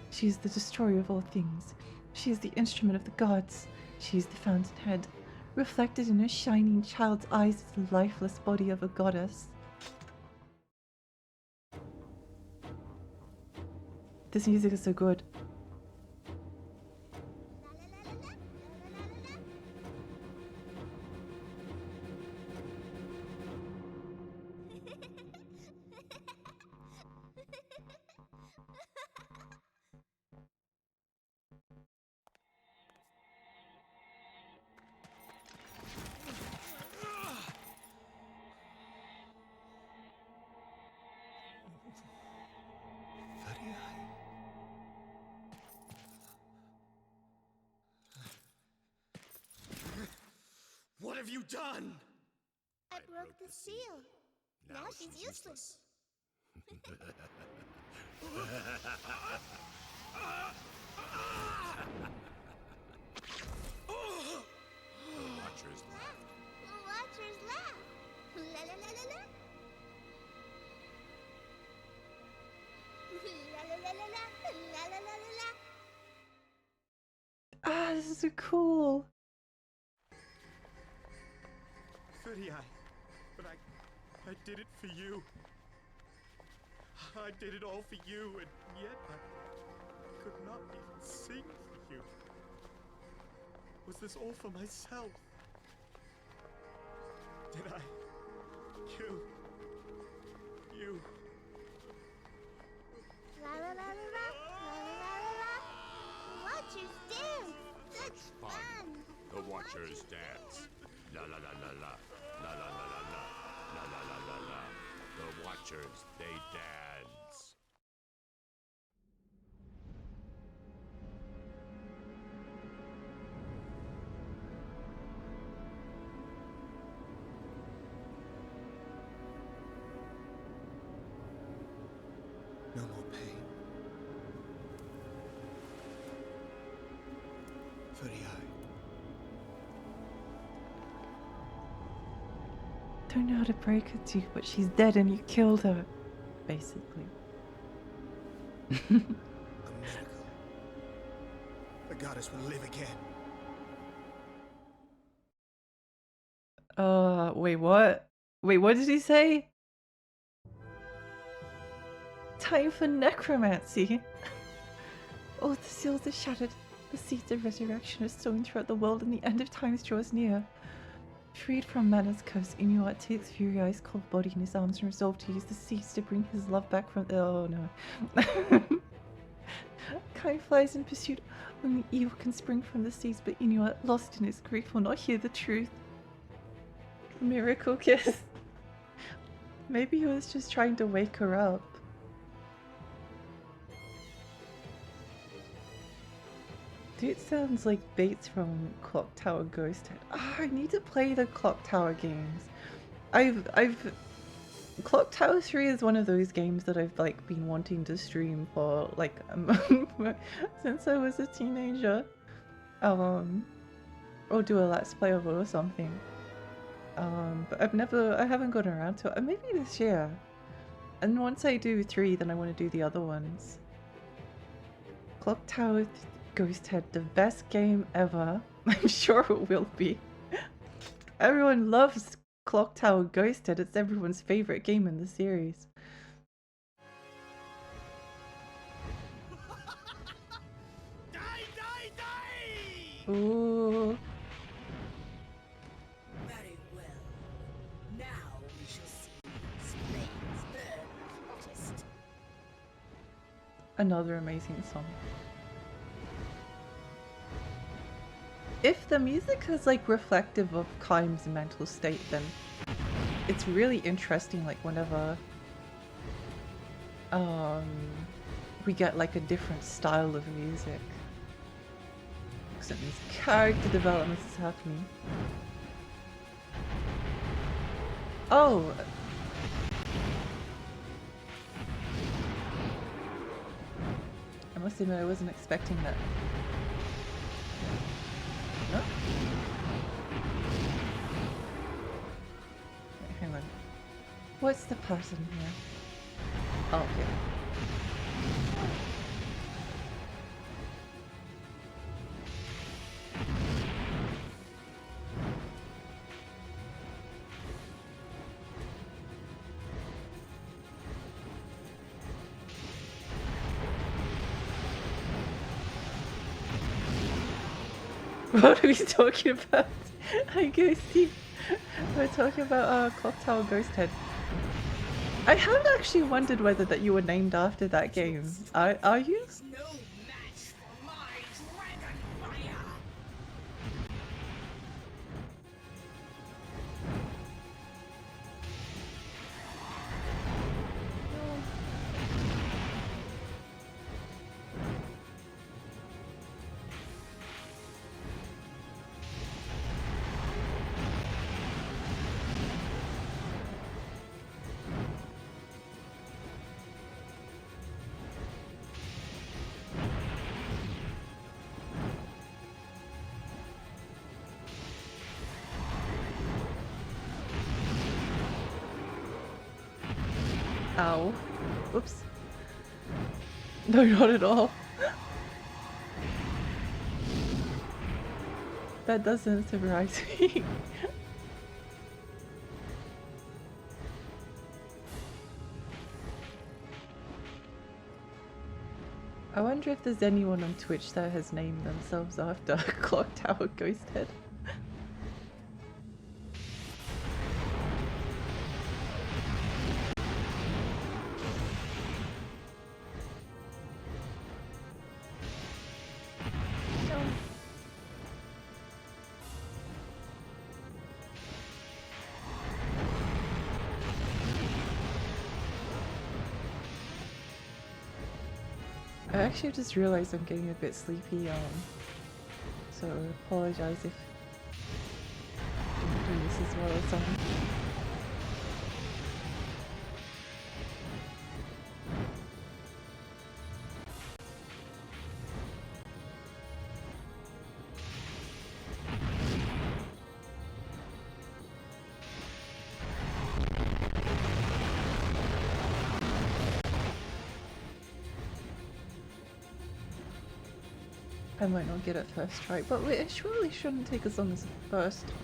She is the destroyer of all things. She is the instrument of the gods. She is the fountainhead. Reflected in her shining child's eyes is the lifeless body of a goddess. This music is so good. have you done? I broke the seal. Now she's useless. The Watchers laugh. Watchers laugh. La la la la la. La la la la la. La la la la la. Ah, this is so cool. Furiai, but I did it for you. I did it all for you, and yet I could not even sing for you. Was this all for myself? Did I kill you? La la la la la. La la la la la. Watchers dance. Such fun. The Watchers dance. La la la la la. La la la la la. La la la la la. The Watchers, they dance. No more pain. Furiai. Don't know how to break it to you, but she's dead and you killed her. Basically. A miracle. The goddess will live again. Wait, what? Wait, what did he say? Time for necromancy. Oh, the seals are shattered. The seeds of resurrection are sown throughout the world and the end of times draws near. Freed from Mana's curse, Inuit takes Furiai's cold body in his arms and resolved to use the seeds to bring his love back from— oh no. Kai flies in pursuit. Only evil can spring from the seeds, but Inuit, lost in his grief, will not hear the truth. Miracle kiss. Maybe he was just trying to wake her up. Dude sounds like Bates from Clock Tower Ghost Head. Ah, I need to play the Clock Tower games. Clock Tower 3 is one of those games that I've like been wanting to stream for like a month since I was a teenager. Or do a Let's Play of it or something. But I haven't gotten around to it. Maybe this year. And once I do 3, then I want to do the other ones. Clock Tower Ghost Head, the best game ever. I'm sure it will be. Everyone loves Clock Tower Ghost Head. It's everyone's favorite game in the series. Die, die, die! Ooh. Very well. Now we shall see these flames burn hottest. Another amazing song. If the music is like reflective of Kaim's mental state, then it's really interesting, like whenever we get like a different style of music. Because it means character development is happening. Oh! I must admit I wasn't expecting that. No? Wait, hang on. What's the pattern here? Oh, okay. What are we talking about? Hi Ghosty. We're talking about Clock Tower Ghost Head. I have actually wondered whether that you were named after that game. Are you? No match for my dragon fire. Ow. Oops. No, not at all. That doesn't surprise me. I wonder if there's anyone on Twitch that has named themselves after Clock Tower Ghost Head. I actually just realized I'm getting a bit sleepy, so I apologize if I didn't do this as well as I might not get it first try, but it surely shouldn't take as long as the first time.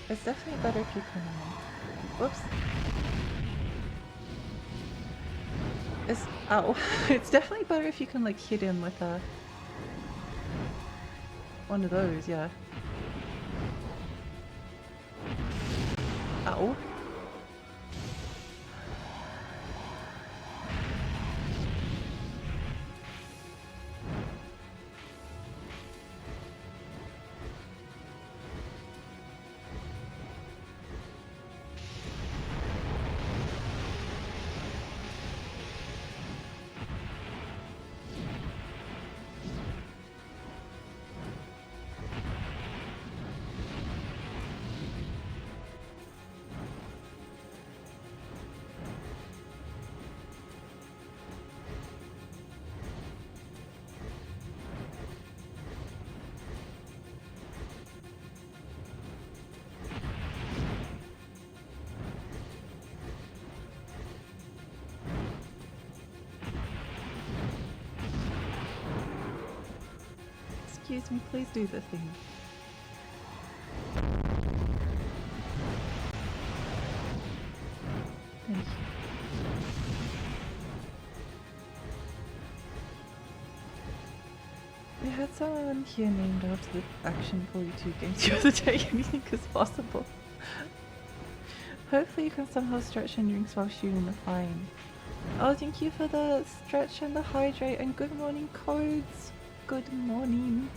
It's definitely better if you can, whoops. Ow. It's definitely better if you can like hit him with one of those, yeah. Ow. Excuse me, please do the thing. Thank you. We had someone here named after the Action 42 games the other day. Anything is possible. Hopefully you can somehow stretch and drinks while shooting the fine. Oh, thank you for the stretch and the hydrate and good morning codes. Good morning.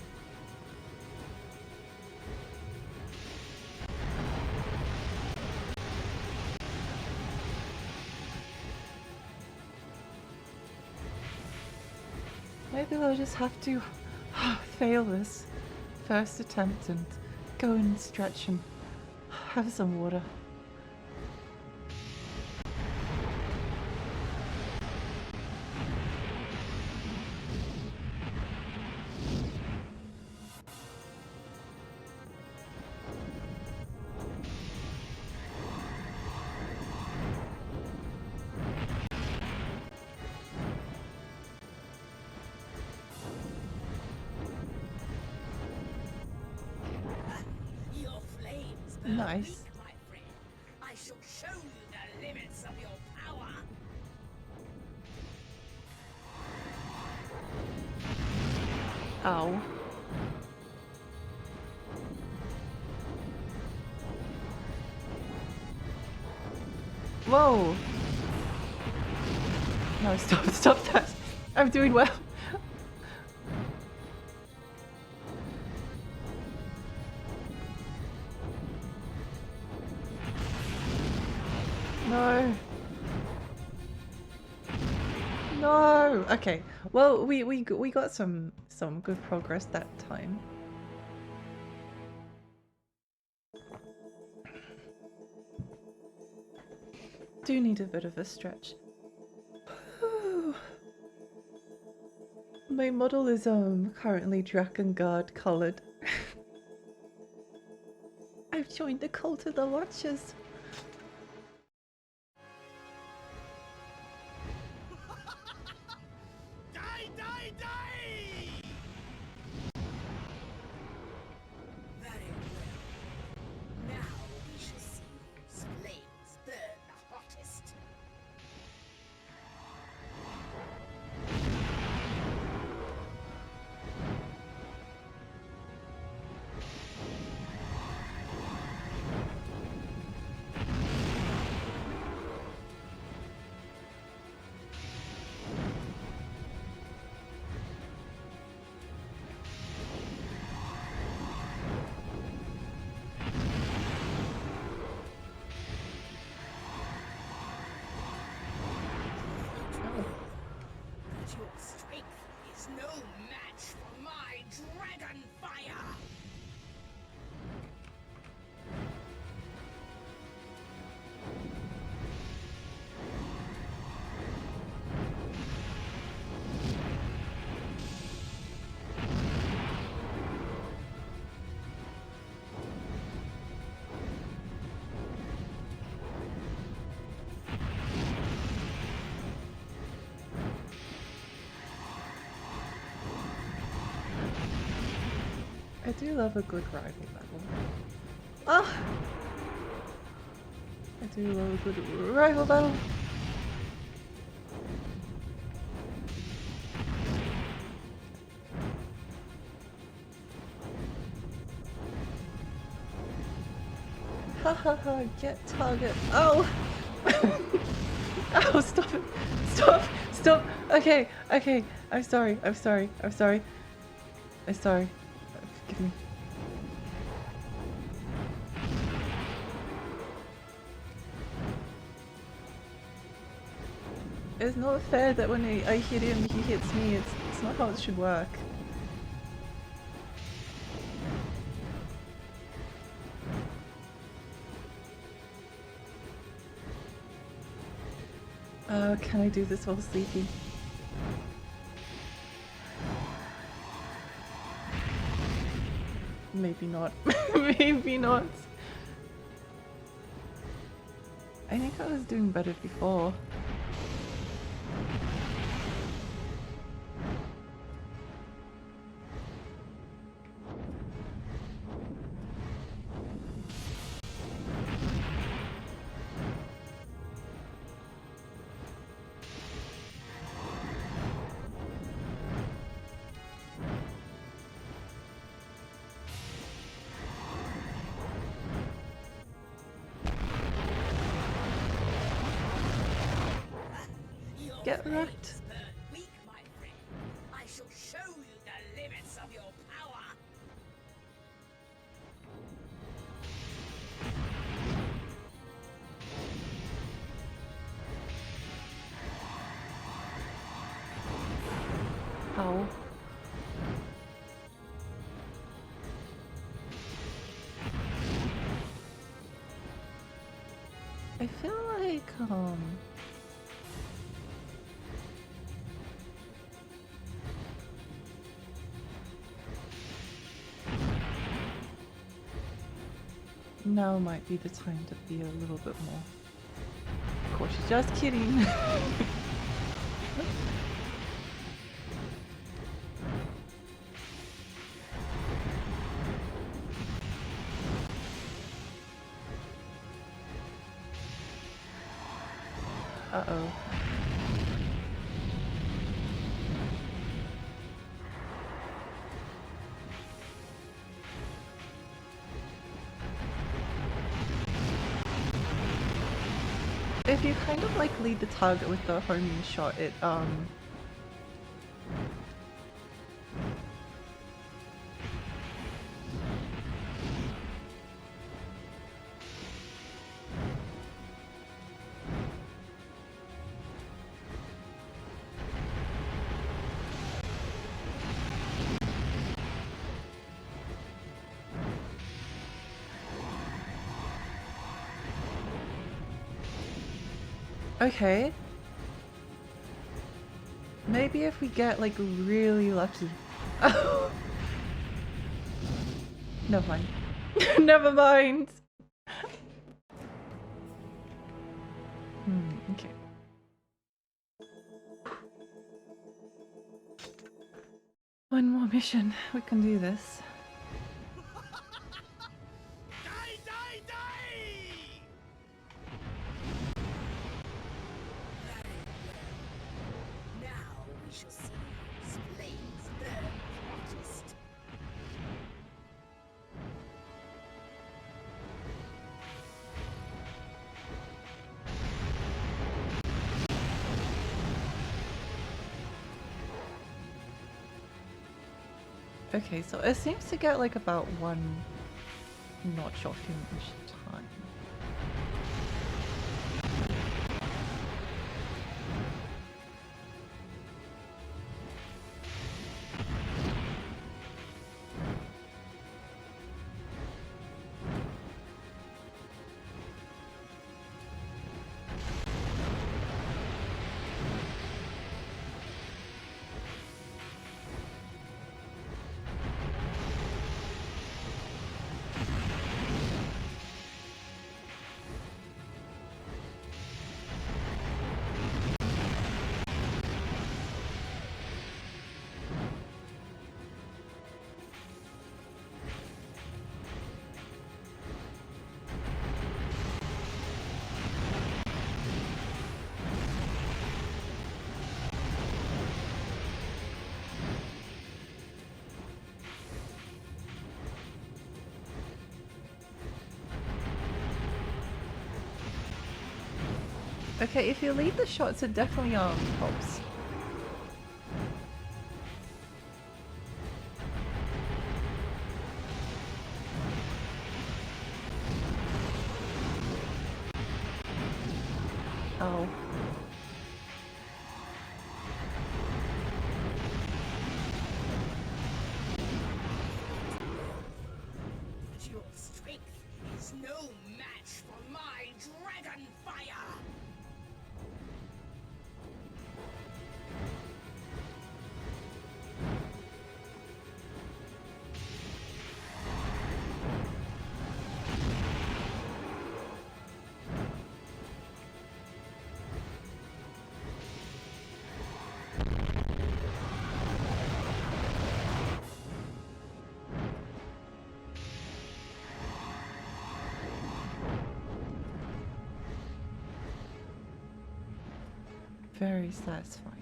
Maybe I'll just have to fail this first attempt and go and stretch and have some water. Nice. My friend, I shall show you the limits of your power. Ow. Whoa! No, stop that! I'm doing well! No! No! Okay, well, we got some good progress that time. do need a bit of a stretch. My model is currently Drakengard coloured. I've joined the cult of the Watchers. Die, die, die! Very well. Now we shall see whose flames burn the hottest. But your strength is no match for my dragon fire! I do love a good rival battle. Ah! I do love a good rival battle. Ha ha ha, get target. Oh! Oh, stop it. Stop! Stop! Okay, okay. I'm sorry. I'm sorry. I'm sorry. I'm sorry. Forgive me. It's not fair that when I hit him, he hits me. It's not how it should work. Can I do this while sleeping? Maybe not. Maybe not. I think I was doing better before. Get wrecked. Burn weak, my friend. I shall show you the limits of your power. How? I feel like now might be the time to be a little bit more cautious. Just kidding. Uh-oh. If you kind of like lead the target with the homing shot, it Okay. Maybe if we get like really lucky. Oh. Never mind. Never mind. Okay. One more mission. We can do this. Die, die, die! Now we shall see whose flames burn hottest. Okay, so it seems to get like about one notch off him each time. Okay, if you lead the shots, it definitely helps. Oh. But your strength is no match for my dragon fire! Very satisfying.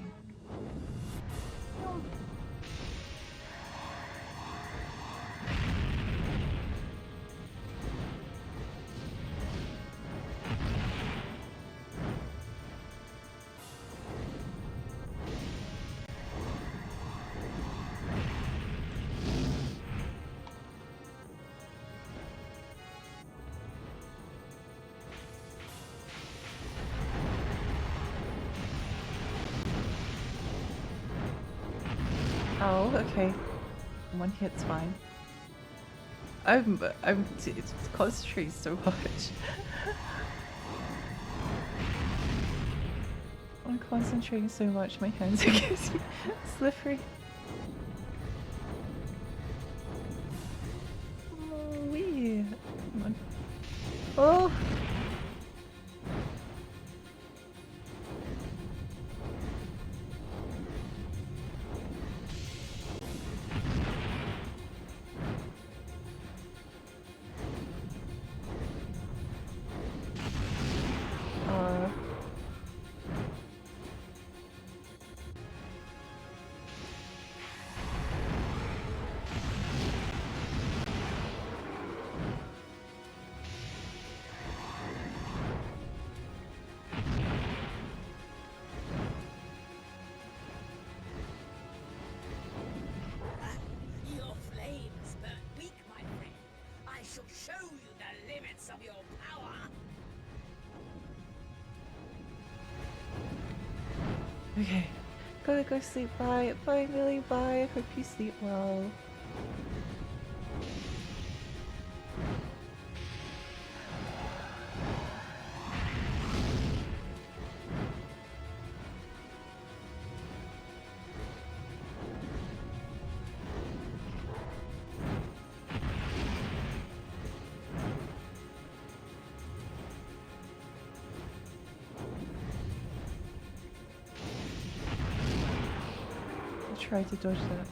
Oh, okay. One hit's fine. I'm it's concentrating so much. I'm concentrating so much, my hands are getting slippery. Oh, wee. Come on. Oh! Your flames burn weak, my friend. I shall show you the limits of your power. Okay. Gotta go sleep. Bye. Bye, Millie. Bye. I hope you sleep well. try to dodge that.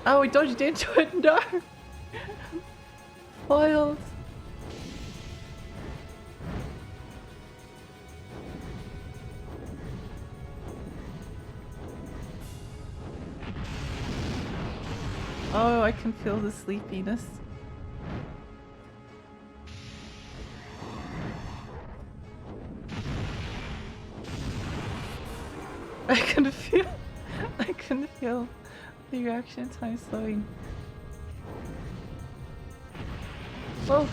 Oh, we dodged into it, no! Foiled! Oh, I can feel the sleepiness. I can feel the reaction time slowing. Whoa!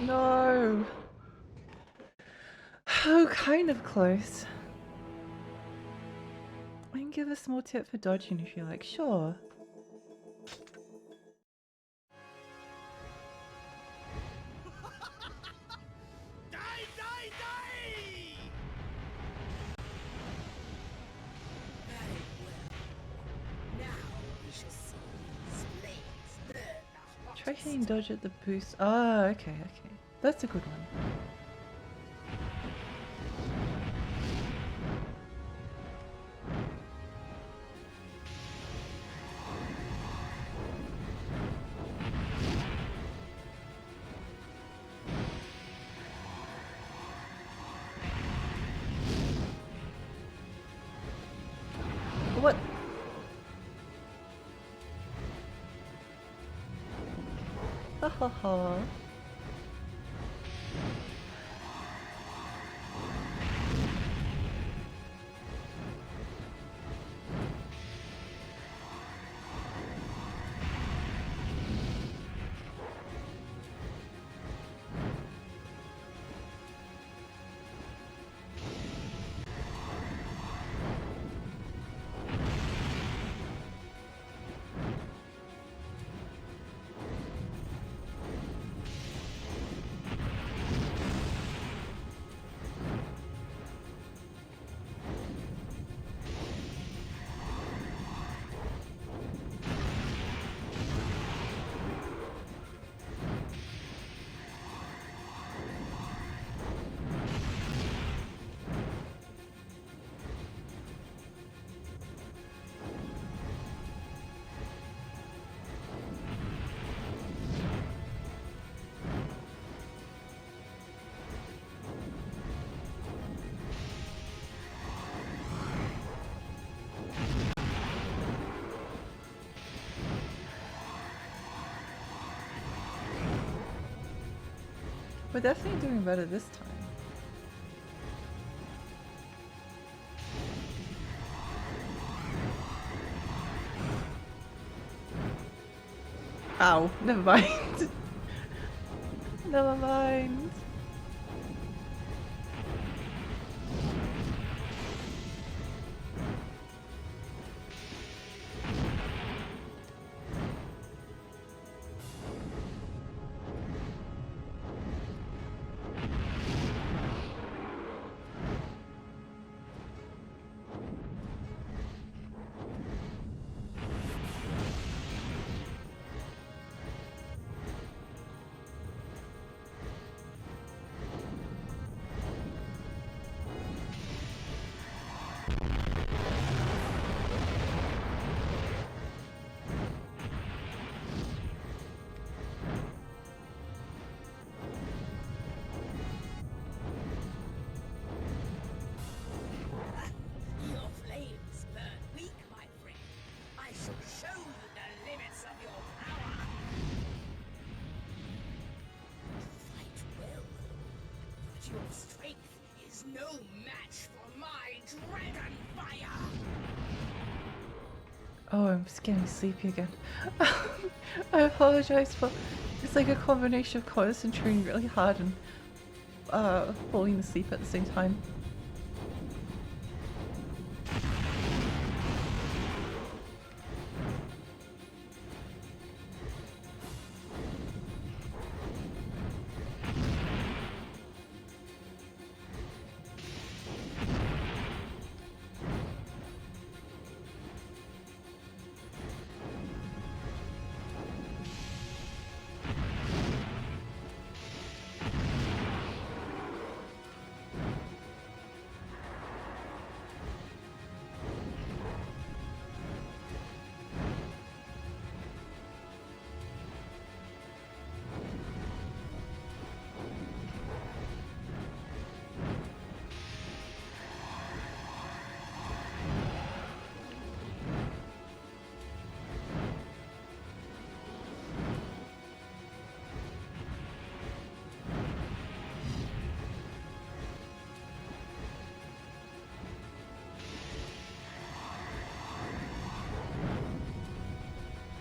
No! Oh, kind of close. I can give a small tip for dodging if you like, sure. Die, die, die! Very well. Now we shall see these flames burn the Try hottest. hitting dodge at the boost. Ah, okay, okay. That's a good one. What? Ha ha ha. We're definitely doing better this time. Ow, never mind. Never mind. your strength is no match for my dragon fire. Oh, I'm just getting sleepy again. I apologize for. It's like a combination of concentrating really hard and falling asleep at the same time.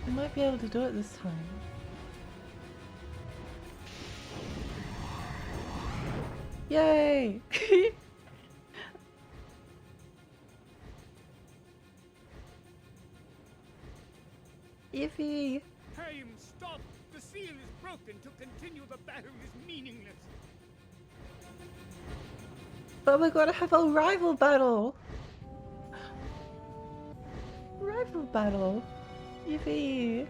I might be able to do it this time. Yay! Iffy! Time, stop! The seal is broken. To continue the battle is meaningless. But we're gonna have a rival battle! Rival battle! Yippee!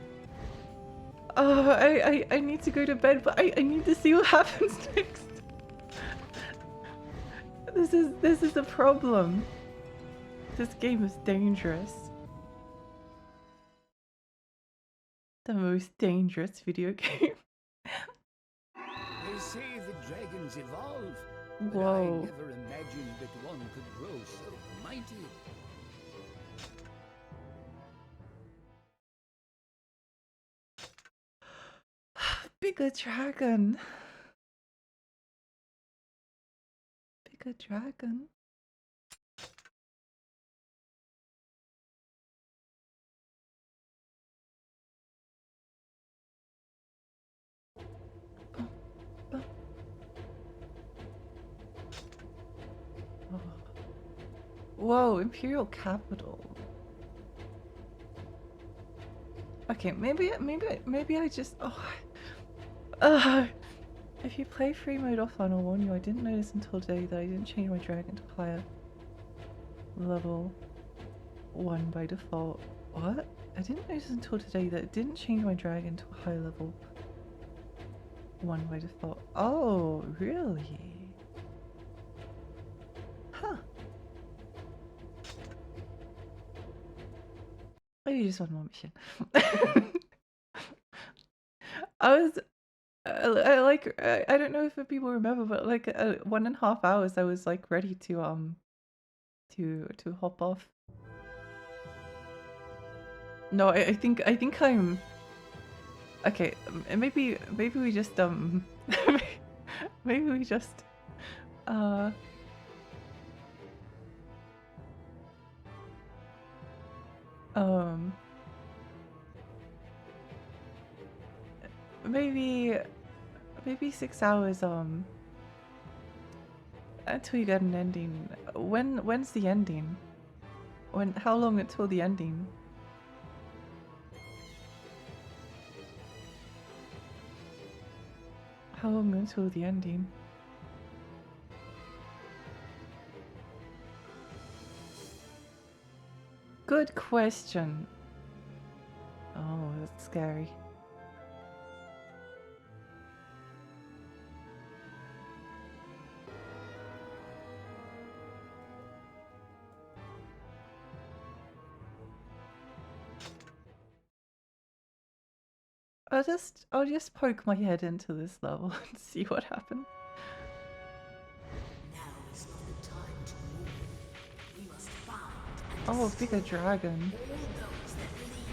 Oh, I need to go to bed, but I need to see what happens next. This is a problem. This game is dangerous. The most dangerous video game. They say the dragons evolve. But I Whoa. never imagined that one could grow so mighty. Bigger dragon. Bigger dragon. Whoa, Imperial Capital. Okay, maybe I just if you play free mode offline, I'll warn you, I didn't notice until today that I didn't change my dragon to higher level 1 by default. What? I didn't notice until today that it didn't change my dragon to a high level 1 by default. Oh, really? Huh. Maybe just one more mission. I don't know if people remember, but like 1.5 hours I was like ready to hop off. No, I think I'm okay. Maybe we just maybe we just maybe 6 hours until you get an ending. When's the ending? How long until the ending? How long until the ending? Good question. Oh, that's scary. I'll just poke my head into this level and see what happens. Now is not the time to move. We must find and Oh, bigger dragon. all those that lead them.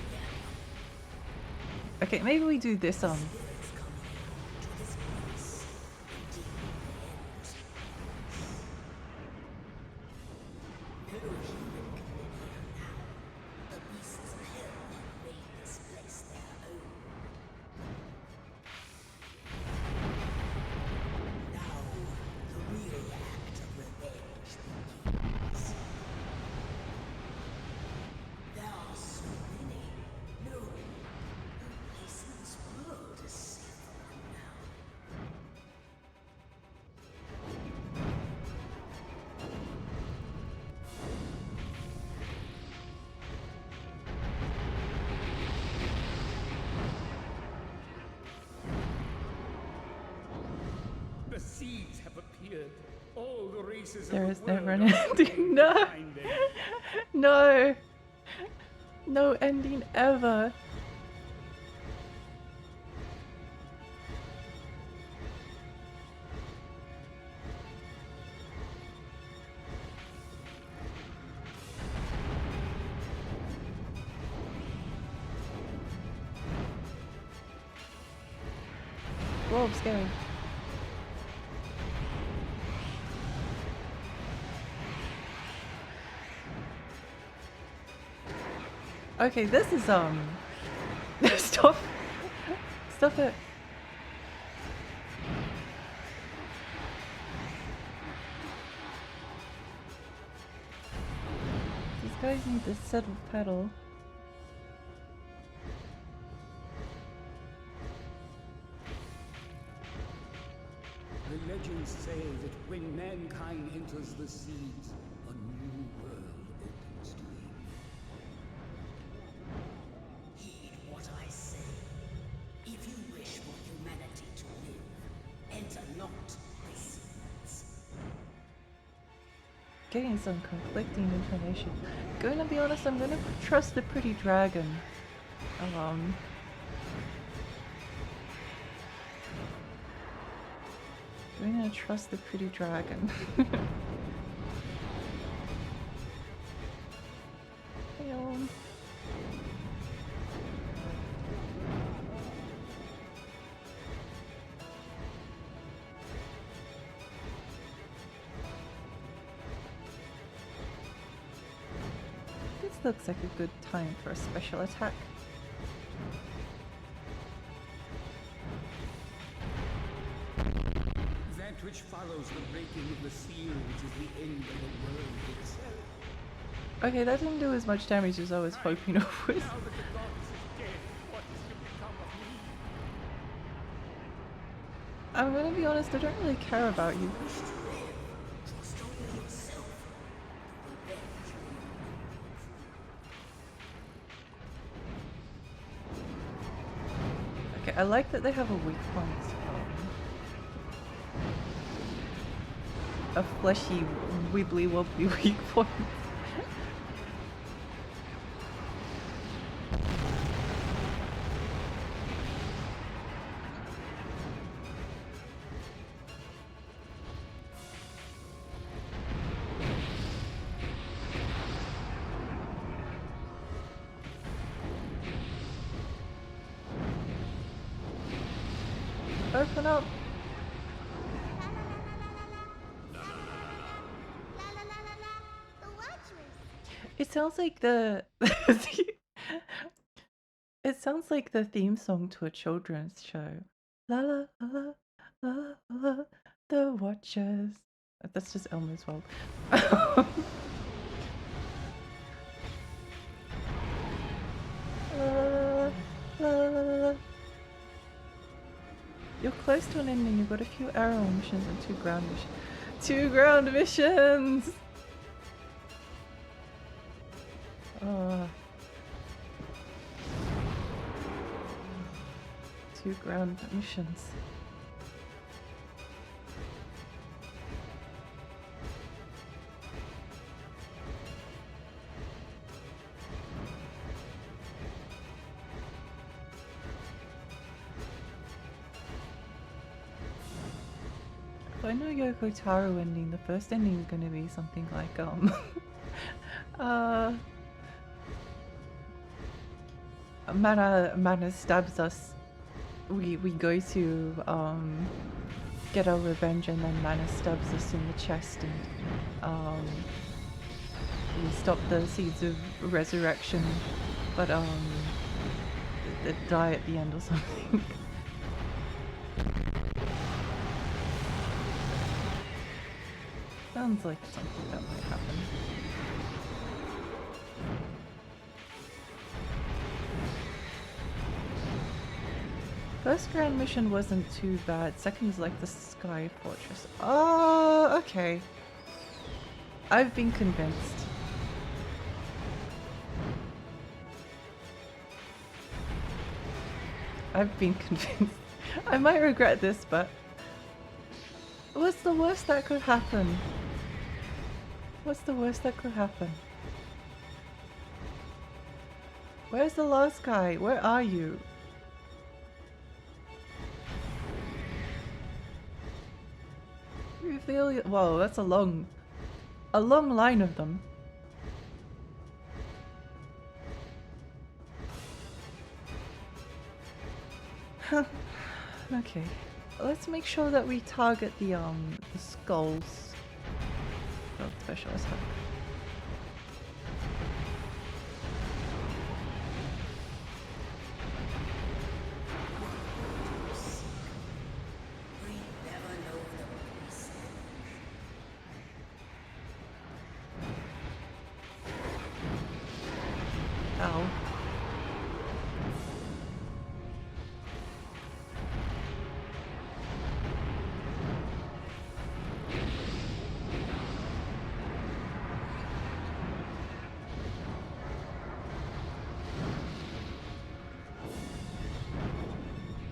Okay, maybe we do this Spirits come here to this place and deal with the end. have appeared. All the races There of is the world never an are ending. praying No! to find them. No! No ending ever. Whoa, scary. Okay, this is stop. Stop it. These guys need to settle pedal. The legends say that when mankind enters the seas, a new world opens to him. Heed what I say. If you wish for humanity to live, enter not the seas. Getting some conflicting information. Gonna be honest, I'm gonna trust the pretty dragon. I'm gonna trust the pretty dragon. Hello. This looks like a good time for a special attack. That which follows the breaking of the seals is the end of the world itself. Okay, that didn't do as much damage as I was hoping it would. Now that the goddess is dead, what is to become of me? I'm gonna be honest, I don't really care about you. Trust only yourself. Revenge Okay, I like that they have a weak point. A fleshy, wibbly wobbly weak point. Open up. La la la la la. The Watchers. It sounds like the it sounds like the theme song to a children's show. La la la la la la, the Watchers. That's just Elmo's world. La, la, la, la, la. You're close to an ending. You've got a few arrow missions and 2 ground missions. 2 ground missions! Uh, 2 ground missions. If I know Yoko Taro ending, the first ending is going to be something like Mana stabs us. We go to get our revenge, and then Mana stabs us in the chest, and we stop the seeds of resurrection, but they die at the end or something. Sounds like something that might happen. First grand mission wasn't too bad. Second is like the Sky Fortress. Oh, okay. I've been convinced. I've been convinced. I might regret this, but What's the worst that could happen? What's the worst that could happen? Where's the last guy? Where are you? Reveal your— whoa, that's a long line of them. Okay, let's make sure that we target the skulls. Oh, specialist. We never know the place. Ow.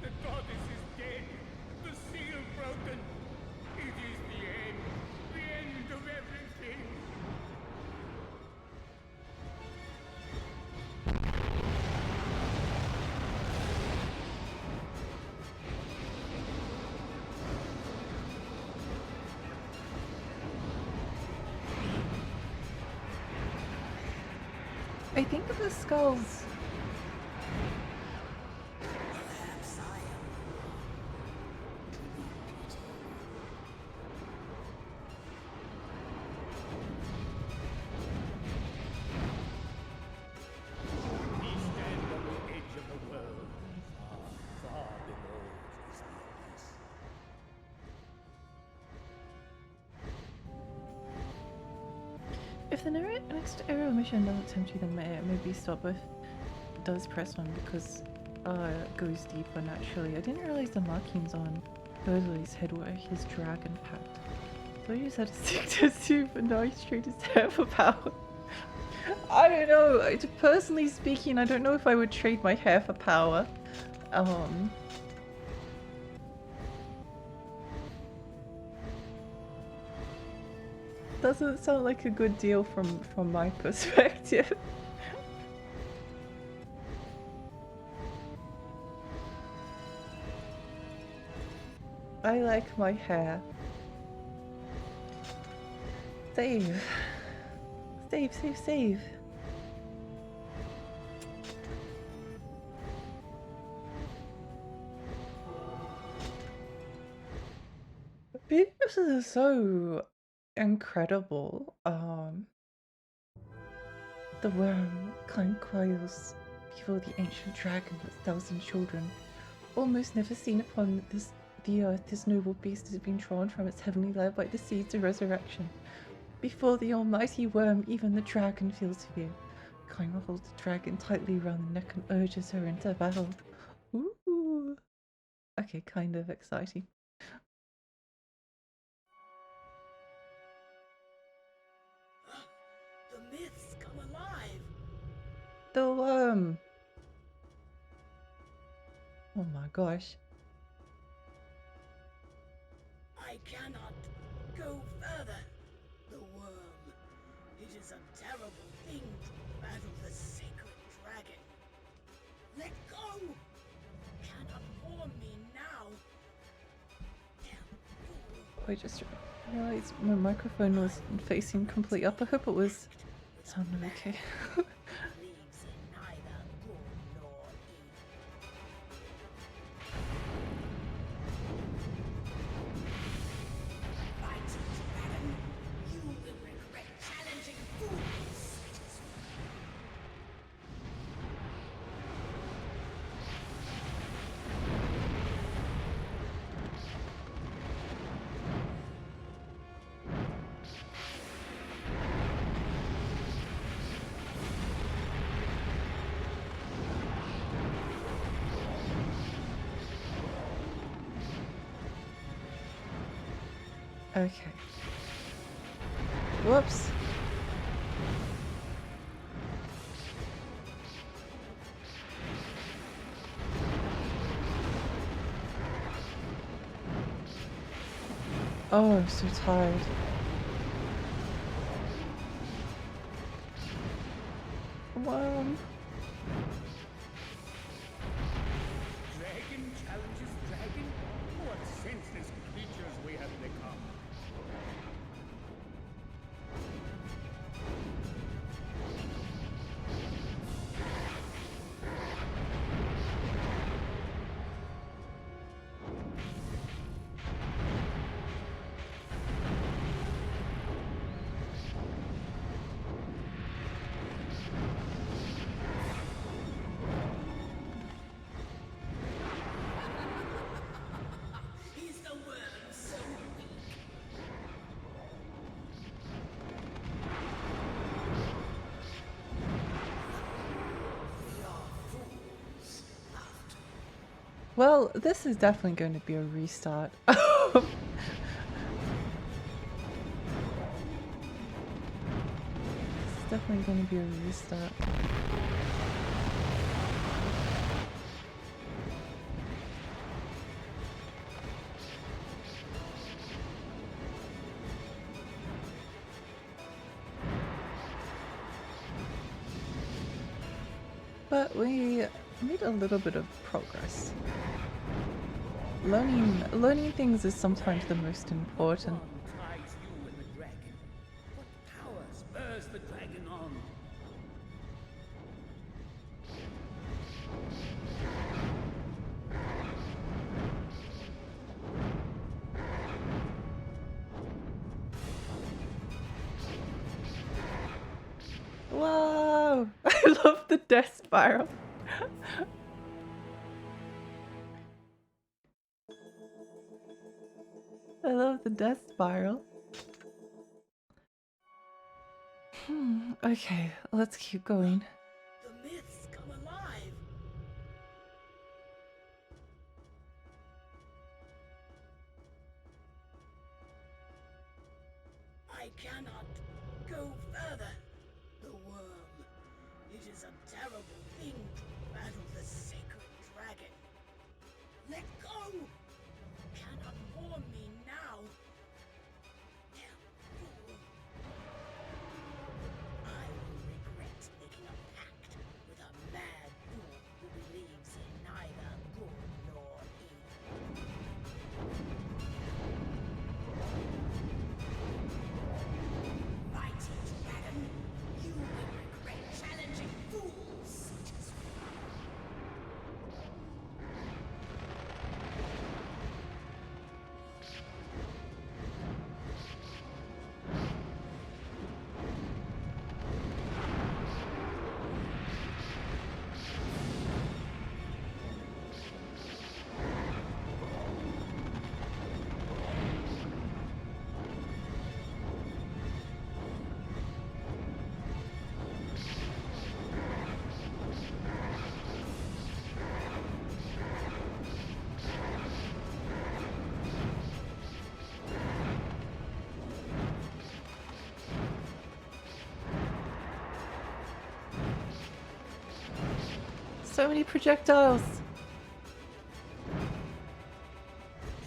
The goddess is dead. The seal broken. It is the end of everything. I think the skulls. Perhaps I am. We stand on the edge of the world, far, far below this place. If the next aerial mission doesn't tempt you, then maybe stop with does press one because it goes deeper naturally. I didn't realize the markings on Bertolli's head were his dragon pact. So you just had to stick to two, but now he's straight his hair for power. I don't know. Personally speaking, I don't know if I would trade my hair for power. Doesn't sound like a good deal from my perspective. I like my hair. Save. Save, save, save. This is so incredible. The worm climbed coils before the ancient dragon with 1,000 children. Almost never seen upon the earth, this noble beast has been drawn from its heavenly lair by the seeds of resurrection. Before the almighty worm, even the dragon feels fear. Climber holds the dragon tightly around the neck and urges her into battle. Ooh. Okay, kind of exciting. The myths come alive. The worm! Oh my gosh. I cannot go further. The worm. It is a terrible thing to battle the sacred dragon. Let go! Cannot warm me now. Damn fool. I just realized my microphone was facing complete up. I hope it was sounding okay. Believes in neither good nor evil. Mighty dragon, you will regret challenging fools such as me. Okay. Whoops. Oh, I'm so tired. Come on. Dragon challenges dragon? What senseless creatures we have become. Is the worm so weak? We are fools after Well, this is definitely going to be a restart. This is definitely going to be a restart. But we made a little bit of progress. Learning things is sometimes the most important. What ties you and the dragon? What power spurs the dragon on? Whoa! I love the death spiral. I love the death spiral. Okay, let's keep going. the myths come alive. I cannot go further. The worm. It is a terrible thing to battle the sacred dragon. Let go! You cannot warn me now. I will regret making a pact with a mad fool who believes in neither good nor evil. Mighty dragon, you will regret challenging fools such as me. So many projectiles.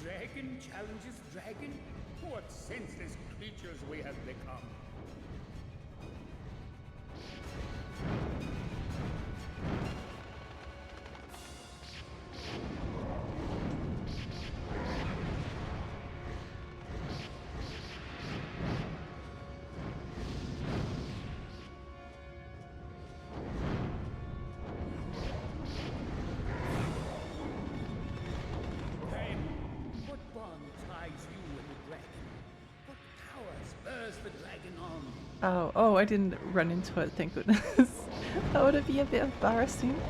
Dragon challenges dragon? What senseless creatures we have become. Then, what bond ties you and the dragon? What power spurs the dragon on? Oh, I didn't run into it, thank goodness. That would be a bit embarrassing.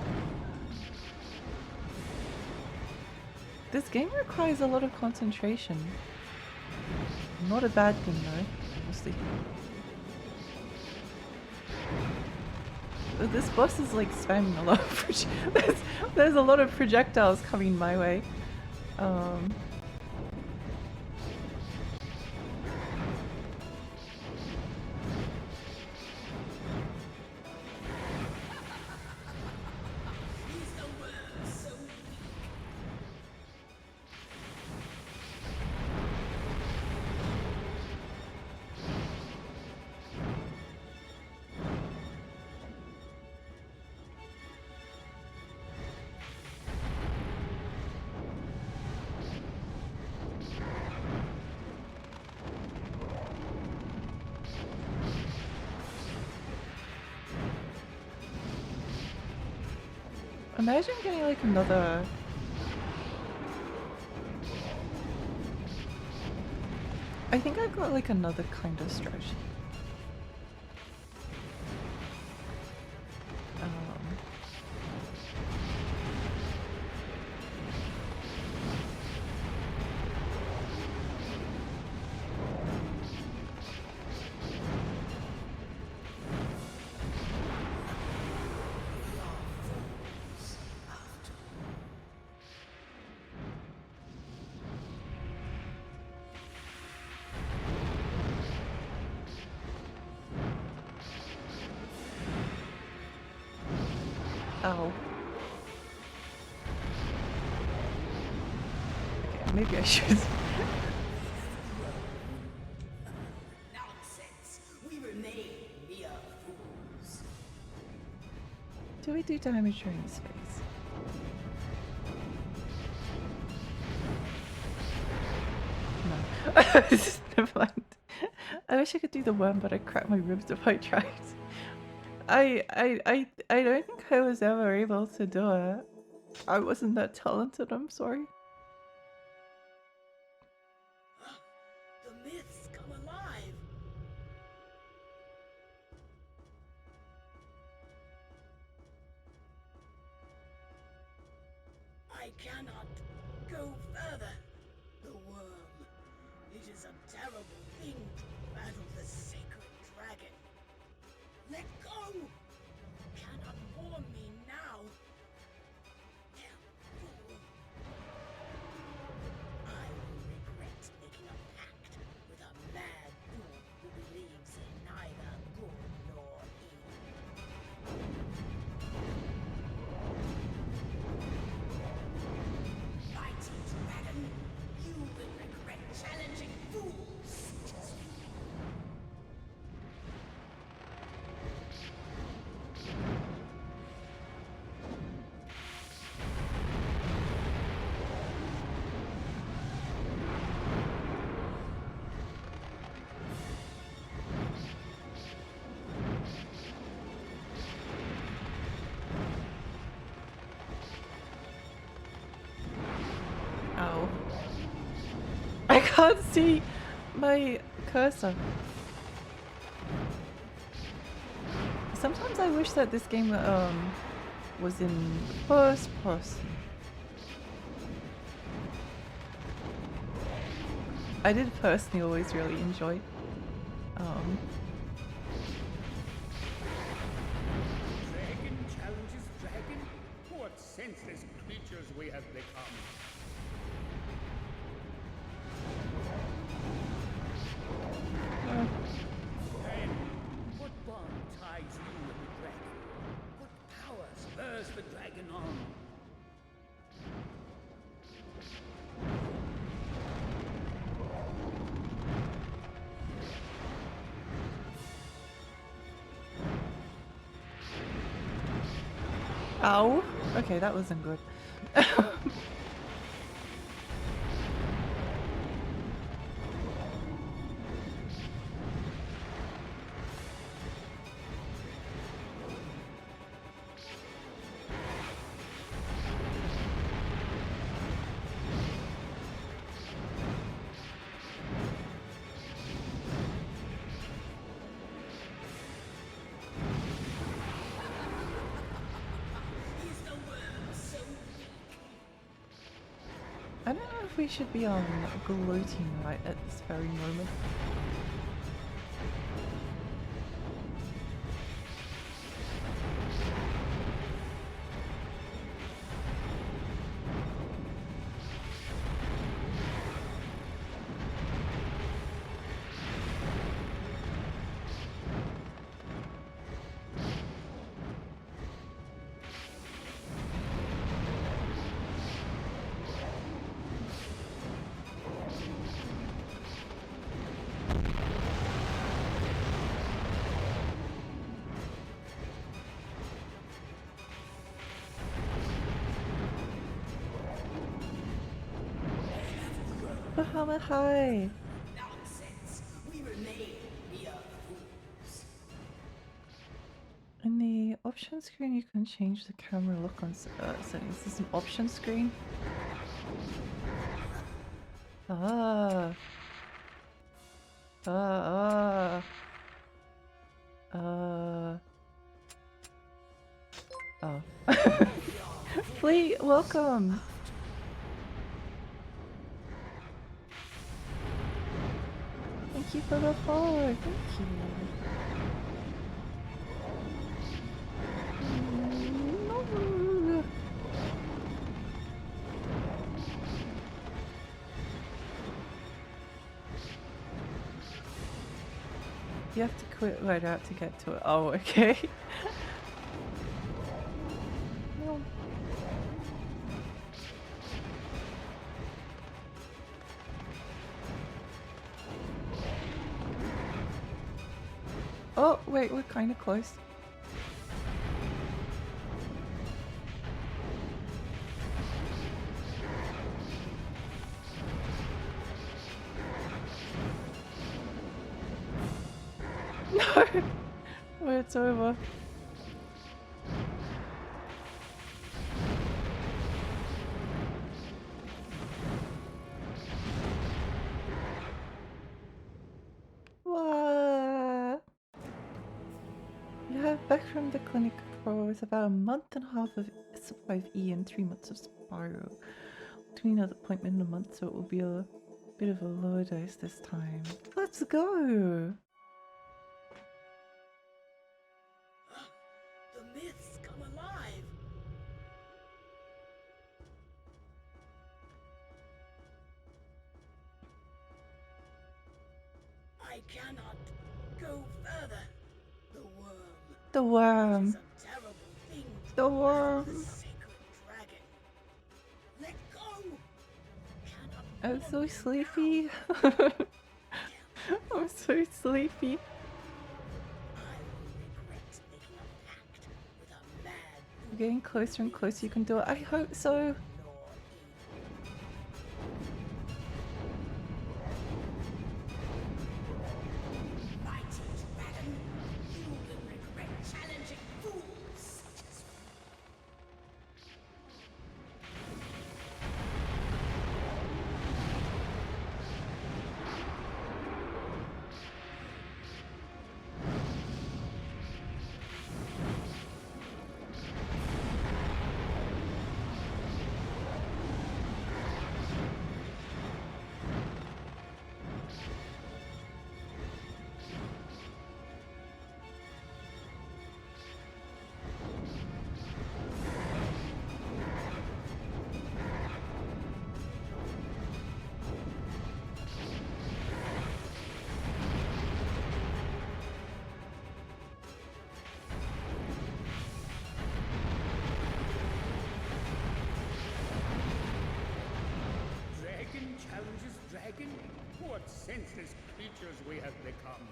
This game requires a lot of concentration. Not a bad thing though, obviously. This boss is like spamming a lot of there's a lot of projectiles coming my way. Is the worm so weak? Imagine getting like another. I think I've got like another kind of strategy. Ow. Okay, maybe I should. Nonsense! We remain mere fools. Do we do damage during this phase? No. Never mind. I wish I could do the worm, but I'd crack my ribs if I tried. I don't think I was ever able to do it. I wasn't that talented, I'm sorry. The myths come alive. I cannot go further. The worm. It is a terrible thing to battle the sacred dragon. Let go! Cannot warn me now. Fool. I will regret making a pact with a mad fool who believes in neither good nor evil. Mighty dragon, you will regret challenging fools such as me. Ow. I can't see my cursor. Sometimes I wish that this game was in first person. I did personally always really enjoy Dragon challenges dragon? What senseless creatures we have become. Then, what bond ties you with the dragon? What power spurs the dragon on? Ow. Okay, that wasn't good. Is the worm so weak? I don't know if we should be on gloating right at this very moment. Bahama High! Nonsense. We remain mere fools. In the option screen you can change the camera look on settings. Is this an option screen? Ah. Oh. Fleet, welcome! Thank you for the follow, thank you. No. You have to quit right out to get to it. Oh, okay. No. Oh, wait, we're kind of close. No! Well, it's over. What? Yeah, back from the clinic for about a month and a half of supply of E and 3 months of Spyro. Between an appointment and a month, so it will be a bit of a lower dose this time. Let's go! The myths come alive. I cannot go further. The worm. The It worm. is a terrible thing to The battle worm. the sacred dragon. Let go. Cannot I'm so hold me sleepy. down. I'm so sleepy. I will regret making a pact with a mad We're getting closer and closer. You can do it. I hope so. law evil. Mighty dragon, you will regret challenging fools such as me. Dragon challenges dragon? What senseless creatures we have become.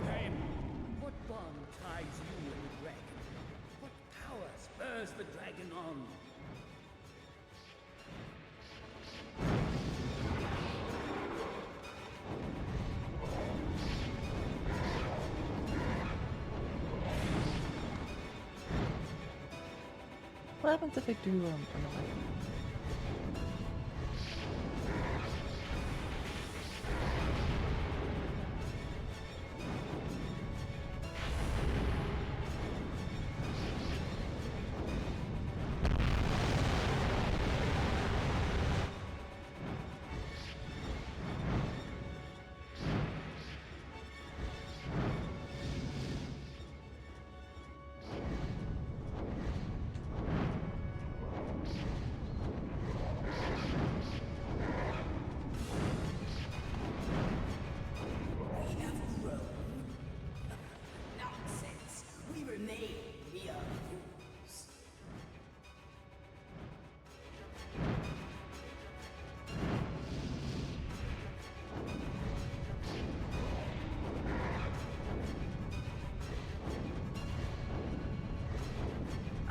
Pain, what bond ties you and the dragon? What power spurs the dragon on? What happens if I do run away?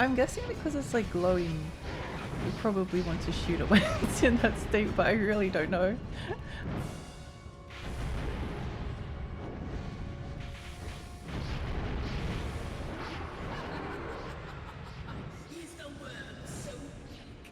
I'm guessing because it's like glowing, you probably want to shoot it when it's in that state, but I really don't know. Is the worm so weak?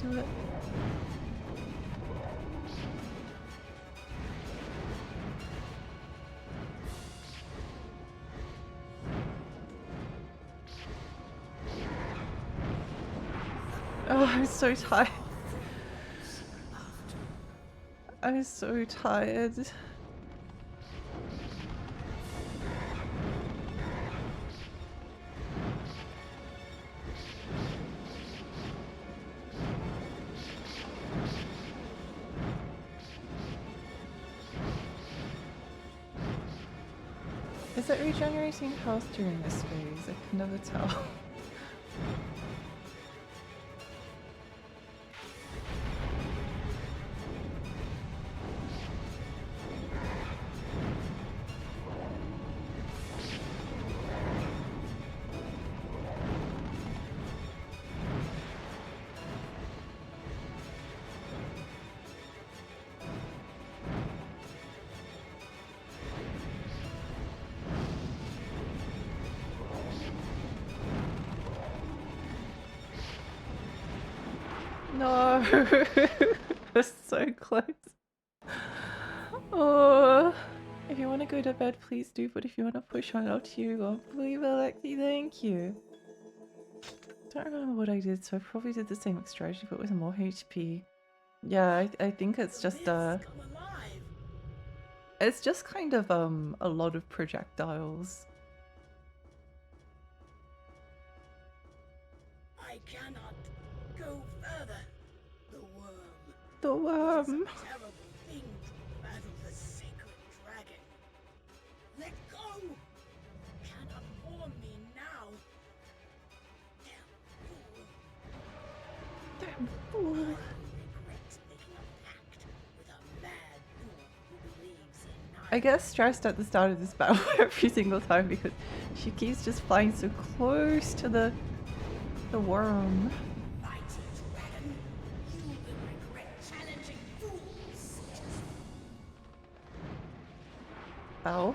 Do it. Oh, I'm so tired. I'm so tired. Is it regenerating health during this phase? I can never tell. No, we're so close. Oh, if you want to go to bed, please do. But if you want to push on, up to you. Oh, believe Alexi, thank you. Don't remember what I did, so I probably did the same strategy, but with more HP. Yeah, I think it's just Come alive. it's just kind of a lot of projectiles. I cannot go further. The worm. The It is worm. a terrible thing to battle the sacred dragon. Let go! Cannot warm me now. Damn fool. Damn fool. I regret making a pact with a mad fool who believes in I get stressed at the start of this battle every single time because she keeps just flying so close to the worm. mighty dragon. You will regret challenging fools. Ow.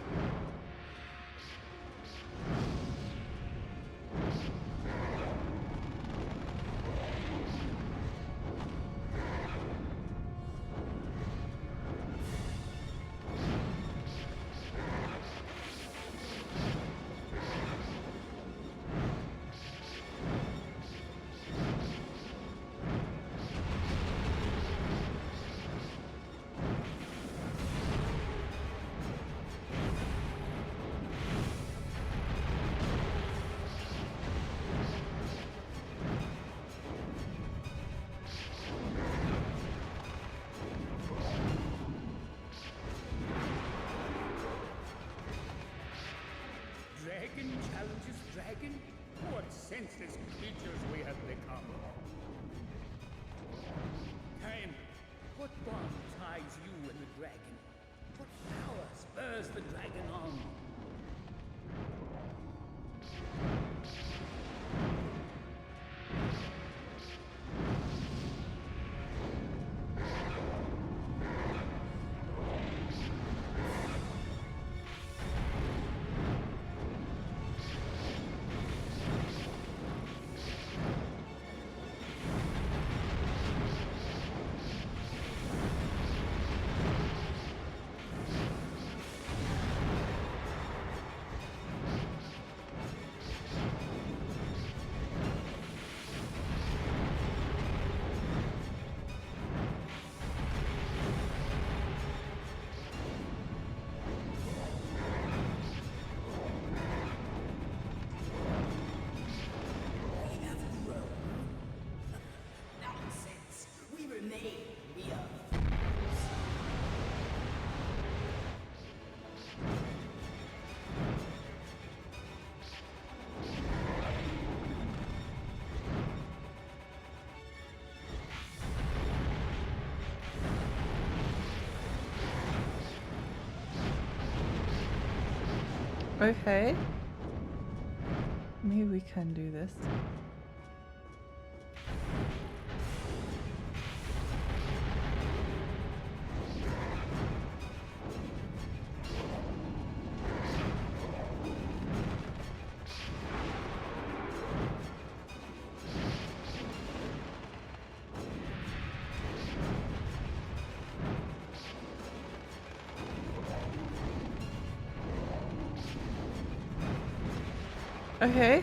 Dragon challenges dragon? What senseless creatures we have become. Time, what bond ties you and the dragon? What power spurs the dragon on? Okay. Maybe we can do this. Okay.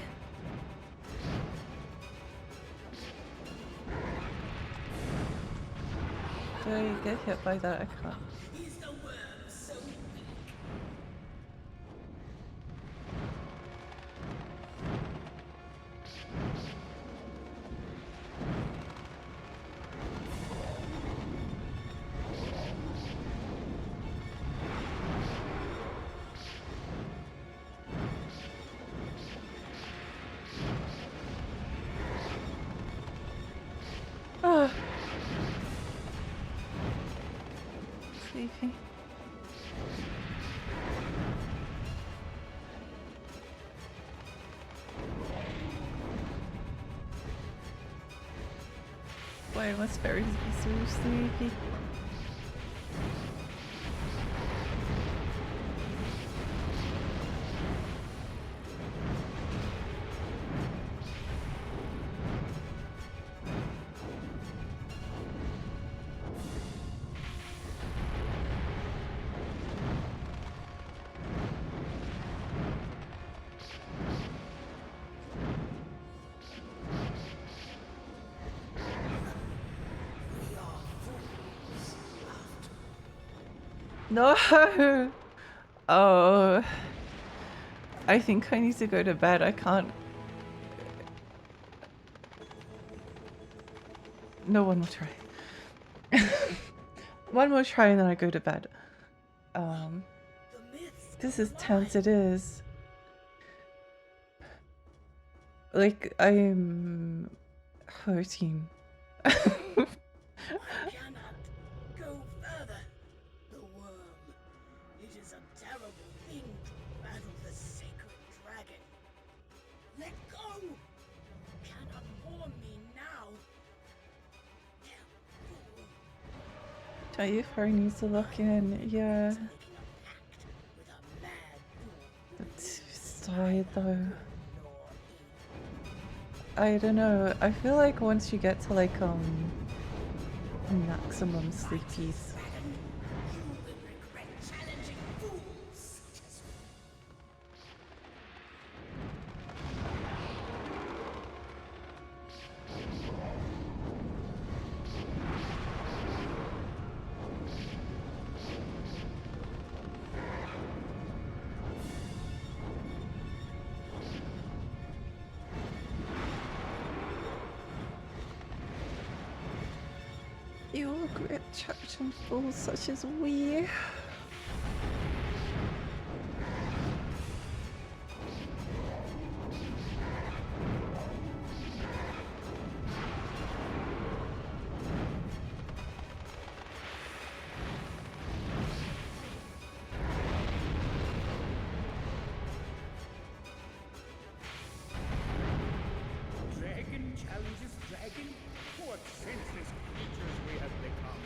Do I get hit by that? I can't. Is the worm so weak? Ah. Sleepy. Why must fairies be so sleepy? No! Oh. I think I need to go to bed. I can't. No, one more try. One more try and then I go to bed. This is tense, it is. Like, I'm hurting. I cannot go further. The worm. It is a terrible thing to battle the sacred dragon. Let go! Cannot harm me now. Tell you if I need to look in. Yeah. Making a pact with a mad fool. That's side though. I don't know. I feel like once you get to like maximum sleepies. You will regret challenging fools such as me. You will regret challenging fools such as we. Dragon challenges dragon? What senseless creatures we have become.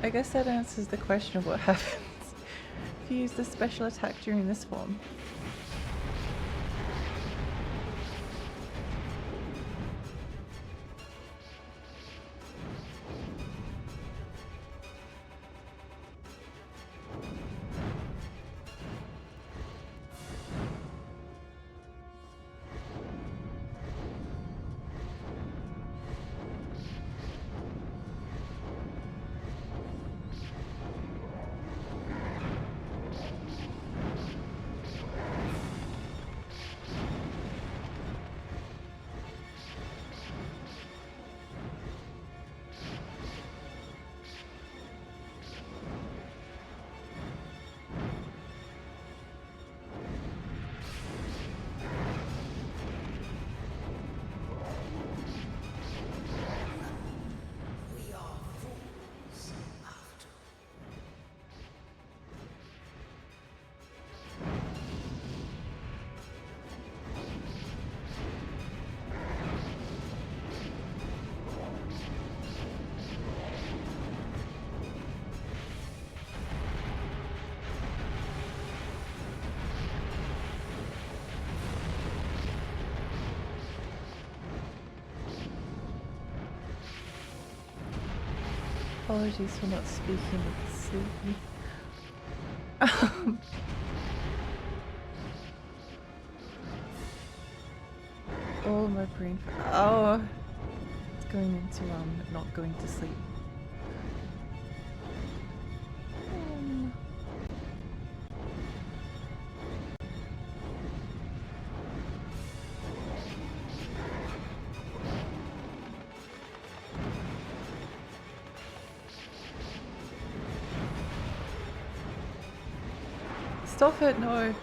I guess that answers the question of what happens if you use the special attack during this form. We are fools after Apologies for not speaking with sleepy. Oh, my brain. Oh, it's going into not going to sleep. Stop it, no.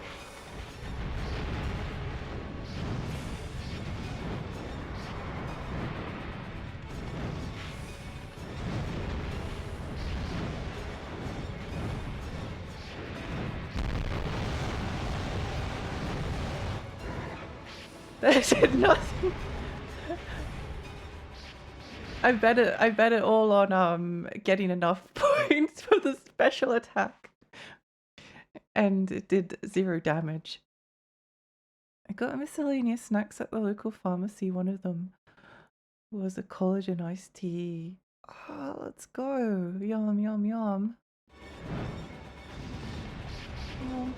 That did nothing. I bet it all on getting enough points for the special attack. And it did 0 damage. I got miscellaneous snacks at the local pharmacy. One of them was a collagen iced tea. Ah, let's go. Yum, yum, yum. Yum.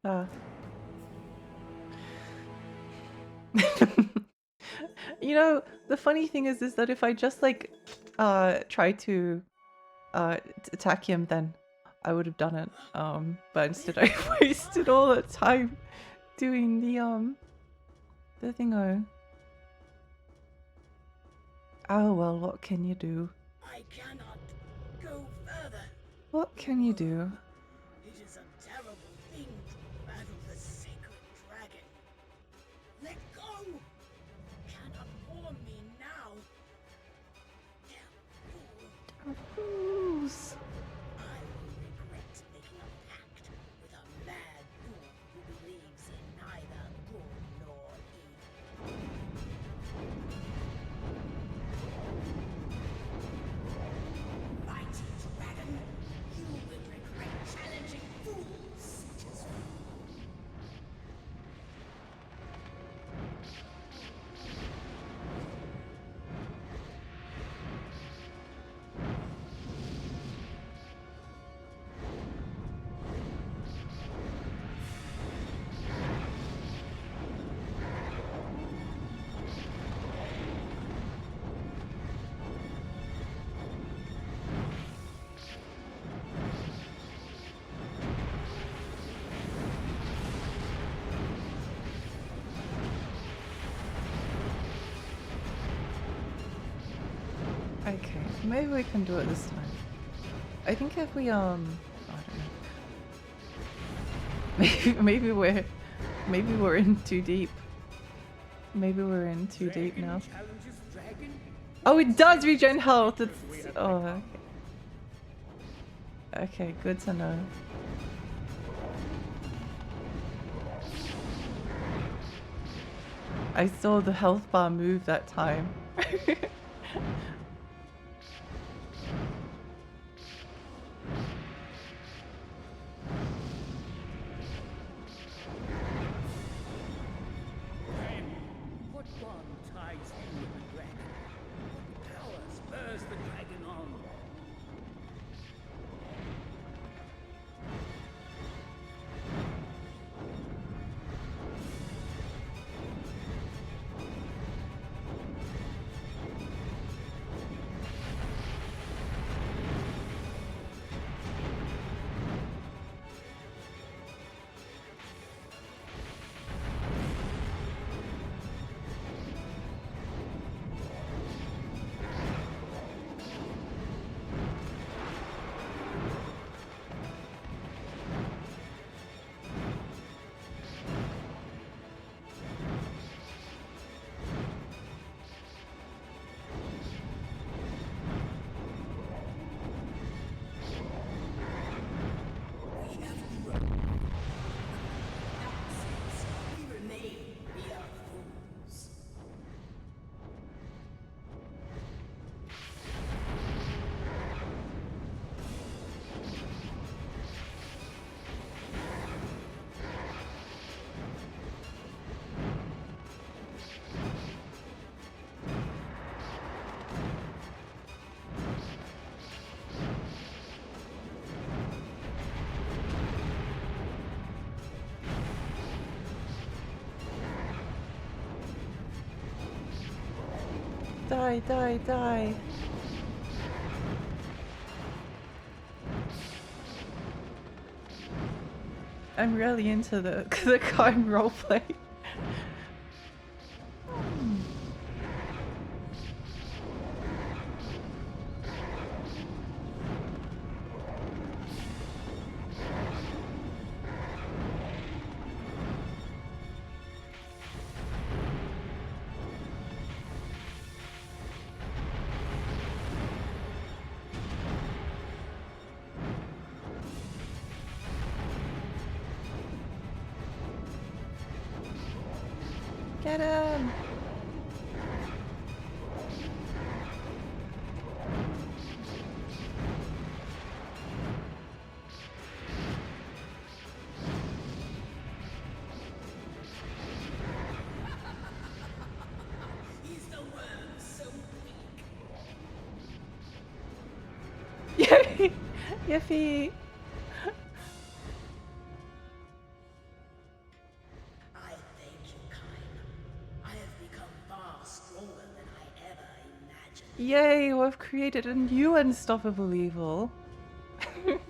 Ah. You know, the funny thing is that if I just like try to attack him, then I would have done it. But instead I wasted all the time doing the thingo. Oh well, what can you do? I cannot go further. What can you do? It is a terrible thing to battle the sacred dragon. Let go! Cannot warn me now. Damn fool. Fools. I will regret making a pact with a mad fool who believes in neither good nor evil. Mighty dragon, you will regret challenging fools such as me. Okay, maybe we can do it this time. I think if we I don't know. Maybe we're in too deep. Maybe we're in too deep now. Challenges dragon? Oh, it does regen health. It's okay. Okay, good to know. I saw the health bar move that time. What bond ties you and the dragon? What power spurs the dragon on? We remain mere fools. Die, die, die. I'm really into the Kime roleplay. Get him! Is the worm so weak? Yay! Yiffy! I thank you, Kime. I have become far stronger than I ever imagined. Yay! We've created a new unstoppable evil. Yippee.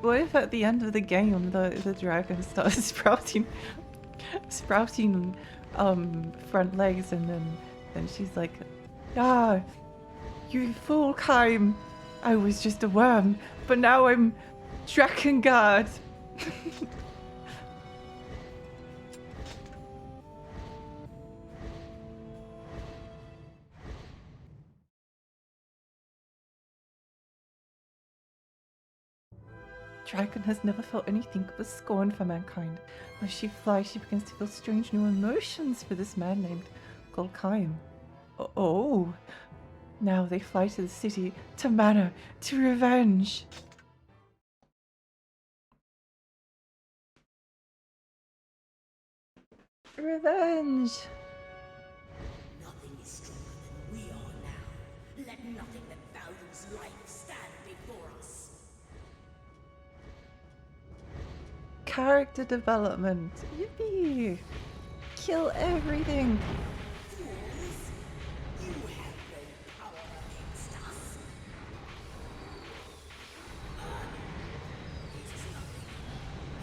What if at the end of the game the dragon starts sprouting front legs, and then she's like, ah, you fool, Kime! I was just a worm, but now I'm Drakengard! Dragon has never felt anything but scorn for mankind. As she flies, she begins to feel strange new emotions for this man named Golkheim. Oh, now they fly to the city, to Manor, to revenge. Revenge! Nothing is stronger than we are now. Let nothing that values life stand before us. Character development. Yippee! Kill everything. Fools, you have no power against us. It is nothing.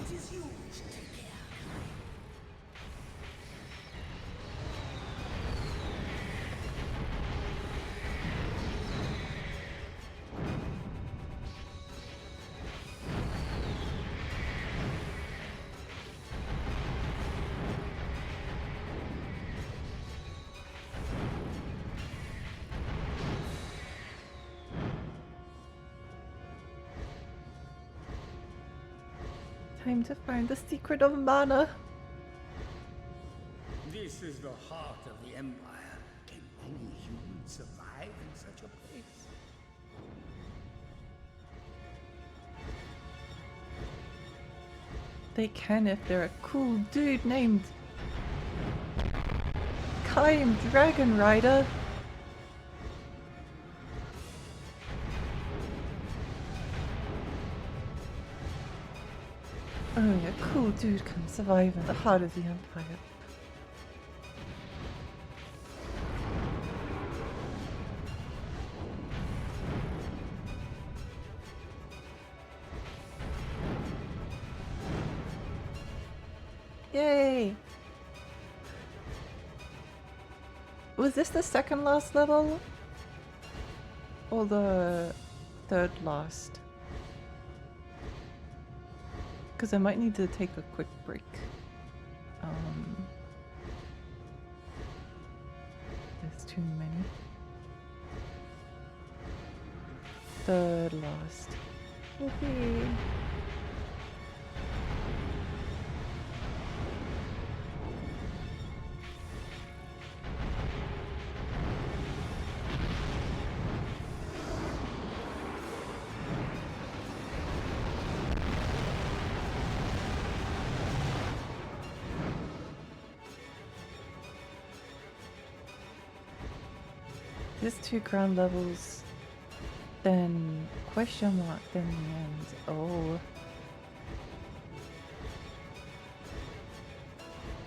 It is you who should take care, Kime. Time to find the secret of mana. This is the heart of the Empire. Can any human survive in such a place? They can if they're a cool dude named Kaim Dragon Rider. Only a cool dude can survive in the heart of the Empire. Yay! Was this the second last level? Or the third last? Because I might need to take a quick break. There's too many. Third last. Woohoo! There's 2 ground levels, then question mark, then the end. Oh.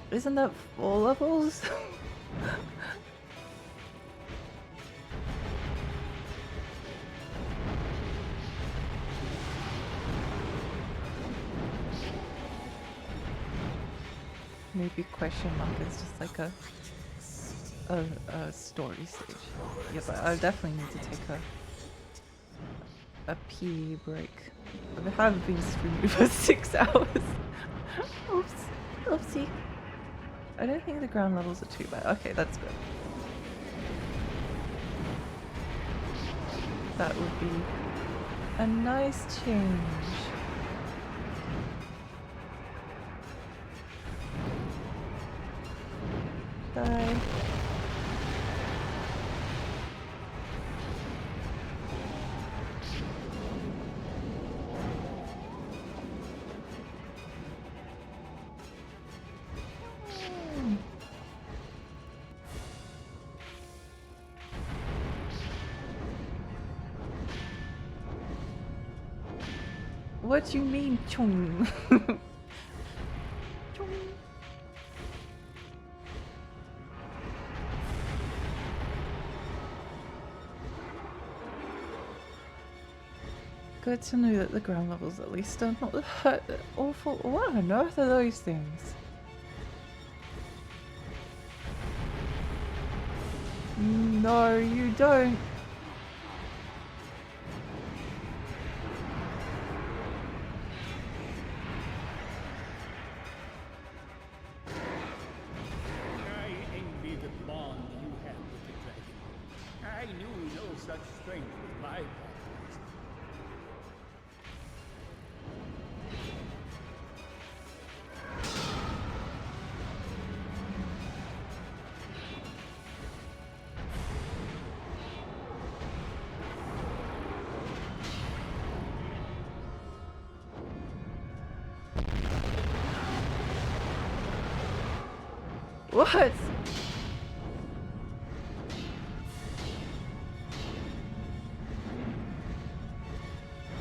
Isn't that 4 levels? Maybe question mark is just like a story stage. Yeah, but I definitely need to take a pee break. I haven't been streaming for 6 hours. Oops. Oopsie. I don't think the ground levels are too bad. Okay, that's good. That would be a nice change. Die. What do you mean, chung? Chung. Good to know that the ground levels at least are not awful. What on earth are those things? No, you don't. I envy the bond you have with the dragon. I knew no such strength with my powers. What? I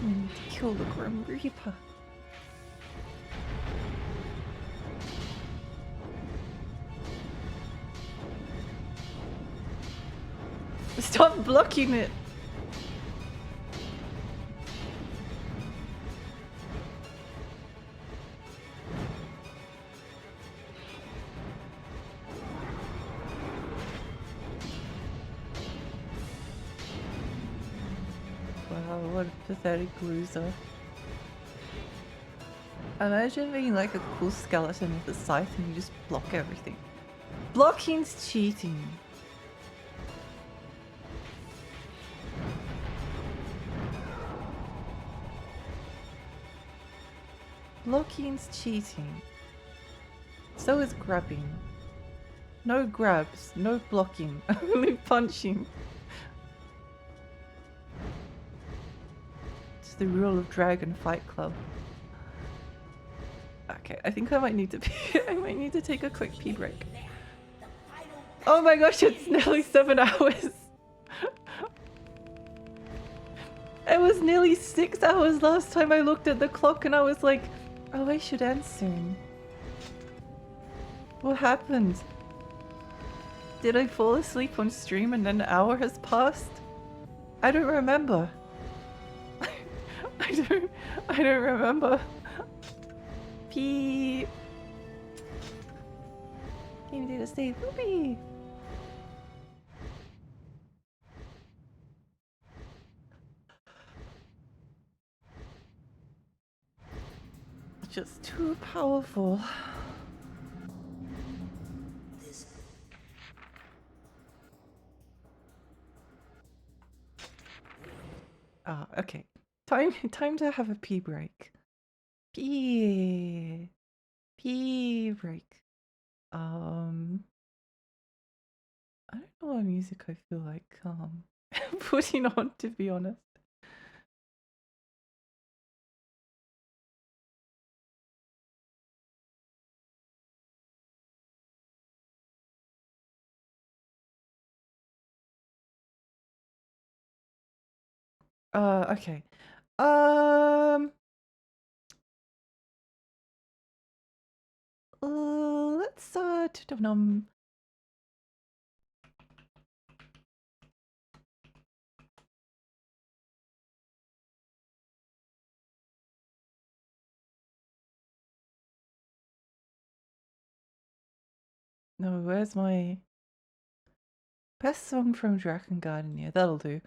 need to kill the Grim Reaper. Stop blocking it! Wow, what a pathetic loser. Imagine being like a cool skeleton with a scythe and you just block everything. Blocking's cheating. Blocking's cheating. So is grabbing. No grabs, no blocking, only punching. It's the rule of Dragon Fight Club. Okay, I think I might need to pee. I might need to take a quick pee break. Oh my gosh, it's nearly 7 hours. It was nearly 6 hours last time I looked at the clock and I was like, oh, I should end soon. What happened? Did I fall asleep on stream and then an hour has passed? I don't remember. I don't remember. Pee. Game data save. Whoopee. Just too powerful. Ah, okay. Time to have a pee break. Pee break. I don't know what music I feel like putting on, to be honest. Okay. Let's no, where's my best song from Drakengard in here? That'll do.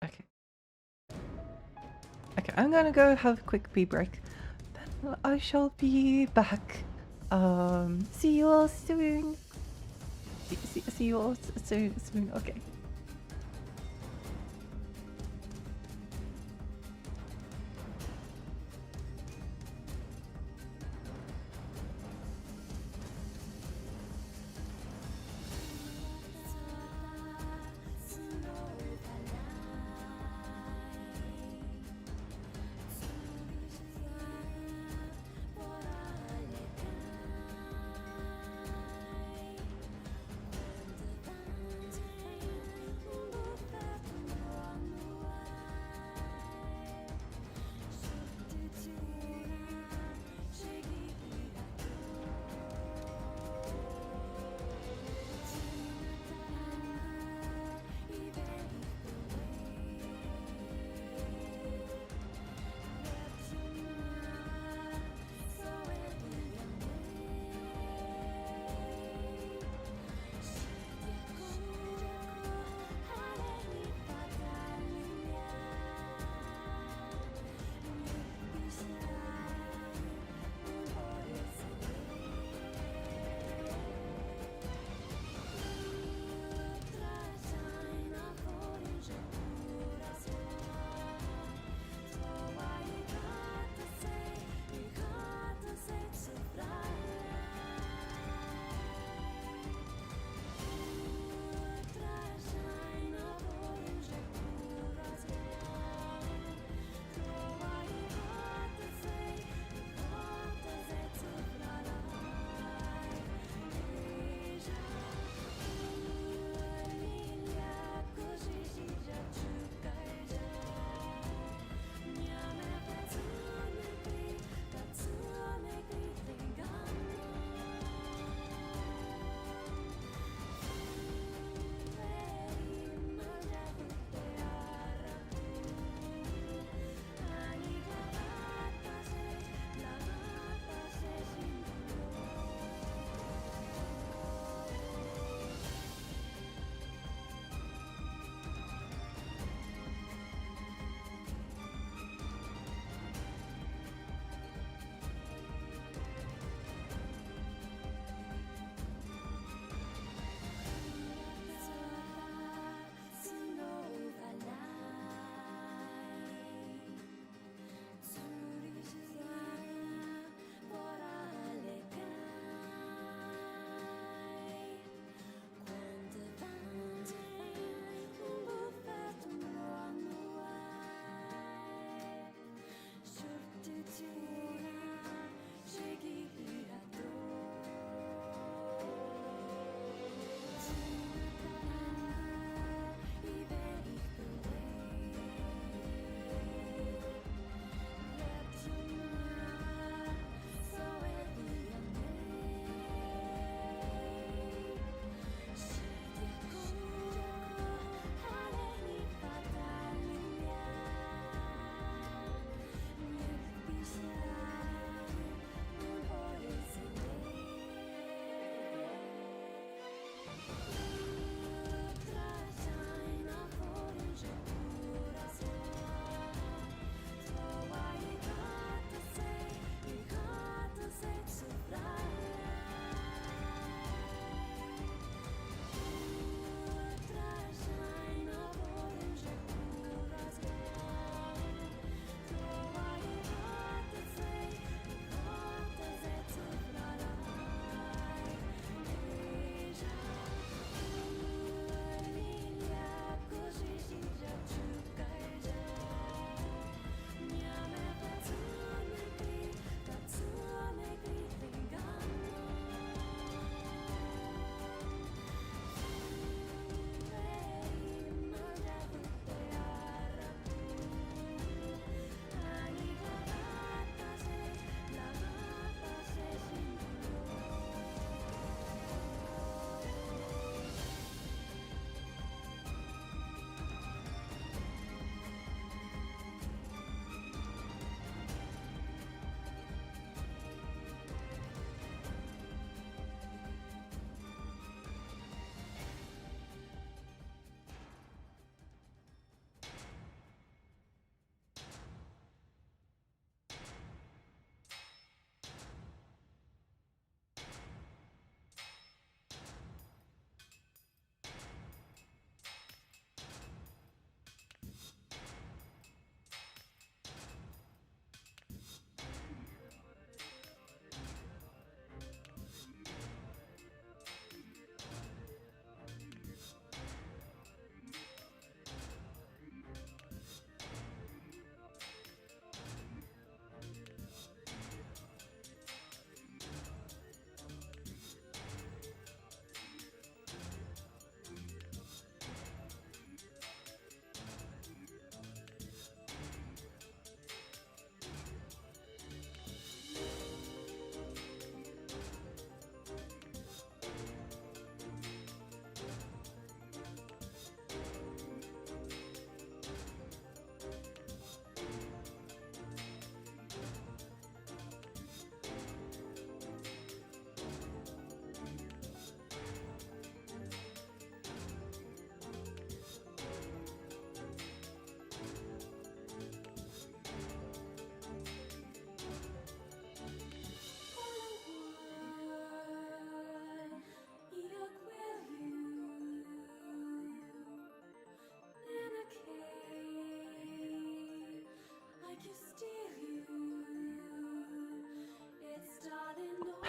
Okay. Okay, I'm gonna go have a quick pee break. Then I shall be back. See you all soon. See you all soon. Okay.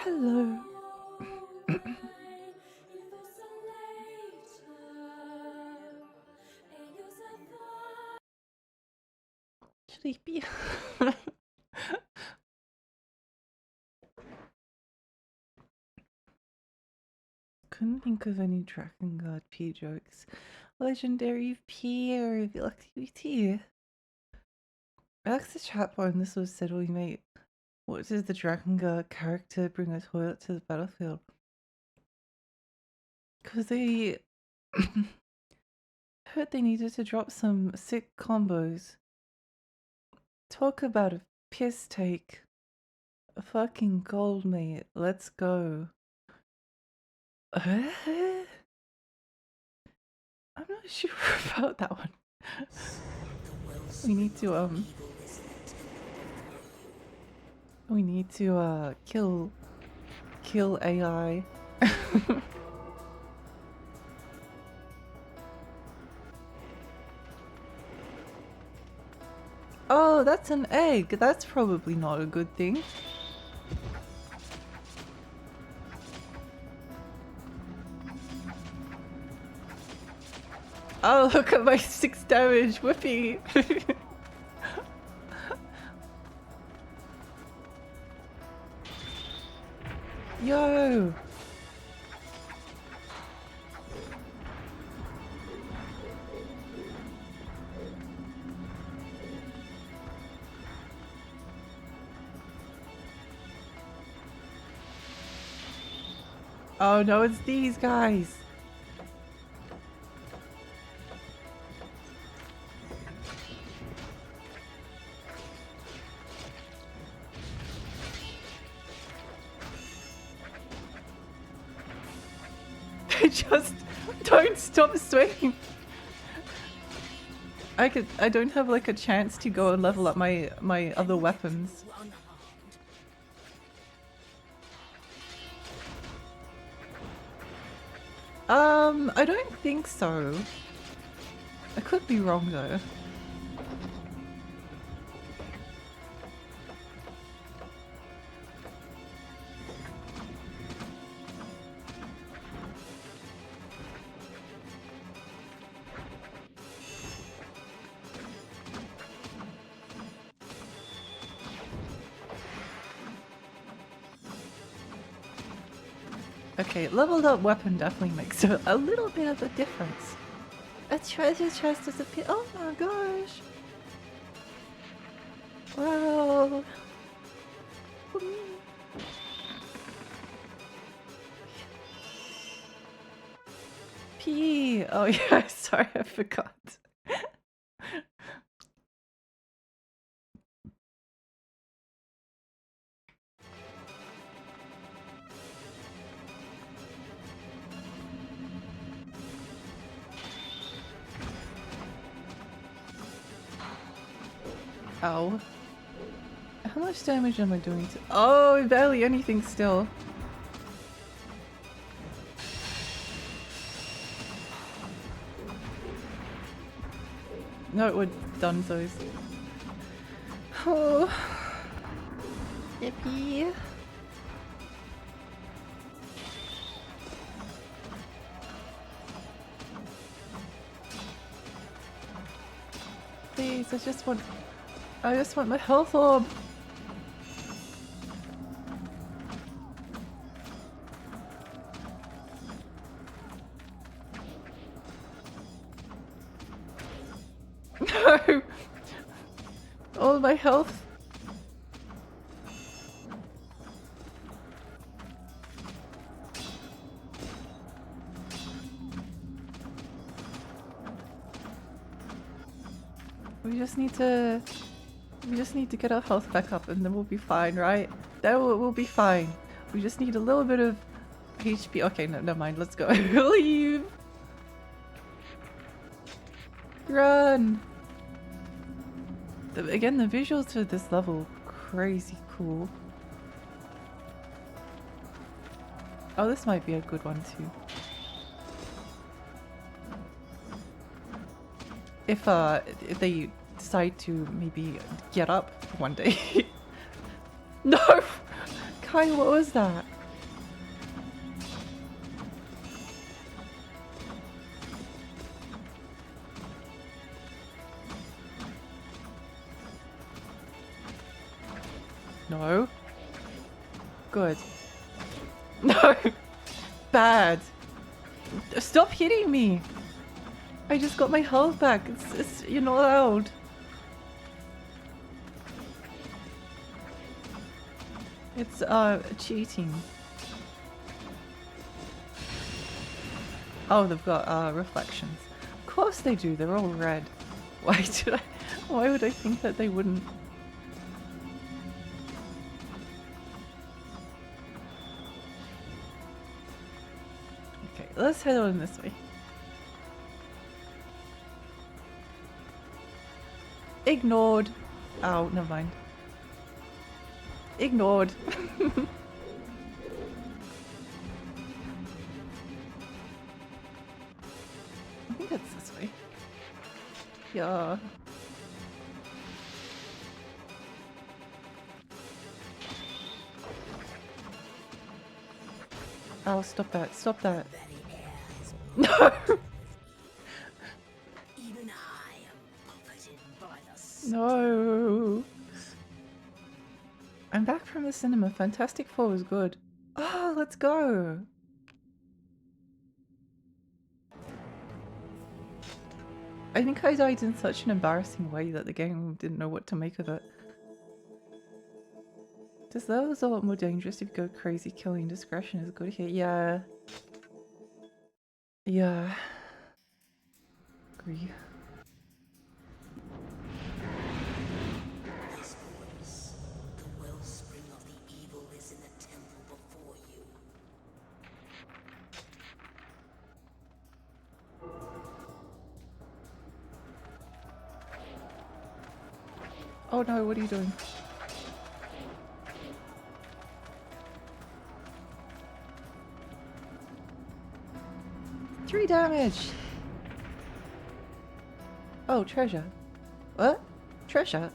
Hello. Sleepy. Couldn't think of any Drakengard P jokes. Legendary P activity. I asked the chat bar and this was said, we mate. What does the Drakengard character bring a toilet to the battlefield? Because they heard they needed to drop some sick combos. Talk about a piss take. A fucking gold, mate. Let's go. I'm not sure about that one. We need to kill AI. Oh, that's an egg. That's probably not a good thing. Oh, look at my 6 damage. Whoopee. Yo. Oh no, it's these guys. Just don't stop swinging. I don't have like a chance to go and level up my other weapons. I don't think so. I could be wrong though. Okay, leveled up weapon definitely makes a little bit of a difference. A treasure chest is appear. Oh my gosh! Wow! P. Oh yeah, sorry, I forgot. Ow. How much damage am I doing to— oh, barely anything still. No, it would done those. Oh. Yippee. Please, I just want my health orb. No! All my health. We just need to get our health back up and then we'll be fine, right? Then we'll be fine. We just need a little bit of HP. Okay, no, never mind. Let's go. Leave! Run! Again, the visuals for this level, crazy cool. Oh, this might be a good one too. If they decide to maybe get up one day. No! Kai, what was that? No. Good. No. Bad. Stop hitting me. I just got my health back. You're not allowed. It's cheating. Oh, they've got reflections. Of course they do. They're all red. Why would I think that they wouldn't? Okay, let's head on this way. Ignored. Oh, never mind. Ignored. I think it's this way. Yeah. Oh, stop that. Stop that. No! Even I am buffeted by the No! I'm back from the cinema. Fantastic Four was good. Oh, let's go! I think I died in such an embarrassing way that the game didn't know what to make of it. This level is a lot more dangerous if you go crazy. Killing discretion is good here. Yeah. Yeah. Agree. This voice, the wellspring of the evil is in the temple before you. Oh no, what are you doing? Three damage! Oh, treasure. What? Treasure?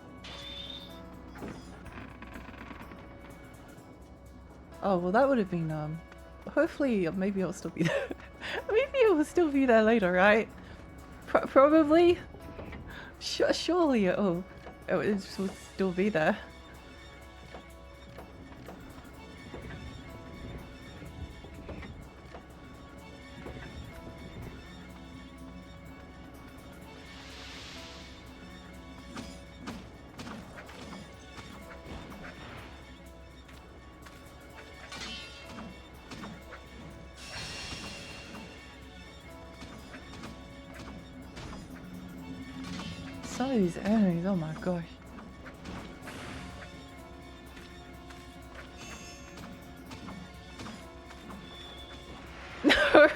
Oh, well that would have been, hopefully, maybe I'll still be there. Maybe it will still be there later, right? Probably? Surely it will still be there. Some of these enemies, oh my gosh. No!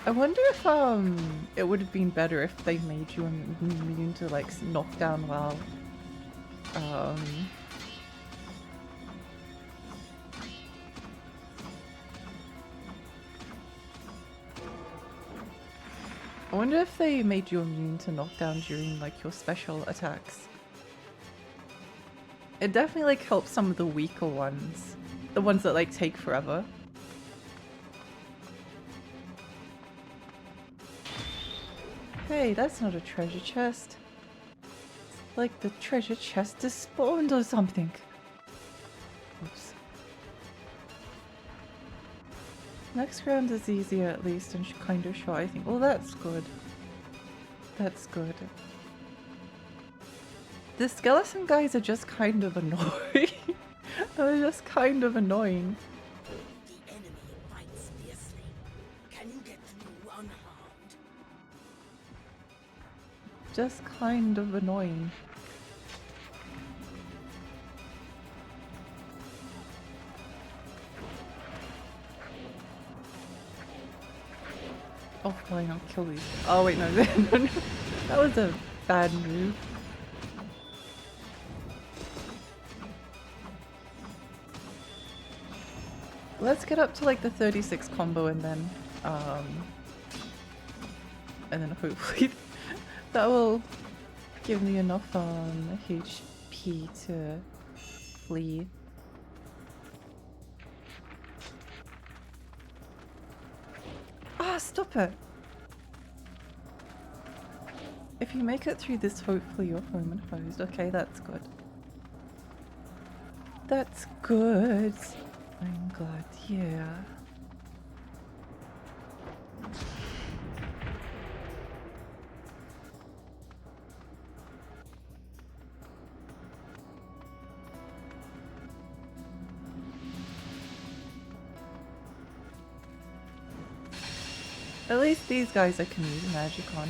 I wonder if it would have been better if they made you immune to like knockdown while I wonder if they made you immune to knockdown during like your special attacks. It definitely like helps some of the weaker ones. The ones that like take forever. Hey, that's not a treasure chest. Like the treasure chest is spawned or something. Oops. Next round is easier at least and kind of short, I think. Well, that's good. That's good. The skeleton guys are just kind of annoying. They're just kind of annoying. The enemy fights fiercely. Can you get through unharmed? Just kind of annoying. Oh, why not kill these? Oh wait, no, no, no. That was a bad move. Let's get up to like the 36 combo and then hopefully that will give me enough HP to flee. Ah, stop it! If you make it through this, hopefully you're home and hosed. Okay, that's good. That's good. I'm glad, yeah. At least these guys I can use magic on.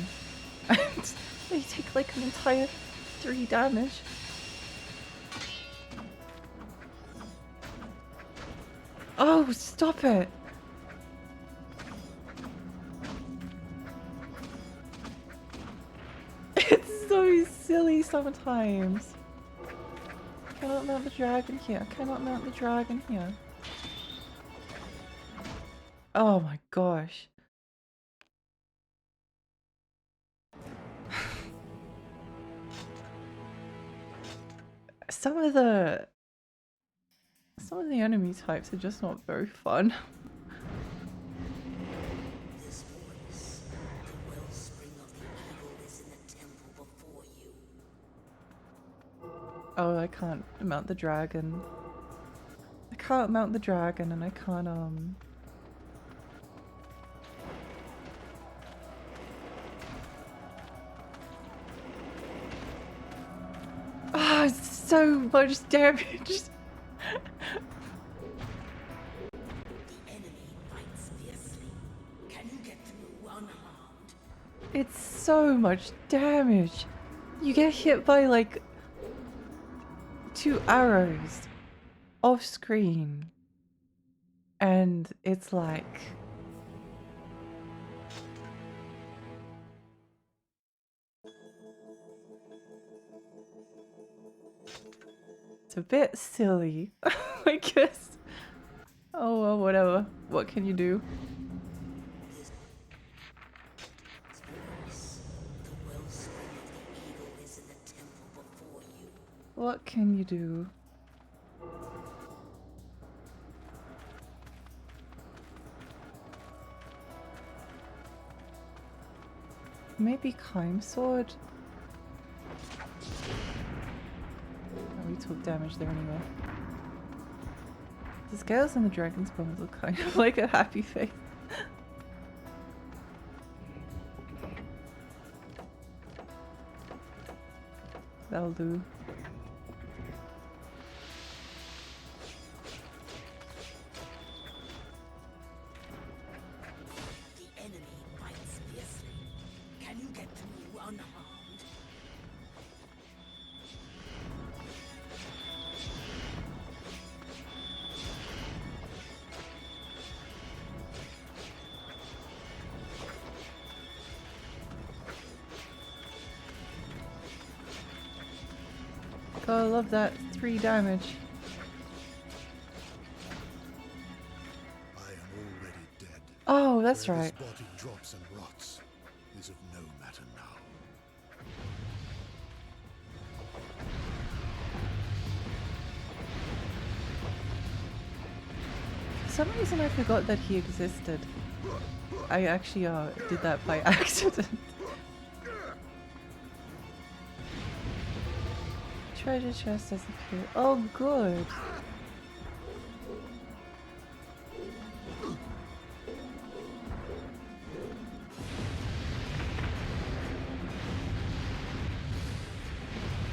And they take like an entire 3 damage. Oh, stop it! It's so silly sometimes. I cannot mount the dragon here. I cannot mount the dragon here. Oh my gosh. Some of the enemy types are just not very fun. This voice, the wellspring of the evil, is in the temple before you. Oh, I can't mount the dragon. I can't mount the dragon and I can't Ah, so much damage. The enemy fights fiercely. Can you get through unharmed? It's so much damage. You get hit by like 2 arrows off screen. And it's like it's a bit silly, I guess. Oh well, whatever. What can you do? The wellspring of the evil is in the temple before you. What can you do? Maybe Kime Sword? Oh, we took damage there anyway. The scales and the dragon's bones look kind of like a happy face. That'll do. The enemy fights fiercely. Can you get through unharmed? Oh, I love that. 3 damage. I am already dead. Oh, that's Where right. this body drops and rots is of no matter now. For some reason I forgot that he existed. I actually did that by accident. Treasure chest has appeared. Oh, good.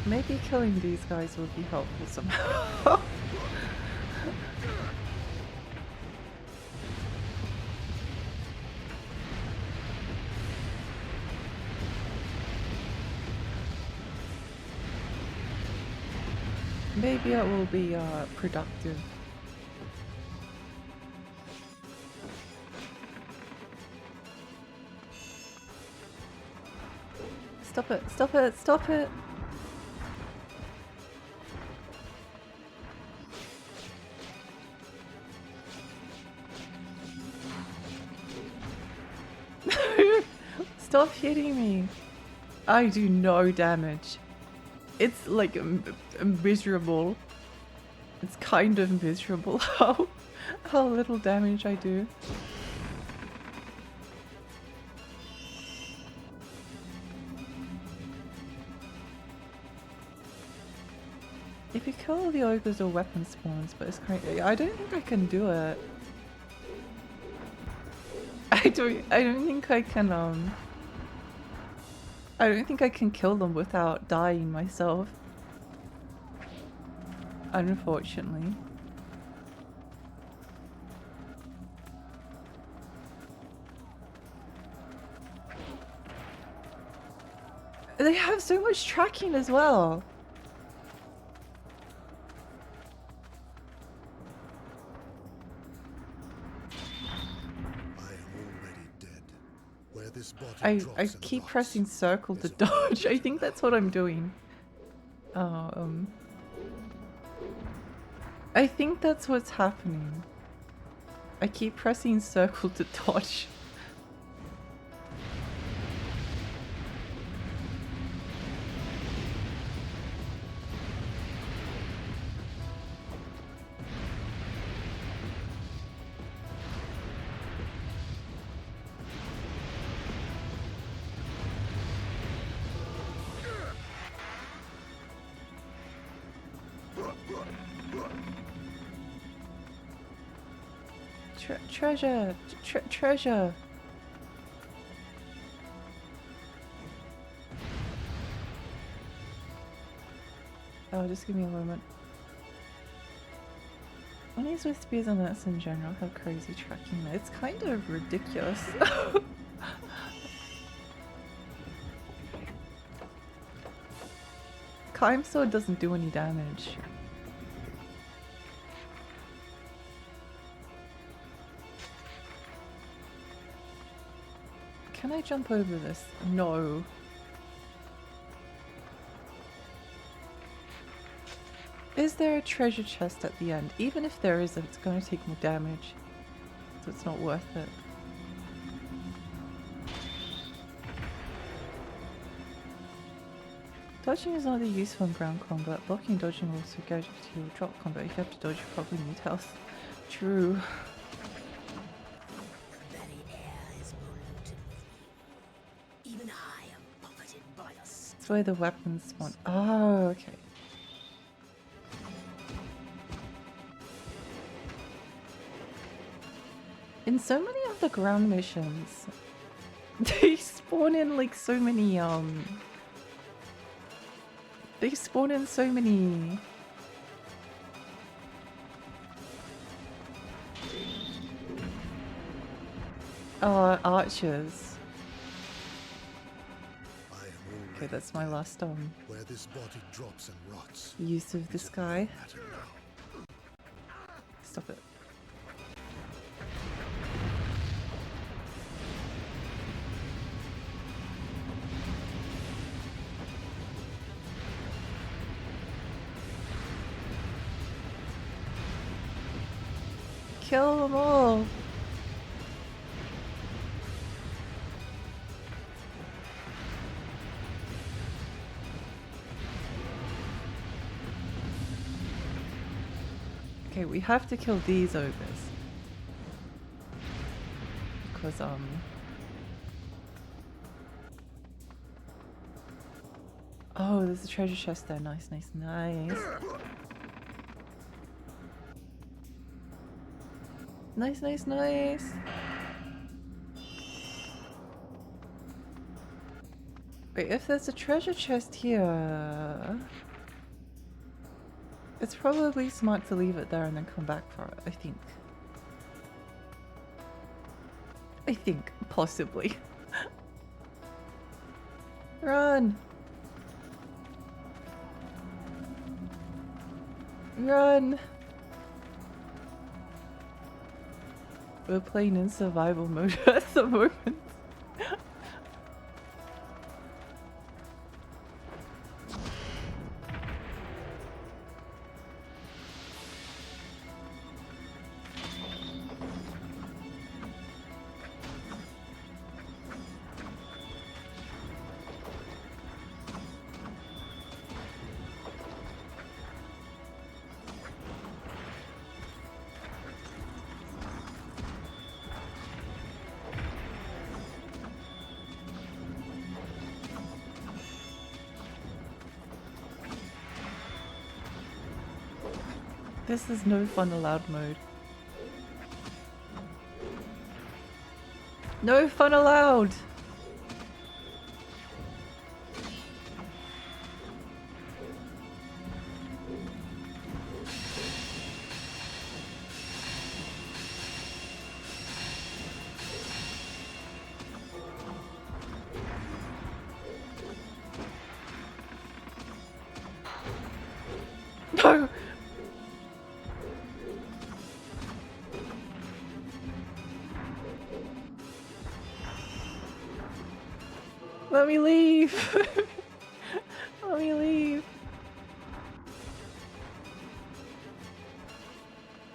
Maybe killing these guys would be helpful somehow. Maybe it will be productive. Stop it, stop it, stop it! Stop hitting me! I do no damage. It's like miserable. It's kind of miserable how little damage I do. If you kill all the ogres or weapon spawns, but it's kind of, I don't think I can do it. I don't think I can I don't think I can kill them without dying myself. Unfortunately. They have so much tracking as well. This body I drops and keep rots. pressing circle to dodge. I think that's what I'm doing. I think that's what's happening. I keep pressing circle to dodge. Treasure! Treasure! Oh, just give me a moment. Bunnies with spears and nets in general have crazy tracking. It's kind of ridiculous. Climb sword doesn't do any damage. Can I jump over this? No. Is there a treasure chest at the end? Even if there isn't, it's going to take more damage. So it's not worth it. Dodging is not useful in ground combat. Blocking and dodging will also get you to drop combat. If you have to dodge, you probably need health. True. That's where the weapons spawn. Oh, okay. In so many of the ground missions, they spawn in like so many, they spawn in so many archers. Okay, that's my last where this body drops and rots. Use of this guy. Stop it. Kill them all! Okay, we have to kill these ogres. Because, oh, there's a treasure chest there. Nice, nice, nice. Nice, nice, nice. Wait, if there's a treasure chest here, it's probably smart to leave it there and then come back for it, I think. I think, possibly. Run! Run! We're playing in survival mode at the moment. This is no fun allowed mode. No fun allowed! No! Let me leave! Let me leave!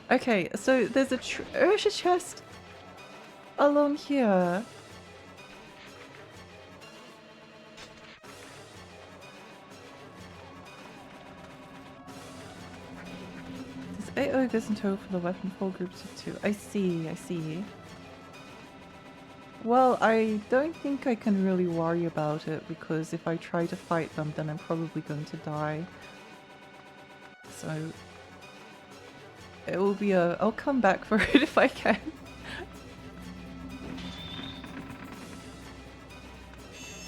Okay, so there's a treasure chest along here. There's 8 ogres in total for the weapon, 4 groups of 2. I see, I see. Well, I don't think I can really worry about it because if I try to fight them, then I'm probably going to die. So it will be a... I'll come back for it if I can.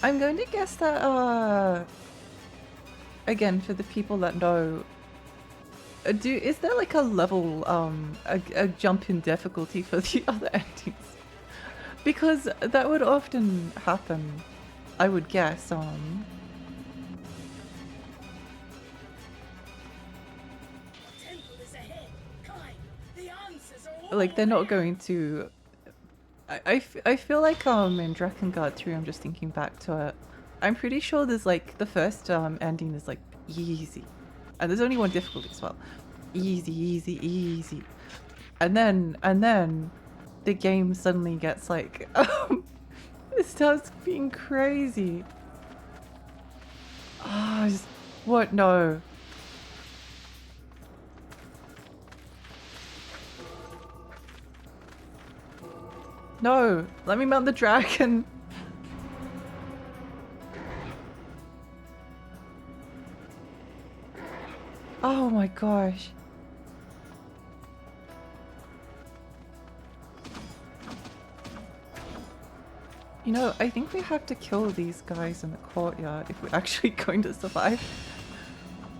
I'm going to guess that, again, for the people that know, is there like a level, a jump in difficulty for the other endings? Because that would often happen, I would guess, The temple is ahead. Kai, the answers are all like they're not there. going to... I feel like in Drakengard 3, I'm just thinking back to it, I'm pretty sure there's like, the first ending is like easy. And there's only one difficulty as well. Easy, easy, easy. And then the game suddenly gets like, it starts being crazy. Ah, what? No. No, let me mount the dragon. Oh my gosh. You know, I think we have to kill these guys in the courtyard if we're actually going to survive.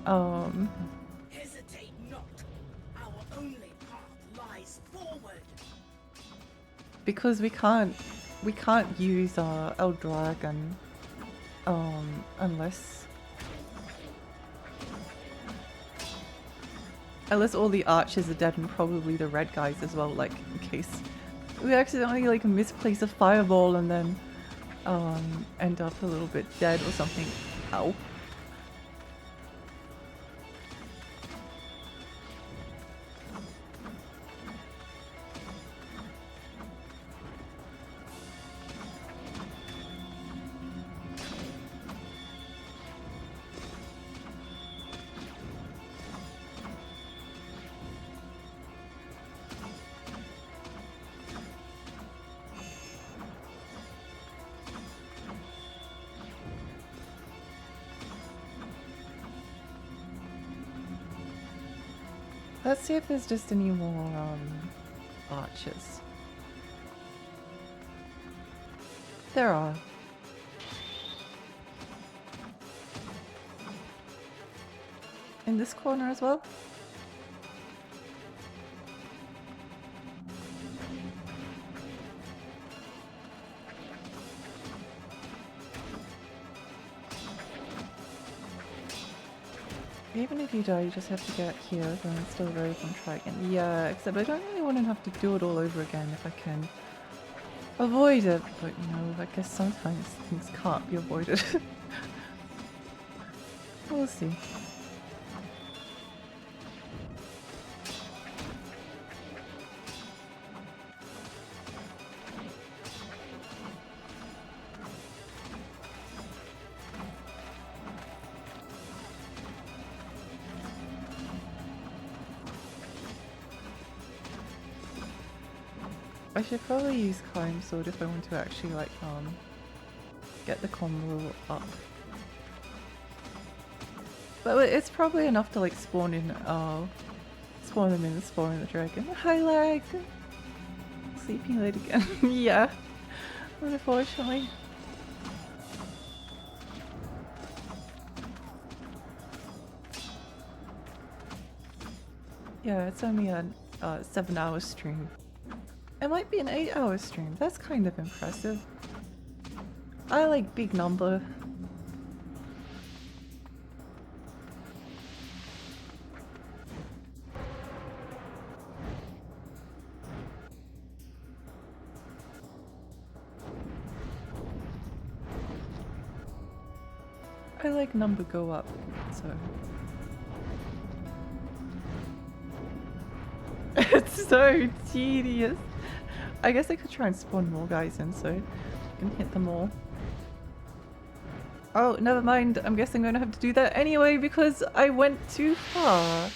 Hesitate not. Our only path lies forward. Because we can't use our dragon unless all the archers are dead and probably the red guys as well, like in case we accidentally like misplace a fireball and then end up a little bit dead or something. Ow. Let's see if there's just any more archers. There are. In this corner as well? Even if you die, you just have to get here, then it's still very fun to try again. Yeah, except I don't really want to have to do it all over again if I can avoid it. But you know, I guess sometimes things can't be avoided. We'll see. I should probably use Climb Sword if I want to actually like get the combo up. But it's probably enough to like spawn spawn them in and spawn the dragon. Hi, lag! Sleeping late again. Yeah, unfortunately. Yeah, it's only a 7-hour stream. It might be an 8-hour stream. That's kind of impressive. I like big number. I like number go up, so. It's so tedious. I guess I could try and spawn more guys in so I can hit them all. Oh, never mind. I'm guessing I'm gonna have to do that anyway because I went too far.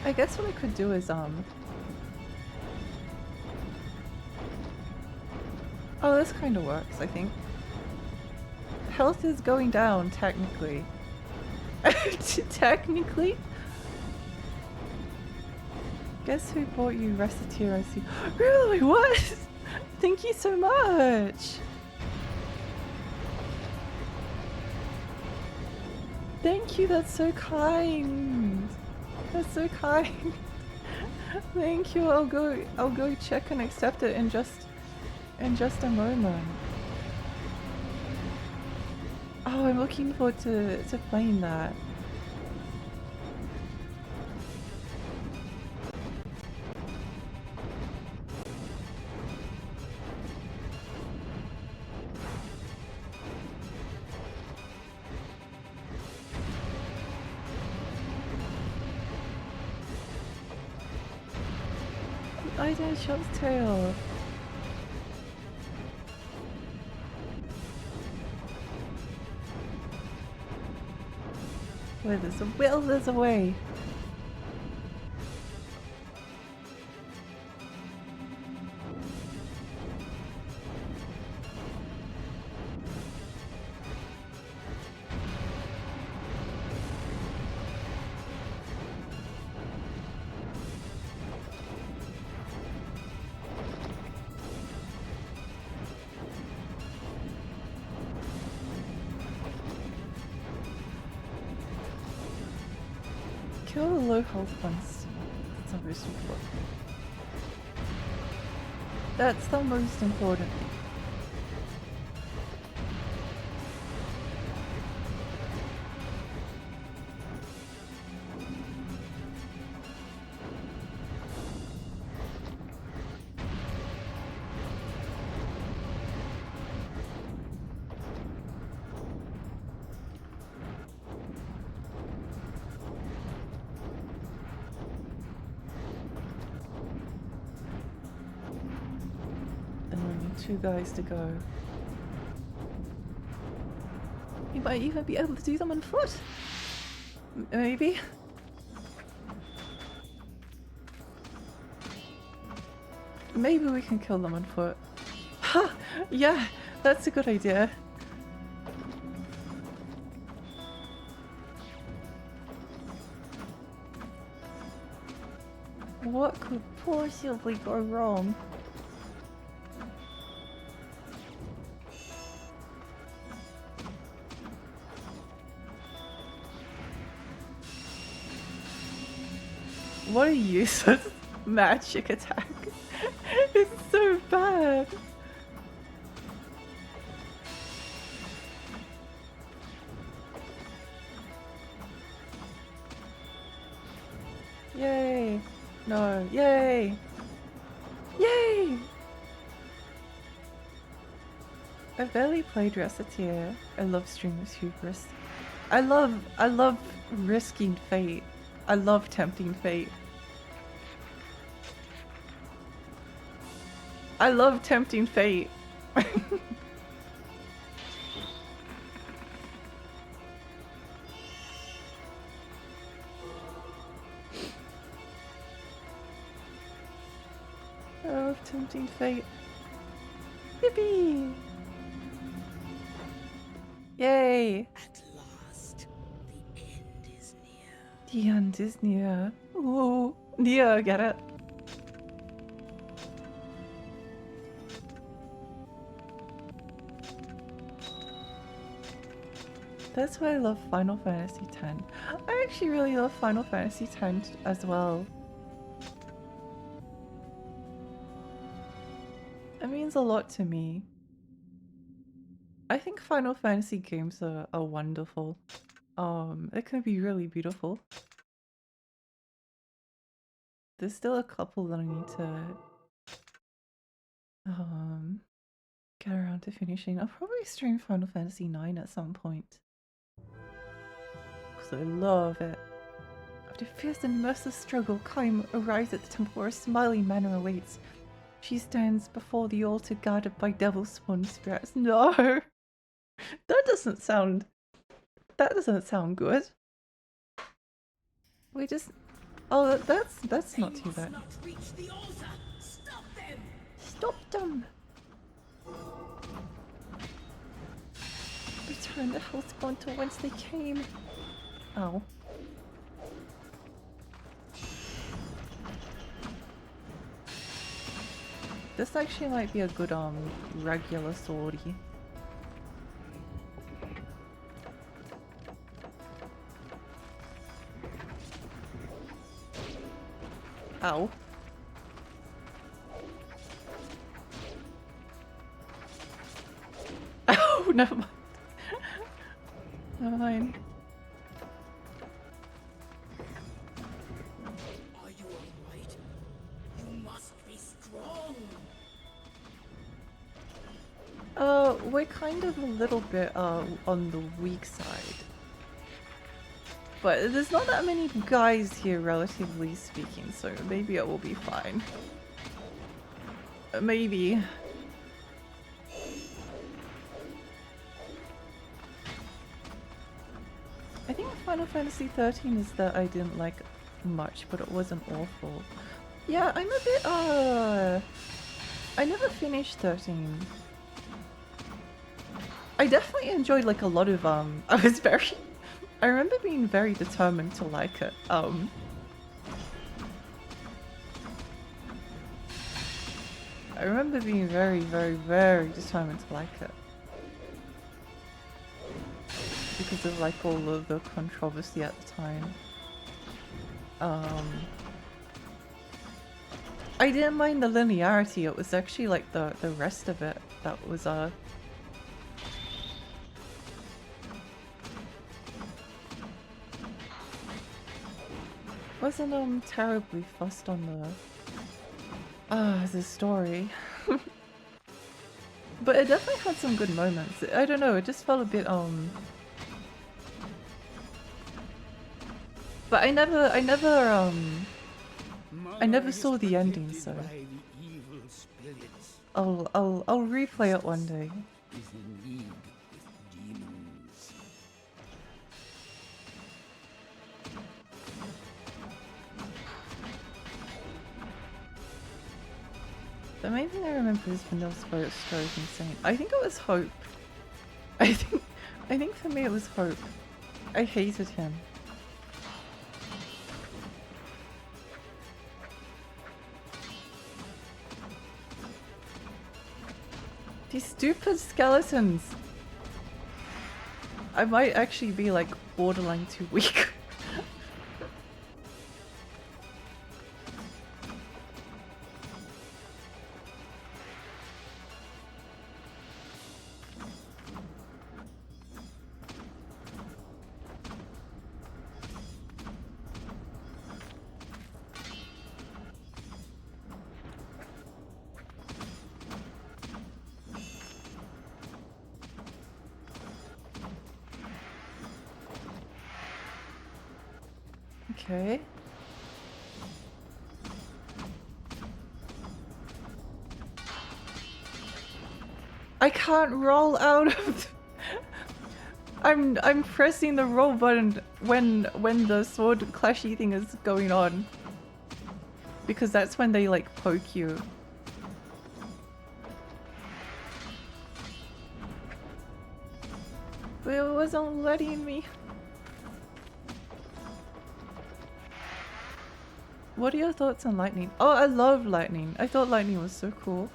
I guess what I could do is oh, this kind of works, I think. Health is going down, technically. Technically? Guess who bought you Reciteer, I see. Really? What? Thank you so much! Thank you, that's so kind! That's so kind. Thank you. I'll go check and accept it in just a moment. Oh, I'm looking forward to playing that. I did Shop's tail. Where there's a will, there's a way. Kill the low health ones. That's the most important. That's the most important thing. Two guys to go. You might even be able to do them on foot. Maybe. Maybe we can kill them on foot. Ha! Yeah, that's a good idea. What could possibly go wrong? What a useless magic attack. It's so bad. Yay. No. Yay. Yay. I've barely played Reciteer. I love Streamer's Hubris. I love risking fate. I love tempting fate. I love tempting fate. I love tempting fate. Yippee! Yay! At last, the end is near. The end is near. Ooh, near, get it? That's why I love Final Fantasy X. I actually really love Final Fantasy X as well. It means a lot to me. I think Final Fantasy games are wonderful. It can be really beautiful. There's still a couple that I need to get around to finishing. I'll probably stream Final Fantasy IX at some point. Because I love it. After fierce and merciless struggle, Kaim arrives at the temple where a smiling manor awaits. She stands before the altar guarded by devil spawn spirits. No! That doesn't sound good. We just... Oh, that's not too bad. Not reach the altar. Stop them. Stop them! Return the Hellspawn to whence they came. Ow. This actually might be a good regular swordy. Ow. Oh, never mind. Never mind. Are you alright? You must be strong. We're kind of a little bit on the weak side. But there's not that many guys here, relatively speaking, so maybe it will be fine. Maybe. I think Final Fantasy 13 is that I didn't like much, but it wasn't awful. Yeah, I'm a bit, I never finished 13. I definitely enjoyed like a lot of, I remember being very determined to like it. I remember being very, very, very determined to like it. Because of like all of the controversy at the time. I didn't mind the linearity, it was actually like the rest of it that was wasn't terribly fussed on the story. But it definitely had some good moments. I don't know, it just felt a bit but I never saw the ending, so I'll replay it one day. The main thing I remember is Vanille's stroke insane. I think it was Hope. I think for me it was Hope. I hated him. These stupid skeletons! I might actually be like borderline too weak. Okay. I can't roll out of. I'm pressing the roll button when the sword clashy thing is going on. Because that's when they like poke you. But it wasn't letting me. What are your thoughts on lightning? Oh, I love lightning. I thought lightning was so cool.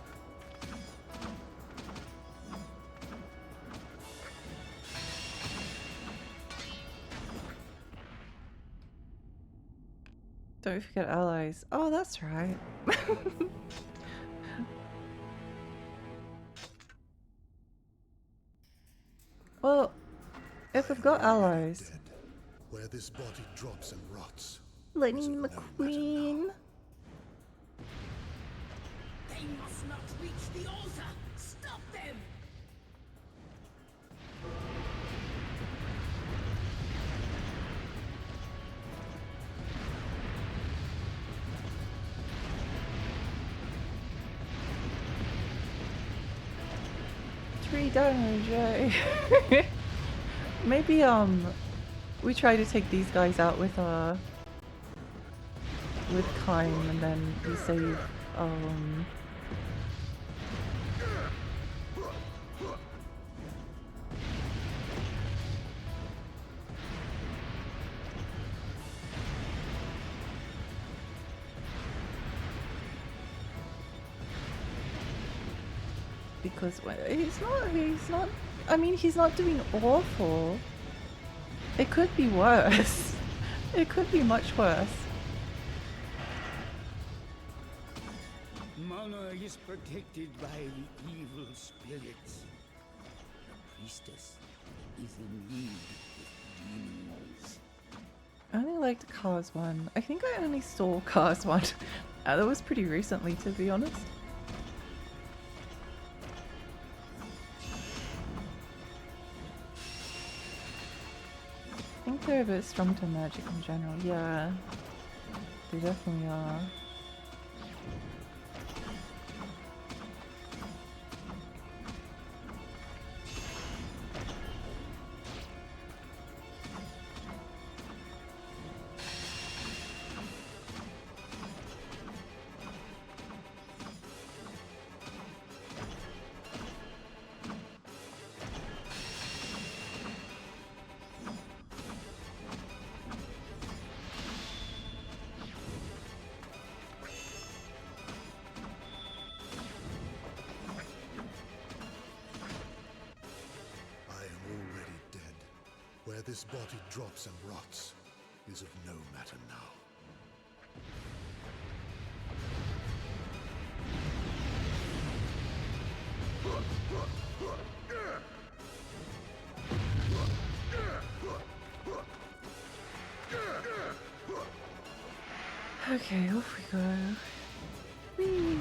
Don't forget allies. Oh, that's right. Well, if we've got allies. Dead. Where this body drops and rots. Lightning is of no McQueen. They must not reach the altar! Stop them! Three damage, yay. Maybe we try to take these guys out with Kime and then we save because he's not I mean he's not doing awful. It could be worse. It could be much worse. Mana is protected by the evil spirits. The priestess is in league with demons. I only liked Cars 1. I think I only saw Cars 1. That was pretty recently, to be honest. I think they're a bit strong to magic in general. Yeah, they definitely are. Where this body drops and rots is of no matter now. Okay, off we go. Whee!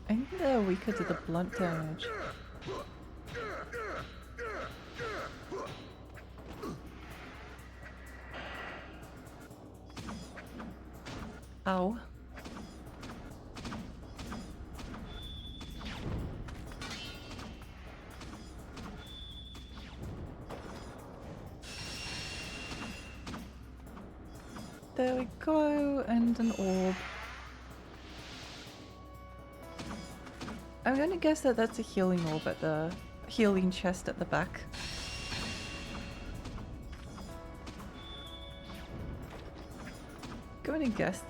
I think they're weaker to the blunt damage. Ow. There we go, and an orb. I'm gonna guess that that's a healing orb at the healing chest at the back. Gonna guess.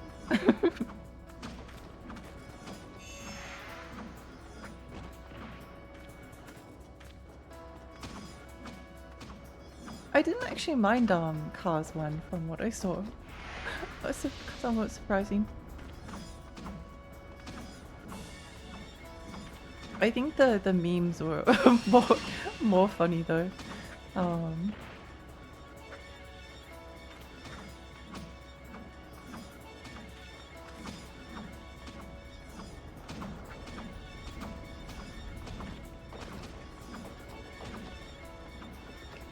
I didn't actually mind Cars 1 from what I saw. That's somewhat surprising. I think the memes were more funny though.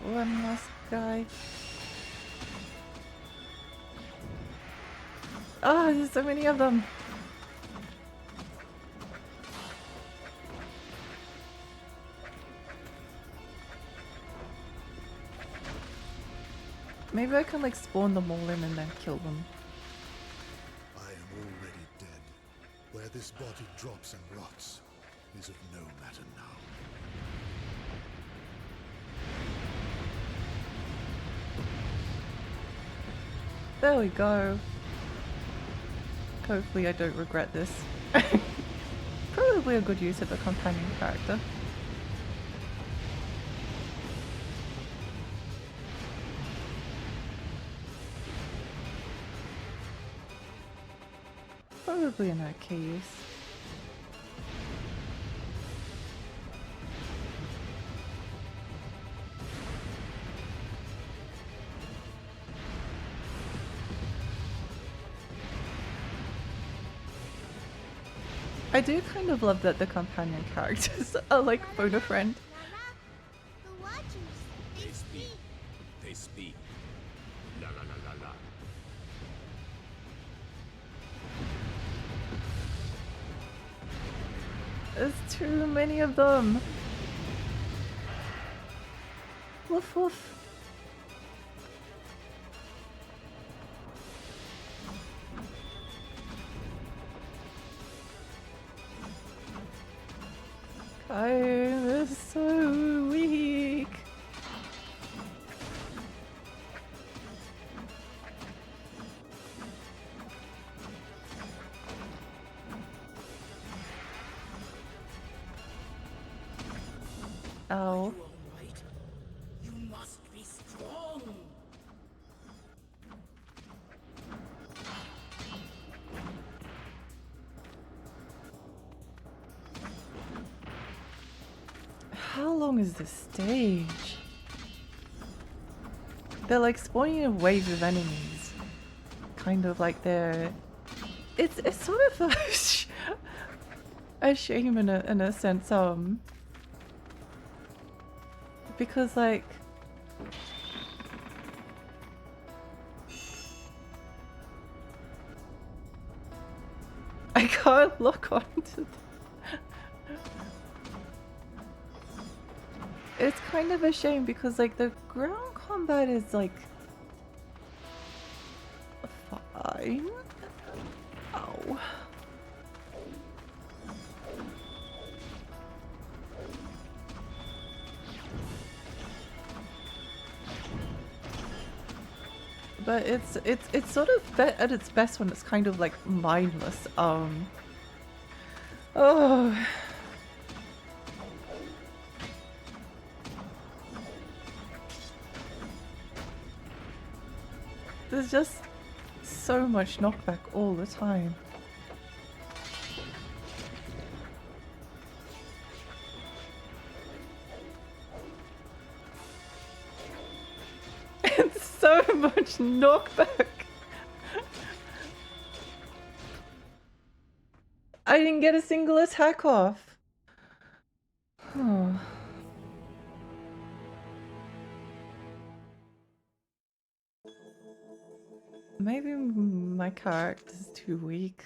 One last guy. Oh, there's so many of them. Maybe I can like spawn them all in and then kill them. I am already dead. Where this body drops and rots is of no matter now. There we go. Hopefully I don't regret this. Probably a good use of a companion character. Probably an okay use. I do kind of love that the companion characters are like phone a friend. The Watchers, they speak. They speak. La la la la la. There's too many of them. Woof woof. I'm so weak. Ow. All right. You must be strong. How long is this stage? They're like spawning a wave of enemies. Kind of like they're... It's sort of a shame in a sense, because like... I can't lock onto It's kind of a shame because like the ground combat is like fine. Ow. But it's sort of at its best when it's kind of like mindless. Oh. There's just so much knockback all the time. It's so much knockback. I didn't get a single attack off. Oh. Maybe my character's too weak.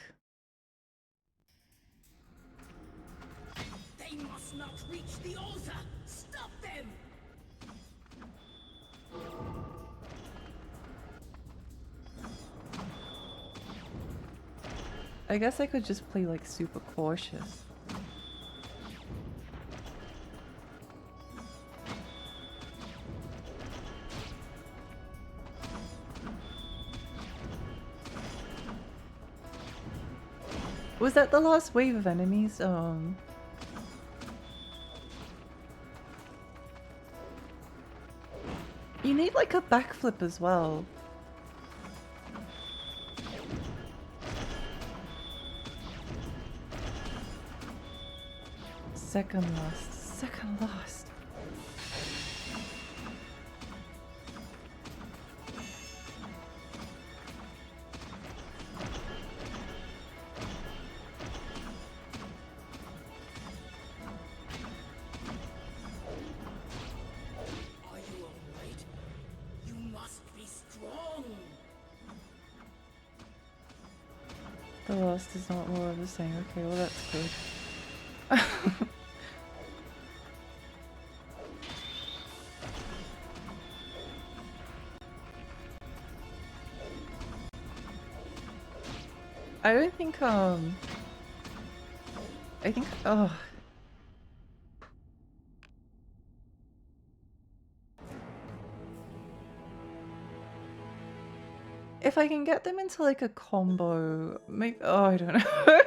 They must not reach the altar. Stop them. I guess I could just play like super cautious. Was that the last wave of enemies? You need like a backflip as well. second last. Second last. Are you alright? You must be strong. The last is not more of the same. Okay, well that's good. I don't think, I think, oh. If I can get them into like a combo, maybe, oh, I don't know.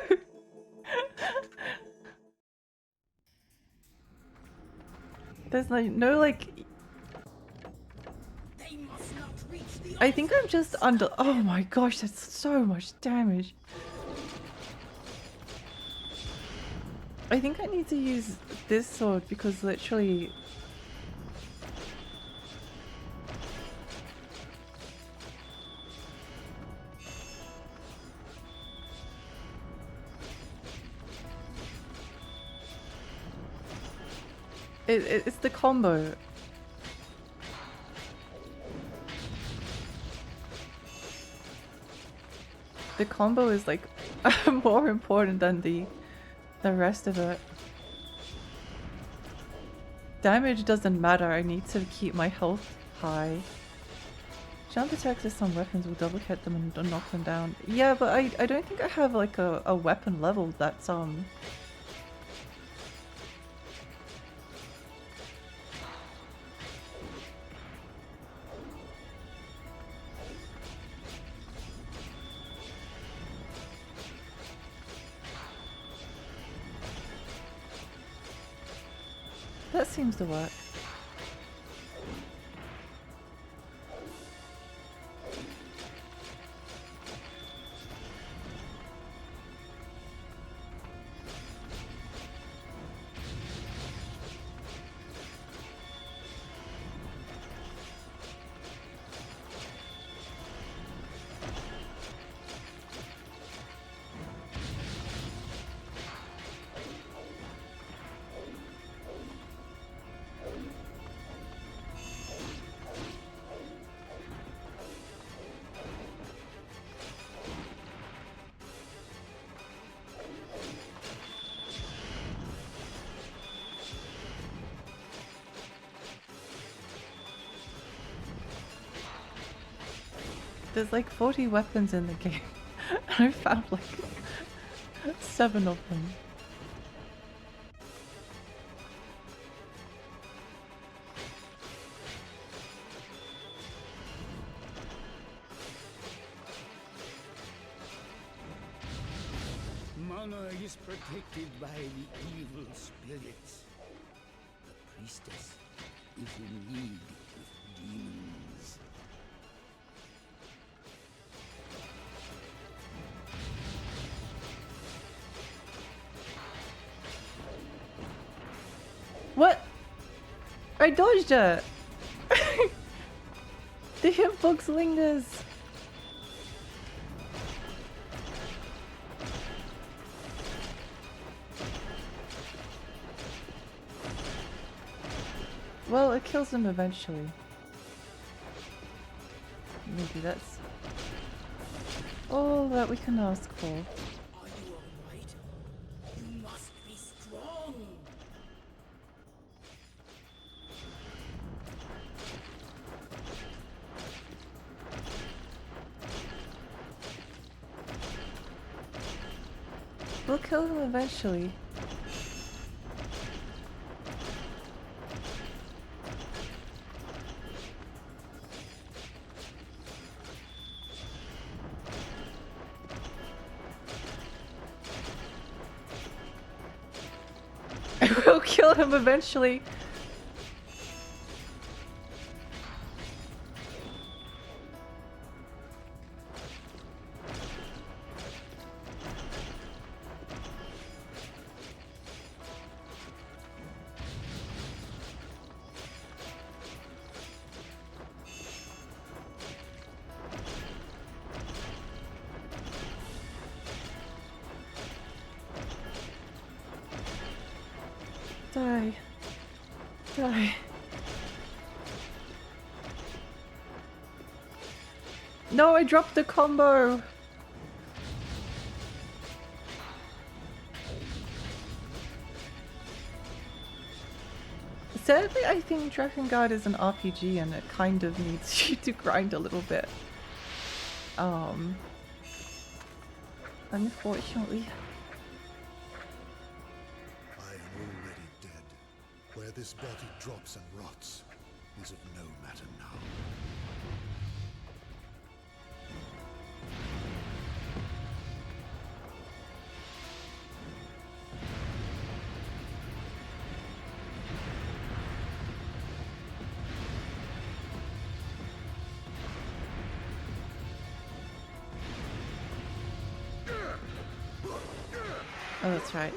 There's like, no like, They must not reach the I think I'm just under, oh my gosh, that's so much damage. I think I need to use this sword because literally... It's the combo. The combo is like more important than the rest of it. Damage doesn't matter, I need to keep my health high. Jump attacks with some weapons will double hit them and knock them down. Yeah, but I don't think I have like a weapon level that's that seems to work. There's like 40 weapons in the game. I found like 7 of them. Mana is protected by the evil spirits. The priestess is in league with demons. What? I dodged it! The hitbox lingers! Well, it kills them eventually. Maybe that's all that we can ask for. Are you alright? You must be strong. We'll kill them eventually. We'll kill him eventually. Die. Die. No, I dropped the combo! Sadly, I think Drakengard is an RPG and it kind of needs you to grind a little bit. Unfortunately. I am already dead. Where this body drops and rots is of no matter now. Oh, that's right.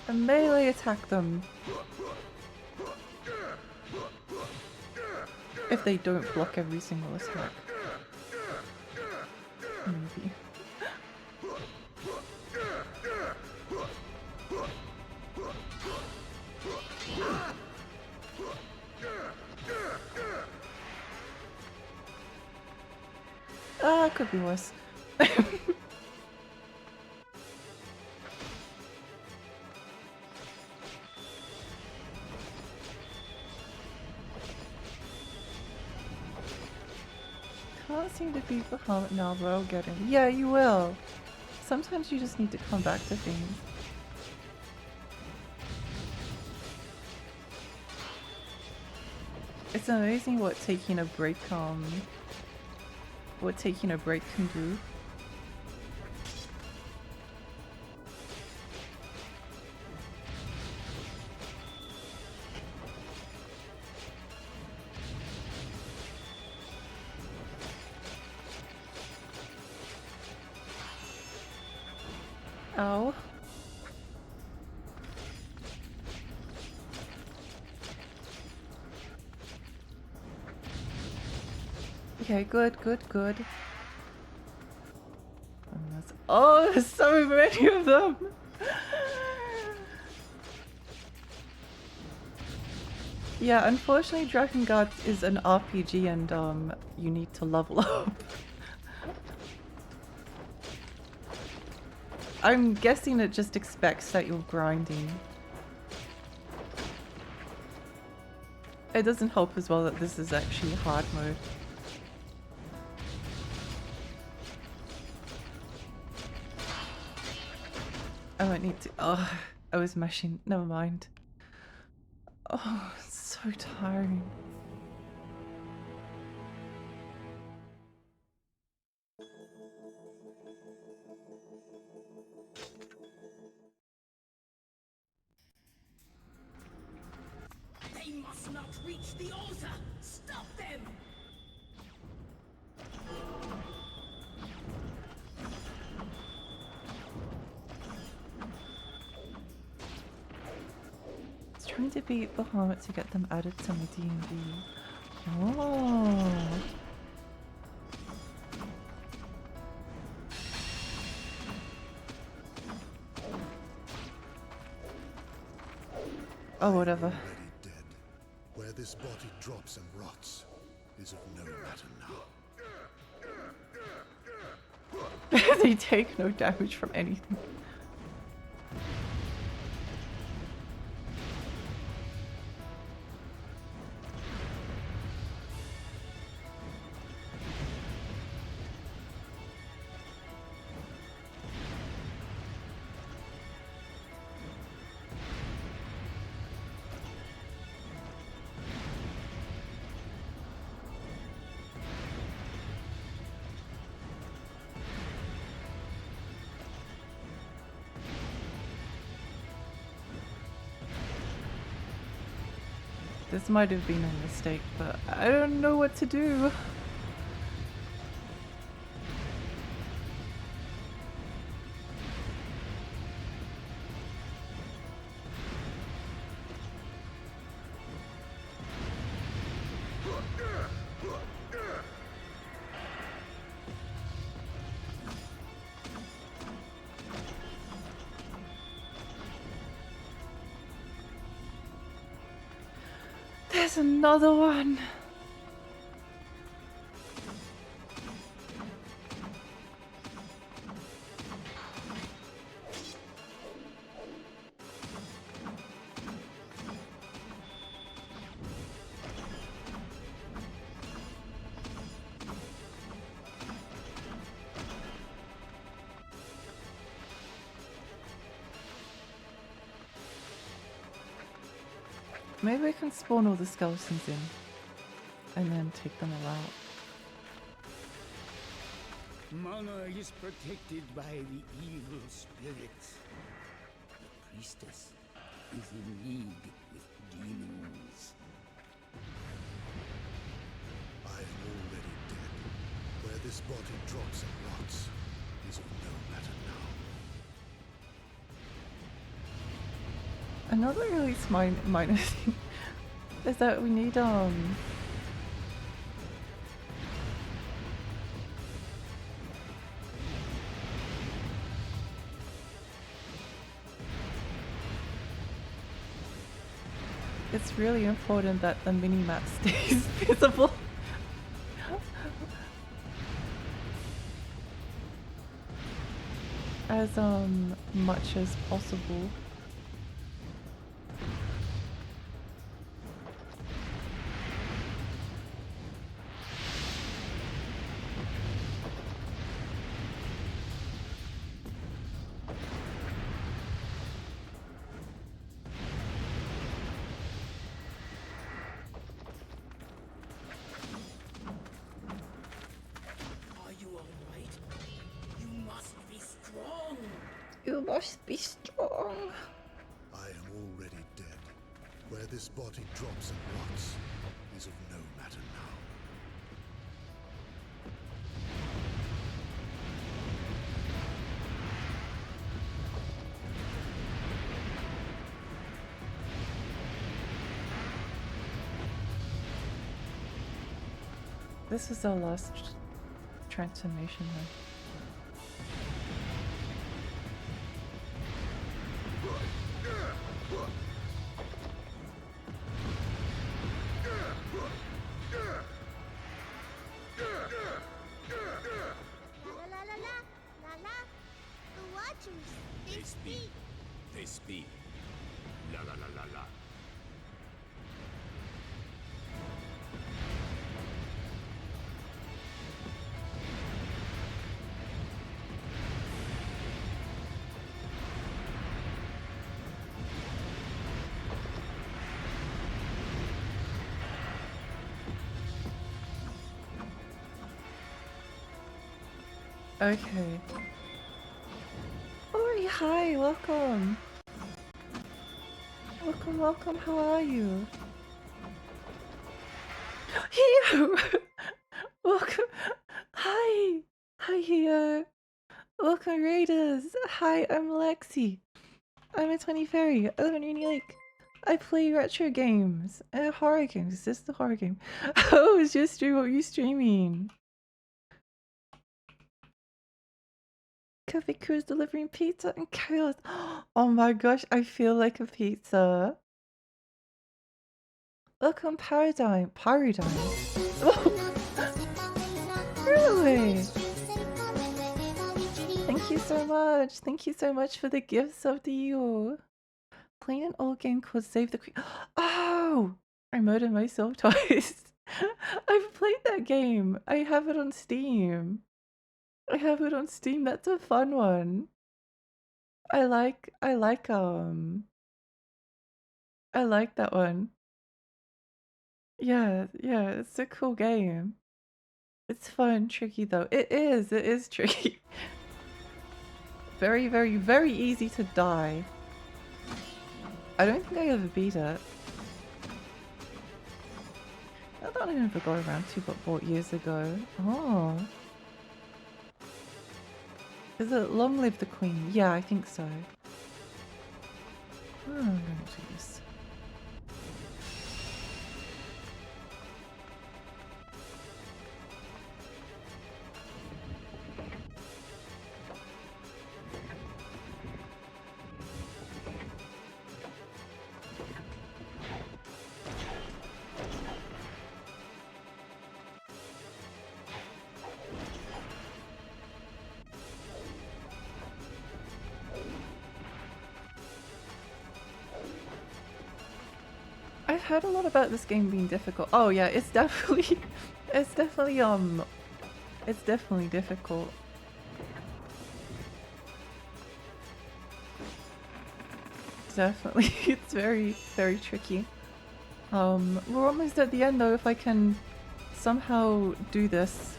A melee attack them. If they don't block every single attack. Maybe. Ah, could be worse. Can't seem to beat Bahamut now, but I'll get him. Yeah, you will. Sometimes you just need to come back to things. It's amazing what taking a break can do. Ow. Okay, good, good, good. Oh, there's so many of them! Yeah, unfortunately Drakengard is an RPG and you need to level up. I'm guessing it just expects that you're grinding. It doesn't help as well that this is actually hard mode. I might need to— oh, I was mashing. Never mind. Oh, it's so tiring. They must not reach the altar! Stop them! I was trying to beat Bahamut to get them added to my D&D. Oh. Oh, whatever. Already dead. Where this body drops and rots is of no matter now. They take no damage from anything. This might have been a mistake, but I don't know what to do. There's another one. Maybe we can spawn all the skeletons in and then take them all out. Mana is protected by the evil spirits. The priestess is in league with demons. I am already dead. Where this body drops and rots is of no matter now. Another really minor thing is that we need it's really important that the mini-map stays visible. As much as possible. You must be strong. I am already dead. Where this body drops and rots is of no matter now. This is our last transformation though. They speak. La la la la la. Okay. Ori, hi, welcome. Welcome, welcome, how are you? Hio! Welcome. Hi! Hi, Hio. Welcome, Raiders. Hi, I'm Lexi. I'm a 20 fairy. I live in Rainy Lake. I play retro games and horror games. Is this the horror game? Oh, it's your stream. What are you streaming? Cafe Crew's delivering pizza and chaos. Oh my gosh, I feel like a pizza. Welcome, Paradigm. Paradigm. Really? Thank you so much. Thank you so much for the gifts of the year. Playing an old game called Save the Queen. Oh! I murdered myself twice. I've played that game. I have it on Steam. I have it on Steam. That's a fun one. I like that one. Yeah, it's a cool game. It's fun, tricky though. It is tricky. Very, very, very easy to die. I don't think I ever beat it. I thought I never got around to but bought years ago. Oh. Is it Long Live the Queen? Yeah, I think so. Oh, I'm going to do this. heard a lot about this game being difficult. Oh yeah, it's definitely, it's definitely difficult. Definitely, it's very, very tricky. We're almost at the end though, if I can somehow do this.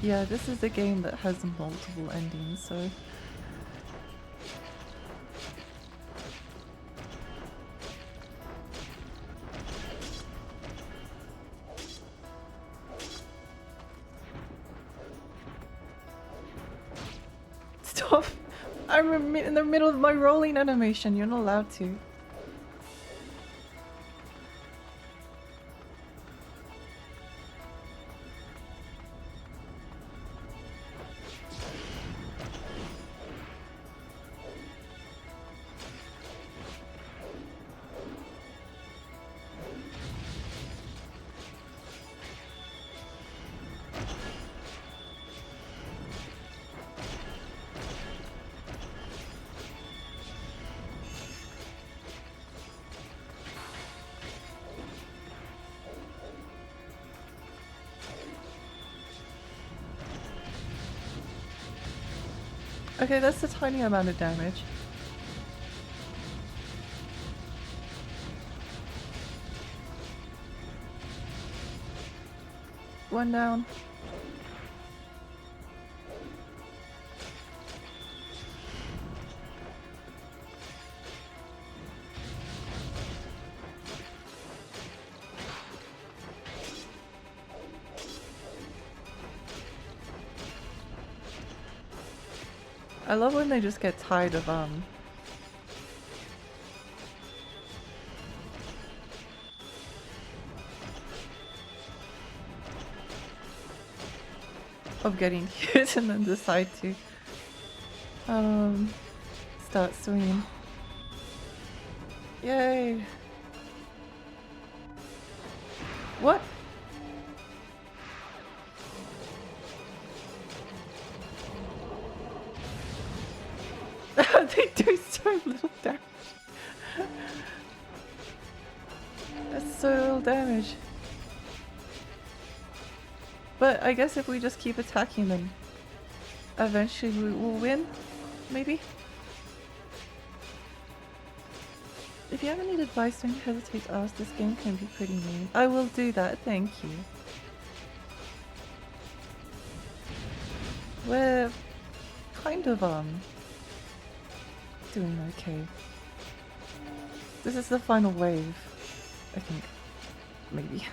Yeah, this is a game that has multiple endings, so... Stop! I'm in the middle of my rolling animation, you're not allowed to. Okay, that's a tiny amount of damage. One down. I love when they just get tired of getting hit and then decide to start swinging. Yay! What? They do so little damage. That's so little damage. But I guess if we just keep attacking them, eventually we will win, maybe? If you ever need advice, don't hesitate to ask. This game can be pretty mean. I will do that, thank you. We're kind of doing okay. This is the final wave, I think. Maybe.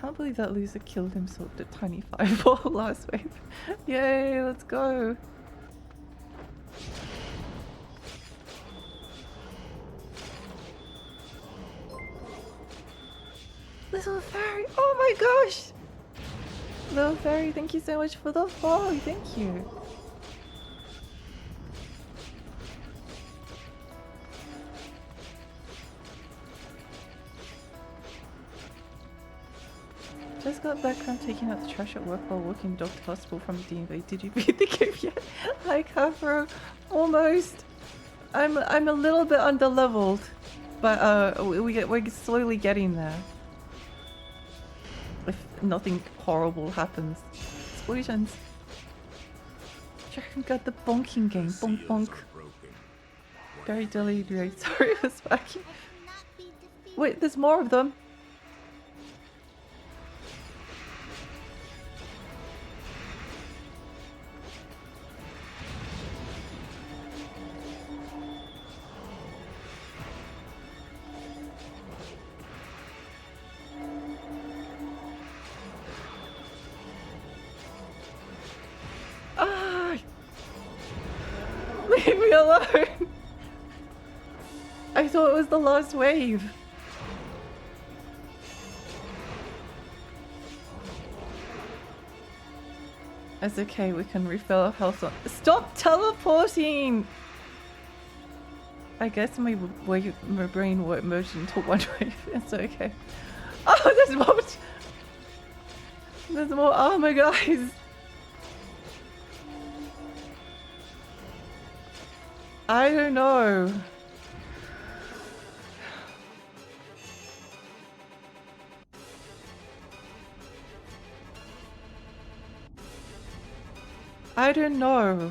Can't believe that loser killed himself with a tiny fireball last wave. Yay, let's go! Little fairy! Oh my gosh! Little fairy, thank you so much for the follow, thank you! Just got back from taking out the trash at work while walking the dog to hospital from D&V. Did you beat the game yet? Hi Kafro, almost. I'm a little bit underleveled, but we're slowly getting there. If nothing horrible happens. Explosions. Drakengard, the bonking game. Bonk bonk. Very delayed rate. Sorry, it was wacky. Wait, there's more of them. alone! I thought it was the last wave. It's okay, we can refill our health on- Stop teleporting! I guess my brain will merge into one wave. It's okay. Oh, there's more! There's more armor, guys! I don't know. I don't know.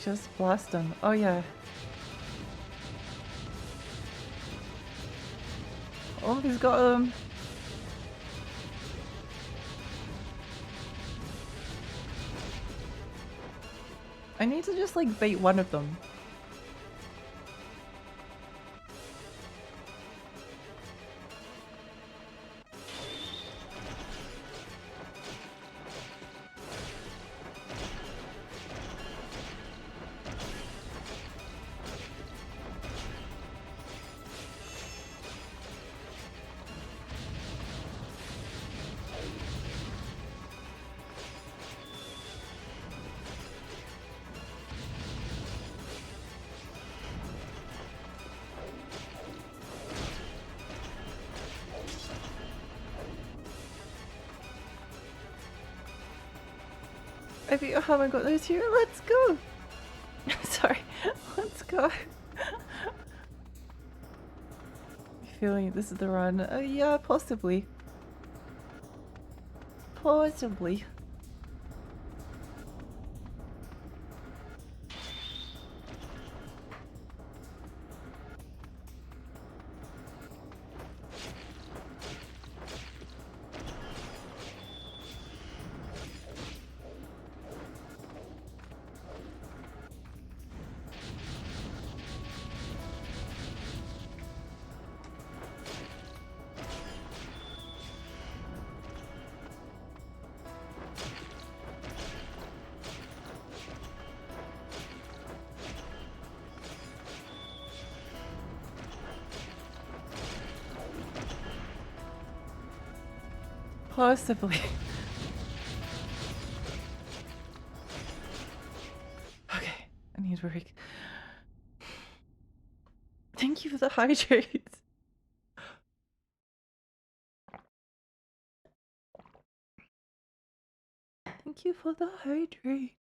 Just blast them. Oh yeah. Oh, he's got them. I need to just like bait one of them. I beat you haven't got those here. Let's go! Sorry. Let's go. Feeling this is the run. Yeah, possibly. Possibly. Possibly. Okay, I need a break. Thank you for the hydrate. Thank you for the hydrate.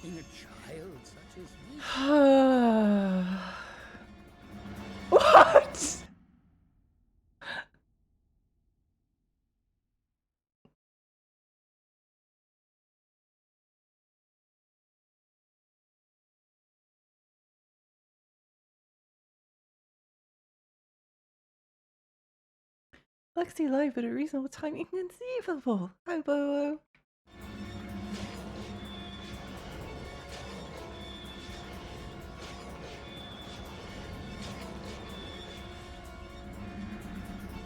In a child such as this? What? Lexi live at a reasonable time, inconceivable. Hi, Bowo.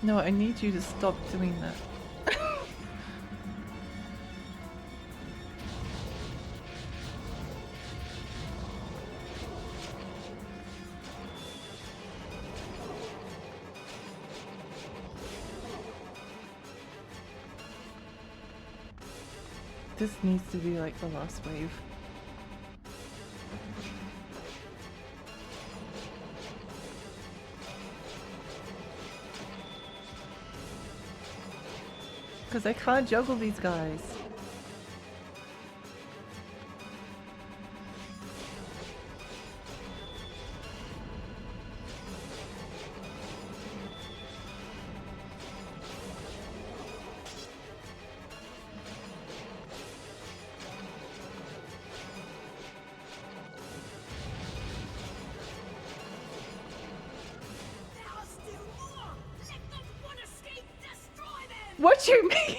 No, I need you to stop doing that. This needs to be like the last wave. Because I can't juggle these guys. What do you mean?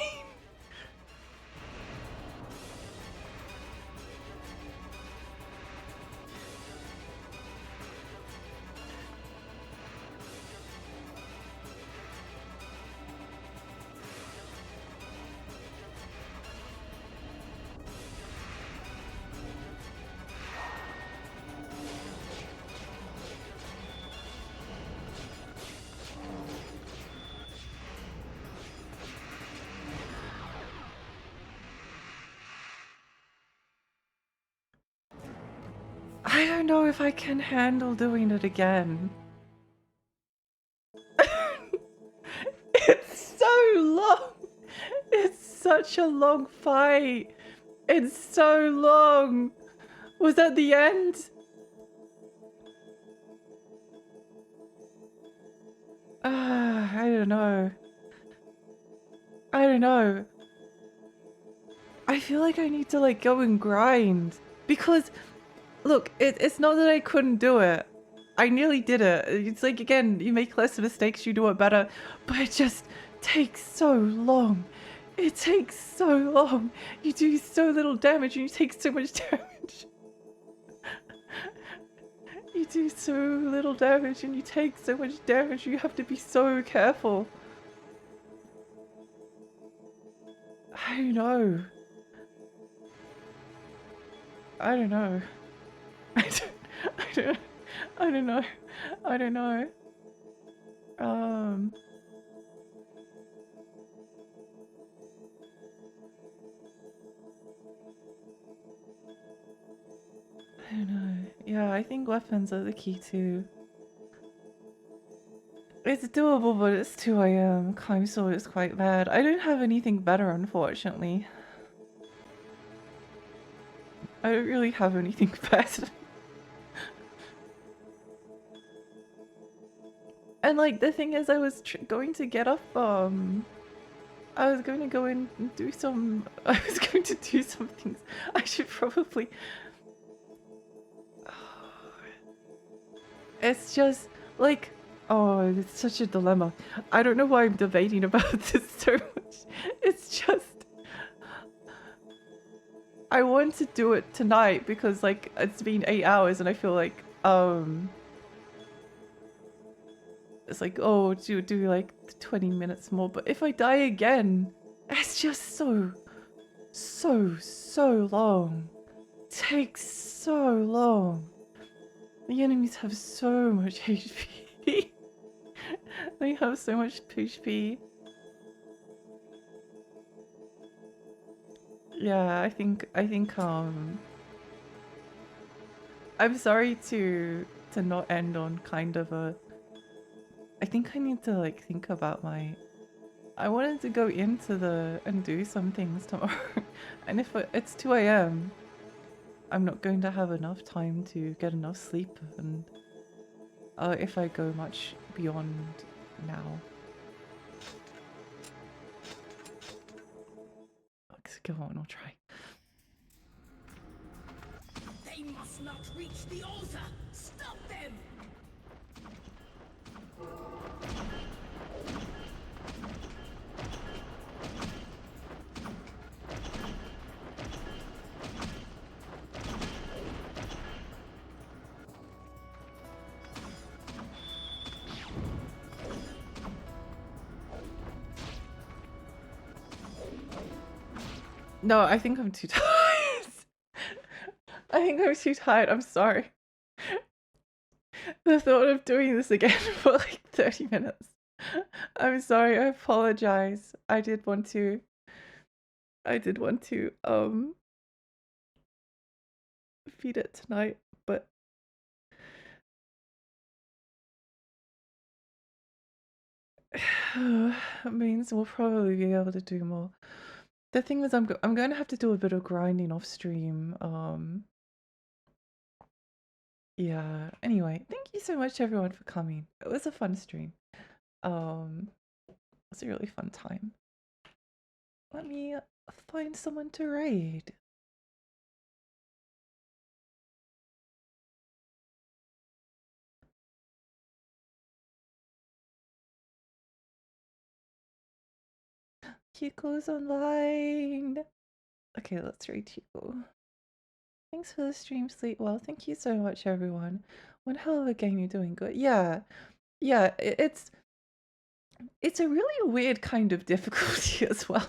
I don't know if I can handle doing it again. It's so long. It's such a long fight. It's so long. Was that the end? I don't know. I don't know. I feel like I need to like go and grind because look, it's not that I couldn't do it. I nearly did it. It's like, again, you make less mistakes, you do it better, but it just takes so long. It takes so long. You do so little damage and you take so much damage. You do so little damage and you take so much damage. You have to be so careful. I don't know. I don't know. I don't know. I don't know. I don't know. Yeah, I think weapons are the key too. It's doable, but it's 2 AM. Climb sword is quite bad. I don't have anything better, unfortunately. I don't really have anything better. And like the thing is, I was going to get up. I was going to go in and do some. I was going to do some things. I should probably. It's just like, oh, it's such a dilemma. I don't know why I'm debating about this so much. It's just. I want to do it tonight because like it's been 8 hours and I feel like it's like, oh, do like 20 minutes more, but if I die again, it's just so long. It takes so long. The enemies have so much HP. They have so much HP. Yeah, I think I'm sorry to not end on kind of a. I think I need to like think about my. I wanted to go into and do some things tomorrow, and if it's 2 AM, I'm not going to have enough time to get enough sleep, and if I go much beyond now. Go on, I'll try. They must not reach the altar! Stop them! No, I think I'm too tired. I think I'm too tired. I'm sorry. The thought of doing this again for like 30 minutes. I'm sorry. I apologize. I did want to feed it tonight, but it means we'll probably be able to do more. The thing is, I'm going to have to do a bit of grinding off stream. Yeah. Anyway, thank you so much everyone for coming. It was a fun stream. It was a really fun time. Let me find someone to raid. Hugo's online. Okay, let's read Hugo. Thanks for the stream, Sleep Well. Thank you so much, everyone. One hell of a game, you're doing good. Yeah, yeah, it's a really weird kind of difficulty as well.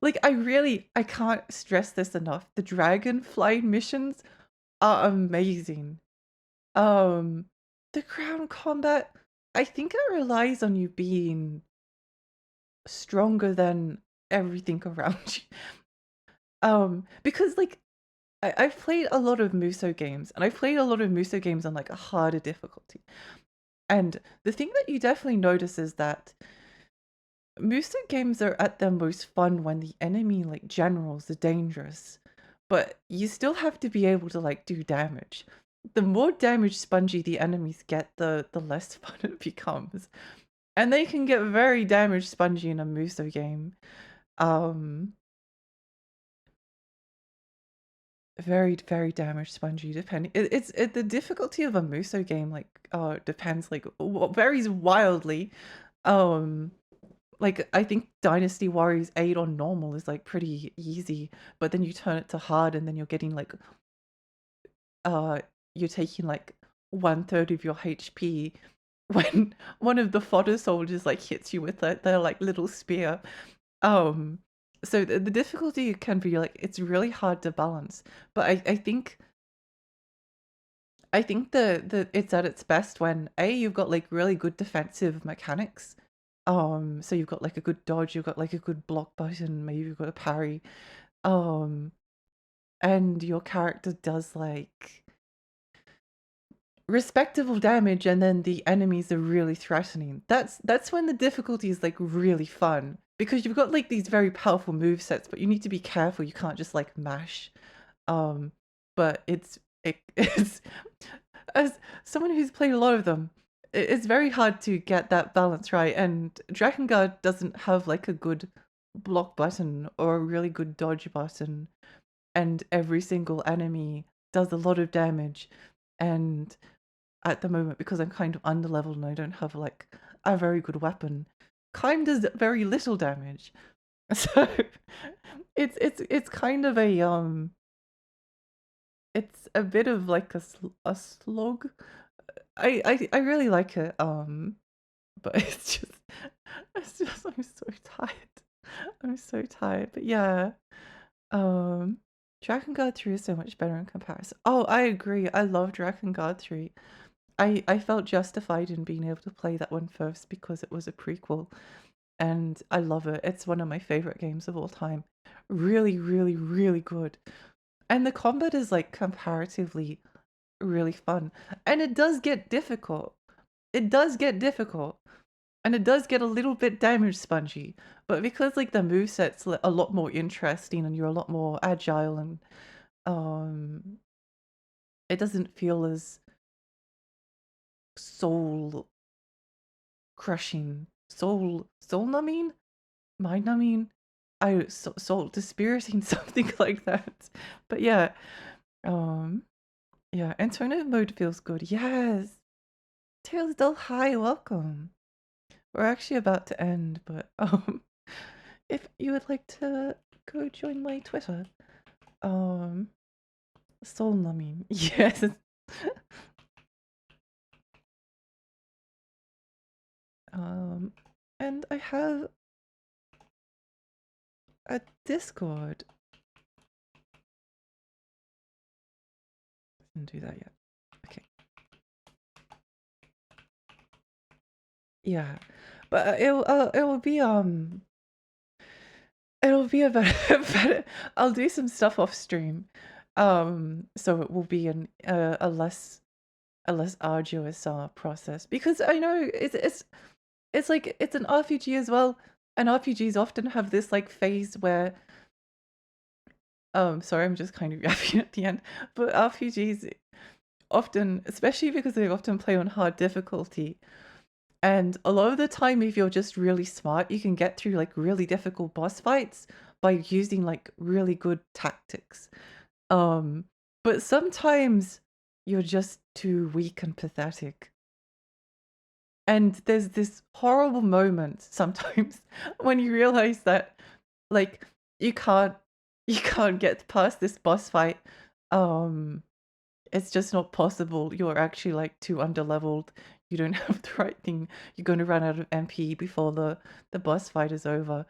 Like, I can't stress this enough. The dragonfly missions are amazing. The ground combat, I think it relies on you being stronger than everything around you. Because like I've played a lot of Muso games, and I've played a lot of Muso games on like a harder difficulty. And the thing that you definitely notice is that Muso games are at their most fun when the enemy like generals are dangerous, but you still have to be able to like do damage. The more damage spongy the enemies get, the less fun it becomes. And they can get very damage spongy in a Muso game. Very, very damage spongy depending it's the difficulty of a Muso game like depends like varies wildly. Like I think Dynasty Warriors 8 on normal is like pretty easy, but then you turn it to hard and then you're getting like you're taking like 1/3 of your HP when one of the fodder soldiers like hits you with their like little spear. So the difficulty can be like it's really hard to balance, but I think the it's at its best when you've got like really good defensive mechanics. So you've got like a good dodge, you've got like a good block button, maybe you've got a parry. And your character does like respectable damage and then the enemies are really threatening. That's when the difficulty is like really fun because you've got like these very powerful move sets, but you need to be careful. You can't just like mash. But it's as someone who's played a lot of them, it's very hard to get that balance right. And Drakengard doesn't have like a good block button or a really good dodge button, and every single enemy does a lot of damage. And at the moment, because I'm kind of underleveled and I don't have like a very good weapon, Kime does very little damage. So it's kind of a it's a bit of like a slog. I really like it, but it's just I'm so tired. I'm so tired. But yeah, Drakengard 3 is so much better in comparison. Oh, I agree. I love Drakengard 3. I felt justified in being able to play that one first because it was a prequel, and I love it. It's one of my favorite games of all time. Really, really, really good. And the combat is like comparatively really fun. And it does get difficult. It does get difficult. And it does get a little bit damage spongy. But because like the moveset's a lot more interesting and you're a lot more agile and it doesn't feel as soul crushing. Soul numbing? Mind numbing? Soul dispiriting, something like that. But yeah. Yeah, and tournament mode feels good. Yes! Tailsdale, hi, welcome. We're actually about to end, but if you would like to go join my Twitter, soul numbing, yes. And I have a Discord. Didn't do that yet. Okay. Yeah, but it will be it'll be a better I'll do some stuff off stream, so it will be a less arduous process because I know it's like it's an RPG as well, and RPGs often have this like phase where sorry, I'm just kind of yapping at the end, but RPGs often, especially because they often play on hard difficulty, and a lot of the time if you're just really smart, you can get through like really difficult boss fights by using like really good tactics. But sometimes you're just too weak and pathetic. And there's this horrible moment sometimes when you realize that, like, you can't get past this boss fight. It's just not possible. You're actually like too underleveled. You don't have the right thing. You're going to run out of MP before the boss fight is over,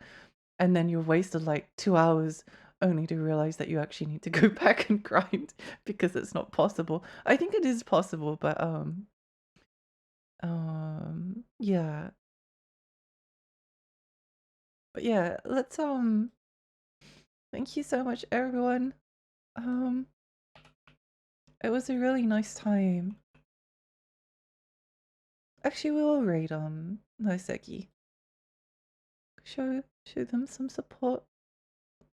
and then you've wasted like 2 hours only to realize that you actually need to go back and grind because it's not possible. I think it is possible, but yeah. But yeah, let's thank you so much everyone. It was a really nice time. Actually, we will raid on Noseki. Show them some support.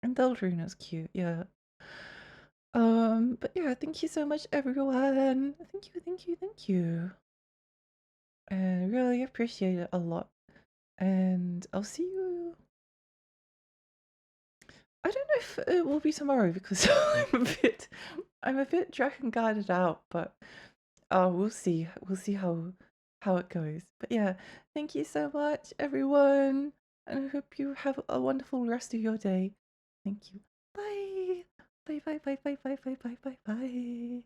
And Delruna's cute, yeah. But yeah, thank you so much everyone. Thank you. I really appreciate it a lot. And I'll see you. I don't know if it will be tomorrow because I'm a bit Drakengarded out, but we'll see. We'll see how it goes. But yeah, thank you so much everyone. And I hope you have a wonderful rest of your day. Thank you. Bye. Bye.